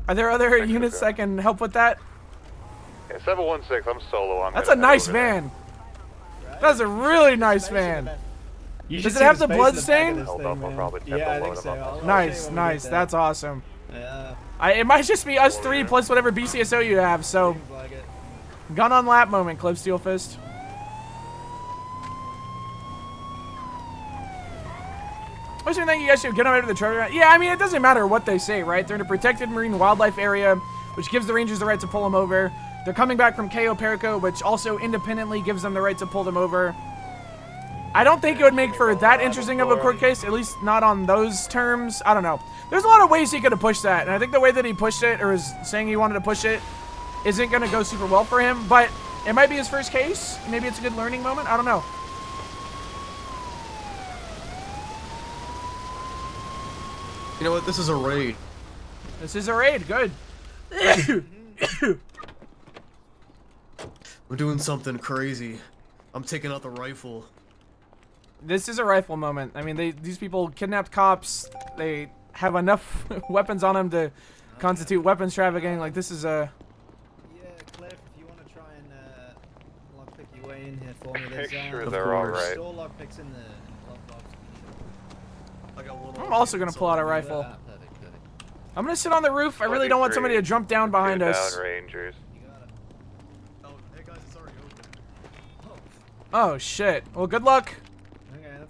Speaker 1: Are there other units that can help with that?
Speaker 12: Yeah, 716, I'm solo.
Speaker 1: That's a nice van. That's a really nice van. Does it have the blood stain?
Speaker 12: Yeah, I think so.
Speaker 1: Nice. That's awesome. Yeah. It might just be us three plus whatever BCSO you have, so... Gun on lap moment, Clip Steel Fist. What's your thing you guys should get them out of the charter? Yeah, I mean, it doesn't matter what they say, right? They're in a protected marine wildlife area, which gives the Rangers the right to pull them over. They're coming back from KO Perico, which also independently gives them the right to pull them over. I don't think it would make for that interesting of a court case, at least not on those terms. I don't know. There's a lot of ways he could have pushed that, and I think the way that he pushed it, or is saying he wanted to push it, isn't going to go super well for him, but it might be his first case. Maybe it's a good learning moment. I don't know.
Speaker 13: You know what? This is a raid.
Speaker 1: This is a raid. Good.
Speaker 13: We're doing something crazy. I'm taking out the rifle.
Speaker 1: This is a rifle moment. I mean, these people kidnapped cops. They have enough weapons on them to constitute weapons trafficking. Like, this is a...
Speaker 25: Yeah, Cliff, if you want to try and lockpick your way in here for me, there's
Speaker 12: make sure they're all right.
Speaker 25: store lockpicks in the lockbox.
Speaker 13: I got one.
Speaker 1: I'm also going to pull out a rifle. I'm going to sit on the roof. I really don't want somebody to jump down behind us.
Speaker 12: Rangers.
Speaker 13: Oh, hey guys, it's already open.
Speaker 1: Oh, shit. Well, good luck.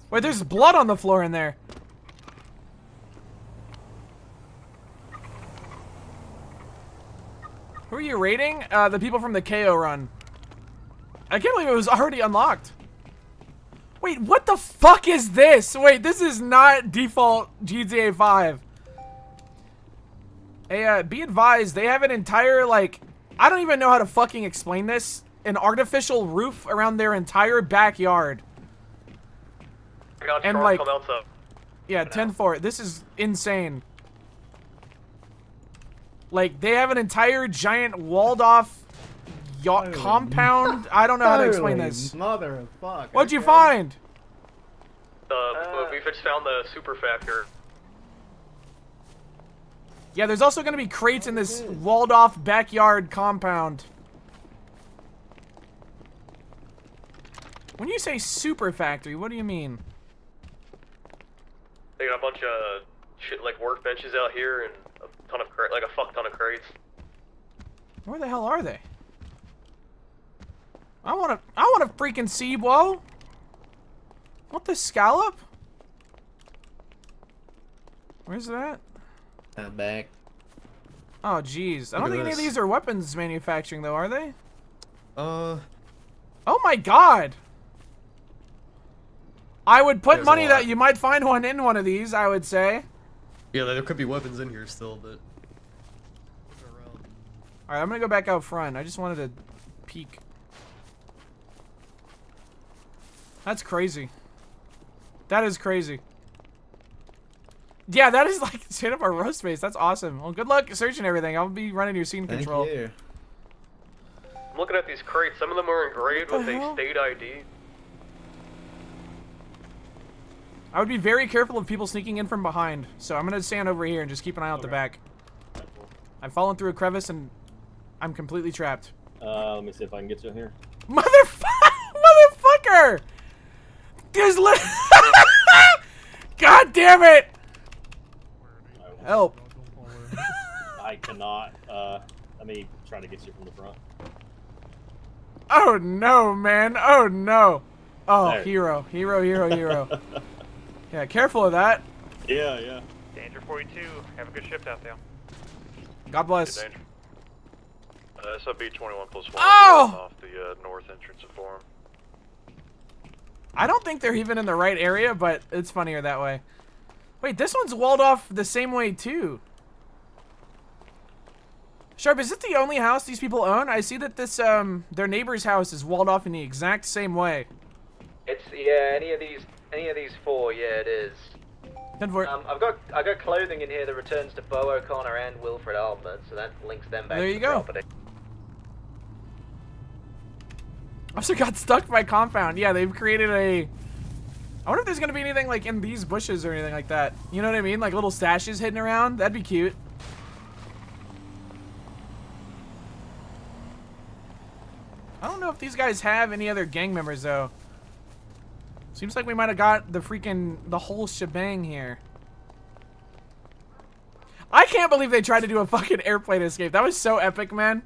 Speaker 1: Wait, there's blood on the floor in there. Who are you raiding? The people from the KO run. I can't believe it was already unlocked. Wait, what the fuck is this? Wait, this is not default GTA 5. Hey, be advised, they have an entire, like, I don't even know how to fucking explain this. An artificial roof around their entire backyard. And like, yeah, 10-4. This is insane. Like, they have an entire giant walled-off yacht compound. I don't know how to explain this.
Speaker 25: Mother of fuck.
Speaker 1: What'd you find?
Speaker 9: We've just found the super factor.
Speaker 1: Yeah, there's also going to be crates in this walled-off backyard compound. When you say super factory, what do you mean?
Speaker 9: They got a bunch of shit like workbenches out here and a ton of like a fuck ton of crates.
Speaker 1: Where the hell are they? I want to freaking see, whoa. What, the scallop? Where's that?
Speaker 25: Back.
Speaker 1: Oh, jeez. I don't think any of these are weapons manufacturing, though, are they? Oh my god! I would put money that you might find one in one of these, I would say.
Speaker 13: Yeah, there could be weapons in here still, but...
Speaker 1: Alright, I'm gonna go back out front. I just wanted to peek. That's crazy. That is crazy. Yeah, that is like straight up our roast base. That's awesome. Well, good luck searching everything. I'll be running your scene control.
Speaker 25: Thank you.
Speaker 12: I'm looking at these crates. Some of them are engraved with a state ID.
Speaker 1: I would be very careful of people sneaking in from behind, so I'm gonna stand over here and just keep an eye out the back. I've fallen through a crevice and I'm completely trapped.
Speaker 11: Let me see if I can get you here.
Speaker 1: Motherfucker! There's God damn it! Help.
Speaker 11: I cannot. Let me try to get you from the front.
Speaker 1: Oh no, man. Oh no. Oh,
Speaker 11: There.
Speaker 1: hero. Yeah, careful of that.
Speaker 11: Yeah, yeah.
Speaker 12: Danger 42. Have a good shift out there.
Speaker 1: God bless.
Speaker 12: Good danger. SOB 21 plus 1.
Speaker 1: Oh!
Speaker 12: Off the north entrance of Forum.
Speaker 1: I don't think they're even in the right area, but it's funnier that way. Wait, this one's walled off the same way too. Sharp, is it the only house these people own? I see that this their neighbor's house is walled off in the exact same way.
Speaker 9: It's yeah, any of these four, yeah, it is.
Speaker 1: Then for
Speaker 9: I got clothing in here that returns to Bo O'Connor and Wilfred Albert, so that links them back
Speaker 1: There
Speaker 9: to
Speaker 1: you
Speaker 9: the
Speaker 1: go.
Speaker 9: property.
Speaker 1: I also got stuck by compound. Yeah, they've created a... I wonder if there's gonna be anything like in these bushes or anything like that. You know what I mean? Like little stashes hidden around. That'd be cute. I don't know if these guys have any other gang members though. Seems like we might have got the whole shebang here. I can't believe they tried to do a fucking airplane escape. That was so epic, man.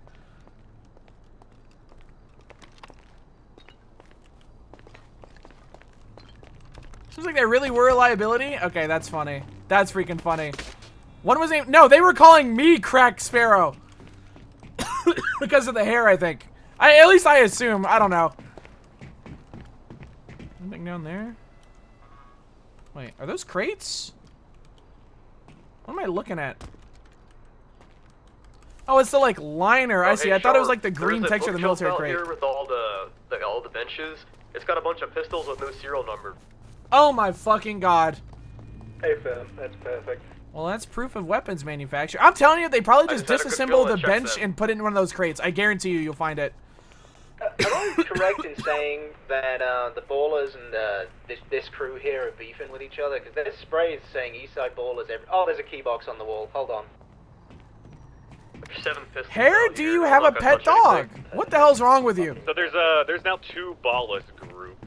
Speaker 1: Seems like they really were a liability. Okay, that's funny. That's freaking funny. One was named... No, they were calling me Crack Sparrow. Because of the hair, I think. At least I assume. I don't know. Anything down there? Wait, are those crates? What am I looking at? Oh, it's the like liner. I see. I thought it was like the green texture of the military crate.
Speaker 12: Here with all the benches. It's got a bunch of pistols with no serial number.
Speaker 1: Oh my fucking god.
Speaker 9: Hey fam, that's perfect.
Speaker 1: Well, that's proof of weapons manufacture. I'm telling you, they probably just
Speaker 12: just had a good
Speaker 1: disassemble
Speaker 12: feeling
Speaker 1: the
Speaker 12: it checks
Speaker 1: bench
Speaker 12: in.
Speaker 1: and put it in one of those crates. I guarantee you'll find it.
Speaker 9: Am I correct in saying that the Ballers and this crew here are beefing with each other? Because there's sprays saying Eastside Ballers every... Oh, there's a key box on the wall. Hold on.
Speaker 12: 7 pistols.
Speaker 1: Hair, do you have a pet dog? What the hell's wrong with you?
Speaker 12: So there's now 2 ballless group,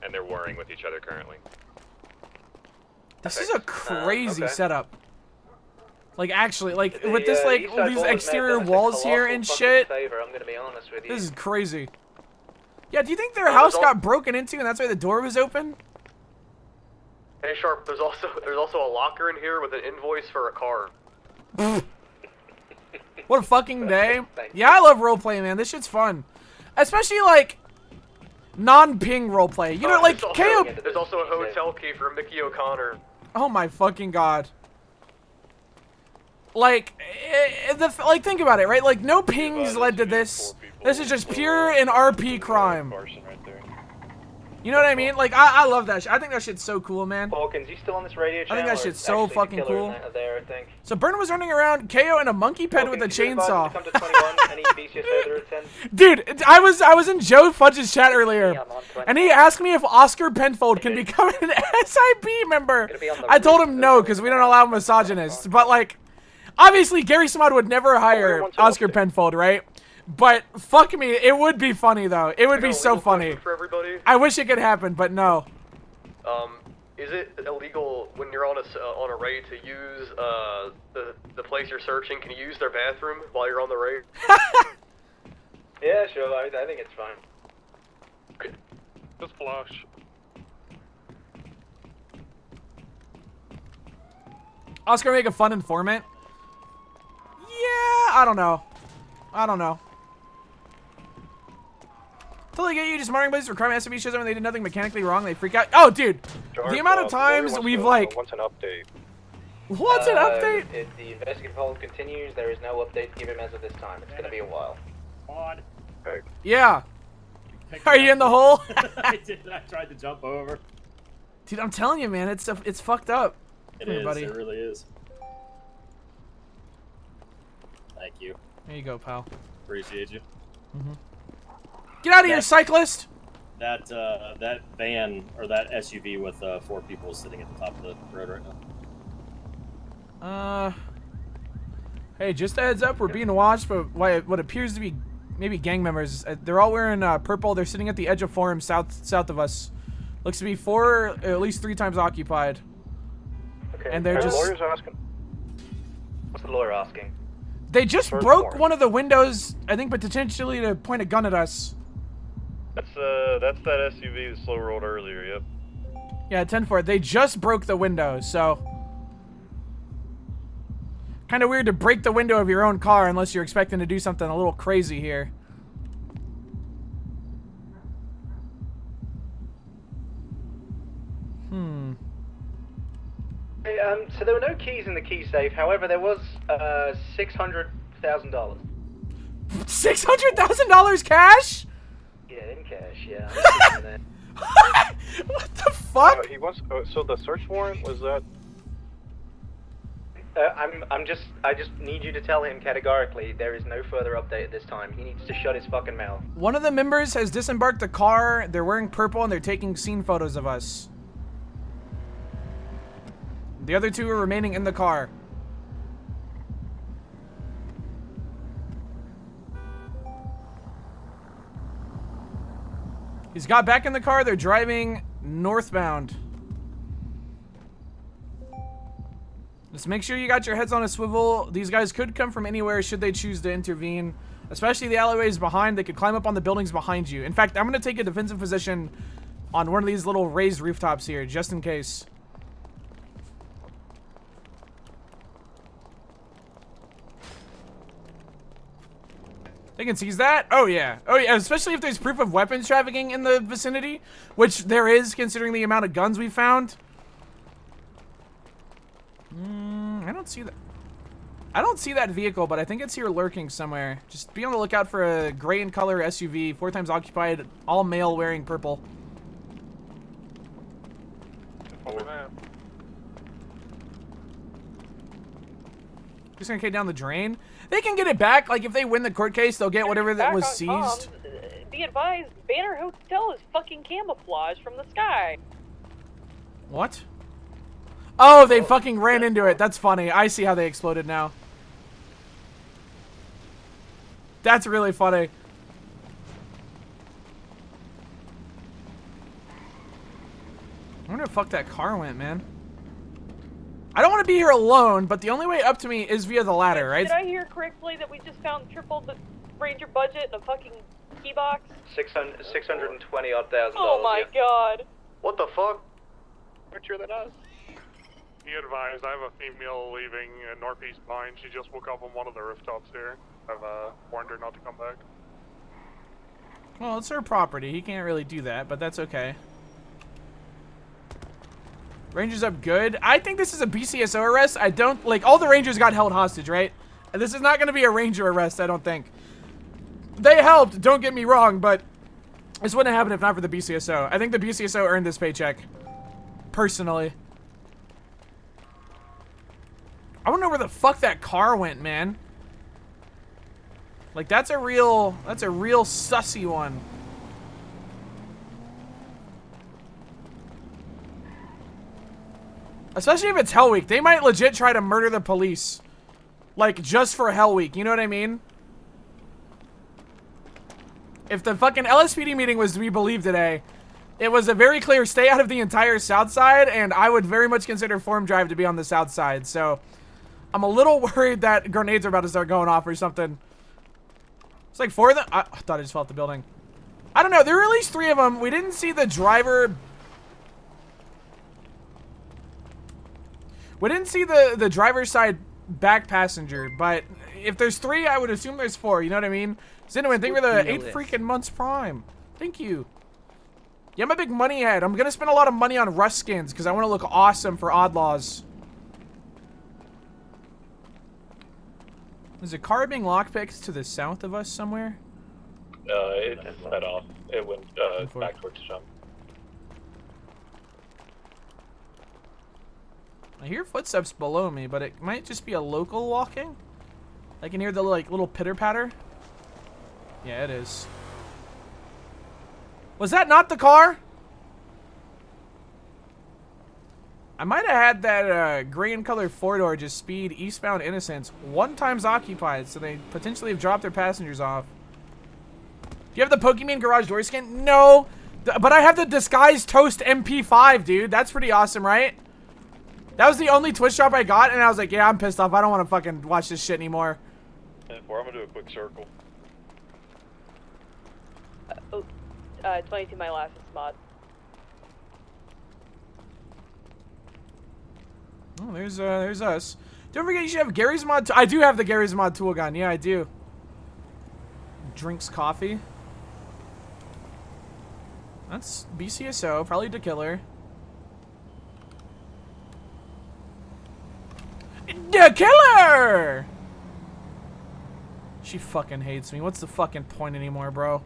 Speaker 12: and they're warring with each other currently.
Speaker 1: This is a crazy
Speaker 9: okay.
Speaker 1: setup. Like, actually, like,
Speaker 9: The,
Speaker 1: with this, like,
Speaker 9: Eastside
Speaker 1: all these
Speaker 9: Ballers may have
Speaker 1: exterior
Speaker 9: done us a
Speaker 1: walls here
Speaker 9: colossal
Speaker 1: and
Speaker 9: fucking
Speaker 1: shit.
Speaker 9: Favor, I'm gonna be honest with you.
Speaker 1: This is crazy. Yeah, do you think their house got broken into and that's why the door was open?
Speaker 12: Hey Sharp, there's also a locker in here with an invoice for a car.
Speaker 1: What a fucking day. Yeah, I love roleplay, man. This shit's fun. Especially, like, non-ping roleplay. You know, like, KO...
Speaker 12: There's also a hotel key for Mickey O'Connor.
Speaker 1: Oh my fucking god. Like, like, think about it, right? Like, no pings led to this. This is just pure and RP crime. You know what I mean? Like, I love that shit. I think that shit's so cool, man.
Speaker 9: Hawkins, you still on this radio
Speaker 1: I
Speaker 9: channel?
Speaker 1: think that
Speaker 9: or
Speaker 1: shit's
Speaker 9: it's
Speaker 1: so
Speaker 9: actually
Speaker 1: fucking
Speaker 9: the killer
Speaker 1: cool.
Speaker 9: in that there, I think?
Speaker 1: So Burn was running around KO in a monkey pet with a
Speaker 9: Hawkins, you advised
Speaker 1: chainsaw.
Speaker 9: to come to 21, any BCSO to attend?
Speaker 1: Dude, I was in Joe Fudge's chat earlier, and he asked me if Oscar Penfold can become an SIB member. I told him no, because we don't allow misogynists. But, like, obviously Gary Smod would never hire Oscar Penfold, right? But, fuck me, it would be funny, though. It would be so funny.
Speaker 12: For everybody.
Speaker 1: I wish it could happen, but no.
Speaker 12: Is it illegal when you're on a raid to use the place you're searching? Can you use their bathroom while you're on the raid?
Speaker 9: Yeah, sure, I think it's fine.
Speaker 12: Just flush.
Speaker 1: Oscar make a fun informant? Yeah, I don't know. I don't know. Totally get you. Just monitoring places for crime SMB shows up and they did nothing mechanically wrong. They freak out. Oh, dude. The amount of times we've like...
Speaker 12: What's an update?
Speaker 1: What's an update?
Speaker 9: If the investigative hold continues, there is no update to give him as of this time. It's gonna be a while.
Speaker 11: Odd.
Speaker 1: Yeah. Are you in the hole?
Speaker 11: I did. I tried to jump over.
Speaker 1: Dude, I'm telling you, man. It's fucked up.
Speaker 11: It
Speaker 1: Come here,
Speaker 11: is.
Speaker 1: buddy.
Speaker 11: It really is. Thank you.
Speaker 1: There you go, pal.
Speaker 11: Appreciate you.
Speaker 1: Get out of here, cyclist!
Speaker 11: That that van or that SUV with 4 people is sitting at the top of the road right now.
Speaker 1: Hey, just a heads up, we're being watched by what appears to be maybe gang members. They're all wearing purple. They're sitting at the edge of Forum south of us. Looks to be at least 3 times occupied.
Speaker 9: Okay.
Speaker 1: And they're
Speaker 9: The
Speaker 1: just...
Speaker 9: lawyer's asking. What's the lawyer asking?
Speaker 1: They just broke one of the windows, I think, but potentially to point a gun at us.
Speaker 6: That's that SUV that slow rolled earlier. Yep.
Speaker 1: Yeah, 10-4. They just broke the window, so... Kind of weird to break the window of your own car unless you're expecting to do something a little crazy here.
Speaker 9: Hey, so there were no keys in the key safe. However, there was $600,000.
Speaker 1: $600,000 cash?
Speaker 9: Yeah, in cash. Yeah.
Speaker 1: What the fuck?
Speaker 12: He wants. So the search warrant was that?
Speaker 9: I just need you to tell him categorically there is no further update at this time. He needs to shut his fucking mouth.
Speaker 1: One of the members has disembarked the car. They're wearing purple and they're taking scene photos of us. The other 2 are remaining in the car. He's got back in the car. They're driving northbound. Just make sure you got your heads on a swivel. These guys could come from anywhere should they choose to intervene. Especially the alleyways behind. They could climb up on the buildings behind you. In fact, I'm going to take a defensive position on one of these little raised rooftops here, just in case. They can seize that? Oh yeah. Oh yeah, especially if there's proof of weapons trafficking in the vicinity, which there is considering the amount of guns we found. I don't see that. I don't see that vehicle, but I think it's here lurking somewhere. Just be on the lookout for a gray in color SUV, 4 times occupied, all male wearing purple. Just gonna kick down the drain. They can get it back. Like if they win the court case, they'll get whatever that was seized.
Speaker 3: Be advised, Banner Hotel is fucking camouflaged from the sky.
Speaker 1: What? Oh, they fucking ran into it. That's funny. I see how they exploded now. That's really funny. I wonder where the fuck that car went, man. I don't want to be here alone, but the only way up to me is via the ladder, right?
Speaker 3: Did I hear correctly that we just found triple the Ranger budget in a fucking key box?
Speaker 9: 620 odd thousand.
Speaker 3: Oh my god.
Speaker 9: What the fuck?
Speaker 12: Picture that us. Be advised, I have a female leaving northeast line. She just woke up on one of the rooftops here. I've warned her not to come back.
Speaker 1: Well, it's her property. He can't really do that, but that's okay. Rangers up good. I think this is a BCSO arrest. I don't, like, all the Rangers got held hostage, right? And this is not going to be a Ranger arrest, I don't think. They helped, don't get me wrong, but this wouldn't happen if not for the BCSO. I think the BCSO earned this paycheck. Personally. I don't know where the fuck that car went, man. Like, that's a real sussy one. Especially if it's Hell Week. They might legit try to murder the police. Like, just for Hell Week. You know what I mean? If the fucking LSPD meeting was to be believed today, it was a very clear stay out of the entire south side, and I would very much consider Forum Drive to be on the south side. So, I'm a little worried that grenades are about to start going off or something. It's like 4 of them. I thought I just fell off the building. I don't know. There were at least 3 of them. We didn't see the driver. We didn't see the driver's side back passenger, but if there's 3, I would assume there's 4. You know what I mean? Cinnamon, thank you for the 8 freaking months prime. Thank you. Yeah, I'm a big money head. I'm gonna spend a lot of money on rust skins because I want to look awesome for Oddlaws. Is a car being lockpicked to the south of us somewhere?
Speaker 6: It set off. It went back towards the shop.
Speaker 1: I hear footsteps below me, but it might just be a local walking. I can hear the like little pitter patter. Yeah, it is. Was that not the car? I might have had that gray and color four-door just speed eastbound Innocence 1 times occupied, so they potentially have dropped their passengers off. Do you have the Pokemon garage door skin? No, but I have the disguised Toast MP5, dude. That's pretty awesome, right? That was the only Twitch drop I got, and I was like, yeah, I'm pissed off. I don't want to fucking watch this shit anymore.
Speaker 6: 10-4, I'm gonna do a quick circle.
Speaker 8: 22 my last is smod.
Speaker 1: Oh, there's us. Don't forget you should have Gary's mod. I do have the Gary's mod tool gun. Yeah, I do. Drinks coffee. That's BCSO, probably the killer. The killer! She fucking hates me. What's the fucking point anymore, bro?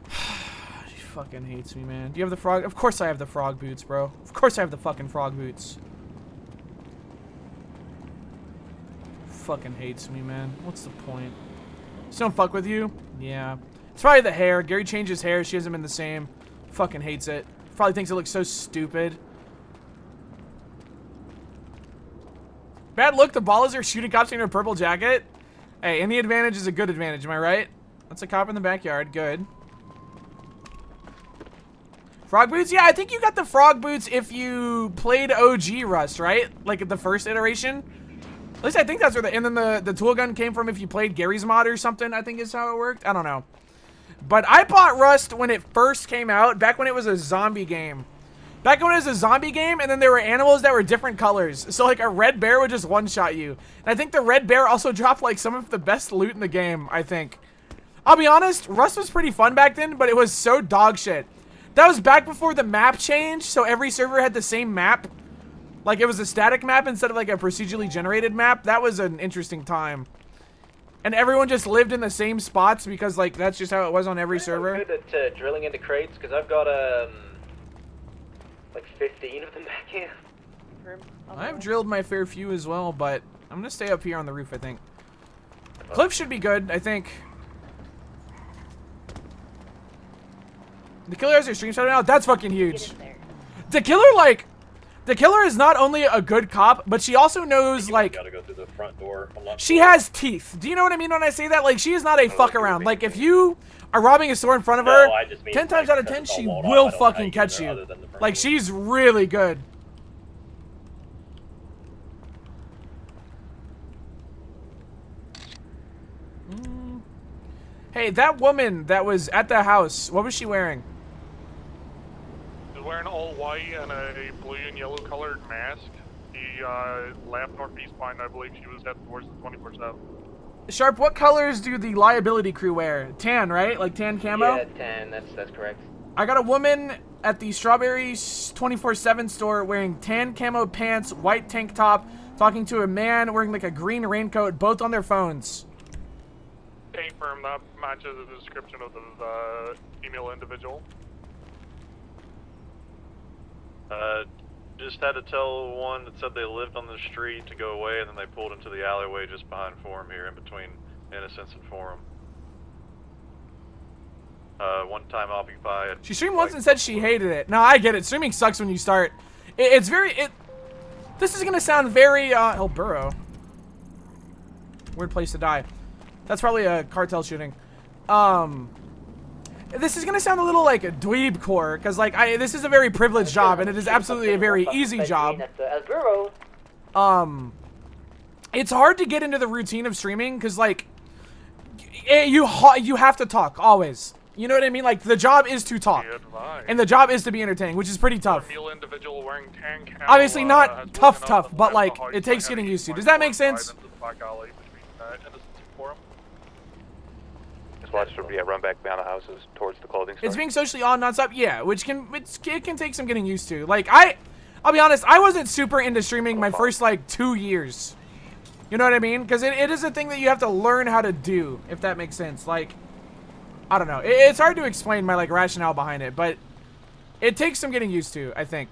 Speaker 1: She fucking hates me, man. Do you have the frog? Of course I have the frog boots, bro. Of course I have the fucking frog boots. Fucking hates me, man. What's the point? Just don't fuck with you? Yeah. It's probably the hair. Gary changed his hair. She hasn't been the same. Fucking hates it. Probably thinks it looks so stupid. Bad look. The ballers are shooting cops in her purple jacket. Hey, any advantage is a good advantage. Am I right? That's a cop in the backyard. Good. Frog boots? Yeah, I think you got the frog boots if you played OG Rust, right? Like the first iteration. At least I think that's where and then the tool gun came from if you played Gary's mod or something, I think is how it worked. I don't know. But I bought Rust when it first came out, back when it was a zombie game. Back when it was a zombie game, and then there were animals that were different colors. So like a red bear would just one-shot you. And I think the red bear also dropped like some of the best loot in the game, I think. I'll be honest, Rust was pretty fun back then, but it was so dog shit. That was back before the map changed, so every server had the same map. Like, it was a static map instead of, like, a procedurally generated map. That was an interesting time. And everyone just lived in the same spots because, like, that's just how it was on every server.
Speaker 9: I'm good at drilling into crates, because I've got, like 15 of them back here.
Speaker 1: I've drilled my fair few as well, but I'm gonna stay up here on the roof, I think. Cliff should be good, I think. The killer has her stream shutting out? That's fucking huge. The killer, like... The killer is not only a good cop, but she also knows, like...
Speaker 11: Gotta go through the front door.
Speaker 1: She has teeth. Do you know what I mean when I say that? Like, she is not a fuck around. Like, if you are robbing a store in front of her, 10 times out of 10, she will fucking catch you. Like, she's really good. Hey, that woman that was at the house, what was she wearing?
Speaker 12: She's wearing all white and a blue and yellow colored mask. She left northeast line. I believe she was heading towards the 24/7.
Speaker 1: Sharp, what colors do the liability crew wear? Tan, right? Like tan camo?
Speaker 9: Yeah, tan. That's correct.
Speaker 1: I got a woman at the Strawberry 24/7 store wearing tan camo pants, white tank top, talking to a man wearing like a green raincoat, both on their phones.
Speaker 12: Confirm that matches the description of the female individual.
Speaker 6: Just had to tell one that said they lived on the street to go away, and then they pulled into the alleyway just behind Forum here, in between Innocence and Forum. One time occupied.
Speaker 1: She streamed once and said she hated it. No, I get it. Streaming sucks when you start. It's very... This is gonna sound very... El Burro. Weird place to die. That's probably a cartel shooting. This is gonna sound a little like a dweeb core, because like this is a very privileged job, and it is absolutely a very easy job. It's hard to get into the routine of streaming, because like you have to talk always. You know what I mean? Like the job is to talk, and the job is to be entertaining, which is pretty tough.
Speaker 12: Individual wearing tan camo,
Speaker 1: Obviously not tough, but like it takes getting used to. Does that make sense?
Speaker 16: Watch for run back behind the houses towards the clothing store.
Speaker 1: It's being socially on nonstop, yeah, which it can take some getting used to. Like I'll be honest, I wasn't super into streaming my first like 2 years. You know what I mean? Because it is a thing that you have to learn how to do, if that makes sense. Like, I don't know. It's hard to explain my like rationale behind it, but it takes some getting used to, I think.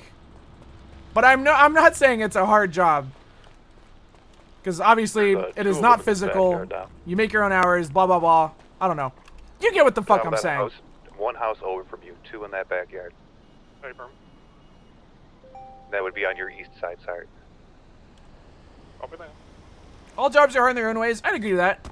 Speaker 1: But I'm not saying it's a hard job. Because obviously it is not physical. You make your own hours, blah blah blah. I don't know. You get what the fuck I'm
Speaker 16: About a
Speaker 1: saying.
Speaker 16: one house over from you, 2 in that backyard.
Speaker 12: Paper.
Speaker 16: That would be on your east side, sorry.
Speaker 12: Copy that.
Speaker 1: All jobs are hard in their own ways. I'd agree to that.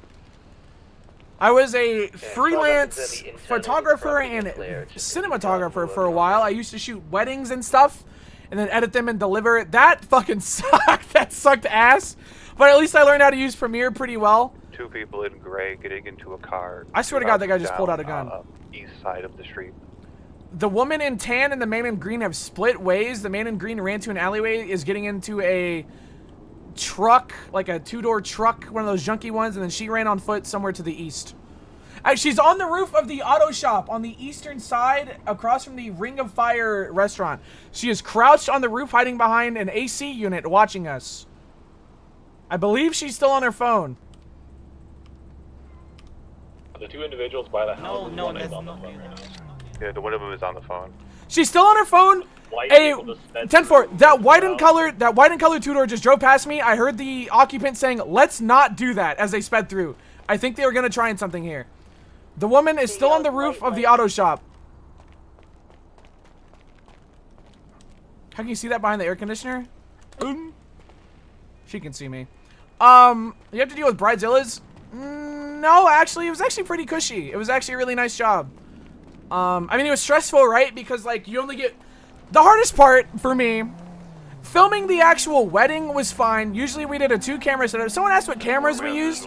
Speaker 1: I was a freelance photographer and cinematographer for a while. I used to shoot weddings and stuff, and then edit them and deliver it. That fucking sucked. That sucked ass. But at least I learned how to use Premiere pretty well.
Speaker 16: 2 people in gray getting into a car.
Speaker 1: I swear to God, that guy just pulled out a gun.
Speaker 16: East side of the street.
Speaker 1: The woman in tan and the man in green have split ways. The man in green ran to an alleyway, is getting into a truck, like a 2-door truck, one of those junky ones, and then she ran on foot somewhere to the east. She's on the roof of the auto shop on the eastern side across from the Ring of Fire restaurant. She is crouched on the roof hiding behind an AC unit watching us. I believe she's still on her phone.
Speaker 17: The 2 individuals by the house.
Speaker 11: No,
Speaker 17: one is on the phone right now.
Speaker 16: Yeah, the one of them is on the phone.
Speaker 1: She's still on her phone.
Speaker 17: White
Speaker 1: A
Speaker 17: people just
Speaker 1: 10-4. That white and colored 2-door just drove past me. I heard the occupant saying, "Let's not do that," as they sped through. I think they were gonna try something here. The woman is still on the roof of the auto shop. How can you see that behind the air conditioner? She can see me. You have to deal with bridezillas? No, actually, it was actually pretty cushy. It was actually a really nice job. I mean, it was stressful, right? Because, like, you only get... The hardest part, for me, filming the actual wedding was fine. Usually we did a 2-camera setup. Someone asked what cameras we used.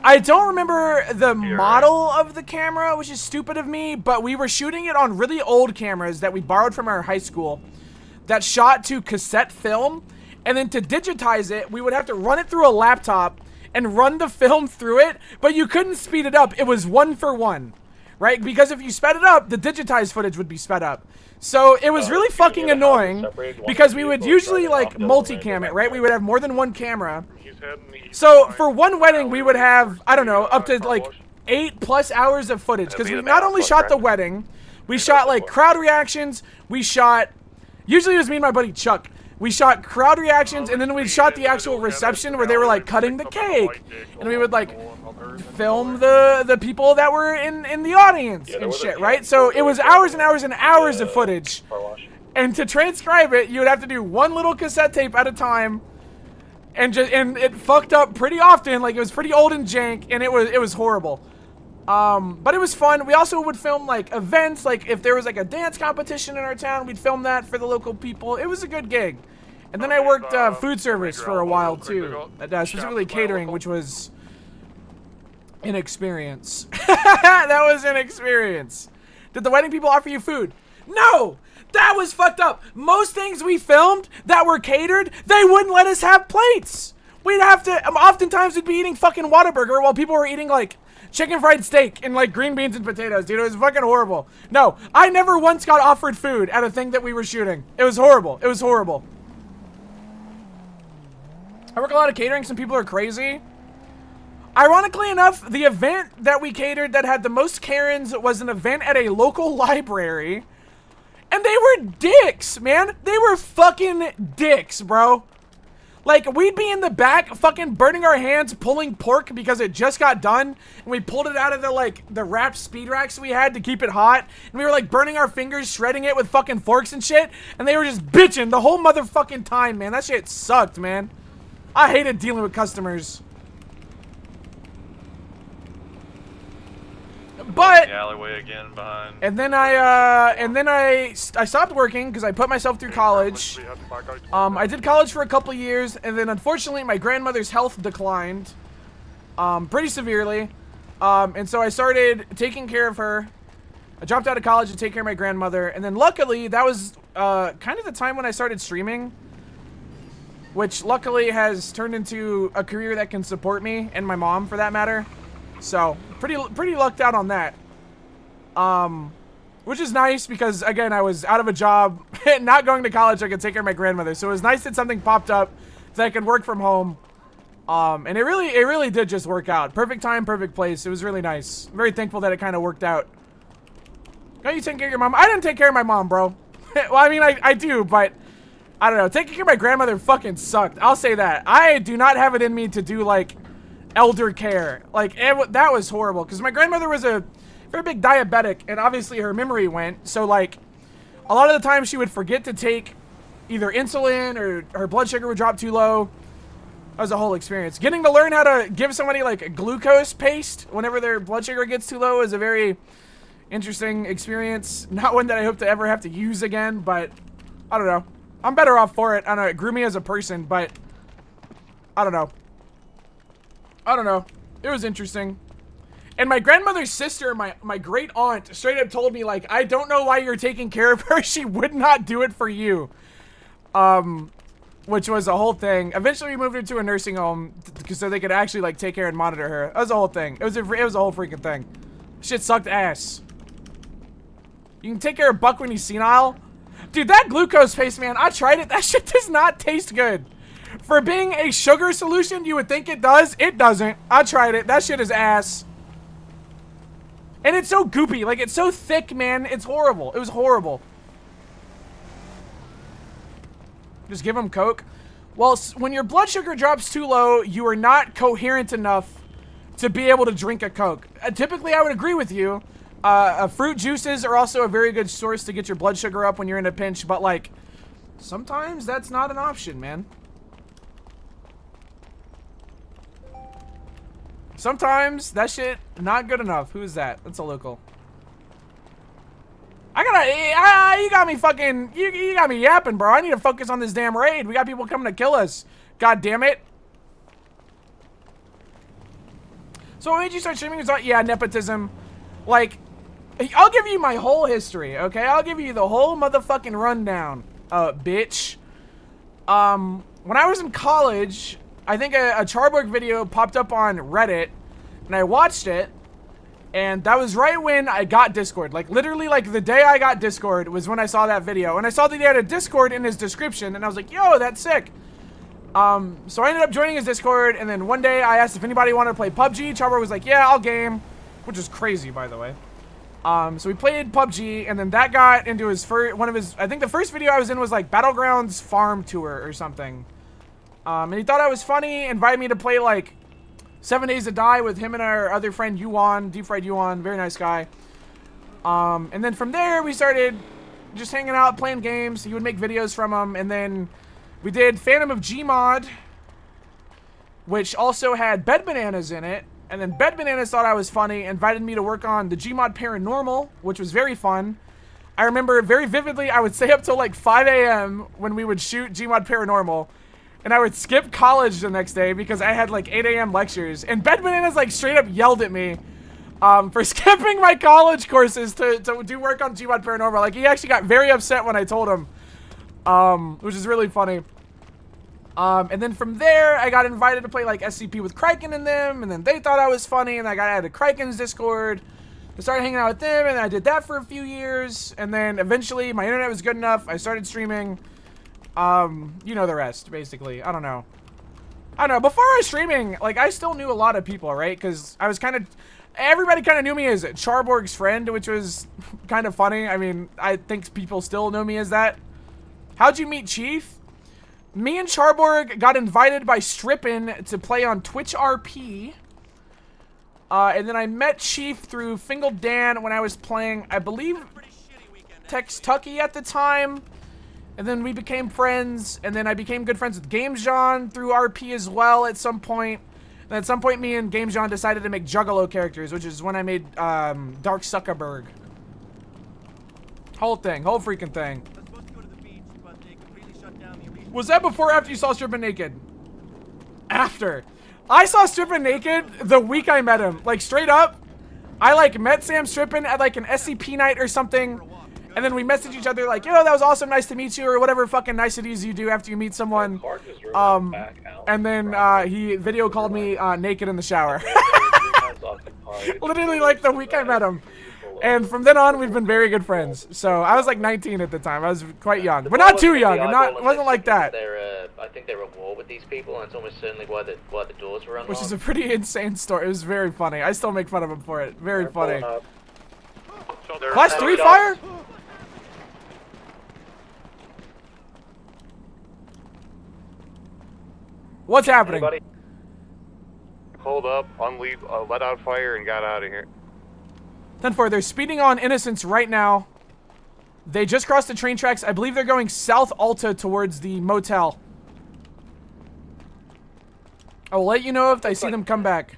Speaker 1: I don't remember the model of the camera, which is stupid of me, but we were shooting it on really old cameras that we borrowed from our high school that shot to cassette film, and then to digitize it, we would have to run it through a laptop and run the film through it, but you couldn't speed it up. It was 1-for-1, right? Because if you sped it up, the digitized footage would be sped up. So it was really fucking annoying because we would usually like multi-cam it, right? We would have more than one camera. So for one wedding, we would have, I don't know, up to like 8+ hours of footage because we not only shot the wedding, we shot like crowd reactions, we shot, usually it was me and my buddy Chuck. We shot crowd reactions, and then we shot the actual reception where they were like cutting the cake, and we would like film the people that were in the audience and shit, right? So it was hours and hours and hours of footage, and to transcribe it, you would have to do one little cassette tape at a time, and it fucked up pretty often. Like, it was pretty old and jank, and it was horrible. But it was fun. We also would film like events, like if there was like a dance competition in our town, we'd film that for the local people. It was a good gig. And then I worked food service for a while too, specifically catering, which was an experience. That was an experience. Did the wedding people offer you food? No! That was fucked up. Most things we filmed that were catered, they wouldn't let us have plates. We'd have to, oftentimes we'd be eating fucking Whataburger while people were eating like chicken fried steak and like green beans and potatoes, dude. It was fucking horrible. No, I never once got offered food at a thing that we were shooting. It was horrible. It was horrible. I work a lot of catering. Some people are crazy. Ironically enough, the event that we catered that had the most Karens was an event at a local library. And they were dicks, man. They were fucking dicks, bro. Like, we'd be in the back fucking burning our hands pulling pork because it just got done. And we pulled it out of the, like, the wrapped speed racks we had to keep it hot. And we were, like, burning our fingers, shredding it with fucking forks and shit. And they were just bitching the whole motherfucking time, man. That shit sucked, man. I hated dealing with customers. But
Speaker 6: the alleyway again behind.
Speaker 1: and then I stopped working because I put myself through college. I did college for a couple years, and then unfortunately my grandmother's health declined pretty severely, and so I started taking care of her. I dropped out of college to take care of my grandmother, and then luckily that was kind of the time when I started streaming, which luckily has turned into a career that can support me and my mom for that matter. So pretty lucked out on that, which is nice because again I was out of a job, not going to college. I could take care of my grandmother, so it was nice that something popped up that I could work from home, and it really did just work out. Perfect time, perfect place. It was really nice. I'm very thankful that it kind of worked out. Don't you take care of your mom? I didn't take care of my mom, bro. Well, I mean I do, but I don't know. Taking care of my grandmother fucking sucked. I'll say that. I do not have it in me to do like elder care. Like, that was horrible. Because my grandmother was a very big diabetic, and obviously her memory went. So, like, a lot of the time she would forget to take either insulin or her blood sugar would drop too low. That was a whole experience. Getting to learn how to give somebody, like, a glucose paste whenever their blood sugar gets too low is a very interesting experience. Not one that I hope to ever have to use again, but I don't know. I'm better off for it. I don't know. It grew me as a person, but I don't know. It was interesting. And my grandmother's sister, my great aunt, straight up told me, like, I don't know why you're taking care of her. She would not do it for you. Which was a whole thing. Eventually we moved her to a nursing home so they could actually, like, take care and monitor her. That was a whole thing. It was a whole freaking thing. Shit sucked ass. You can take care of Buck when he's senile. Dude, that glucose paste, man, I tried it. That shit does not taste good. For being a sugar solution, you would think it does. It doesn't. I tried it. That shit is ass. And it's so goopy. Like, it's so thick, man. It's horrible. It was horrible. Just give them Coke. Well, when your blood sugar drops too low, you are not coherent enough to be able to drink a Coke. Typically, I would agree with you. Fruit juices are also a very good source to get your blood sugar up when you're in a pinch, but, like, sometimes that's not an option, man. Sometimes that shit not good enough. Who is that? That's a local. You got me fucking, you got me yapping, bro. I need to focus on this damn raid. We got people coming to kill us. God damn it. So what made you start streaming? Yeah, nepotism. Like, I'll give you my whole history, okay? I'll give you the whole motherfucking rundown, bitch. When I was in college, I think a Charborg video popped up on Reddit, and I watched it, and that was right when I got Discord. Like, literally, like, the day I got Discord was when I saw that video, and I saw that he had a Discord in his description, and I was like, yo, that's sick. So I ended up joining his Discord, and then one day I asked if anybody wanted to play PUBG. Charborg was like, yeah, I'll game, which is crazy, by the way. So we played PUBG, and then that got into his I think the first video I was in was, like, Battlegrounds Farm Tour or something. And he thought I was funny, invited me to play, like, 7 Days to Die with him and our other friend, Yuan, Deep Fried Yuan, very nice guy. And then from there, we started just hanging out, playing games. He would make videos from them, and then we did Phantom of Gmod, which also had Bed Bananas in it. And then Bed Bananas thought I was funny, invited me to work on the Gmod Paranormal, which was very fun. I remember very vividly, I would stay up till like 5 a.m. when we would shoot Gmod Paranormal. And I would skip college the next day because I had like 8 a.m. lectures. And Bed Bananas like straight up yelled at me for skipping my college courses to do work on Gmod Paranormal. Like, he actually got very upset when I told him, which is really funny. And then from there, I got invited to play like SCP with Kraken and them, and then they thought I was funny, and I got added to Kraken's Discord. I started hanging out with them, and I did that for a few years, and then eventually my internet was good enough. I started streaming. You know the rest, basically. I don't know. Before I was streaming, like, I still knew a lot of people, right? Because I was everybody kind of knew me as Charborg's friend, which was kind of funny. I mean, I think people still know me as that. How'd you meet Chief? Me and Charborg got invited by Strippin to play on Twitch RP. And then I met Chief through Fingal Dan when I was playing, I believe, Textucky at the time. And then we became friends, and then I became good friends with Games John through RP as well at some point. And at some point, me and Games John decided to make Juggalo characters, which is when I made Dark Zuckerberg. Whole freaking thing. Was that before or after you saw Strippin' Naked? After. I saw Strippin' Naked the week I met him. Like, straight up, I, like, met Sam Strippin' at, like, an SCP night or something. And then we messaged each other like, yo, that was awesome, nice to meet you, or whatever fucking niceties you do after you meet someone. And then he video called me naked in the shower. Literally like the week I met him. And from then on, we've been very good friends. So I was like 19 at the time. I was quite young, but not too young. It wasn't like that.
Speaker 9: I think they're at war with these people, and it's almost certainly why the doors were unlocked.
Speaker 1: Which is a pretty insane story. It was very funny. I still make fun of him for it. Very funny. Class 3 fire? What's happening?
Speaker 9: Anybody?
Speaker 12: pulled up, let out fire, and got out of here.
Speaker 1: 10-4, they're speeding on Innocence right now. They just crossed the train tracks. I believe they're going south Alta towards the motel. I will let you know if I see them come back.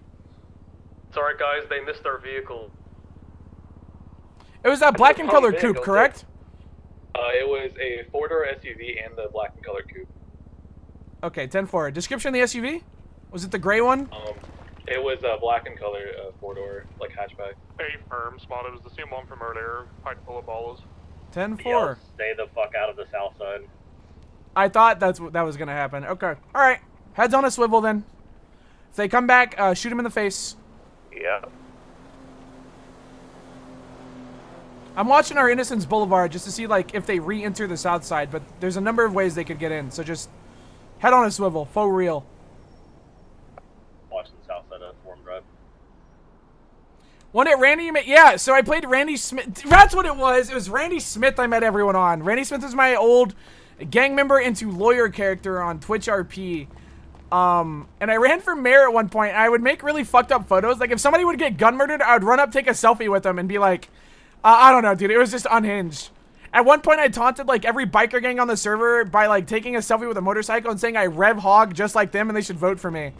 Speaker 4: It's alright, guys. They missed our vehicle.
Speaker 1: It was that black and colored coupe, correct?
Speaker 4: It was a 4-door SUV and the black and colored coupe.
Speaker 1: Okay, 10-4. Description of the SUV? Was it the gray one?
Speaker 4: It was a black and colored 4-door, like hatchback.
Speaker 12: Affirm, spot. It was the same one from earlier. Pipe full of balls.
Speaker 1: 10-4.
Speaker 11: Stay the fuck out of the south side.
Speaker 1: I thought that was gonna happen. Okay. Alright. Heads on a swivel then. If they come back, shoot them in the face.
Speaker 12: Yeah.
Speaker 1: I'm watching our Innocence Boulevard just to see, like, if they re-enter the south side, but there's a number of ways they could get in, so just head on a swivel. Faux real.
Speaker 11: Watching the south side of Forum Drive.
Speaker 1: One at Randy, yeah, so I played Randy Smith. That's what it was. It was Randy Smith I met everyone on. Randy Smith is my old gang member into lawyer character on Twitch RP. And I ran for mayor at one point. I would make really fucked up photos. Like, if somebody would get gun murdered, I would run up, take a selfie with them, and be like, I don't know, dude. It was just unhinged. At one point, I taunted, like, every biker gang on the server by, like, taking a selfie with a motorcycle and saying I rev hog just like them and they should vote for me.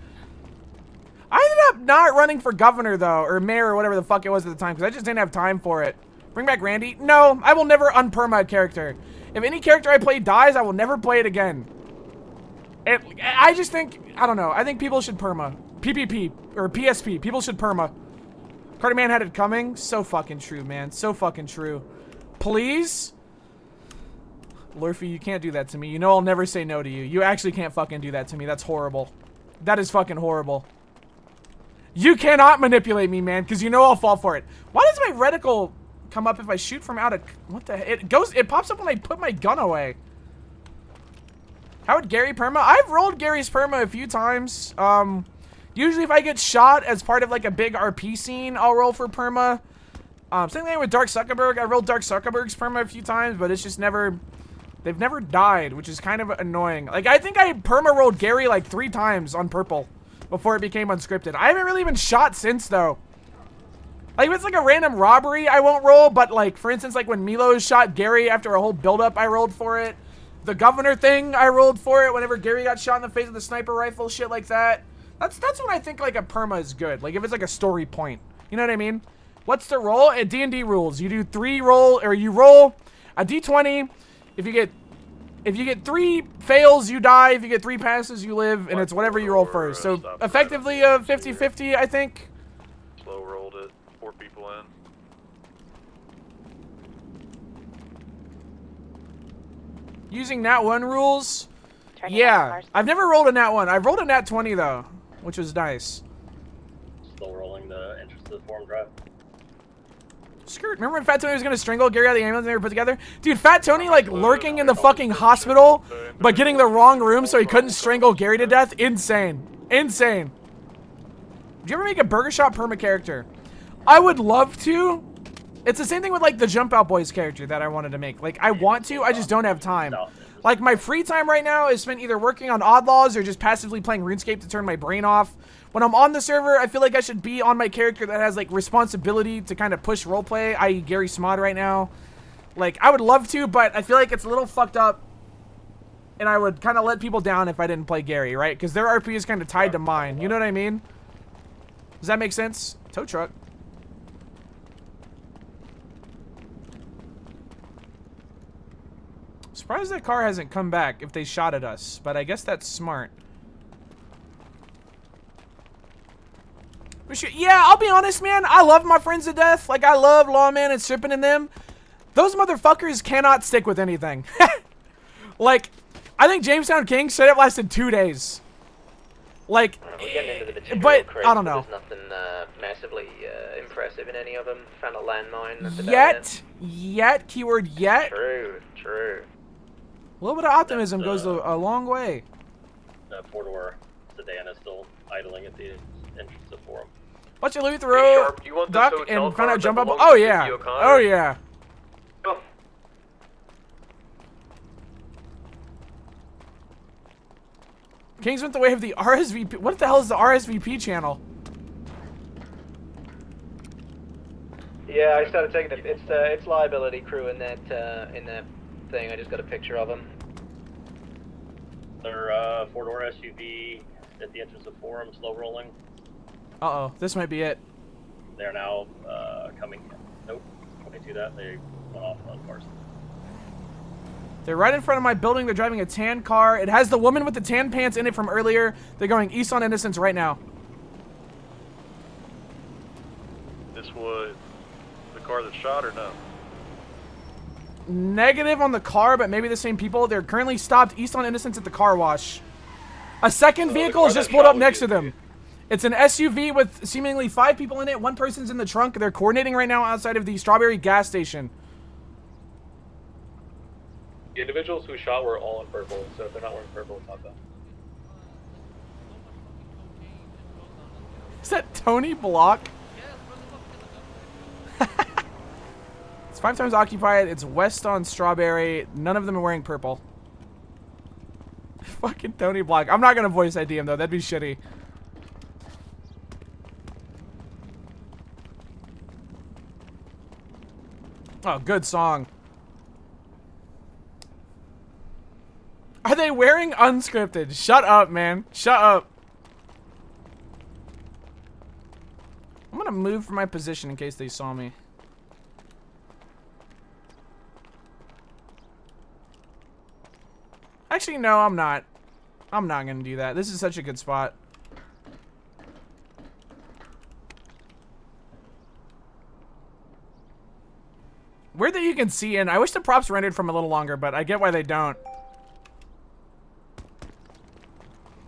Speaker 1: I ended up not running for governor, though, or mayor, or whatever the fuck it was at the time, because I just didn't have time for it. Bring back Randy? No, I will never unperma a character. If any character I play dies, I will never play it again. I just think, I don't know, I think people should perma. PPP, or PSP, people should perma. Carter Man had it coming. So fucking true, man. So fucking true. Please? Lurphy, you can't do that to me. You know I'll never say no to you. You actually can't fucking do that to me. That's horrible. That is fucking horrible. You cannot manipulate me, man, because you know I'll fall for it. Why does my reticle come up if I shoot from out of... What the heck? It pops up when I put my gun away. How would Gary perma? I've rolled Gary's perma a few times. Usually if I get shot as part of like a big RP scene, I'll roll for perma. Same thing with Dark Zuckerberg. I rolled Dark Zuckerberg's perma a few times, but it's just never... They've never died, which is kind of annoying. Like, I think I perma rolled Gary like 3 times on purple before it became unscripted. I haven't really been shot since, though. Like, if it's like a random robbery, I won't roll, but like, for instance, like when Milo shot Gary after a whole build-up, I rolled for it. The governor thing, I rolled for it whenever Gary got shot in the face with a sniper rifle, shit like that. That's when I think like a perma is good. Like if it's like a story point. You know what I mean? What's the roll? At D&D rules, you do 3 roll, or you roll a D20. If you get 3 fails, you die. If you get 3 passes, you live, and it's whatever you roll first. So effectively a 50-50, I think.
Speaker 6: Slow rolled it. 4 people in.
Speaker 1: Using Nat 1 rules? Yeah. I've never rolled a Nat 1. I've rolled a Nat 20, though, which was nice.
Speaker 11: Still rolling the entrance to the Forum Drive.
Speaker 1: Skirt. Remember when Fat Tony was gonna strangle Gary out of the ambulance they were put together? Dude, Fat Tony, like, lurking in the fucking hospital, but getting the wrong room so he couldn't strangle Gary to death? Insane. Insane. Did you ever make a Burger Shop perma character? I would love to. It's the same thing with, like, the Jump Out Boys character that I wanted to make. Like, I want to, I just don't have time. Like, my free time right now is spent either working on Oddlaws or just passively playing RuneScape to turn my brain off. When I'm on the server, I feel like I should be on my character that has, like, responsibility to kind of push roleplay, i.e. Garry Smod right now. Like, I would love to, but I feel like it's a little fucked up, and I would kind of let people down if I didn't play Gary, right? Because their RP is kind of tied to mine. You know what I mean? Does that make sense? Tow truck. Surprised that car hasn't come back if they shot at us, but I guess that's smart. Yeah, I'll be honest, man. I love my friends to death. Like, I love Lawman and Strippin' and them. Those motherfuckers cannot stick with anything. Like, I think Jamestown King straight up lasted 2 days. Like, but I don't know.
Speaker 9: There's nothing massively impressive in any of them. Found a landmine.
Speaker 1: Yet, keyword yet.
Speaker 9: True.
Speaker 1: A little bit of optimism goes a long way.
Speaker 11: The 4-door sedan is still idling at the entrance of Forum.
Speaker 1: Bunch of loot throw, duck, and find out jump up. Oh yeah. Oh yeah. Kings went the way of the RSVP. What the hell is the RSVP channel?
Speaker 9: Yeah, I started taking it. It's liability crew in that thing. I just got a picture of them.
Speaker 11: They're four-door SUV at the entrance of Forum, slow rolling.
Speaker 1: Uh-oh, this might be it.
Speaker 11: They're now coming. Nope. When they do that, they went off on cars.
Speaker 1: They're right in front of my building. They're driving a tan car. It has the woman with the tan pants in it from earlier. They're going east on Innocence right now.
Speaker 6: This was the car that shot or no?
Speaker 1: Negative on the car, but maybe the same people. They're currently stopped east on Innocence at the car wash. A second vehicle has just pulled up next to them. It's an SUV with seemingly 5 people in it. 1 person's in the trunk. They're coordinating right now outside of the Strawberry gas station.
Speaker 4: The individuals who shot were all in purple, so if they're not wearing purple, it's not them.
Speaker 1: Is that Tony Block? It's 5 times occupied. It's west on Strawberry. None of them are wearing purple. Fucking Tony Block. I'm not gonna voice ID him though. That'd be shitty. Oh, good song. Are they wearing unscripted? Shut up, man. Shut up. I'm gonna move from my position in case they saw me. Actually, no, I'm not. I'm not gonna do that. This is such a good spot. Weird that you can see in. I wish the props rendered from a little longer, but I get why they don't.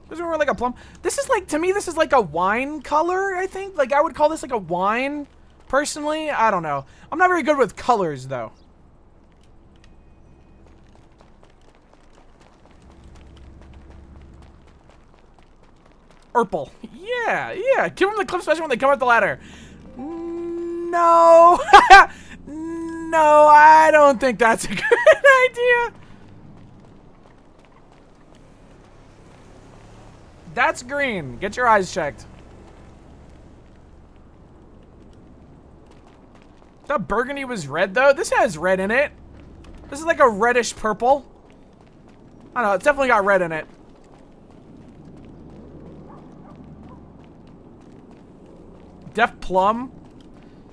Speaker 1: Doesn't wear like a plum. This is like, to me, this is like a wine color, I think. Like, I would call this like a wine, personally. I don't know. I'm not very good with colors, though. Purple. Yeah, yeah. Give them the clip special when they come up the ladder. No. No, I don't think that's a good idea. That's green. Get your eyes checked. The burgundy was red, though. This has red in it. This is like a reddish purple. I don't know. It's definitely got red in it. Def plum.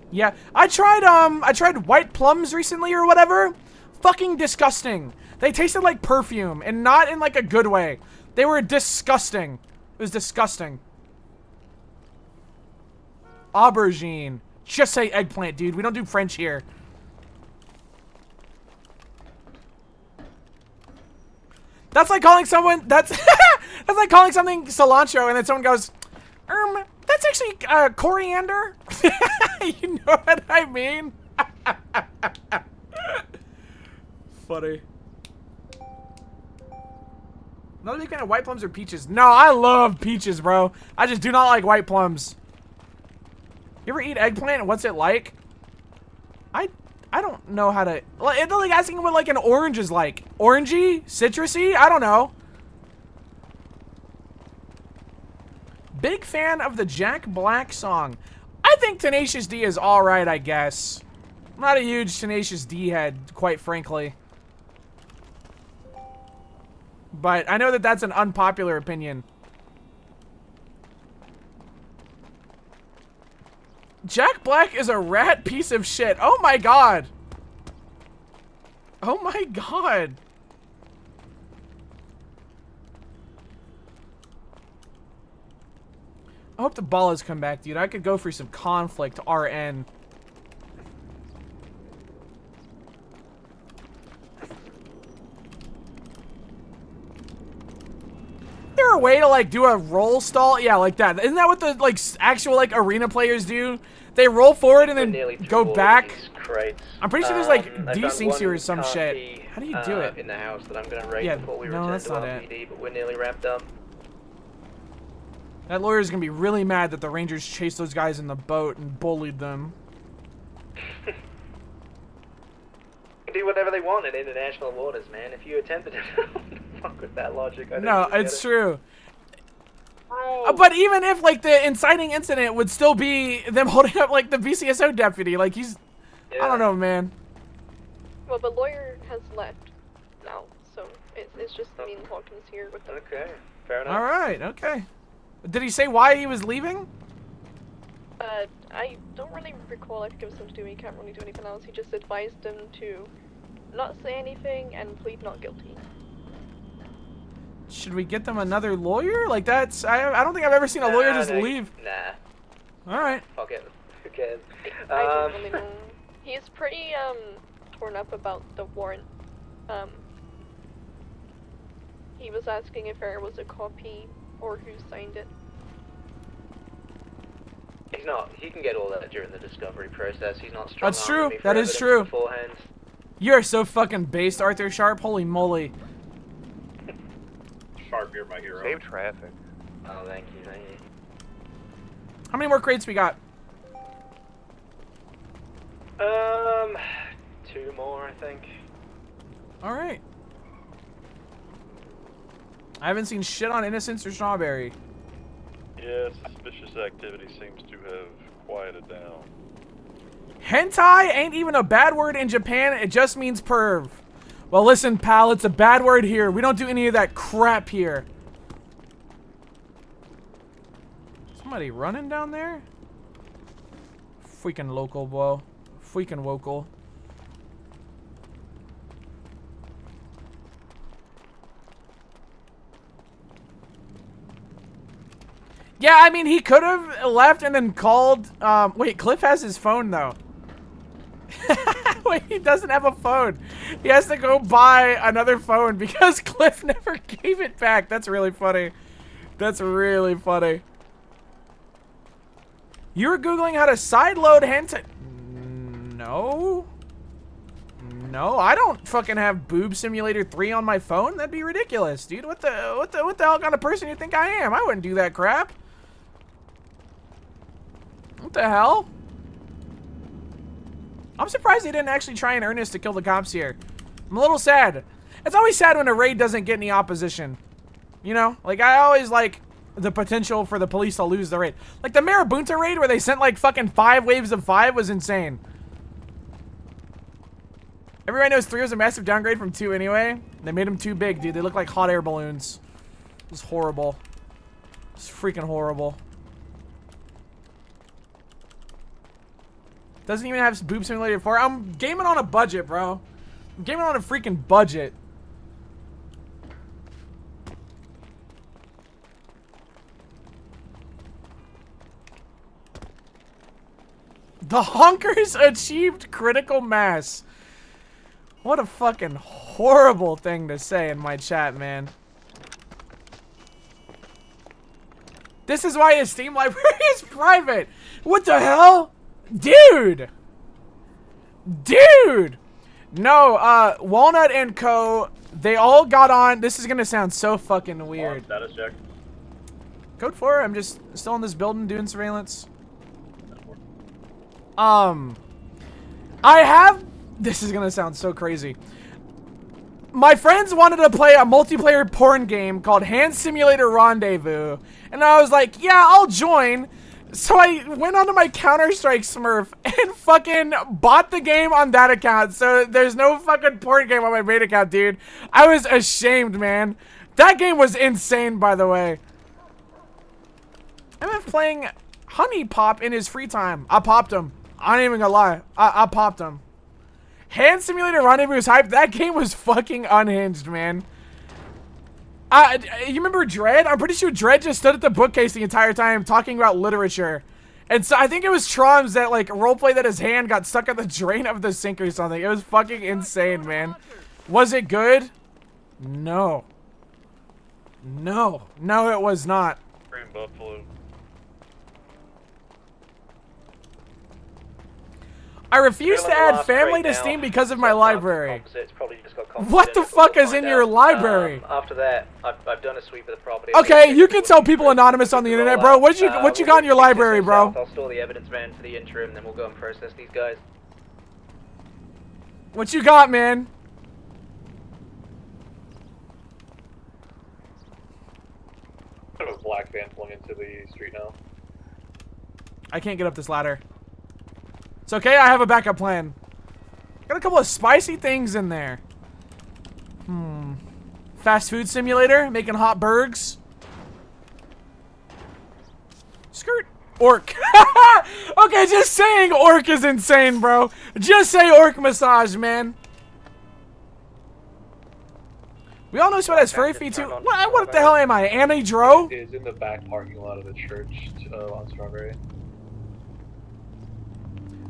Speaker 1: Yeah, I tried white plums recently or whatever. Fucking disgusting. They tasted like perfume, and not in like a good way. They were disgusting. It was disgusting. Aubergine. Just say eggplant, dude. We don't do French here. That's like calling someone, that's like calling something cilantro, and then someone goes, that's actually coriander. You know what I mean? Funny. Not a big fan of white plums or peaches. No, I love peaches, bro. I just do not like white plums. You ever eat eggplant and what's it like? I don't know how to... It's like asking what like an orange is like. Orangey? Citrusy? I don't know. Big fan of the Jack Black song. I think Tenacious D is alright, I guess. I'm not a huge Tenacious D head, quite frankly. But I know that that's an unpopular opinion. Jack Black is a rat piece of shit. Oh my god. Oh my god. I hope the ballas come back, dude. I could go for some conflict, RN. Is there a way to, like, do a roll stall? Yeah, like that. Isn't that what the, like, actual, like, arena players do? They roll forward and then go back. I'm pretty sure there's, like, desyncs here or some shit. How do you do it?
Speaker 9: In the house that I'm gonna raid
Speaker 1: Yeah,
Speaker 9: before we
Speaker 1: no,
Speaker 9: return
Speaker 1: that's
Speaker 9: to
Speaker 1: not
Speaker 9: RPD, but we're nearly wrapped up.
Speaker 1: That lawyer's gonna be really mad that the Rangers chased those guys in the boat and bullied them.
Speaker 9: They can do whatever they want in international waters, man. If you attempted to fuck with that logic, I don't
Speaker 1: No,
Speaker 9: really
Speaker 1: it's
Speaker 9: get it.
Speaker 1: true. But even if, like, the inciting incident would still be them holding up, like, the BCSO deputy, like, he's I don't know, man.
Speaker 8: Well, the lawyer has left now, so it's just me and Hawkins here with them.
Speaker 9: Okay, fair enough.
Speaker 1: All right, okay. Did he say why he was leaving?
Speaker 8: I don't really recall. I think it was something to do. He can't really do anything else. He just advised him to not say anything and plead not guilty.
Speaker 1: Should we get them another lawyer? Like that's I don't think I've ever seen a lawyer just
Speaker 9: no,
Speaker 1: leave.
Speaker 9: Nah.
Speaker 1: All right.
Speaker 9: Fuck it. Who cares?
Speaker 8: I don't really know. He's pretty torn up about the warrant. He was asking if there was a copy or who signed it.
Speaker 9: He's not. He can get all that during the discovery process. He's not strong.
Speaker 1: That's true. That is true.
Speaker 9: Beforehand.
Speaker 1: You are so fucking based, Arthur Sharp. Holy moly.
Speaker 11: Sharp, you're my hero.
Speaker 16: Save traffic.
Speaker 9: Oh, thank you, thank you.
Speaker 1: How many more crates we got?
Speaker 9: 2 more, I think.
Speaker 1: All right. I haven't seen shit on Innocence or Strawberry.
Speaker 6: Yeah, suspicious activity seems to have quieted down.
Speaker 1: Hentai ain't even a bad word in Japan. It just means perv. Well, listen, pal, it's a bad word here. We don't do any of that crap here. Somebody running down there? Freaking local, bro. Freaking local. Yeah, I mean, he could have left and then called. Wait, Cliff has his phone, though. Wait, he doesn't have a phone. He has to go buy another phone because Cliff never gave it back. That's really funny. That's really funny. You were Googling how to sideload hentai. No. No, I don't fucking have Boob Simulator 3 on my phone. That'd be ridiculous, dude. What the hell kind of person you think I am? I wouldn't do that crap. What the hell? I'm surprised they didn't actually try in earnest to kill the cops here. I'm a little sad. It's always sad when a raid doesn't get any opposition. You know? Like, I always like the potential for the police to lose the raid. Like, the Marabunta raid where they sent, like, fucking 5 waves of 5 was insane. Everybody knows 3 was a massive downgrade from 2 anyway. They made them too big, dude. They look like hot air balloons. It was horrible. It's freaking horrible. Doesn't even have Boob Simulator 4. I'm gaming on a budget, bro. I'm gaming on a freaking budget. The honkers achieved critical mass. What a fucking horrible thing to say in my chat, man. This is why his Steam library is private. What the hell? Dude! Dude! No, Walnut and Co., they all got on. This is gonna sound so fucking weird.
Speaker 11: Status check.
Speaker 1: Code 4, I'm just still in this building doing surveillance. I have... This is gonna sound so crazy. My friends wanted to play a multiplayer porn game called Hand Simulator Rendezvous. And I was like, yeah, I'll join. So I went onto my Counter-Strike Smurf and fucking bought the game on that account. So there's no fucking porn game on my main account, dude. I was ashamed, man. That game was insane, by the way. I'm playing Honey Pop in his free time. I popped him. I ain't even gonna lie. I popped him. Hand Simulator Rendezvous was hype. That game was fucking unhinged, man. You remember Dredd? I'm pretty sure Dredd just stood at the bookcase the entire time talking about literature. And so I think it was Troms that like roleplay that his hand got stuck at the drain of the sink or something. It was fucking insane, man. Was it good? No. No. No, it was not.
Speaker 6: Green Buffalo.
Speaker 1: I refuse to add family to Steam because of my library. What the fuck is in your library?
Speaker 9: After that, I've done a sweep of the property.
Speaker 1: Okay, you can tell people anonymous on the internet, bro. What you got in your library, bro?
Speaker 9: I'll store the evidence van for the interim, then we'll go and process these guys.
Speaker 1: What you got, man?
Speaker 4: There's a black van pulling into the street now.
Speaker 1: I can't get up this ladder. It's okay, I have a backup plan. Got a couple of spicy things in there. Fast food simulator, making hot burgers. Skirt. Orc. Okay, just saying orc is insane, bro. Just say orc massage, man. We all know someone has furry feet too. What the hell am I? Annie Dro?
Speaker 4: Is in the back parking lot of the church on Strawberry.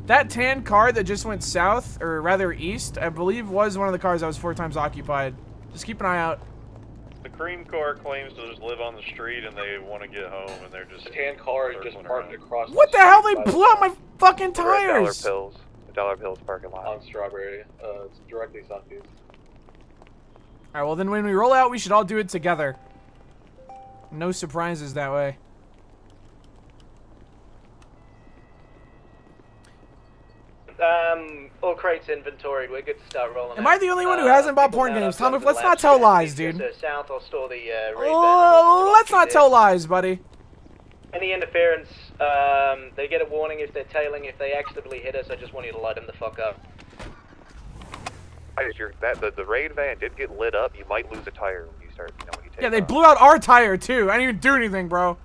Speaker 1: That tan car that just went south, or rather east, I believe was one of the cars that was 4 times occupied. Just keep an eye out.
Speaker 6: The cream car claims to just live on the street and they want to get home and they're just...
Speaker 4: The tan car is just parked across
Speaker 1: What the hell? They blew out my fucking
Speaker 16: We're at
Speaker 1: tires!
Speaker 16: Dollar Pills parking lot.
Speaker 4: On Strawberry. It's directly southeast.
Speaker 1: Alright, well then when we roll out, we should all do it together. No surprises that way.
Speaker 9: All crates inventoried. We're good to start rolling.
Speaker 1: Am I the only one who hasn't bought porn games? Tom, let's not tell lies, dude.
Speaker 9: South, I'll store the
Speaker 1: Let's not tell lies, buddy.
Speaker 9: Any interference, they get a warning if they're tailing. If they accidentally hit us, I just want you to light them the fuck up.
Speaker 16: The raid van did get lit up. You might lose a tire when you start. When you take
Speaker 1: Yeah, they
Speaker 16: off.
Speaker 1: blew out our tire too. I didn't even do anything, bro.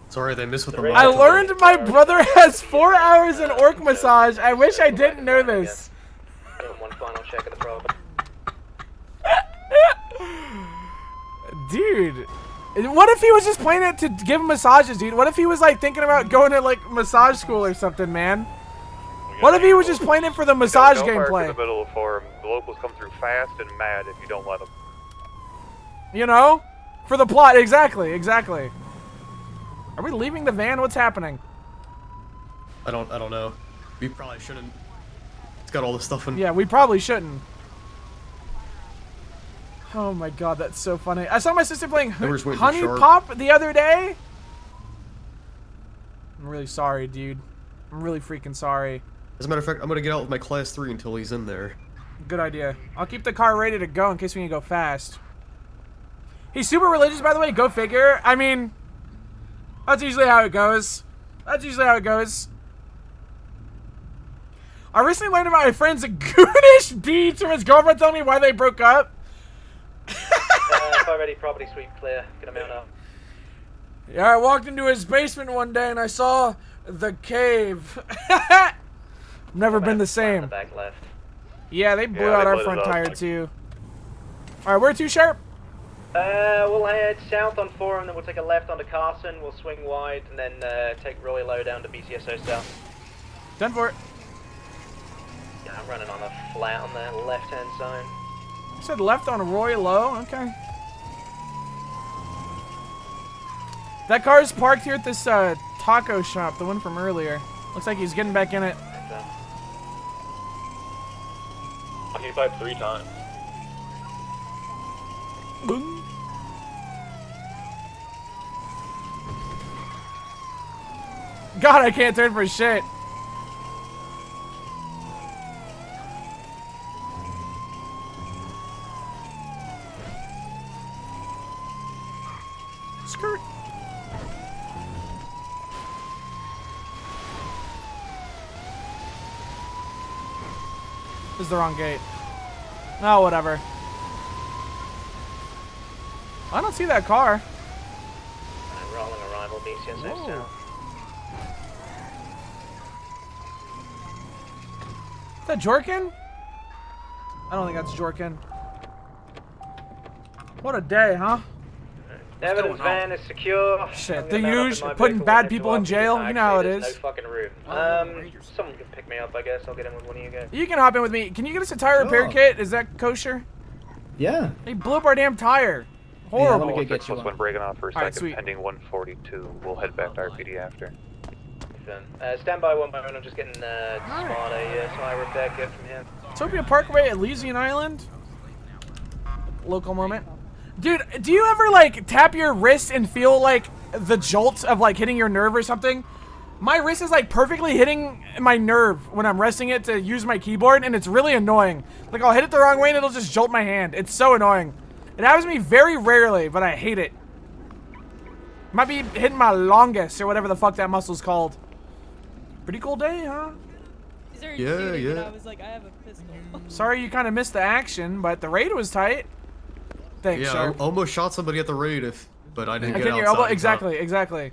Speaker 13: Sorry, they missed with the
Speaker 1: I learned my brother has 4 hours in orc massage. I wish I didn't know this.
Speaker 9: One final check of the problem.
Speaker 1: Dude. What if he was just playing it to give him massages, dude? What if he was like thinking about going to like massage school or something, man? What if he was just playing it for the massage
Speaker 16: Don't park in
Speaker 1: gameplay?
Speaker 16: the middle of the forum. The locals come through fast and mad if you don't let them.
Speaker 1: You know? For the plot, exactly, exactly. Are we leaving the van? What's happening?
Speaker 13: I don't know. We probably shouldn't. It's got all the stuff in.
Speaker 1: Yeah, we probably shouldn't. Oh my god, that's so funny. I saw my sister playing Honey Pop the other day. I'm really sorry, dude. I'm really freaking sorry.
Speaker 13: As a matter of fact, I'm gonna get out with my class 3 until he's in there.
Speaker 1: Good idea. I'll keep the car ready to go in case we need to go fast. He's super religious, by the way. Go figure. I mean, that's usually how it goes. That's usually how it goes. I recently learned about my friend's goonish deeds from his girlfriend telling me why they broke up.
Speaker 9: Car ready, property sweep clear. Get him out now.
Speaker 1: Yeah, I walked into his basement one day and I saw the cave. Never been the same.
Speaker 9: The back left.
Speaker 1: Yeah, they blew out our front tire too. Alright, where to, Sharp?
Speaker 9: We'll head south on 4 and then we'll take a left onto Carson. We'll swing wide and then take Roy Low down to BCSO south.
Speaker 1: Done for it.
Speaker 9: Yeah, I'm running on a flat on the left-hand side.
Speaker 1: You said left on Roy Low? Okay. That car is parked here at this taco shop, the one from earlier. Looks like he's getting back in it.
Speaker 4: Occupied 3 times.
Speaker 1: Boom. God, I can't turn for shit. Skirt. This is the wrong gate. Oh, whatever. I don't see that car.
Speaker 9: Rolling arrival, BCSO south.
Speaker 1: Is that Jorkin? I don't think that's Jorkin. What a day, huh?
Speaker 9: Evidence van is secure.
Speaker 1: Shit, the usual, putting bad people in jail. You know how it is.
Speaker 9: No fucking room. Someone can pick me up, I guess. I'll get in with one of you guys.
Speaker 1: You can hop in with me. Can you get us a tire repair kit? Is that kosher?
Speaker 25: Yeah.
Speaker 1: They blew up our damn tire. Horrible.
Speaker 16: Yeah, get you one breaking off for a second,
Speaker 1: sweet.
Speaker 16: pending 142. We'll head back to RPD after.
Speaker 9: Stand by 1 moment. I'm just getting smod a tire repair kit from here.
Speaker 1: Topia Parkway, Elysian Island. Local moment. Dude, do you ever like tap your wrist and feel like the jolt of like hitting your nerve or something? My wrist is like perfectly hitting my nerve when I'm resting it to use my keyboard, and it's really annoying. Like I'll hit it the wrong way and it'll just jolt my hand. It's so annoying. It happens to me very rarely, but I hate it. Might be hitting my longest or whatever the fuck that muscle's called. Pretty cool day, huh?
Speaker 3: He started
Speaker 13: Yeah,
Speaker 3: shooting and
Speaker 13: yeah.
Speaker 3: I was like, I have a pistol.
Speaker 1: Sorry you kind of missed the action, but the raid was tight. Thanks,
Speaker 13: Yeah,
Speaker 1: Sharp.
Speaker 13: I almost shot somebody at the raid, but I didn't
Speaker 1: I
Speaker 13: get
Speaker 1: get
Speaker 13: outside.
Speaker 1: your elbow.
Speaker 13: in time.
Speaker 1: Exactly, exactly.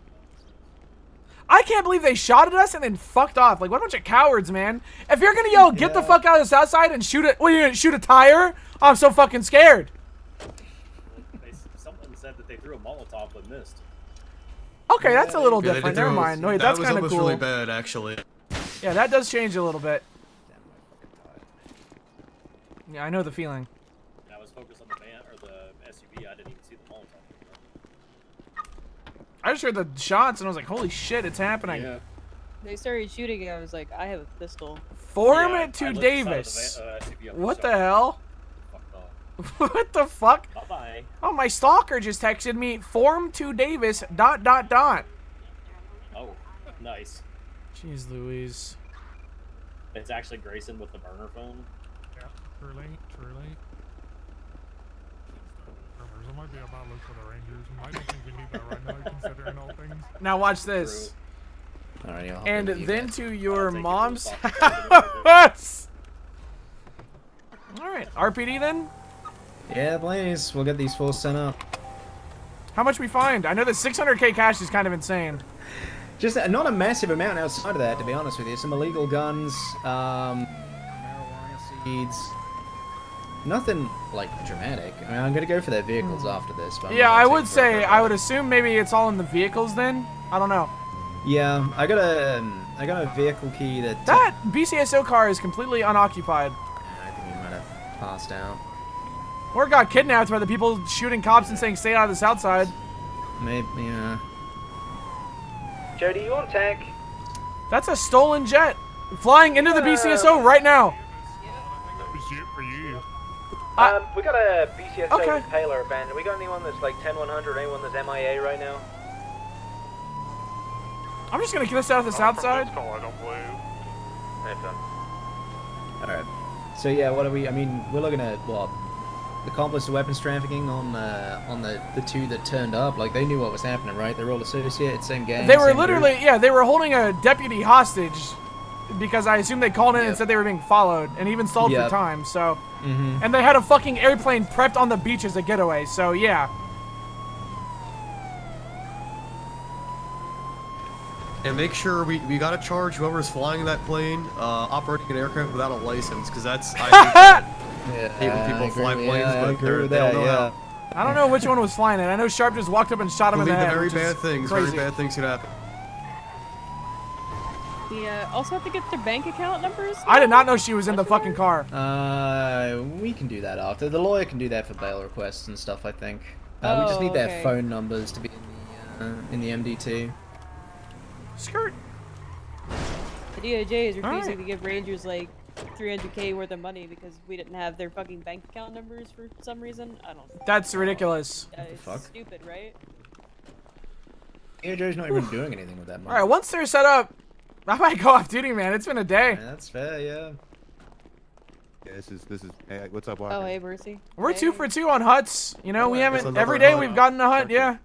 Speaker 1: I can't believe they shot at us and then fucked off. Like, what a bunch of cowards, man. If you're gonna yell, get the fuck out of the south side and shoot it, what, are you gonna shoot a tire? I'm so fucking scared.
Speaker 11: Someone said that they threw a Molotov but missed.
Speaker 1: Okay, that's a little
Speaker 13: Yeah, they
Speaker 1: different.
Speaker 13: did
Speaker 1: Never
Speaker 13: throw-
Speaker 1: mind. Wait,
Speaker 13: that
Speaker 1: that's
Speaker 13: was
Speaker 1: kind of
Speaker 13: almost
Speaker 1: cool.
Speaker 13: really bad, actually.
Speaker 1: Yeah, that does change a little bit. Yeah, I know the feeling.
Speaker 11: I was focused on the van or the SUV. I didn't even see the Molotov.
Speaker 1: I just heard the shots and I was like, holy shit, it's happening.
Speaker 11: Yeah.
Speaker 3: They started shooting and I was like, I have a pistol.
Speaker 1: Form
Speaker 11: Yeah,
Speaker 1: it
Speaker 11: I
Speaker 1: to
Speaker 11: looked
Speaker 1: Davis.
Speaker 11: inside of the SUV on
Speaker 1: What
Speaker 11: the
Speaker 1: the
Speaker 11: shot.
Speaker 1: hell? What the fuck?
Speaker 11: Bye-bye.
Speaker 1: Oh, my stalker just texted me, form to Davis, ...
Speaker 11: Oh, nice.
Speaker 1: Jeez Louise.
Speaker 11: It's actually Grayson with the burner phone.
Speaker 2: Yeah, truly. It might be a bad look for the Rangers. I don't think we need that right now, considering all things.
Speaker 1: Now watch this.
Speaker 25: Alright, I'll hop
Speaker 1: And
Speaker 25: in with you
Speaker 1: then
Speaker 25: guys.
Speaker 1: to your
Speaker 25: take it
Speaker 1: mom's
Speaker 25: to
Speaker 1: house. Alright, RPD then?
Speaker 25: Yeah, please. We'll get these fools sent up.
Speaker 1: How much we find? I know that 600k cash is kind of insane.
Speaker 25: Just not a massive amount outside of that, to be honest with you. Some illegal guns, marijuana seeds. Nothing, like, dramatic. I mean, I'm gonna go for their vehicles after this. But I'm
Speaker 1: Yeah,
Speaker 25: not
Speaker 1: I
Speaker 25: too
Speaker 1: would say,
Speaker 25: worried
Speaker 1: I
Speaker 25: about
Speaker 1: would assume maybe it's all in the vehicles then? I don't know.
Speaker 25: it. Yeah, I got a vehicle key that...
Speaker 1: That BCSO car is completely unoccupied.
Speaker 25: I think we might have passed out.
Speaker 1: Or got kidnapped by the people shooting cops and saying stay out of the south side.
Speaker 25: Maybe, yeah.
Speaker 9: Jody, you on tech?
Speaker 1: That's a stolen jet. Flying into the BCSO right now.
Speaker 2: For you.
Speaker 9: We got a BCSO
Speaker 1: Okay.
Speaker 9: Impaler abandoned. We got anyone that's like 10100, anyone that's MIA right now?
Speaker 1: I'm just gonna get us out of the south side.
Speaker 12: I don't believe.
Speaker 25: Alright. So yeah, what are we... I mean, we're looking at, what? Accomplice to weapons trafficking on the two that turned up. Like, they knew what was happening, right? They're all associated, same gang.
Speaker 1: They were
Speaker 25: same
Speaker 1: literally,
Speaker 25: group.
Speaker 1: yeah, they were holding a deputy hostage because I assume they called in and
Speaker 25: Yep.
Speaker 1: said they were being followed and even stalled for
Speaker 25: Yep.
Speaker 1: time. So,
Speaker 25: Mhm.
Speaker 1: and they had a fucking airplane prepped on the beach as a getaway. So yeah.
Speaker 13: And make sure we gotta charge whoever's flying that plane, operating an aircraft without a license, because that's I hate that. Hate when people fly planes, but they don't know how.
Speaker 1: I don't know which one was flying it. I know Sharp just walked up and shot him in
Speaker 13: Believe
Speaker 1: the
Speaker 13: the
Speaker 1: head.
Speaker 13: very
Speaker 1: which is
Speaker 13: bad things.
Speaker 1: crazy.
Speaker 13: Very bad things could happen.
Speaker 3: We also have to get their bank account numbers.
Speaker 1: I did not know she was in the fucking car.
Speaker 25: We can do that after. The lawyer can do that for bail requests and stuff, I think. We just need their
Speaker 3: okay.
Speaker 25: phone numbers to be in the MDT.
Speaker 1: Skirt.
Speaker 3: The DOJ is refusing
Speaker 1: Alright.
Speaker 3: to give Rangers like 300k worth of money because we didn't have their fucking bank account numbers for some reason. I don't.
Speaker 1: That's ridiculous.
Speaker 3: It's
Speaker 25: fuck?
Speaker 3: stupid, right?
Speaker 25: DOJ's not even doing anything with that money.
Speaker 1: All right, once they're set up, I might go off duty, man. It's been a day.
Speaker 25: Yeah, that's fair, yeah.
Speaker 10: Yeah, this is. Hey, what's up,
Speaker 3: Oh,
Speaker 10: Walker?
Speaker 3: hey, Mercy.
Speaker 1: We're
Speaker 3: Hey.
Speaker 1: 2 for 2 on huts. You know, we
Speaker 13: That's
Speaker 1: haven't
Speaker 13: another
Speaker 1: every day
Speaker 13: hut.
Speaker 1: we've gotten a hut. Yeah.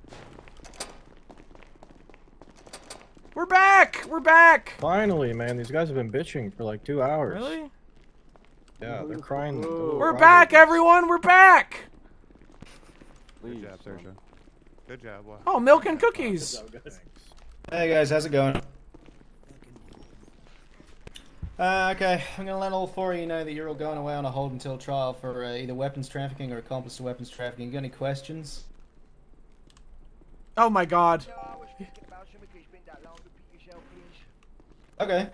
Speaker 1: We're back. We're back.
Speaker 19: Finally, man, these guys have been bitching for like 2 hours.
Speaker 1: Really?
Speaker 19: Yeah, they're crying.
Speaker 1: We're back, everyone. We're back.
Speaker 10: Good job, Sergio. Good job, Walker.
Speaker 1: Oh, milk and cookies.
Speaker 25: Hey guys, how's it going? Okay, I'm gonna let all four of you know that you're all going away on a hold until trial for either weapons trafficking or accomplice to weapons trafficking. You got any questions?
Speaker 1: Oh my God.
Speaker 25: Okay.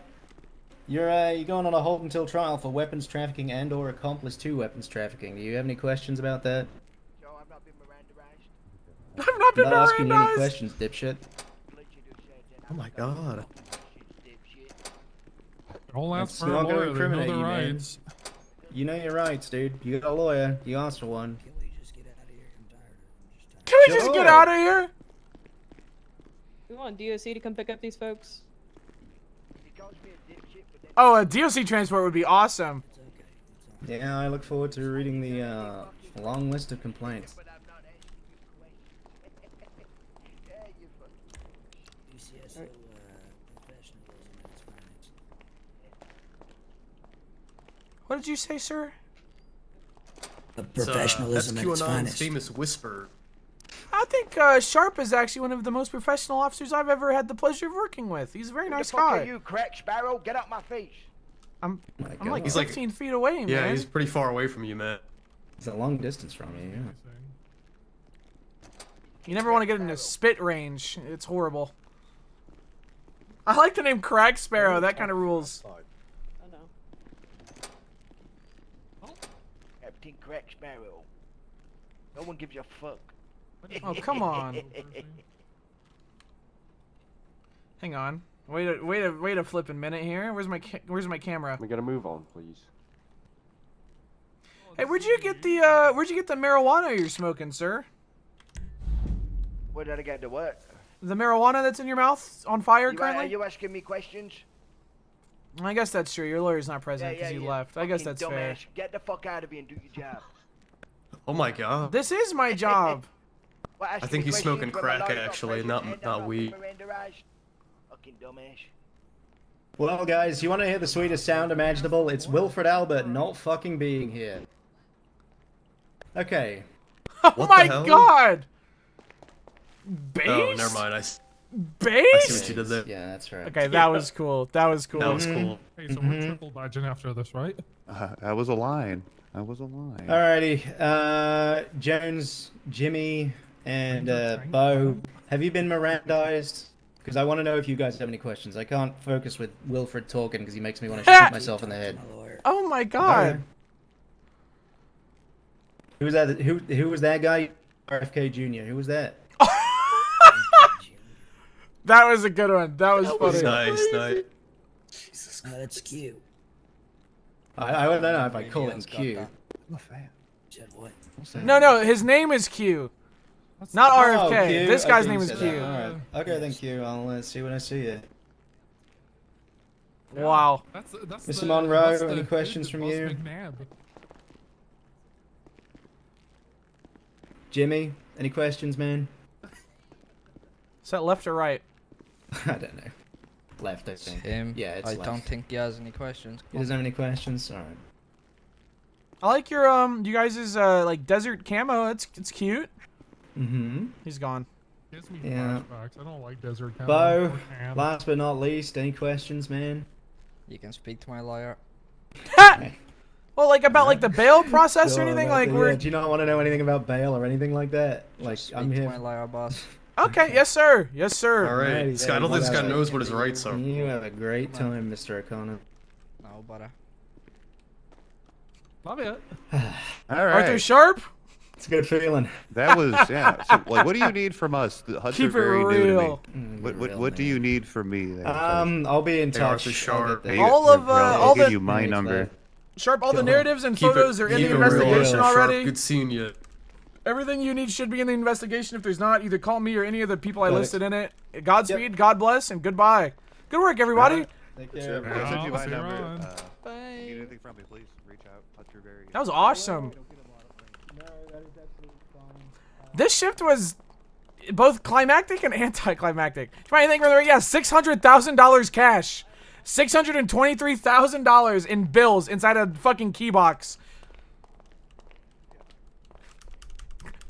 Speaker 25: You're going on a hold until trial for weapons trafficking and or accomplice to weapons trafficking. Do you have any questions about that?
Speaker 1: I've not been
Speaker 25: I'm not asking you any
Speaker 1: Mirandized.
Speaker 25: questions, dipshit.
Speaker 13: Oh my God.
Speaker 2: Don't ask
Speaker 25: Let's
Speaker 2: for a
Speaker 25: not go
Speaker 2: lawyer, they know
Speaker 25: incriminate
Speaker 2: their
Speaker 25: you, man.
Speaker 2: rights.
Speaker 25: You know your rights, dude. You got a lawyer. You asked for one.
Speaker 1: Can we just get out of here?
Speaker 3: We want DOC to come pick up these folks.
Speaker 1: Oh, a DOC transport would be awesome.
Speaker 25: Yeah, I look forward to reading the long list of complaints.
Speaker 1: What did you say, sir?
Speaker 18: The
Speaker 13: That's
Speaker 18: professionalism at its
Speaker 13: QAnon's
Speaker 18: finest.
Speaker 13: famous whisper.
Speaker 1: I think Sharp is actually one of the most professional officers I've ever had the pleasure of working with. He's a very nice
Speaker 20: Who the fuck
Speaker 1: guy.
Speaker 20: are you, Crack Sparrow? Get out my face.
Speaker 1: I'm
Speaker 13: God.
Speaker 1: like
Speaker 13: He's
Speaker 1: 15 feet away, man.
Speaker 13: Yeah, he's pretty far away from you, man.
Speaker 25: It's a long distance from you, yeah.
Speaker 1: You never want to get into spit range. It's horrible. I like the name Crack Sparrow. That kind of rules.
Speaker 3: Oh no.
Speaker 20: Captain Crack Sparrow. No one gives a fuck.
Speaker 1: Oh, come on. Hang on. Wait a flipping minute here. Where's my camera?
Speaker 22: We gotta move on, please.
Speaker 1: Hey, where'd you get the marijuana you're smoking, sir?
Speaker 20: Where did I get to what?
Speaker 1: The marijuana that's in your mouth on fire currently?
Speaker 20: Are you asking me questions?
Speaker 1: I guess that's true. Your lawyer's not present because he left. I guess that's
Speaker 20: Fucking
Speaker 1: fair.
Speaker 20: dumbass. Get the fuck out of here and do your job.
Speaker 13: Oh my god.
Speaker 1: This is my job.
Speaker 20: Well,
Speaker 13: I
Speaker 20: asking
Speaker 13: think
Speaker 20: me
Speaker 13: he's smoking
Speaker 20: questions when my
Speaker 13: crack
Speaker 20: lawyer's
Speaker 13: actually,
Speaker 20: present,
Speaker 13: not weed.
Speaker 20: Fucking dumbass.
Speaker 25: Well, guys, you want to hear the sweetest sound imaginable? It's Wilfred Albert not fucking being here. Okay.
Speaker 1: Oh my god! Base?
Speaker 13: Oh, never mind.
Speaker 1: Base?
Speaker 13: I see what you did there.
Speaker 25: Yeah, that's right.
Speaker 1: Okay, that was cool. That was cool.
Speaker 13: That was cool.
Speaker 2: Hey, so we're triple badging after this, right?
Speaker 23: That was a line. That was a line.
Speaker 25: Alrighty, Jones, Jimmy, and Bo, have you been Mirandized? Because I want to know if you guys have any questions. I can't focus with Wilfred talking because he makes me want to shoot myself in the head.
Speaker 1: Oh my god.
Speaker 25: Who was that? Who was that guy? RFK Jr. Who was that?
Speaker 1: That was a good one. That was funny.
Speaker 13: Nice.
Speaker 18: Jesus, that's cute.
Speaker 25: I don't know if I call it Q.
Speaker 18: I'm a fan. Said what?
Speaker 1: No, his name is Q. Not RFK.
Speaker 25: Q.
Speaker 1: This guy's
Speaker 25: Okay,
Speaker 1: name
Speaker 25: you
Speaker 1: is
Speaker 25: said
Speaker 1: Q.
Speaker 25: that. All right. Okay, thank you. I'll see when I see you.
Speaker 1: Wow.
Speaker 25: Mr. Monroe, any questions from you? Jimmy, any questions, man?
Speaker 1: Is that left or right?
Speaker 25: I don't know. Left, I think.
Speaker 24: Him.
Speaker 25: Yeah, it's
Speaker 24: I
Speaker 25: left.
Speaker 24: don't think he has any questions.
Speaker 25: He doesn't have any questions? Alright.
Speaker 1: I like your you guys' like desert camo. It's cute.
Speaker 25: Mm-hmm.
Speaker 1: He's gone.
Speaker 2: Gives me
Speaker 25: Yeah.
Speaker 2: flashbacks. I don't like desert camo.
Speaker 25: Bo,
Speaker 2: or tan.
Speaker 25: last but not least, any questions, man?
Speaker 24: You can speak to my lawyer.
Speaker 1: Well, like about like the bail process or
Speaker 25: Sure,
Speaker 1: anything.
Speaker 25: about
Speaker 1: Like
Speaker 25: the-
Speaker 1: we're
Speaker 25: yeah, do you not want to know anything about bail or anything like that? Like
Speaker 24: Speak
Speaker 25: I'm
Speaker 24: to
Speaker 25: here.
Speaker 24: my lawyer, boss.
Speaker 1: okay. Yes, sir. Yes, sir.
Speaker 13: All right.
Speaker 25: Alrighty,
Speaker 13: I don't think this guy
Speaker 25: whatever.
Speaker 13: knows what his rights are.
Speaker 25: You have a great time, Mr. O'Connor.
Speaker 24: No, but
Speaker 2: Love it.
Speaker 23: All right.
Speaker 1: Arthur Sharp.
Speaker 25: It's a good feeling.
Speaker 23: That was yeah. So, like, what do you need from us? The Hunts
Speaker 1: Keep
Speaker 23: are very
Speaker 1: it
Speaker 23: new to
Speaker 1: real.
Speaker 23: me. What do you need from me? Then?
Speaker 25: I'll be in
Speaker 13: Hey,
Speaker 25: touch.
Speaker 13: Arthur Sharp.
Speaker 25: I'll get
Speaker 1: All of,
Speaker 23: I'll
Speaker 1: all
Speaker 23: give
Speaker 1: the-
Speaker 23: you my number.
Speaker 1: Sharp. All the
Speaker 25: Go on.
Speaker 1: narratives and
Speaker 13: Keep it-
Speaker 1: photos are in
Speaker 13: keep
Speaker 1: the
Speaker 13: it real,
Speaker 1: investigation
Speaker 13: Sharp.
Speaker 1: already.
Speaker 13: Good seeing you.
Speaker 1: Everything you need should be in the investigation. If there's not, either call me or any of the people I
Speaker 25: Got it.
Speaker 1: listed in it. Godspeed, God bless, and goodbye. Good work, everybody.
Speaker 25: Take
Speaker 23: Sure.
Speaker 25: care.
Speaker 23: I'll send you my
Speaker 2: see you
Speaker 23: number.
Speaker 2: around.
Speaker 24: Bye.
Speaker 23: Need anything from me, please reach out. Hunter very.
Speaker 1: That was awesome. This shift was both climactic and anticlimactic. Trying to think whether yeah, $600,000 cash, $623,000 in bills inside a fucking key box.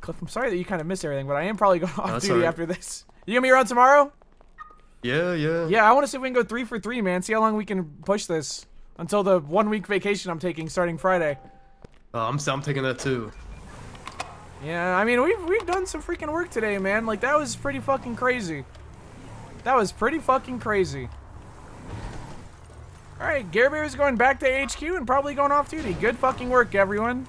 Speaker 1: Cliff, I'm sorry that you kind of missed everything, but I am probably going off
Speaker 13: That's
Speaker 1: duty
Speaker 13: alright.
Speaker 1: after this. You gonna be around tomorrow?
Speaker 13: Yeah.
Speaker 1: Yeah, I want to see if we can go 3 for 3, man. See how long we can push this until the 1 week vacation I'm taking starting Friday.
Speaker 13: I'm taking that too.
Speaker 1: Yeah, I mean we've done some freaking work today, man. Like that was pretty fucking crazy. That was pretty fucking crazy. All right, Gare Bear's going back to HQ and probably going off duty. Good fucking work, everyone.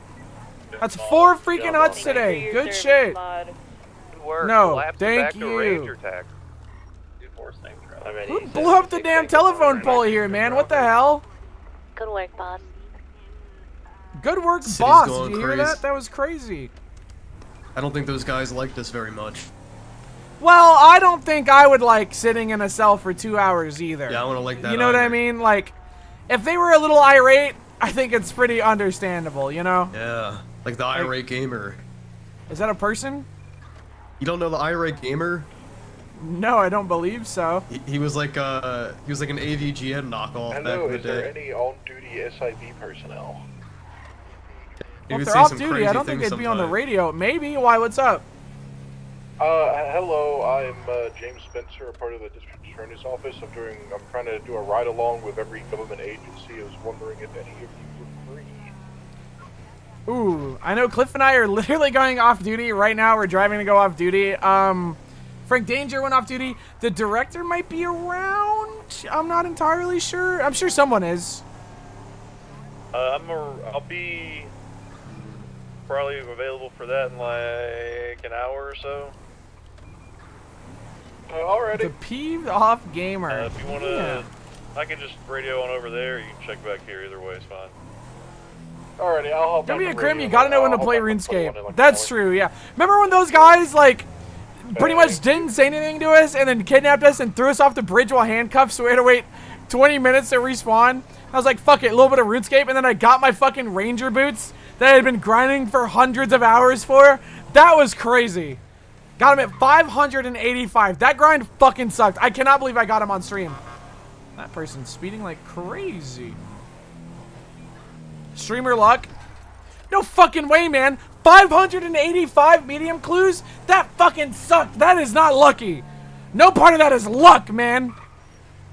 Speaker 1: That's 4 freaking huts today. Good shit. No, thank you. Who blew up the damn telephone pole here, man? What the hell?
Speaker 8: Good work, boss.
Speaker 1: Good work,
Speaker 13: City's
Speaker 1: boss.
Speaker 13: going
Speaker 1: Did you hear
Speaker 13: crazy.
Speaker 1: that? That was crazy.
Speaker 13: I don't think those guys liked us very much.
Speaker 1: Well, I don't think I would like sitting in a cell for 2 hours either.
Speaker 13: Yeah, I wouldn't like that
Speaker 1: You know what I
Speaker 13: either.
Speaker 1: mean? Like, if they were a little irate, I think it's pretty understandable, you know?
Speaker 13: Yeah, like the irate gamer.
Speaker 1: Is that a person?
Speaker 13: You don't know the irate gamer?
Speaker 1: No, I don't believe so.
Speaker 13: He was like an AVGN knockoff back in the
Speaker 12: is there
Speaker 13: day.
Speaker 12: any on-duty SIV personnel?
Speaker 1: Well, if they're off duty, I don't think they'd be on the radio. Maybe. Why? What's up?
Speaker 12: Hello, I'm James Spencer, a part of the district attorney's office. I'm trying to do a ride along with every government agency. I was wondering if any of you were free.
Speaker 1: Ooh, I know Cliff and I are literally going off duty right now. We're driving to go off duty. Frank Danger went off duty. The director might be around. I'm not entirely sure. I'm sure someone is.
Speaker 6: I'll be probably available for that in like an hour or so.
Speaker 12: Alrighty.
Speaker 1: The peeved off gamer.
Speaker 6: If you wanna, I can just radio on over there. You can check back here. Either way, it's fine.
Speaker 12: Alrighty, I'll hop
Speaker 1: Don't
Speaker 12: on
Speaker 1: be a
Speaker 12: the
Speaker 1: crim,
Speaker 12: radio
Speaker 1: you gotta know when to
Speaker 12: I'll
Speaker 1: play
Speaker 12: hop on the phone in
Speaker 1: RuneScape.
Speaker 12: like
Speaker 1: That's true, yeah. Remember when those guys, like, pretty much didn't say anything to us and then kidnapped us and threw us off the bridge while handcuffed, so we had to wait 20 minutes to respawn? I was like, fuck it, a little bit of RuneScape, and then I got my fucking ranger boots that I had been grinding for hundreds of hours for. That was crazy. Got him at 585. That grind fucking sucked. I cannot believe I got him on stream. That person's speeding like crazy. Streamer luck. No fucking way, man. 585 medium clues? That fucking sucked. That is not lucky. No part of that is luck, man.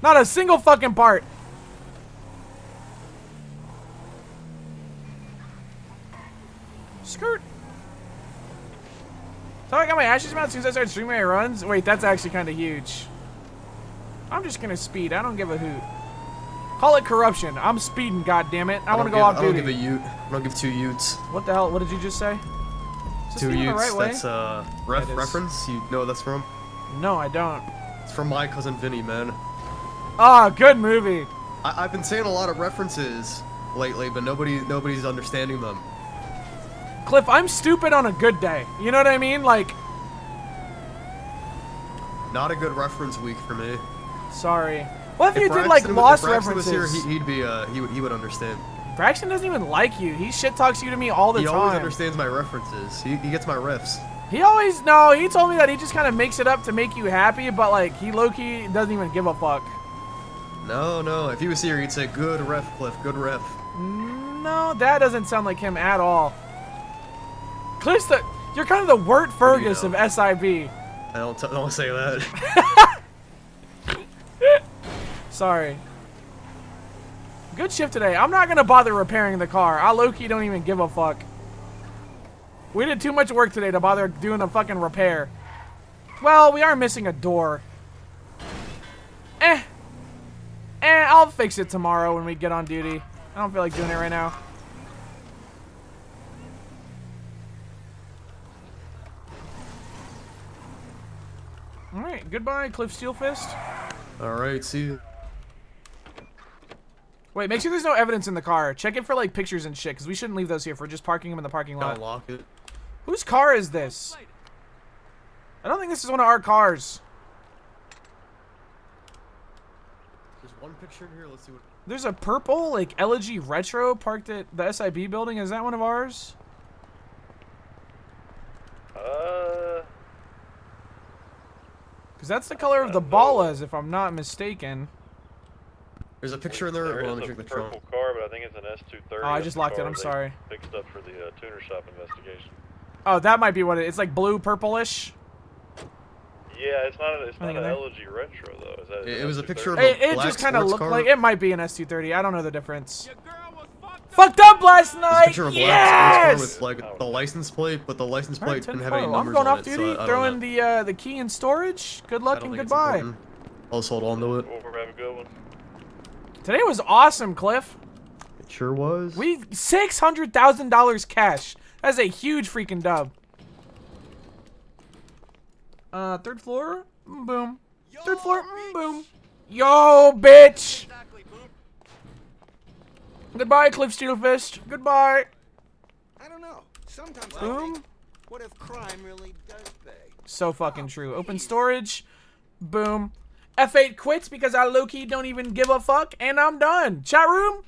Speaker 1: Not a single fucking part. Skirt. So I got my ashes mount as soon as I started streaming my runs. Wait, that's actually kind of huge. I'm just gonna speed. I don't give a hoot. Call it corruption. I'm speeding, goddammit. I want to go off duty.
Speaker 13: I don't give a ute. I don't give two utes.
Speaker 1: What the hell? What did you just say? Is this
Speaker 13: Two
Speaker 1: even the
Speaker 13: utes.
Speaker 1: right way?
Speaker 13: That's
Speaker 1: Yeah, it is.
Speaker 13: reference. You know what that's from?
Speaker 1: No, I don't.
Speaker 13: It's from My Cousin Vinny, man.
Speaker 1: Ah, good movie.
Speaker 13: I've been saying a lot of references lately, but nobody's understanding them.
Speaker 1: Cliff, I'm stupid on a good day. You know what I mean? Like,
Speaker 13: not a good reference week for me.
Speaker 1: sorry. What if you did like lost
Speaker 13: if Braxton
Speaker 1: references?
Speaker 13: was here, he would understand.
Speaker 1: Braxton doesn't even like you. He shit talks you to me all the
Speaker 13: He
Speaker 1: time.
Speaker 13: always understands my references. He gets my riffs.
Speaker 1: He always, no, he told me that he just kind of makes it up to make you happy, but like, he low-key doesn't even give a fuck.
Speaker 13: No. If he was here, he'd say, good ref, Cliff, good ref.
Speaker 1: No, that doesn't sound like him at all. Cliff's you're kind of the Wirt Fergus of SIB.
Speaker 13: I don't say that.
Speaker 1: Sorry. Good shift today. I'm not going to bother repairing the car. I low-key don't even give a fuck. We did too much work today to bother doing a fucking repair. Well, we are missing a door. I'll fix it tomorrow when we get on duty. I don't feel like doing it right now. Alright, goodbye, Cliff Steelfist.
Speaker 13: Alright, see you.
Speaker 1: Wait, make sure there's no evidence in the car. Check it for, like, pictures and shit, because we shouldn't leave those here if we're just parking them in the parking lot.
Speaker 13: Gotta lock it.
Speaker 1: Whose car is this? I don't think this is one of our cars.
Speaker 13: There's one picture in here, let's see what...
Speaker 1: There's a purple, like, Elegy Retro parked at the SIB building. Is that one of ours? Because that's the color of the Ballas, if I'm not mistaken.
Speaker 13: There's a picture in there.
Speaker 6: There
Speaker 13: Hold on,
Speaker 6: is
Speaker 13: let me
Speaker 6: a
Speaker 13: check the trunk.
Speaker 6: purple car, but I think it's an S230.
Speaker 1: Oh, I just locked it,
Speaker 6: car
Speaker 1: I'm
Speaker 6: they
Speaker 1: sorry.
Speaker 6: Fixed up for the tuner shop investigation.
Speaker 1: Oh, that might be what it is. It's like blue, purplish.
Speaker 6: Yeah, it's not
Speaker 1: Anything
Speaker 6: an
Speaker 1: in there?
Speaker 6: LG Retro though. Is that?
Speaker 13: It was a picture of
Speaker 1: It
Speaker 13: black
Speaker 1: just kind of
Speaker 13: sports
Speaker 1: looked
Speaker 13: car.
Speaker 1: like it might be an S230. I don't know the difference. Fucked up last
Speaker 13: There's a
Speaker 1: night.
Speaker 13: picture of a black
Speaker 1: Yes.
Speaker 13: sports car with like the license plate, but the license plate
Speaker 1: Alright,
Speaker 13: didn't have any
Speaker 1: 10-4.
Speaker 13: numbers
Speaker 1: I'm going
Speaker 13: on
Speaker 1: off
Speaker 13: it,
Speaker 1: duty,
Speaker 13: so I don't
Speaker 1: throwing
Speaker 13: know.
Speaker 1: the key in storage. Good luck
Speaker 13: I don't
Speaker 1: and
Speaker 13: think it's
Speaker 1: goodbye.
Speaker 13: important. I'll just hold on to it.
Speaker 6: Over, have a good one.
Speaker 1: Today was awesome, Cliff.
Speaker 13: It sure was.
Speaker 1: We $600,000 cash. That's a huge freaking dub. Third floor. Boom. Third floor. Boom. Yo, bitch. Goodbye, Cliff Steelfist. Goodbye.
Speaker 20: I don't know. Sometimes I
Speaker 1: Boom.
Speaker 20: think, what if crime really does pay?
Speaker 1: So fucking true. Open storage. Boom. F8 quits because I low-key don't even give a fuck, and I'm done. Chat room.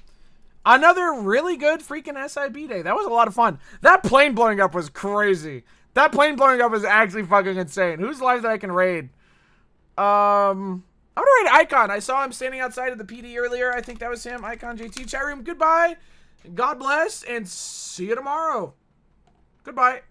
Speaker 1: Another really good freaking SIB day. That was a lot of fun. That plane blowing up was crazy. That plane blowing up was actually fucking insane. Whose lives that I can raid? I'm gonna rate Icon. I saw him standing outside of the PD earlier. I think that was him. Icon JT chat room. Goodbye. God bless, and see you tomorrow. Goodbye.